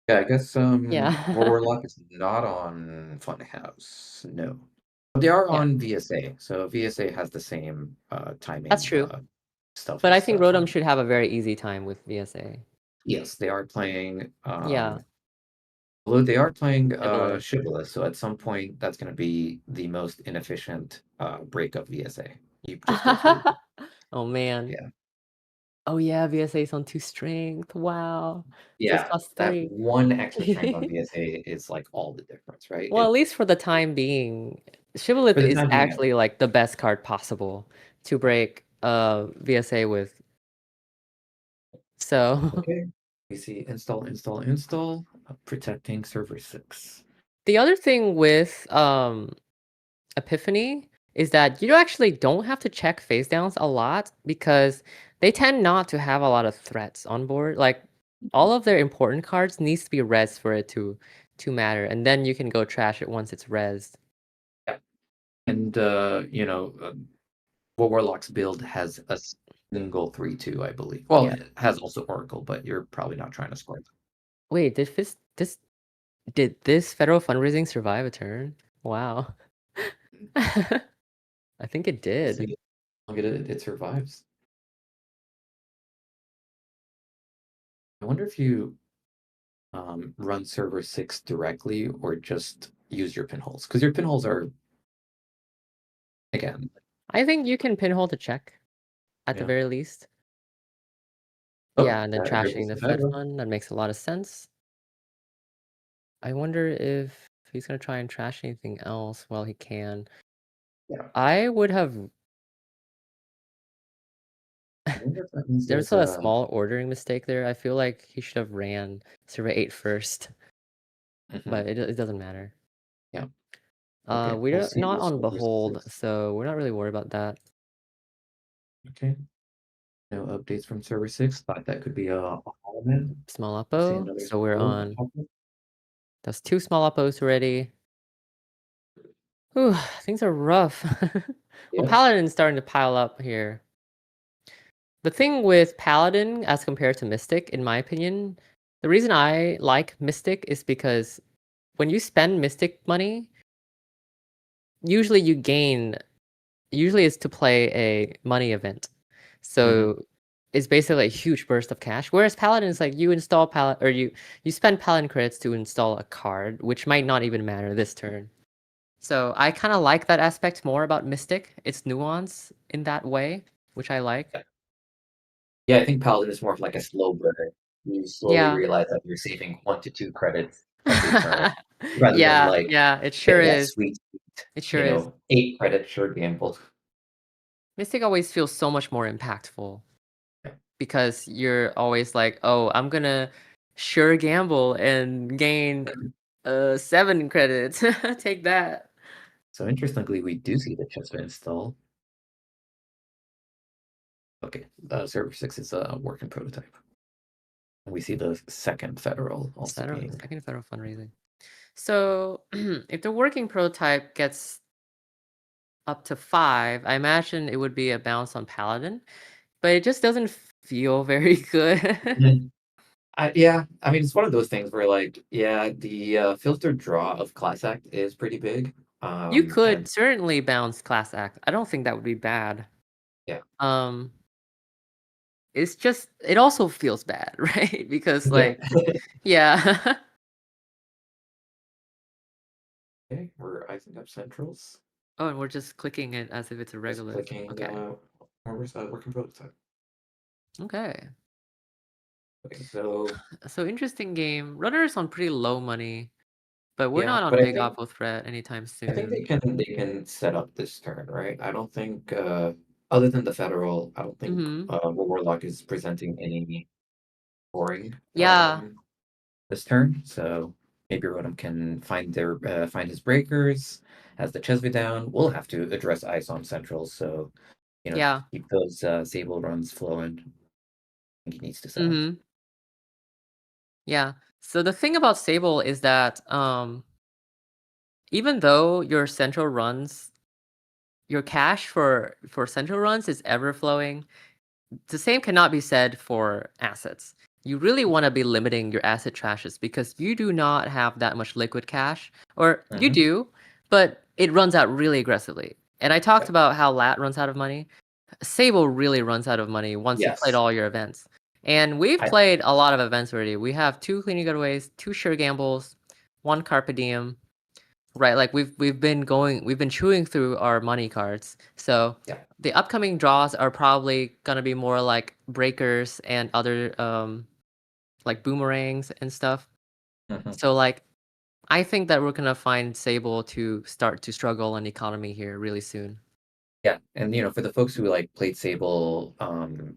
yeah, I guess yeah. Warlock is not on Funhouse. No. They are on VSA, so VSA has the same timing. That's true. Stuff. But I think Rotom should have a very easy time with VSA. Yes, they are playing. Yeah. Although they are playing Shibboleth, so at some point that's going to be the most inefficient break of VSA. You just go through. Oh man. Yeah. Oh yeah, VSA is on 2 strength. Wow. Yeah, +3. that one extra strength on VSA is like all the difference, right? Well, at least for the time being, Shibboleth is actually like the best card possible to break VSA with. So okay. We see install, protecting server 6. The other thing with Epiphany is that you actually don't have to check face downs a lot because they tend not to have a lot of threats on board. Like all of their important cards needs to be res for it to matter, and then you can go trash it once it's res. Yeah. And Warlock's build has a single 3/2, I believe. Well, it has also Oracle, but you're probably not trying to score them. Wait, did this federal fundraising survive a turn? Wow. I think it did. It survives. I wonder if you run server 6 directly or just use your pinholes, because your pinholes are, again. I think you can pinhole to check at the very least. Yeah, and then trashing the Fed fund, that makes a lot of sense. I wonder if he's gonna try and trash anything else while he can. Yeah. I would have. There's a small ordering mistake there. I feel like he should have ran server 8 first. But it doesn't matter. Yeah. We're not on Behold, so we're not really worried about that. Okay. No updates from server 6. Thought that could be a Holloman. Small oppo. So we're on. That's 2 small oppos already. Whew, things are rough. Well, Paladin's starting to pile up here. The thing with Paladin as compared to Mystic, in my opinion, the reason I like Mystic is because when you spend Mystic money, usually it's to play a money event. So it's basically a huge burst of cash. Whereas Paladin is like you install Paladin, or you spend Paladin credits to install a card, which might not even matter this turn. So I kind of like that aspect more about Mystic. It's nuance in that way, which I like. Yeah, I think Paladin is more of like a slow burner. You slowly realize that you're saving 1 to 2 credits every turn. Rather than like, it sure is. Sweet, it sure is. 8 credits sure gamble. Mystic always feels so much more impactful because you're always like, oh, I'm gonna sure gamble and gain 7 credits. Take that. So interestingly, we do see the Chespa install. Okay, server 6 is a working prototype. And we see the second federal also second federal fundraising. So if the working prototype gets up to 5, I imagine it would be a bounce on Paladin, but it just doesn't feel very good. Yeah, I mean, it's one of those things where like, the filtered draw of Class Act is pretty big. You could certainly bounce Class Act. I don't think that would be bad. Yeah. It's just, it also feels bad, right? Because like, yeah. Okay, we're icing up centrals. Oh, and we're just clicking it as if it's a Just regular. clicking Okay. working prototype. Okay. Okay, so So interesting game. Runner's on pretty low money, but we're yeah, not on but I big think oppo threat anytime I think soon. they can set up this turn, right? I don't think other than the federal, I don't think Warlock is presenting any scoring Yeah. this turn. So maybe Rotom can find his breakers, has the Chesby down. We'll have to address ice on central, so Yeah. keep those Sable runs flowing. I think he needs to set up. Yeah. So the thing about Sable is that even though your central runs, your cash for central runs is ever flowing, the same cannot be said for assets. You really want to be limiting your asset trashes because you do not have that much liquid cash, or you do, but it runs out really aggressively. And I talked about how Lat runs out of money. Sable really runs out of money once you've played all your events. And we've played a lot of events already. We have 2 cleaning gotaways, 2 sure gambles, 1 carpe diem. Right, like we've been chewing through our money cards. So the upcoming draws are probably gonna be more like breakers and other like boomerangs and stuff. So like I think that we're gonna find Sable to start to struggle on economy here really soon. Yeah, and for the folks who like played Sable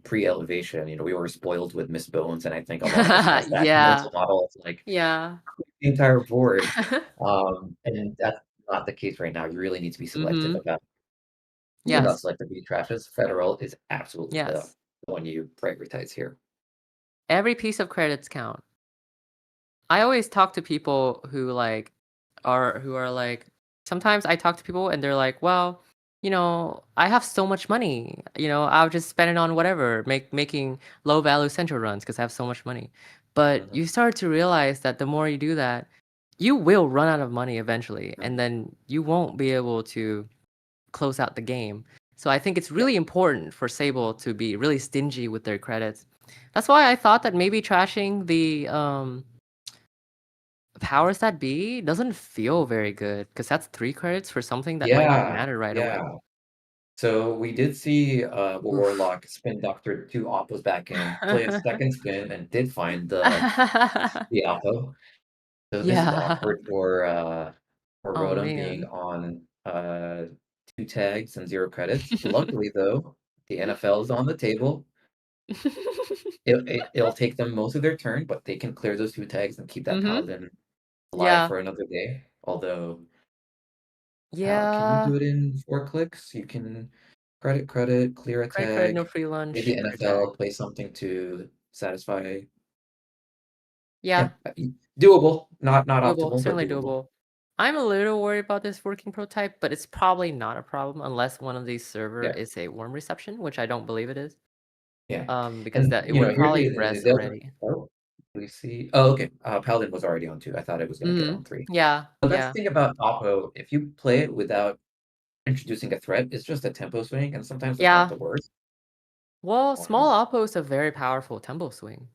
pre-elevation, we were spoiled with Miss Bones, and I think a lot of us has that mental model of like Yeah. the entire board. And that's not the case right now. You really need to be selective about Yes. selective beat trashes. Federal is absolutely the Yes. one you prioritize here. Every piece of credits count. I always talk to people who like are like sometimes I talk to people and they're like, well, I have so much money, I'll just spend it on whatever, making low value central runs because I have so much money. But you start to realize that the more you do that, you will run out of money eventually, and then you won't be able to close out the game. So I think it's really important for Sable to be really stingy with their credits. That's why I thought that maybe trashing the powers that be doesn't feel very good because that's 3 credits for something that might not matter right away. So we did see Warlock spin Doctor 2 Oppos back in, play a second spin, and did find the Oppo. So this is awkward for Rotom being on 2 tags and 0 credits. Luckily though, the NFL is on the table. It'll take them most of their turn, but they can clear those 2 tags and keep that Paladin alive for another day. Although, can you do it in 4 clicks? You can credit, clear a Credit, no tag, free lunch. maybe NFL play something to satisfy. Yeah. Doable, not Doable, optimal, certainly but doable. doable. I'm a little worried about this working prototype, but it's probably not a problem unless one of these server is a warm reception, which I don't believe it is. Because that it would probably res already. We see. Oh, okay. Paladin was already on 2. I thought it was going to get on 3. Yeah. But that's the thing about Oppo. If you play it without introducing a threat, it's just a tempo swing, and sometimes it's not the worst. Well, small Oppo is a very powerful tempo swing.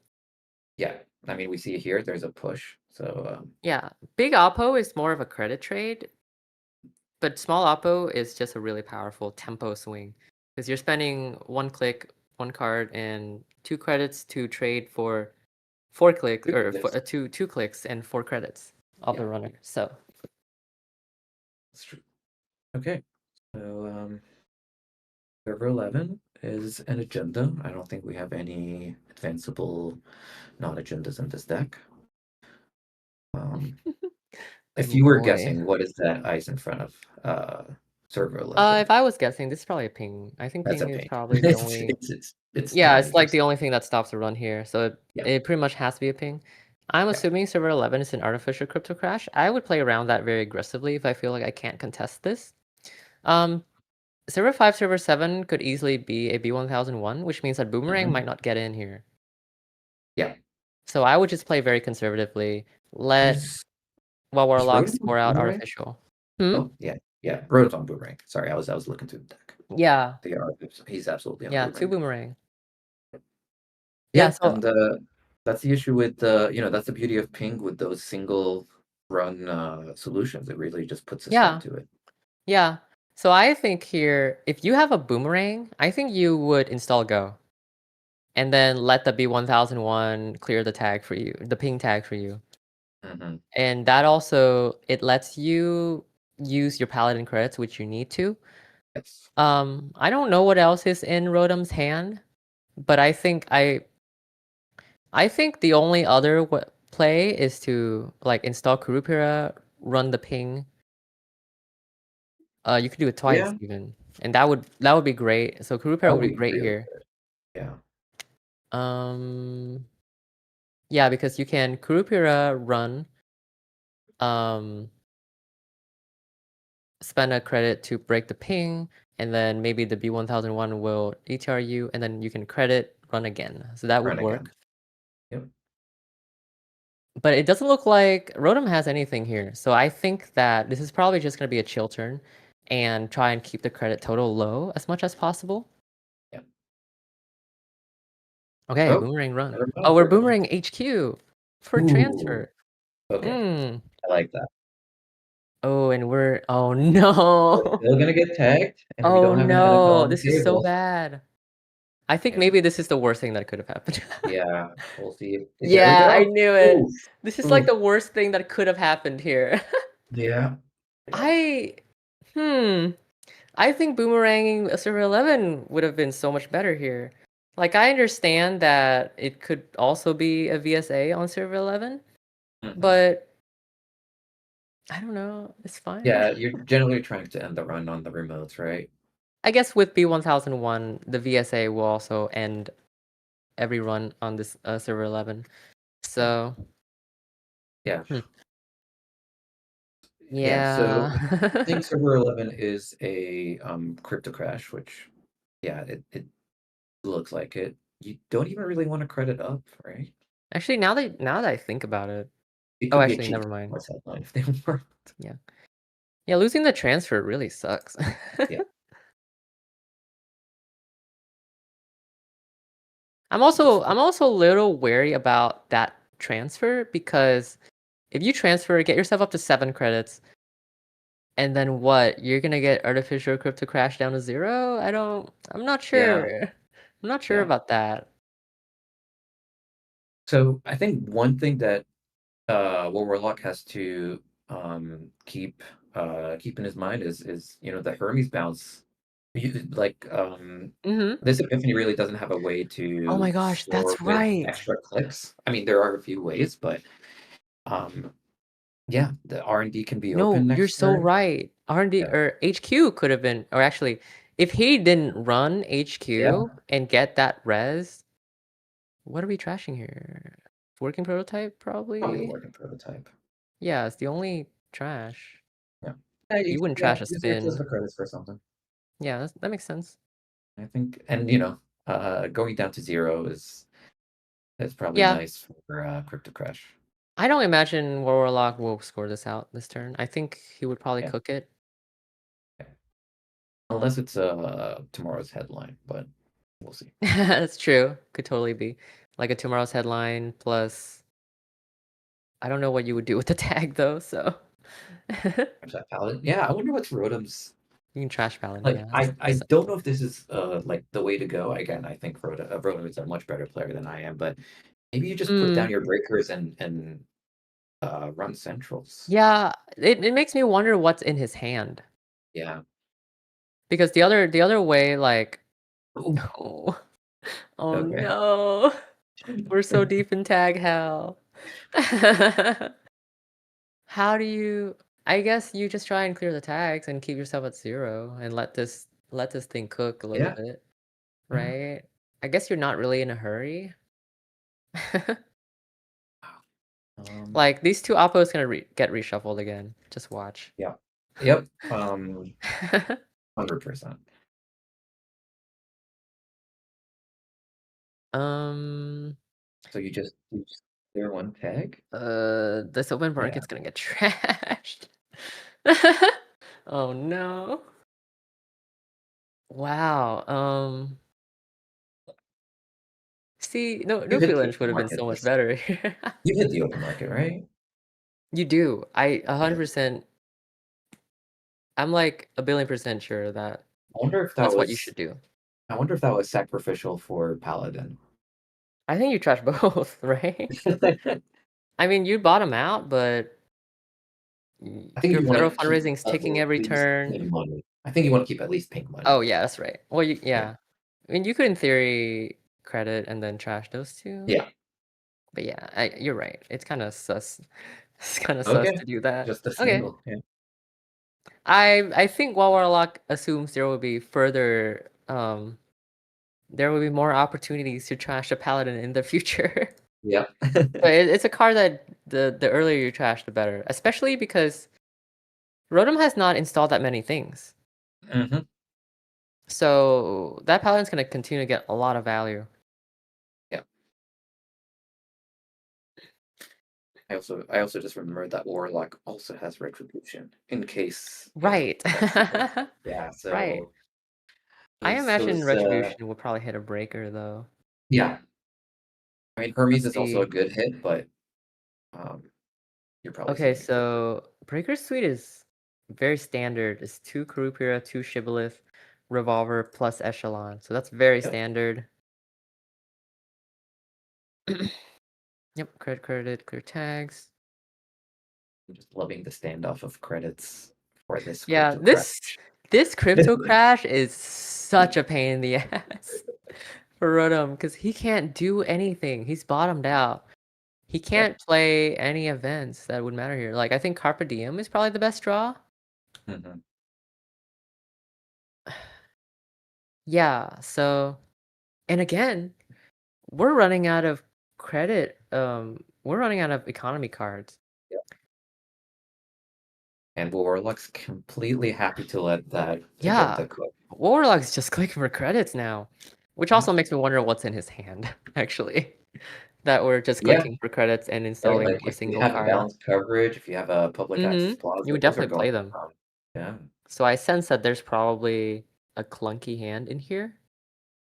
Yeah. I mean, we see it here. There's a push. So yeah, big Oppo is more of a credit trade, but small Oppo is just a really powerful tempo swing because you're spending 1 click, 1 card, and 2 credits to trade for 4 clicks or 2 clicks and 4 credits of the runner. So that's true. Okay, so server 11 is an agenda. I don't think we have any advanceable non-agendas in this deck. If you were guessing, what is that ice in front of server 11? If I was guessing, this is probably a ping. I think That's ping a is ping. probably the only. It's like the only thing that stops the run here. So it pretty much has to be a ping. I'm assuming server 11 is an artificial crypto crash. I would play around that very aggressively if I feel like I can't contest this. Server 5, server 7 could easily be a B1001, which means that Boomerang might not get in here. Yeah. So I would just play very conservatively. Let Warlock score out Boomerang? artificial. Oh, yeah. Rotom's on Boomerang. Sorry, I was looking through the deck. Yeah. He's absolutely on Boomerang. 2 Boomerang. Yeah, so and that's the issue with that's the beauty of ping with those single run solutions. It really just puts a Yeah. stop to it. Yeah. So I think here, if you have a boomerang, I think you would install Go. And then let the B1001 clear the tag for you, the ping tag for you. Mm-hmm. And that also, it lets you use your paladin credits, which you need to. Yes. I don't know what else is in Rotom's hand, but I think the only other play is to like install Kurupira, run the ping. You could do it twice Yeah. even, and that would be great. So Kurupira would be great really here. good. Yeah. Yeah, because you can Kurupira run, spend a credit to break the ping, and then maybe the B1001 will ETR you, and then you can credit run again. So that would work. Yep. But it doesn't look like Rotom has anything here. So I think that this is probably just going to be a chill turn and try and keep the credit total low as much as possible. Yep. Okay, boomerang run. Oh, we're boomerang HQ for transfer. Okay. I like that. Oh, and oh no. We're still gonna get tagged, and we Oh don't have an NFL no, on the this is so table. bad. I think maybe this is the worst thing that could have happened. Yeah, we'll see. Yeah, There I we go. knew it. Ooh. This is like the worst thing that could have happened here. Yeah. I think boomeranging a server 11 would have been so much better here. Like, I understand that it could also be a VSA on server 11, but I don't know. It's fine. Yeah, you're generally trying to end the run on the remotes, right? I guess with B1001, the VSA will also end every run on this server 11. So, yeah. Yeah. So I think server 11 is a crypto crash, which it looks like it. You don't even really want to credit up, right? Actually, now that I think about it. It Oh, could be a actually, cheap never mind. headline if they worked. Yeah. Yeah, losing the transfer really sucks. Yeah. I'm also a little wary about that transfer because if you transfer, get yourself up to 7 credits, and then what? You're gonna get artificial crypto crash down to 0? I'm not sure. I'm not sure about that. So I think one thing that Warlock has to keep in his mind is the Hermes bounce. Like this Epiphany really doesn't have a way to Oh my gosh, score that's with right. extra clicks. I mean, there are a few ways, but yeah, the R&D can be open No, next you're so turn. right. R&D or HQ could have been, or actually, if he didn't run HQ and get that res, what are we trashing here? Working prototype, Probably probably. working prototype. Yeah, it's the only trash. Yeah. You wouldn't trash a spin. Use the credits for something. Yeah, that makes sense. I think, and going down to 0 is probably nice for crypto crash. I don't imagine Warlock will score this out this turn. I think he would probably cook it. Unless it's tomorrow's headline, but we'll see. That's true. Could totally be like a tomorrow's headline plus. I don't know what you would do with the tag though. So. Paladin. Yeah, I wonder what's Rotom's. You can trash Paladin. Like yeah, I don't know if this is like the way to go. Again, I think Rotom is a much better player than I am, but maybe you just put down your breakers and run centrals. Yeah, it makes me wonder what's in his hand. Yeah. Because the other way, like, no. Oh no. We're so deep in tag hell. How do you I guess you just try and clear the tags and keep yourself at 0 and let this thing cook a little bit. Right? I guess you're not really in a hurry. Like these two oppos gonna get reshuffled again. Just watch. Yeah. Yep. 100%. So you just clear one tag? This open market's gonna get trashed. Oh no. Wow. See, no You hit Nuclear the Lynch would have been market so much this- better here. You hit the open market, right? You do. I 100%. I'm like a billion percent sure that I wonder if that that's what you was should do. I wonder if that was sacrificial for Paladin. I think you trash both, right? I mean, you bottom out, but I think your you want federal to keep fundraising is at ticking every least turn. pink money. I think you want to keep at least pink money. Oh yeah, that's right. Well, yeah. I mean, you could in theory credit and then trash those two. Yeah. But yeah, you're right. It's kind of sus. It's kind of sus Okay. to do that. Just a Okay. single. Yeah. I think while Warlock assumes there will be further there will be more opportunities to trash a paladin in the future. Yeah. But it's a card that the earlier you trash, the better. Especially because Rotom has not installed that many things. Mm-hmm. So that paladin's gonna continue to get a lot of value. Yeah. I also just remembered that Warlock also has Retribution in case. Right. Yeah. So. Right. I imagine Retribution will probably hit a breaker though. Yeah. I mean, Hermes is also a good hit, but you're probably okay. So Breaker's Suite is very standard. It's 2 Karupira, 2 Shibboleth, Revolver plus Echelon. So that's very standard. Yep, credit, clear tags. I'm just loving the standoff of credits for this. Yeah, this crypto crash is such a pain in the ass for Rotom because he can't do anything. He's bottomed out. He can't play any events that would matter here. Like I think Carpe Diem is probably the best draw. Mm-hmm. Yeah, so and again, we're running out of credit. We're running out of economy cards. Yep. And Warlock's completely happy to let that get the cook. Warlock's just clicking for credits now, which also makes me wonder what's in his hand, actually. That we're just clicking for credits and installing a single card. If you have balanced coverage, if you have a public access plaza, you would definitely play them. Yeah. So I sense that there's probably a clunky hand in here.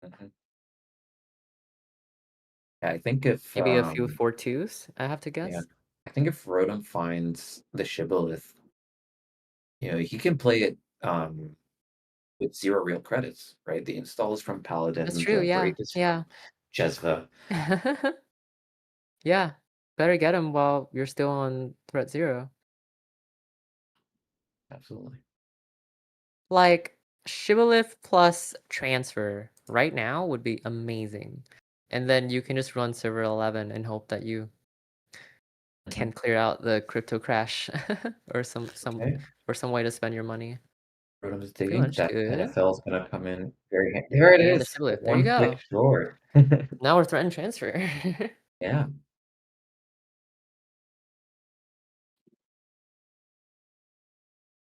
Mm-hmm. Yeah, I think if maybe a few 4-2s, I have to guess. Yeah. I think if Rotom finds the Shibboleth, he can play it with 0 real credits, right? The install is from Paladin. That's true, yeah. Break is from Jezva. Yeah, better get him while you're still on threat 0. Absolutely. Like, Shibboleth plus transfer right now would be amazing. And then you can just run server 11 and hope that you can clear out the crypto crash or some way to spend your money. Rotom's digging. That NFL is gonna come in very. There it is. The there you go. Short. Now we're threatened transfer. Yeah.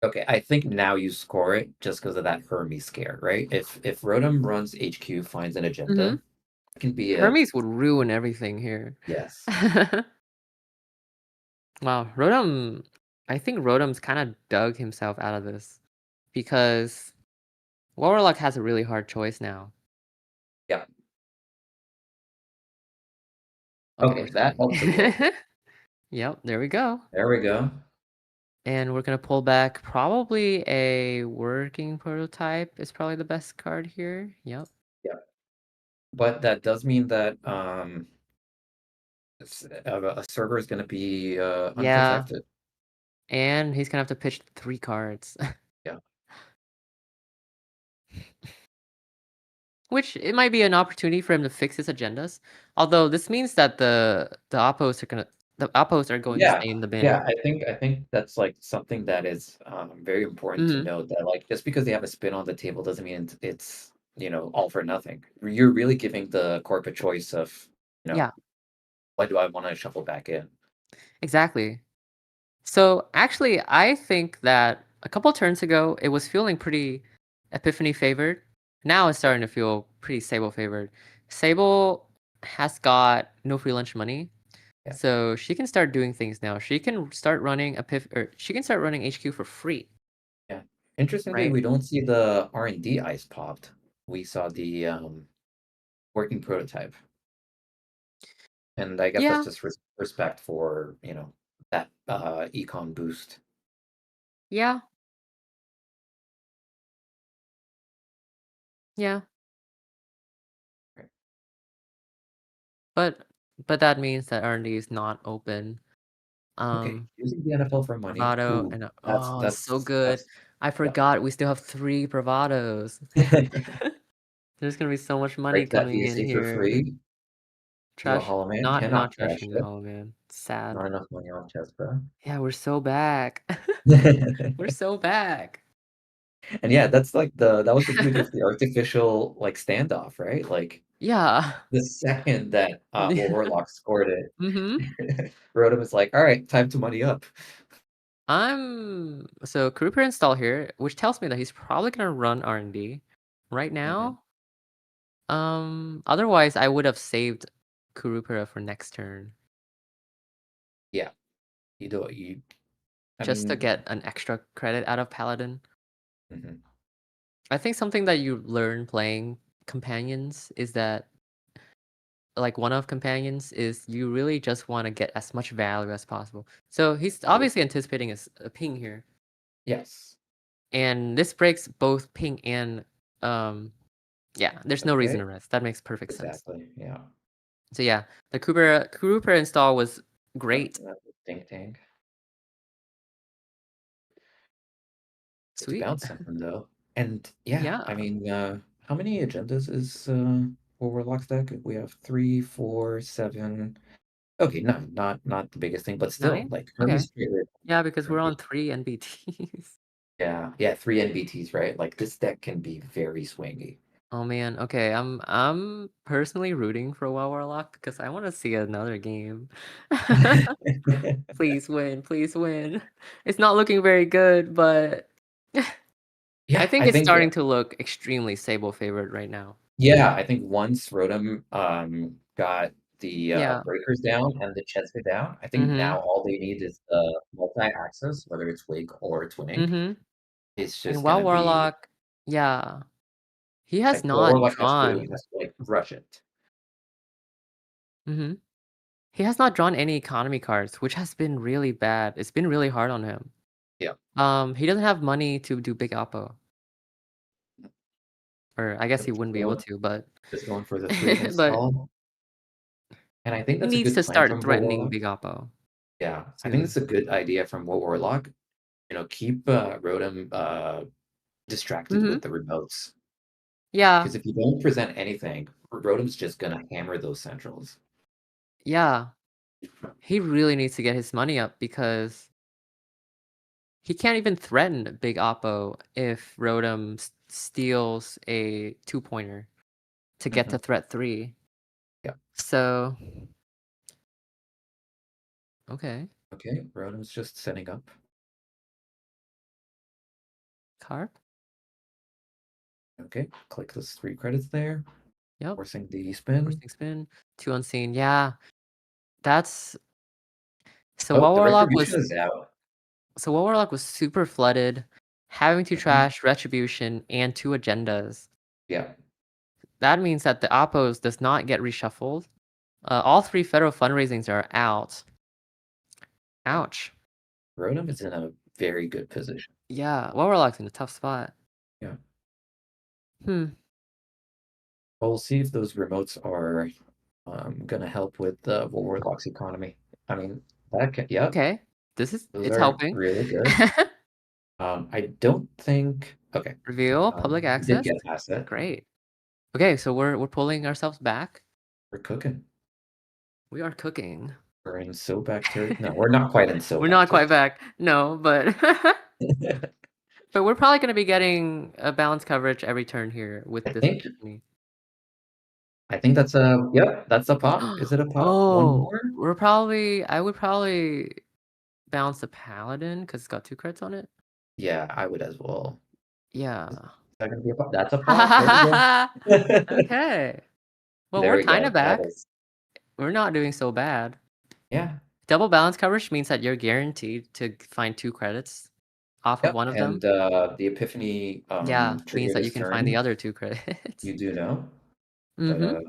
Okay, I think now you score it just because of that Hermes scare, right? If Rotom runs HQ, finds an agenda, it can be Hermes would ruin everything here. Yes. Wow, Rotom. I think Rotom's kind of dug himself out of this because Warlock has a really hard choice now. Yeah. Okay, that helps. Yep, there we go. There we go. And we're gonna pull back probably a working prototype is probably the best card here. Yep. Yeah. But that does mean that a server is gonna be unprotected. And he's gonna have to pitch 3 cards. Yeah. Which it might be an opportunity for him to fix his agendas. Although this means that the oppos are going to stay in the bin. Yeah, I think that's like something that is very important to note, that like just because they have a spin on the table doesn't mean it's all for nothing. You're really giving the corp a choice of what do I want to shuffle back in? Exactly. So actually, I think that a couple turns ago it was feeling pretty Epiphany favored. Now it's starting to feel pretty Sable favored. Sable has got no free lunch money, so she can start doing things now. She can start running she can start running HQ for free. Yeah. Interestingly, we don't see the R&D ice popped. We saw the working prototype. And I guess that's just respect for, that econ boost. Yeah. Yeah. But that means that R&D is not open. Okay, using the NFL for money. Bravado Ooh, and that's oh, it's so that's good. that's I yeah. forgot we still have 3 bravados. There's gonna be so much money Break that coming in VSC for here. free. Do a Trash Hollow Man. not Cannot trash trashing the it. Hollow Man. Sad. Not enough money on chess, bro. Yeah, we're so back. We're so back. And yeah, that's like that was the beauty of the artificial like standoff, right? Like Yeah. the second that Warlock scored it, Mhm. Rotom was like, all right, time to money up. So Kruper install here, which tells me that he's probably gonna run R&D right now. Otherwise I would have saved Kurupera for next turn. Yeah. You do it. I Just to mean, get an extra credit out of Paladin. mhm. I think something that you learn playing companions is that like one of companions is you really just want to get as much value as possible. So he's obviously anticipating a ping here. Yes. And this breaks both ping and yeah, there's no reason to rest. That makes perfect sense. Exactly. Yeah. So yeah, the Kurupera install was great. Ding ding. Sweet. It's bounce something though. And yeah, Yeah. I mean, how many agendas is Warlock's deck? We have 3, 4, 7. Okay, not the biggest thing, but still, 9? like Okay. Hermes Spirit. Yeah, because we're on 3 NBTs. Yeah, 3 NBTs, right? Like this deck can be very swingy. Oh man, okay. I'm personally rooting for WoW Warlock because I want to see another game. Please win, please win. It's not looking very good, but Yeah, I think it's starting to look extremely Sable favored right now. Yeah, I think once Rotom got the breakers down and the Cheska down, I think now all they need is the multi-axis, whether it's Wake or Twink. It's And just WoW gonna be Warlock, yeah, he has like not Warlock has drawn. to like rush it. He has not drawn any economy cards, which has been really bad. It's been really hard on him. Yeah. He doesn't have money to do big oppo. Or I guess he wouldn't be able to, but Just going for the 3 but install. And I think he that's a needs good to plan start from threatening Warlock. big oppo. Yeah, I think it's a good idea from Warlock. You know, keep Rotom distracted with the remotes. Yeah. Because if you don't present anything, Rotom's just gonna hammer those centrals. Yeah. He really needs to get his money up because he can't even threaten big oppo if Rotom steals a 2-pointer to get to threat 3. Yeah. So okay. Okay, Rotom's just setting up. Carp. Okay, click those 3 credits there. Yep. Forcing the spin. Forcing spin. 2 unseen. Yeah. That's so Oh, the Warlock retribution was is out. So Warlock was super flooded, having to trash retribution and 2 agendas. Yeah. That means that the oppos does not get reshuffled. All 3 federal fundraisings are out. Ouch. Rotom is in a very good position. Yeah, Warlock's in a tough spot. Yeah. Well, we'll see if those remotes are gonna help with Warlock's economy. I mean, that can, yep. Okay, it's Those helping. really good. I don't think. Okay. Reveal public access. Did get past it. Great. Okay, so we're pulling ourselves back. We're cooking. We are cooking. We're in so back territory. No, we're not quite in so. We're not quite back. No, but but we're probably going to be getting a balanced coverage every turn here with this Epiphany. I think that's a that's a pop. Is it a pop? Oh, I would probably bounce the Paladin because it's got 2 crits on it. Yeah, I would as well. Yeah. Is that gonna be a pop? That's a pop. Okay. Well, we're kind of back. We're not doing so bad. Yeah. Double balance coverage means that you're guaranteed to find 2 credits off of one of them. And the Epiphany means that you can find the other 2 credits. You do know. But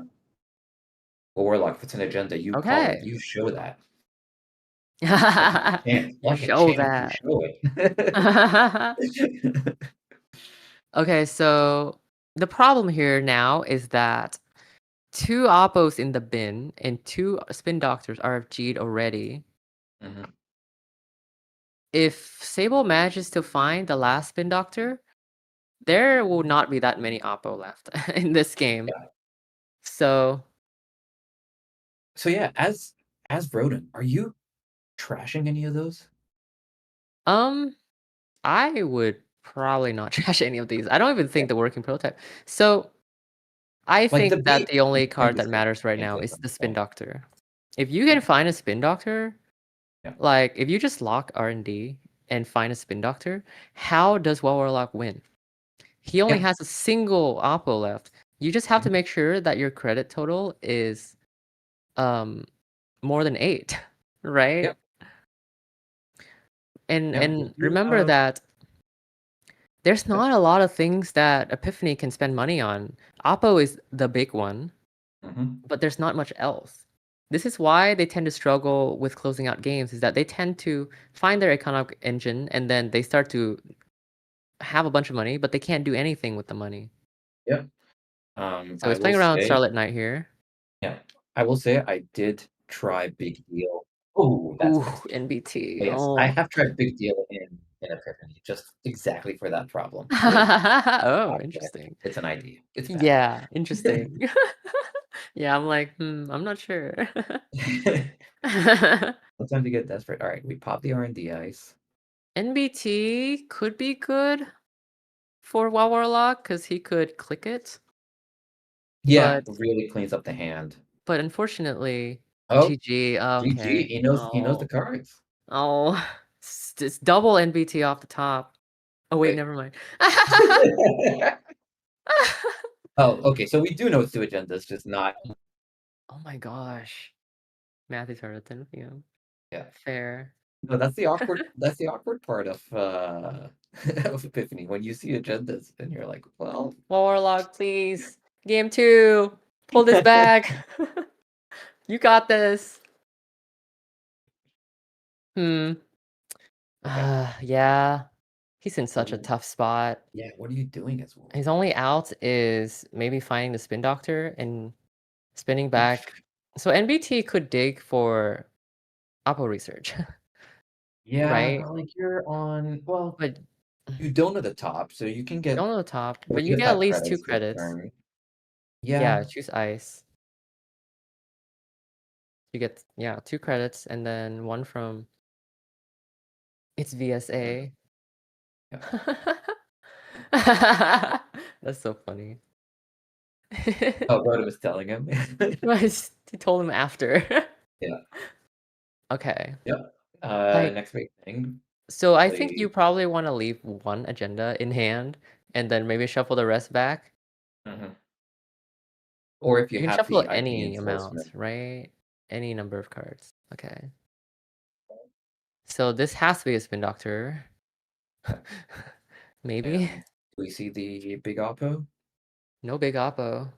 Warlock, if it's an agenda, you call it. You show that. Show that. Show it. Okay, so the problem here now is that 2 Oppos in the bin and 2 Spin Doctors RFG'd already. Mhm. If Sable manages to find the last Spin Doctor, there will not be that many Oppo left in this game. Yeah. So yeah, as Roden, are you trashing any of those? I would probably not trash any of these. I don't even think the working prototype. So I Like, think the that bait the only is card that matters right now is the Spin Doctor. If you can find a Spin Doctor, like if you just lock R&D and find a Spin Doctor, how does Warlock win? He only has a single Oppo left. You just have to make sure that your credit total is more than 8, right? Yep. And remember that there's not a lot of things that Epiphany can spend money on. Oppo is the big one, but there's not much else. This is why they tend to struggle with closing out games, is that they tend to find their economic engine and then they start to have a bunch of money, but they can't do anything with the money. Yep. So he's playing around Starlit Knight here. Yeah. I will say I did try Big Deal. Oh, that's nasty. NBT. But yes, I have tried Big Deal in Epiphany, just exactly for that problem. Oh, interesting. It's an idea. It's bad. Yeah, interesting. Yeah, I'm like, I'm not sure. What time to get desperate? All right, we pop the R&D ice. NBT could be good for Warlock because he could click it. Yeah, really cleans up the hand. But unfortunately, Oh, GG. GG. Okay. He knows the cards. Oh, it's double NBT off the top. Oh wait, never mind. Oh, okay. So we do know it's 2 agendas, just not. Oh my gosh, Matthew's harder than you. Yeah, fair. No, that's the awkward. That's the awkward part of of Epiphany, when you see agendas and you're like, well, Warlock, please, game 2, pull this back. You got this. Yeah, he's in such a tough spot. Yeah, what are you doing as well? His only out is maybe finding the Spin Doctor and spinning back. So NBT could dig for Oppo research. Yeah, right? but like you're on. Well, but you don't know the top, so you can get. Don't know the top, but you get at least 2 credits. Yeah, choose ice. You get 2 credits and then 1 from. It's VSA. That's so funny. Oh, Rhoda was telling him. He told him after. Yeah. Okay. Yep. Next big thing. So I think you probably want to leave 1 agenda in hand and then maybe shuffle the rest back. Or if you can have shuffle the any amount, right? Any number of cards. Okay. So this has to be a Spin Doctor. Maybe. Do we see the big Oppo? No big Oppo.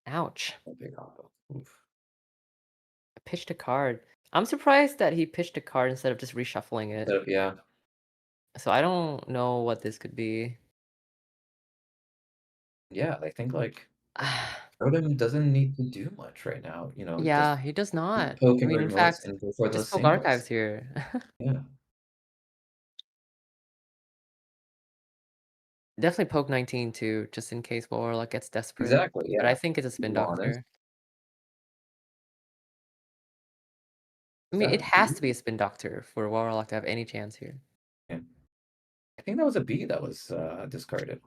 Ouch. No big Oppo. Oof. I pitched a card. I'm surprised that he pitched a card instead of just reshuffling it. Yeah. So I don't know what this could be. Yeah, I think like Roden doesn't need to do much right now, you know. Yeah, he does not. Poke I mean, in fact, and go for just those poke archives here. Yeah. Definitely poke 19 too, just in case Warlock gets desperate. Exactly, yeah. But I think it's a Spin Doctor. I mean, it has to be a Spin Doctor for Warlock to have any chance here. Yeah. I think that was a B that was discarded.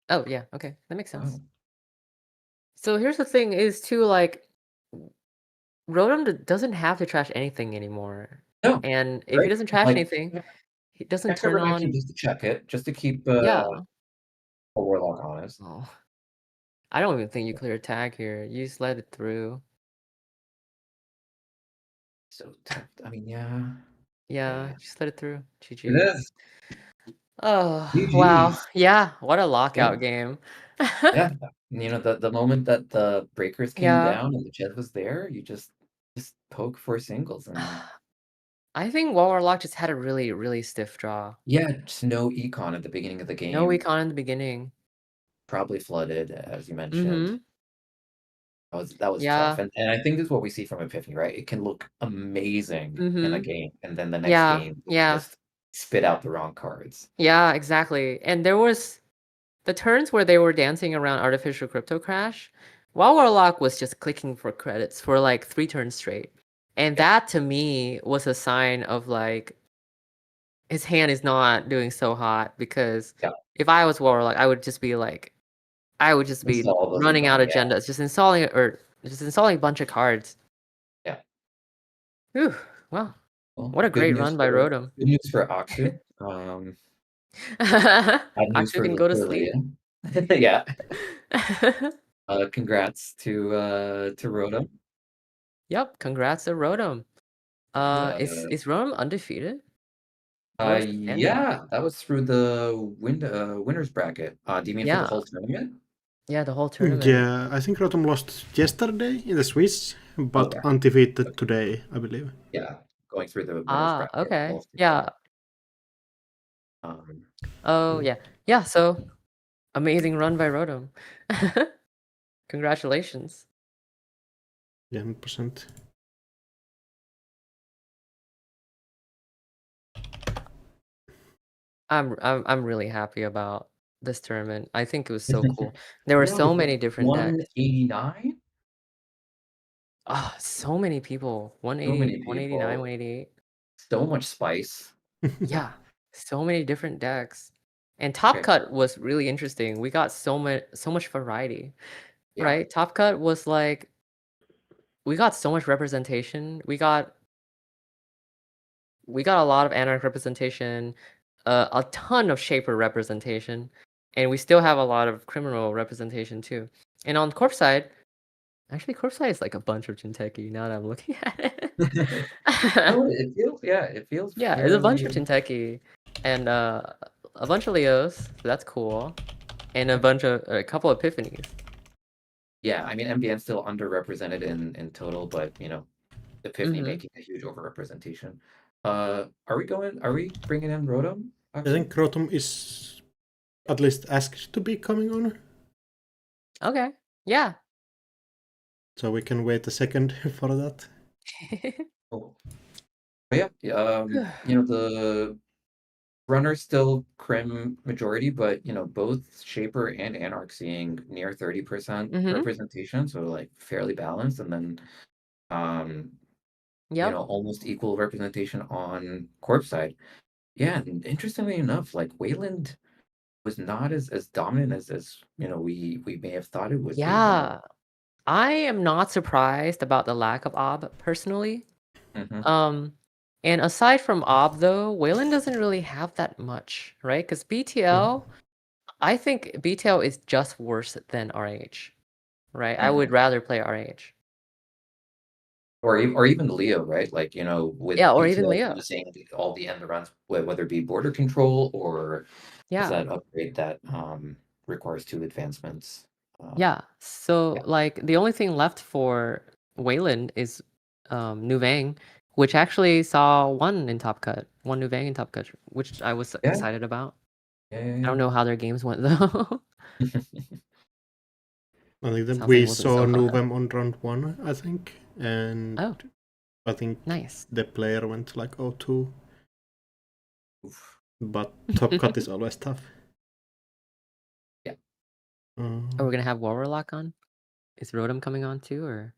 Oh, yeah. Okay. That makes sense. So here's the thing is too, like, Rotom doesn't have to trash anything anymore. No. And if he doesn't trash anything, he doesn't turn on. Just to check it, just to keep yeah. Warlock honest. Oh. I don't even think you clear a tag here. You just let it through. So tough. I mean, yeah. Yeah, just let it through. GG. It is. Oh, GG's. wow. Yeah, what a lockout game. Yeah, the moment that the breakers came Yeah. down and the jet was there, you just poke for singles and I think Warlock just had a really, really stiff draw. yeah, just no econ at the beginning of the No game. econ in the beginning. Probably flooded, as you mentioned. Mm-hmm. That was Yeah. tough, and I think this is what we see from Epiphany, right? It can look amazing in a game, and then the next Yeah. game Yeah. just spit out the wrong cards. Yeah, exactly. And there was the turns where they were dancing around Artificial Crypto Crash, while Warlock was just clicking for credits for like 3 turns straight. And that to me was a sign of like his hand is not doing so hot, because Yeah. if I was Warlock, I would just be like, I would just be Install those running out econ, yeah. agendas, just installing a bunch of cards. Yeah. Whew, well, Well, what a good great news run by Rotom. Good news for Aksu. Bad news Aksu can go to sleep. Yeah. Congrats to Rotom. Yep, congrats to Rotom. Is Rotom undefeated? Yeah, that was through the winners bracket. Do you mean for the whole tournament? Yeah, the whole tournament. Yeah, I think Rotom lost yesterday in the Swiss, but undefeated today, I believe. Yeah, going through the winners bracket. Okay. Yeah. Oh, yeah. Yeah, so amazing run by Rotom. Congratulations. Yeah, 100%. I'm really happy about this tournament. I think it was so cool. There were so many different decks. 189? So many people. 180, 189, 188. So much spice. Yeah, so many different decks. And Top Cut was really interesting. We got so much variety. Yeah. Right? Top Cut was like, we got so much representation. We got a lot of Anarch representation, a ton of Shaper representation, and we still have a lot of Criminal representation too. And on Corp side, actually Corp side is like a bunch of Jinteki now that I'm looking at it. It feels yeah, it's a bunch of Jinteki and a bunch of Leos, so that's cool. And a couple of Epiphanies. Yeah, I mean MBN's still underrepresented in total, but Epiphany making a huge overrepresentation. Are we bringing in Rotom? I think Rotom is at least asked to be coming on. Okay. Yeah. So we can wait a second for that. Cool. But yeah, the runners still Crim majority, but both Shaper and Anarch seeing near 30% representation, so like fairly balanced, and then almost equal representation on Corp side. Yeah, and interestingly enough, like Wayland was not as dominant as we may have thought it would be. Yeah. I am not surprised about the lack of Ob personally. And aside from Ob though, Wayland doesn't really have that much, right? Because BTL, I think BTL is just worse than RH, right? I would rather play RH. Or even Leo, right? Like, with or even Leo using all the end runs, whether it be border control or that upgrade that requires 2 advancements. So like the only thing left for Wayland is Nuvang, which actually saw one Nuvang in Top Cut, which I was excited about. I don't know how their games went though. I think that we saw Nuvem on round 1, I think, and I think the player went like 0-2. But Top Cut is always tough. Yeah. Are we gonna have Warlock on? Is Rotom coming on too, or?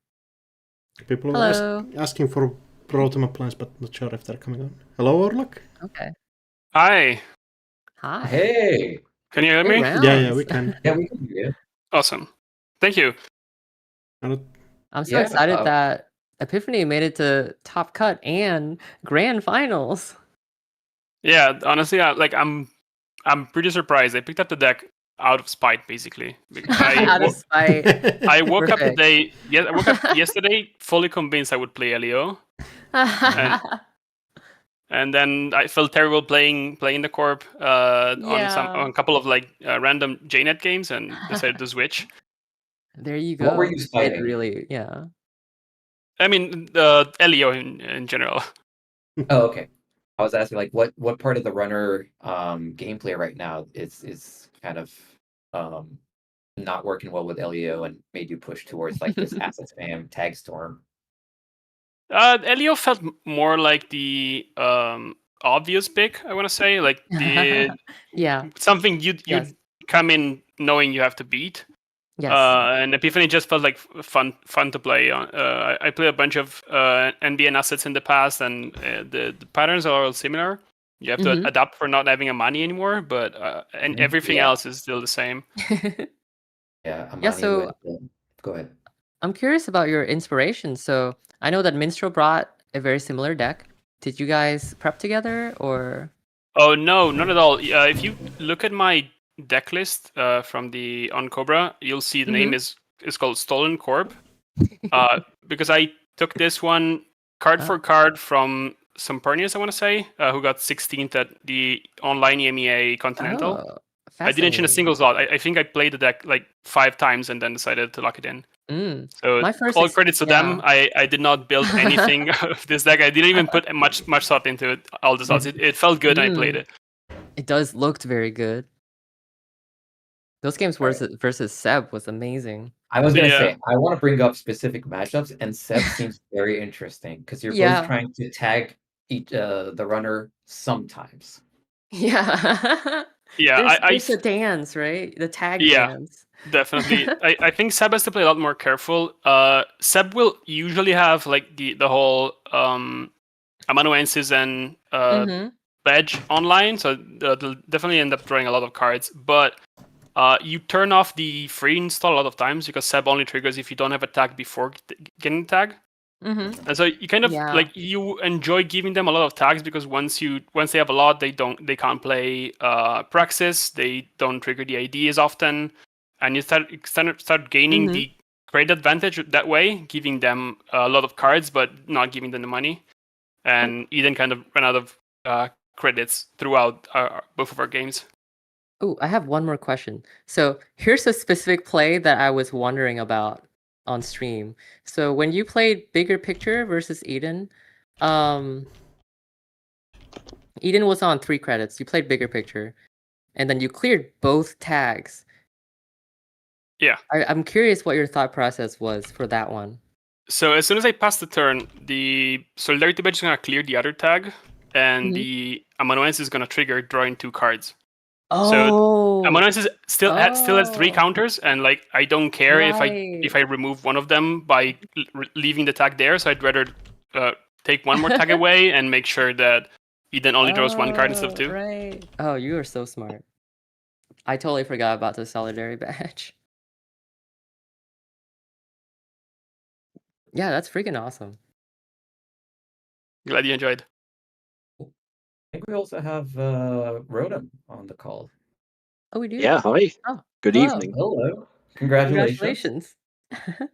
People are asking for Rotom appliance, but not sure if they're coming on. Hello, Warlock? Okay. Hi. Hi. Hey. Can you hear me? Yeah, we can. Yeah, we can hear you. Awesome. Thank you. I'm so excited that Epiphany made it to Top Cut and Grand Finals. Yeah, honestly, I'm pretty surprised. I picked up the deck out of spite, basically. Out of spite. I woke up yesterday fully convinced I would play Elio. And then I felt terrible playing the corp on a couple of like random JNet games, and decided to switch. There you go. What were you fighting? I mean, the Elio in general. Oh, okay. I was asking, like, what part of the runner gameplay right now is kind of not working well with Elio and made you push towards like this asset spam tag storm? Elio felt more like the obvious pick, I want to say, like the something you'd come in knowing you have to beat. Yes. And Epiphany just felt like fun to play. I played a bunch of NBN assets in the past, and the patterns are all similar. You have to adapt for not having a money anymore, but and everything else is still the same. So go ahead. I'm curious about your inspiration. So I know that Minstrel brought a very similar deck. Did you guys prep together, or? Oh no, not at all. If you look at my deck list from the on Cobra, you'll see the name is called Stolen Corp. Because I took this one card for card from Sempernius, I want to say, who got 16th at the online EMEA Continental. I didn't in a single slot. I think I played the deck like 5 times and then decided to lock it in. So all credits to them. I did not build anything of this deck. I didn't even put much thought into it. All the slots. It felt good and I played it. It does look very good. Those games versus Seb was amazing. I was going to say, I want to bring up specific matchups, and Seb seems very interesting because you're both trying to tag the runner sometimes. Yeah. There's the dance, right? The tag dance. Definitely. I think Seb has to play a lot more careful. Seb will usually have like the whole amanuensis and badge online, so they'll definitely end up drawing a lot of cards. But you turn off the free install a lot of times because Seb only triggers if you don't have a tag before getting the tag. And so you kind of like you enjoy giving them a lot of tags because once they have a lot, they can't play Praxis, they don't trigger the ID as often, and you start gaining the great advantage that way, giving them a lot of cards but not giving them the money. And Eden kind of ran out of credits throughout both of our games. Oh, I have one more question. So here's a specific play that I was wondering about on stream. So when you played Bigger Picture versus Eden, Eden was on 3 credits. You played Bigger Picture, and then you cleared both tags. Yeah. I'm curious what your thought process was for that one. So as soon as I pass the turn, the Solidarity Badge is going to clear the other tag, and the Amanuensis is going to trigger drawing 2 cards. So Amanuensis still has 3 counters, and like I don't care if I remove one of them by leaving the tag there. So I'd rather take one more tag away and make sure that Eden only draws 1 card instead of 2. Right. Oh, you are so smart. I totally forgot about the Solidarity Badge. Yeah, that's freaking awesome. Glad you enjoyed. I think we also have Rodham on the call. Oh, we do? Yeah, hi. Oh, Good evening. Hello. Congratulations.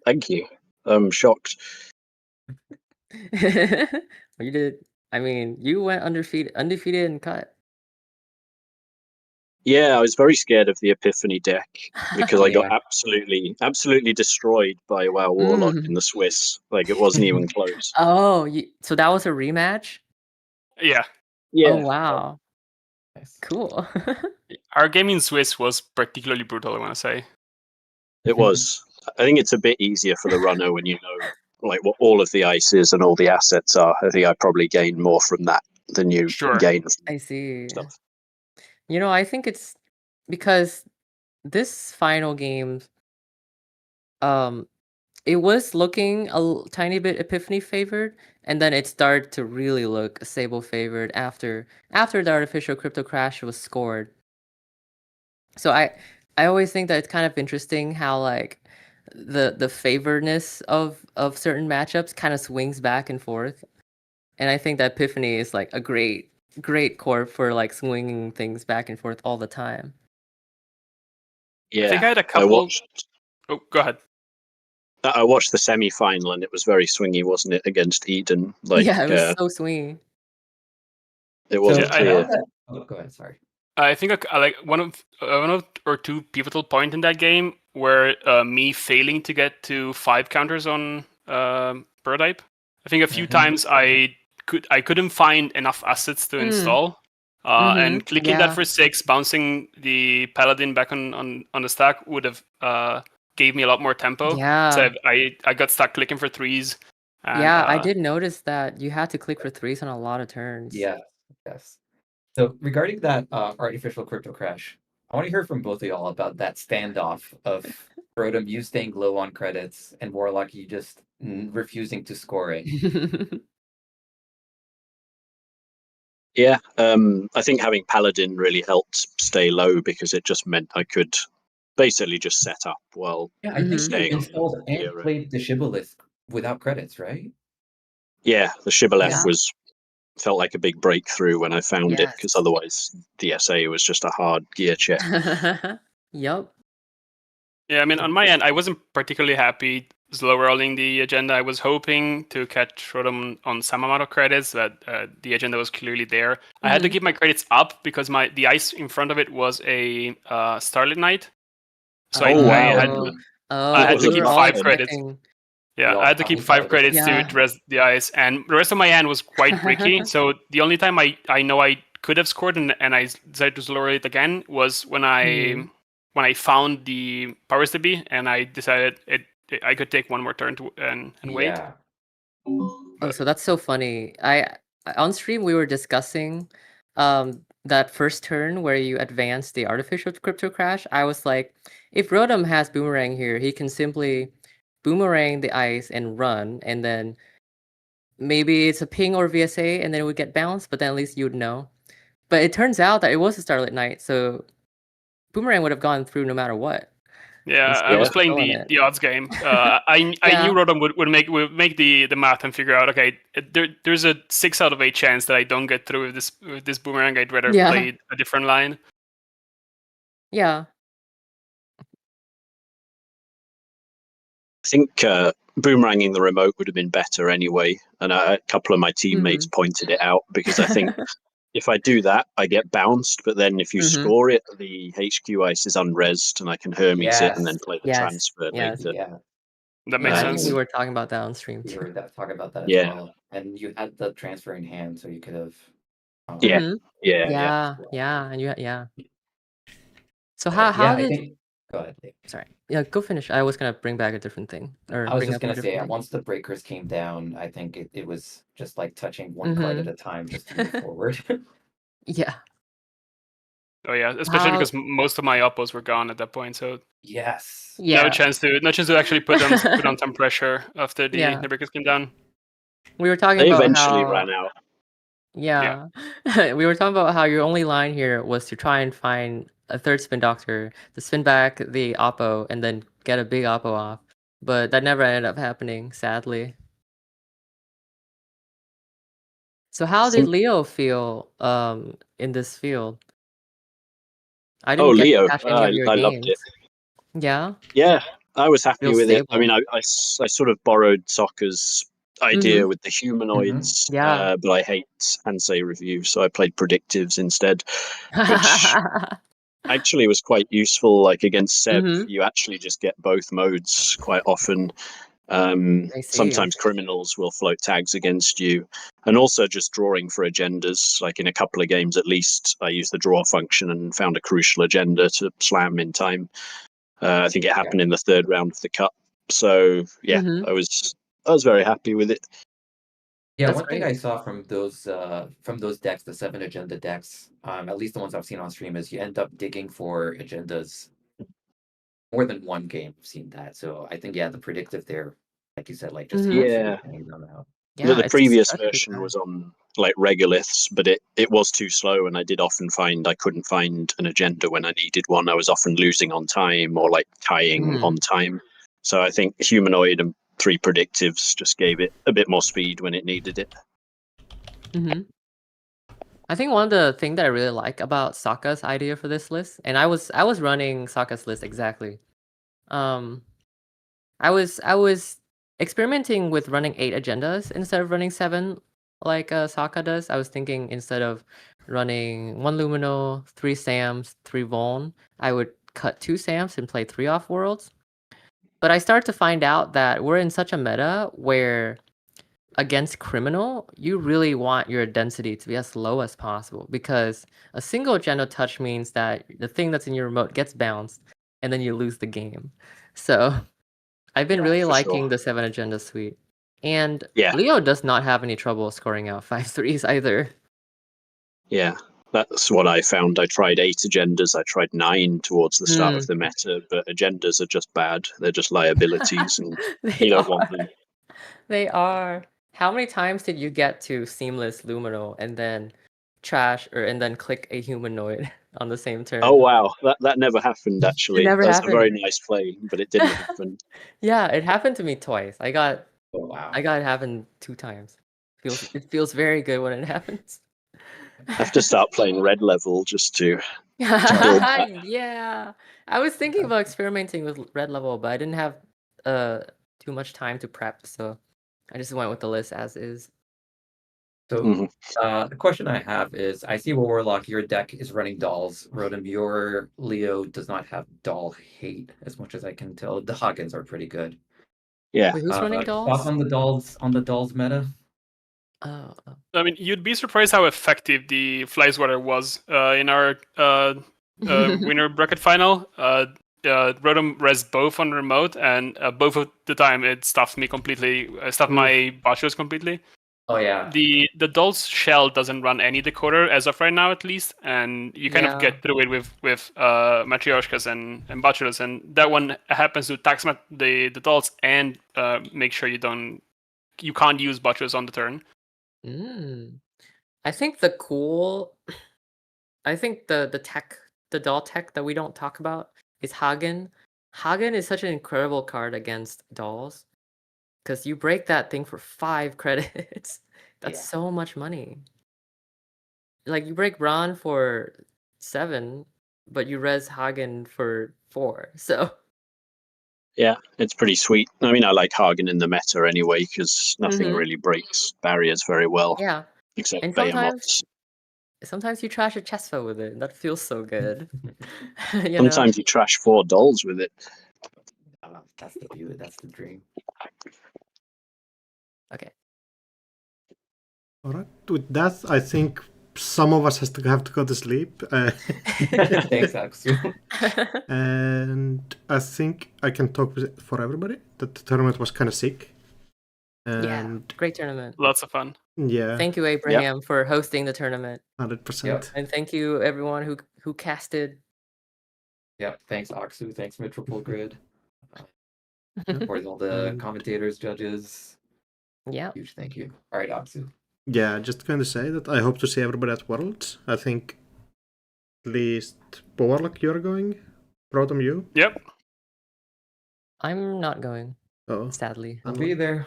Thank you. I'm shocked. You did. I mean, you went undefeated and cut. Yeah, I was very scared of the Epiphany deck because I got absolutely destroyed by WoW Warlock in the Swiss. Like, it wasn't even close. Oh, so that was a rematch? Yeah. Oh, wow. Cool. Our game in Swiss was particularly brutal, I want to say. It was. I think it's a bit easier for the runner when you know like what all of the ices and all the assets are. I think I probably gained more from that than you gain from I see. stuff. You know, I think it's because this final game, it was looking a tiny bit Epiphany favored, and then it started to really look Sable favored after the artificial crypto crash was scored. So I always think that it's kind of interesting how like the favoredness of certain matchups kind of swings back and forth, and I think that Epiphany is like a great corp for like swinging things back and forth all the time. Yeah, I think I had a couple. Oh, go ahead. I watched the semi-final and it was very swingy, wasn't it, against Eden? Like, yeah, it was so swingy. It wasn't clear. Go ahead. Sorry. I think I like one or two pivotal point in that game were me failing to get to 5 counters on prototype. I think a few times I couldn't find enough assets to install, and clicking that for 6, bouncing the paladin back on the stack would have gave me a lot more tempo. Yeah. So I got stuck clicking for 3s. And, yeah, I did notice that you had to click for 3s on a lot of turns. Yeah. Yes. So regarding that artificial crypto crash, I want to hear from both of y'all about that standoff of Rotom, you staying low on credits, and Warlock, you just refusing to score it. Yeah, I think having Paladin really helped stay low because it just meant I could basically just set up while I think you staying installed and played the Shibboleth without credits, right? Yeah, the Shibboleth felt like a big breakthrough when I found it, because otherwise DSA was just a hard gear check. Yep. Yeah, I mean, on my end, I wasn't particularly happy slow rolling the agenda. I was hoping to catch Rotom on some amount of credits, but the agenda was clearly there. I had to keep my credits up because the ice in front of it was a Starlit Knight. So I had to keep 5 credits. Yeah, I had to keep 5 credits to address the ice, and the rest of my hand was quite bricky. So the only time I know I could have scored and I decided to slow roll it again was when I found the powers to be, and I decided I could take one more turn and wait. Oh, so that's so funny. On stream we were discussing that first turn where you advance the artificial crypto crash. I was like, if Rotom has Boomerang here, he can simply Boomerang the ice and run, and then maybe it's a ping or VSA, and then it would get bounced, but then at least you'd know. But it turns out that it was a Starlit Knight, so Boomerang would have gone through no matter what. Yeah, I was playing the odds game. I knew Rotom would make the math and figure out, okay, there's a 6 out of 8 chance that I don't get through with this Boomerang. I'd rather play a different line. Yeah. I think boomeranging the remote would have been better anyway, and a couple of my teammates pointed it out, because I think if I do that, I get bounced, but then if you score it, the HQ ice is unrezzed, and I can Hermes it and then play the transfer later. Yeah. That makes sense. We were talking about that on stream We too. were talking about that as well. And you had the transfer in hand, so you could have... And So how did... Go ahead, Dave. Sorry. Yeah, go finish. I was gonna bring back a different thing. I was just gonna say, once the breakers came down, I think it was just like touching one card at a time just to move forward. Yeah. Oh yeah, especially because most of my oppos were gone at that point, so no chance to actually put on some pressure after the breakers came down. We were talking they about eventually ran out. Yeah. We were talking about how your only line here was to try and find a third spin doctor to spin back the oppo and then get a big oppo off. But that never ended up happening, sadly. So how did Leo feel in this field? I didn't get Leo, to catch any of your I games. loved it. Yeah? Yeah, I was happy with it. I stable. mean, I sort of borrowed Sokka's idea with the humanoids, but I hate Hansei review, so I played predictives instead, which actually was quite useful. Like against Seb, you actually just get both modes quite often. Sometimes criminals will float tags against you, and also just drawing for agendas. Like in a couple of games at least, I used the draw function and found a crucial agenda to slam in time. I think it happened in the 3rd round of the cup. So yeah, I was very happy with it. Yeah, one thing I saw from those decks, the 7 agenda decks, at least the ones I've seen on stream, is you end up digging for agendas more than one game. I've seen that. So I think the predictive there, like you said, like just the previous version was on like regoliths, but it was too slow, and I did often find I couldn't find an agenda when I needed one. I was often losing on time or like tying on time. So I think humanoid and 3 predictives just gave it a bit more speed when it needed it. I think one of the things that I really like about Sokka's idea for this list, and I was running Sokka's list exactly. I was experimenting with running 8 agendas instead of running 7 like Sokka does. I was thinking instead of running 1 Lumino, 3 Sams, 3 Voln, I would cut 2 Sams and play 3 off-worlds. But I started to find out that we're in such a meta where against Criminal, you really want your density to be as low as possible, because a single agenda touch means that the thing that's in your remote gets bounced and then you lose the game. So I've been really liking the 7 agenda suite. And Leo does not have any trouble scoring out 5-3s either. Yeah, that's what I found. I tried 8 agendas. I tried 9 towards the start of the meta, but agendas are just bad. They're just liabilities, and you don't want them. They are. How many times did you get to seamless Lumino and then and then click a humanoid on the same turn? Oh wow, that never happened actually. That's a very nice play, but it didn't happen. Yeah, it happened to me twice. I got it happen 2 times. It feels very good when it happens. I have to start playing red level just to build that. Yeah, I was thinking about experimenting with red level, but I didn't have too much time to prep, so I just went with the list as is. So the question I have is, I see Warlock, your deck is running dolls. Rotom, your Leo does not have doll hate, as much as I can tell. The Hoggins are pretty good. Yeah. Wait, who's running dolls? Thoughts on the dolls meta? I mean, you'd be surprised how effective the Fly Swatter was in our winner bracket final. Rotom res both on remote, and both of the time it stuffed me completely. Stuffed my Bashos completely. Oh yeah. The Doll's shell doesn't run any decoder as of right now, at least, and you kind of get through it with Matryoshkas and Bachulas, and that one happens to tax the Dolls and make sure you can't use Bachulas on the turn. I think the doll tech that we don't talk about is Hagen. Hagen is such an incredible card against dolls, because you break that thing for 5 credits. That's so much money. Like, you break Ron for 7, but you res Hagen for 4. So yeah, it's pretty sweet. I mean, I like Hagen in the meta anyway, because nothing really breaks barriers very well. Yeah. Except And Behemoths. Sometimes you trash a Chesfa with it. That feels so good. Sometimes you trash 4 dolls with it. That's the view. That's the dream. Okay. All right. With that, I think some of us have to go to sleep. Thanks, Aksu. And I think I can talk for everybody that the tournament was kind of sick. And great tournament. Lots of fun. Yeah. Thank you, Abraham, for hosting the tournament. 100%. And thank you, everyone who casted. Yep. Thanks, Aksu. Thanks, Metropole Grid. For all the commentators, judges. Yeah. Huge thank you. All right, Aksu. Yeah, just going to say that I hope to see everybody at Worlds. I think at least Warlock, you're going. Rotom, you? Yep. I'm not going. Oh, sadly. I'll be there.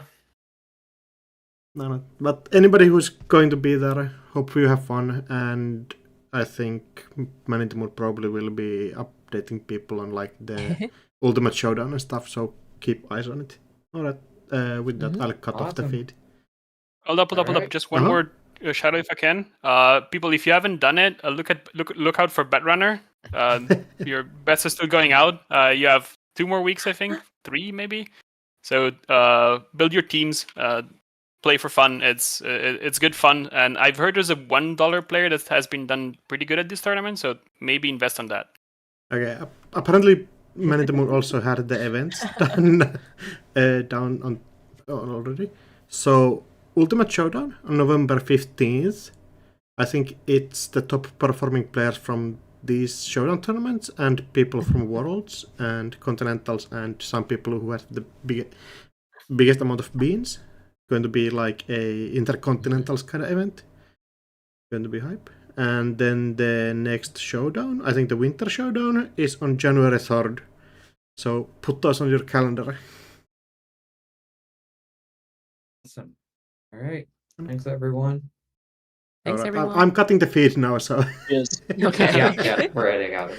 No. But anybody who's going to be there, I hope you have fun. And I think Manitomood probably will be updating people on like the Ultimate Showdown and stuff. So keep eyes on it. All right. With that, I'll cut off the feed. Hold up. Just one more shadow if I can. People, if you haven't done it, look out for Bet Runner. Your bets are still going out. You have 2 more weeks, I think, 3 maybe. So build your teams. Play for fun. It's good fun, and I've heard there's a $1 player that has been done pretty good at this tournament. So maybe invest on that. Okay. Apparently, Manitomood also had the events down on already. So Ultimate Showdown on November 15th. I think it's the top performing players from these Showdown tournaments and people from Worlds and Continentals and some people who have the biggest amount of beans. Going to be like a Intercontinentals kind of event. Going to be hype. And then the next Showdown, I think the Winter Showdown, is on January 3rd. So put those on your calendar. Awesome. All right. Thanks, everyone. Thanks, everyone. I'm cutting the feed now, so. Yes. Okay. Yeah, we're editing out.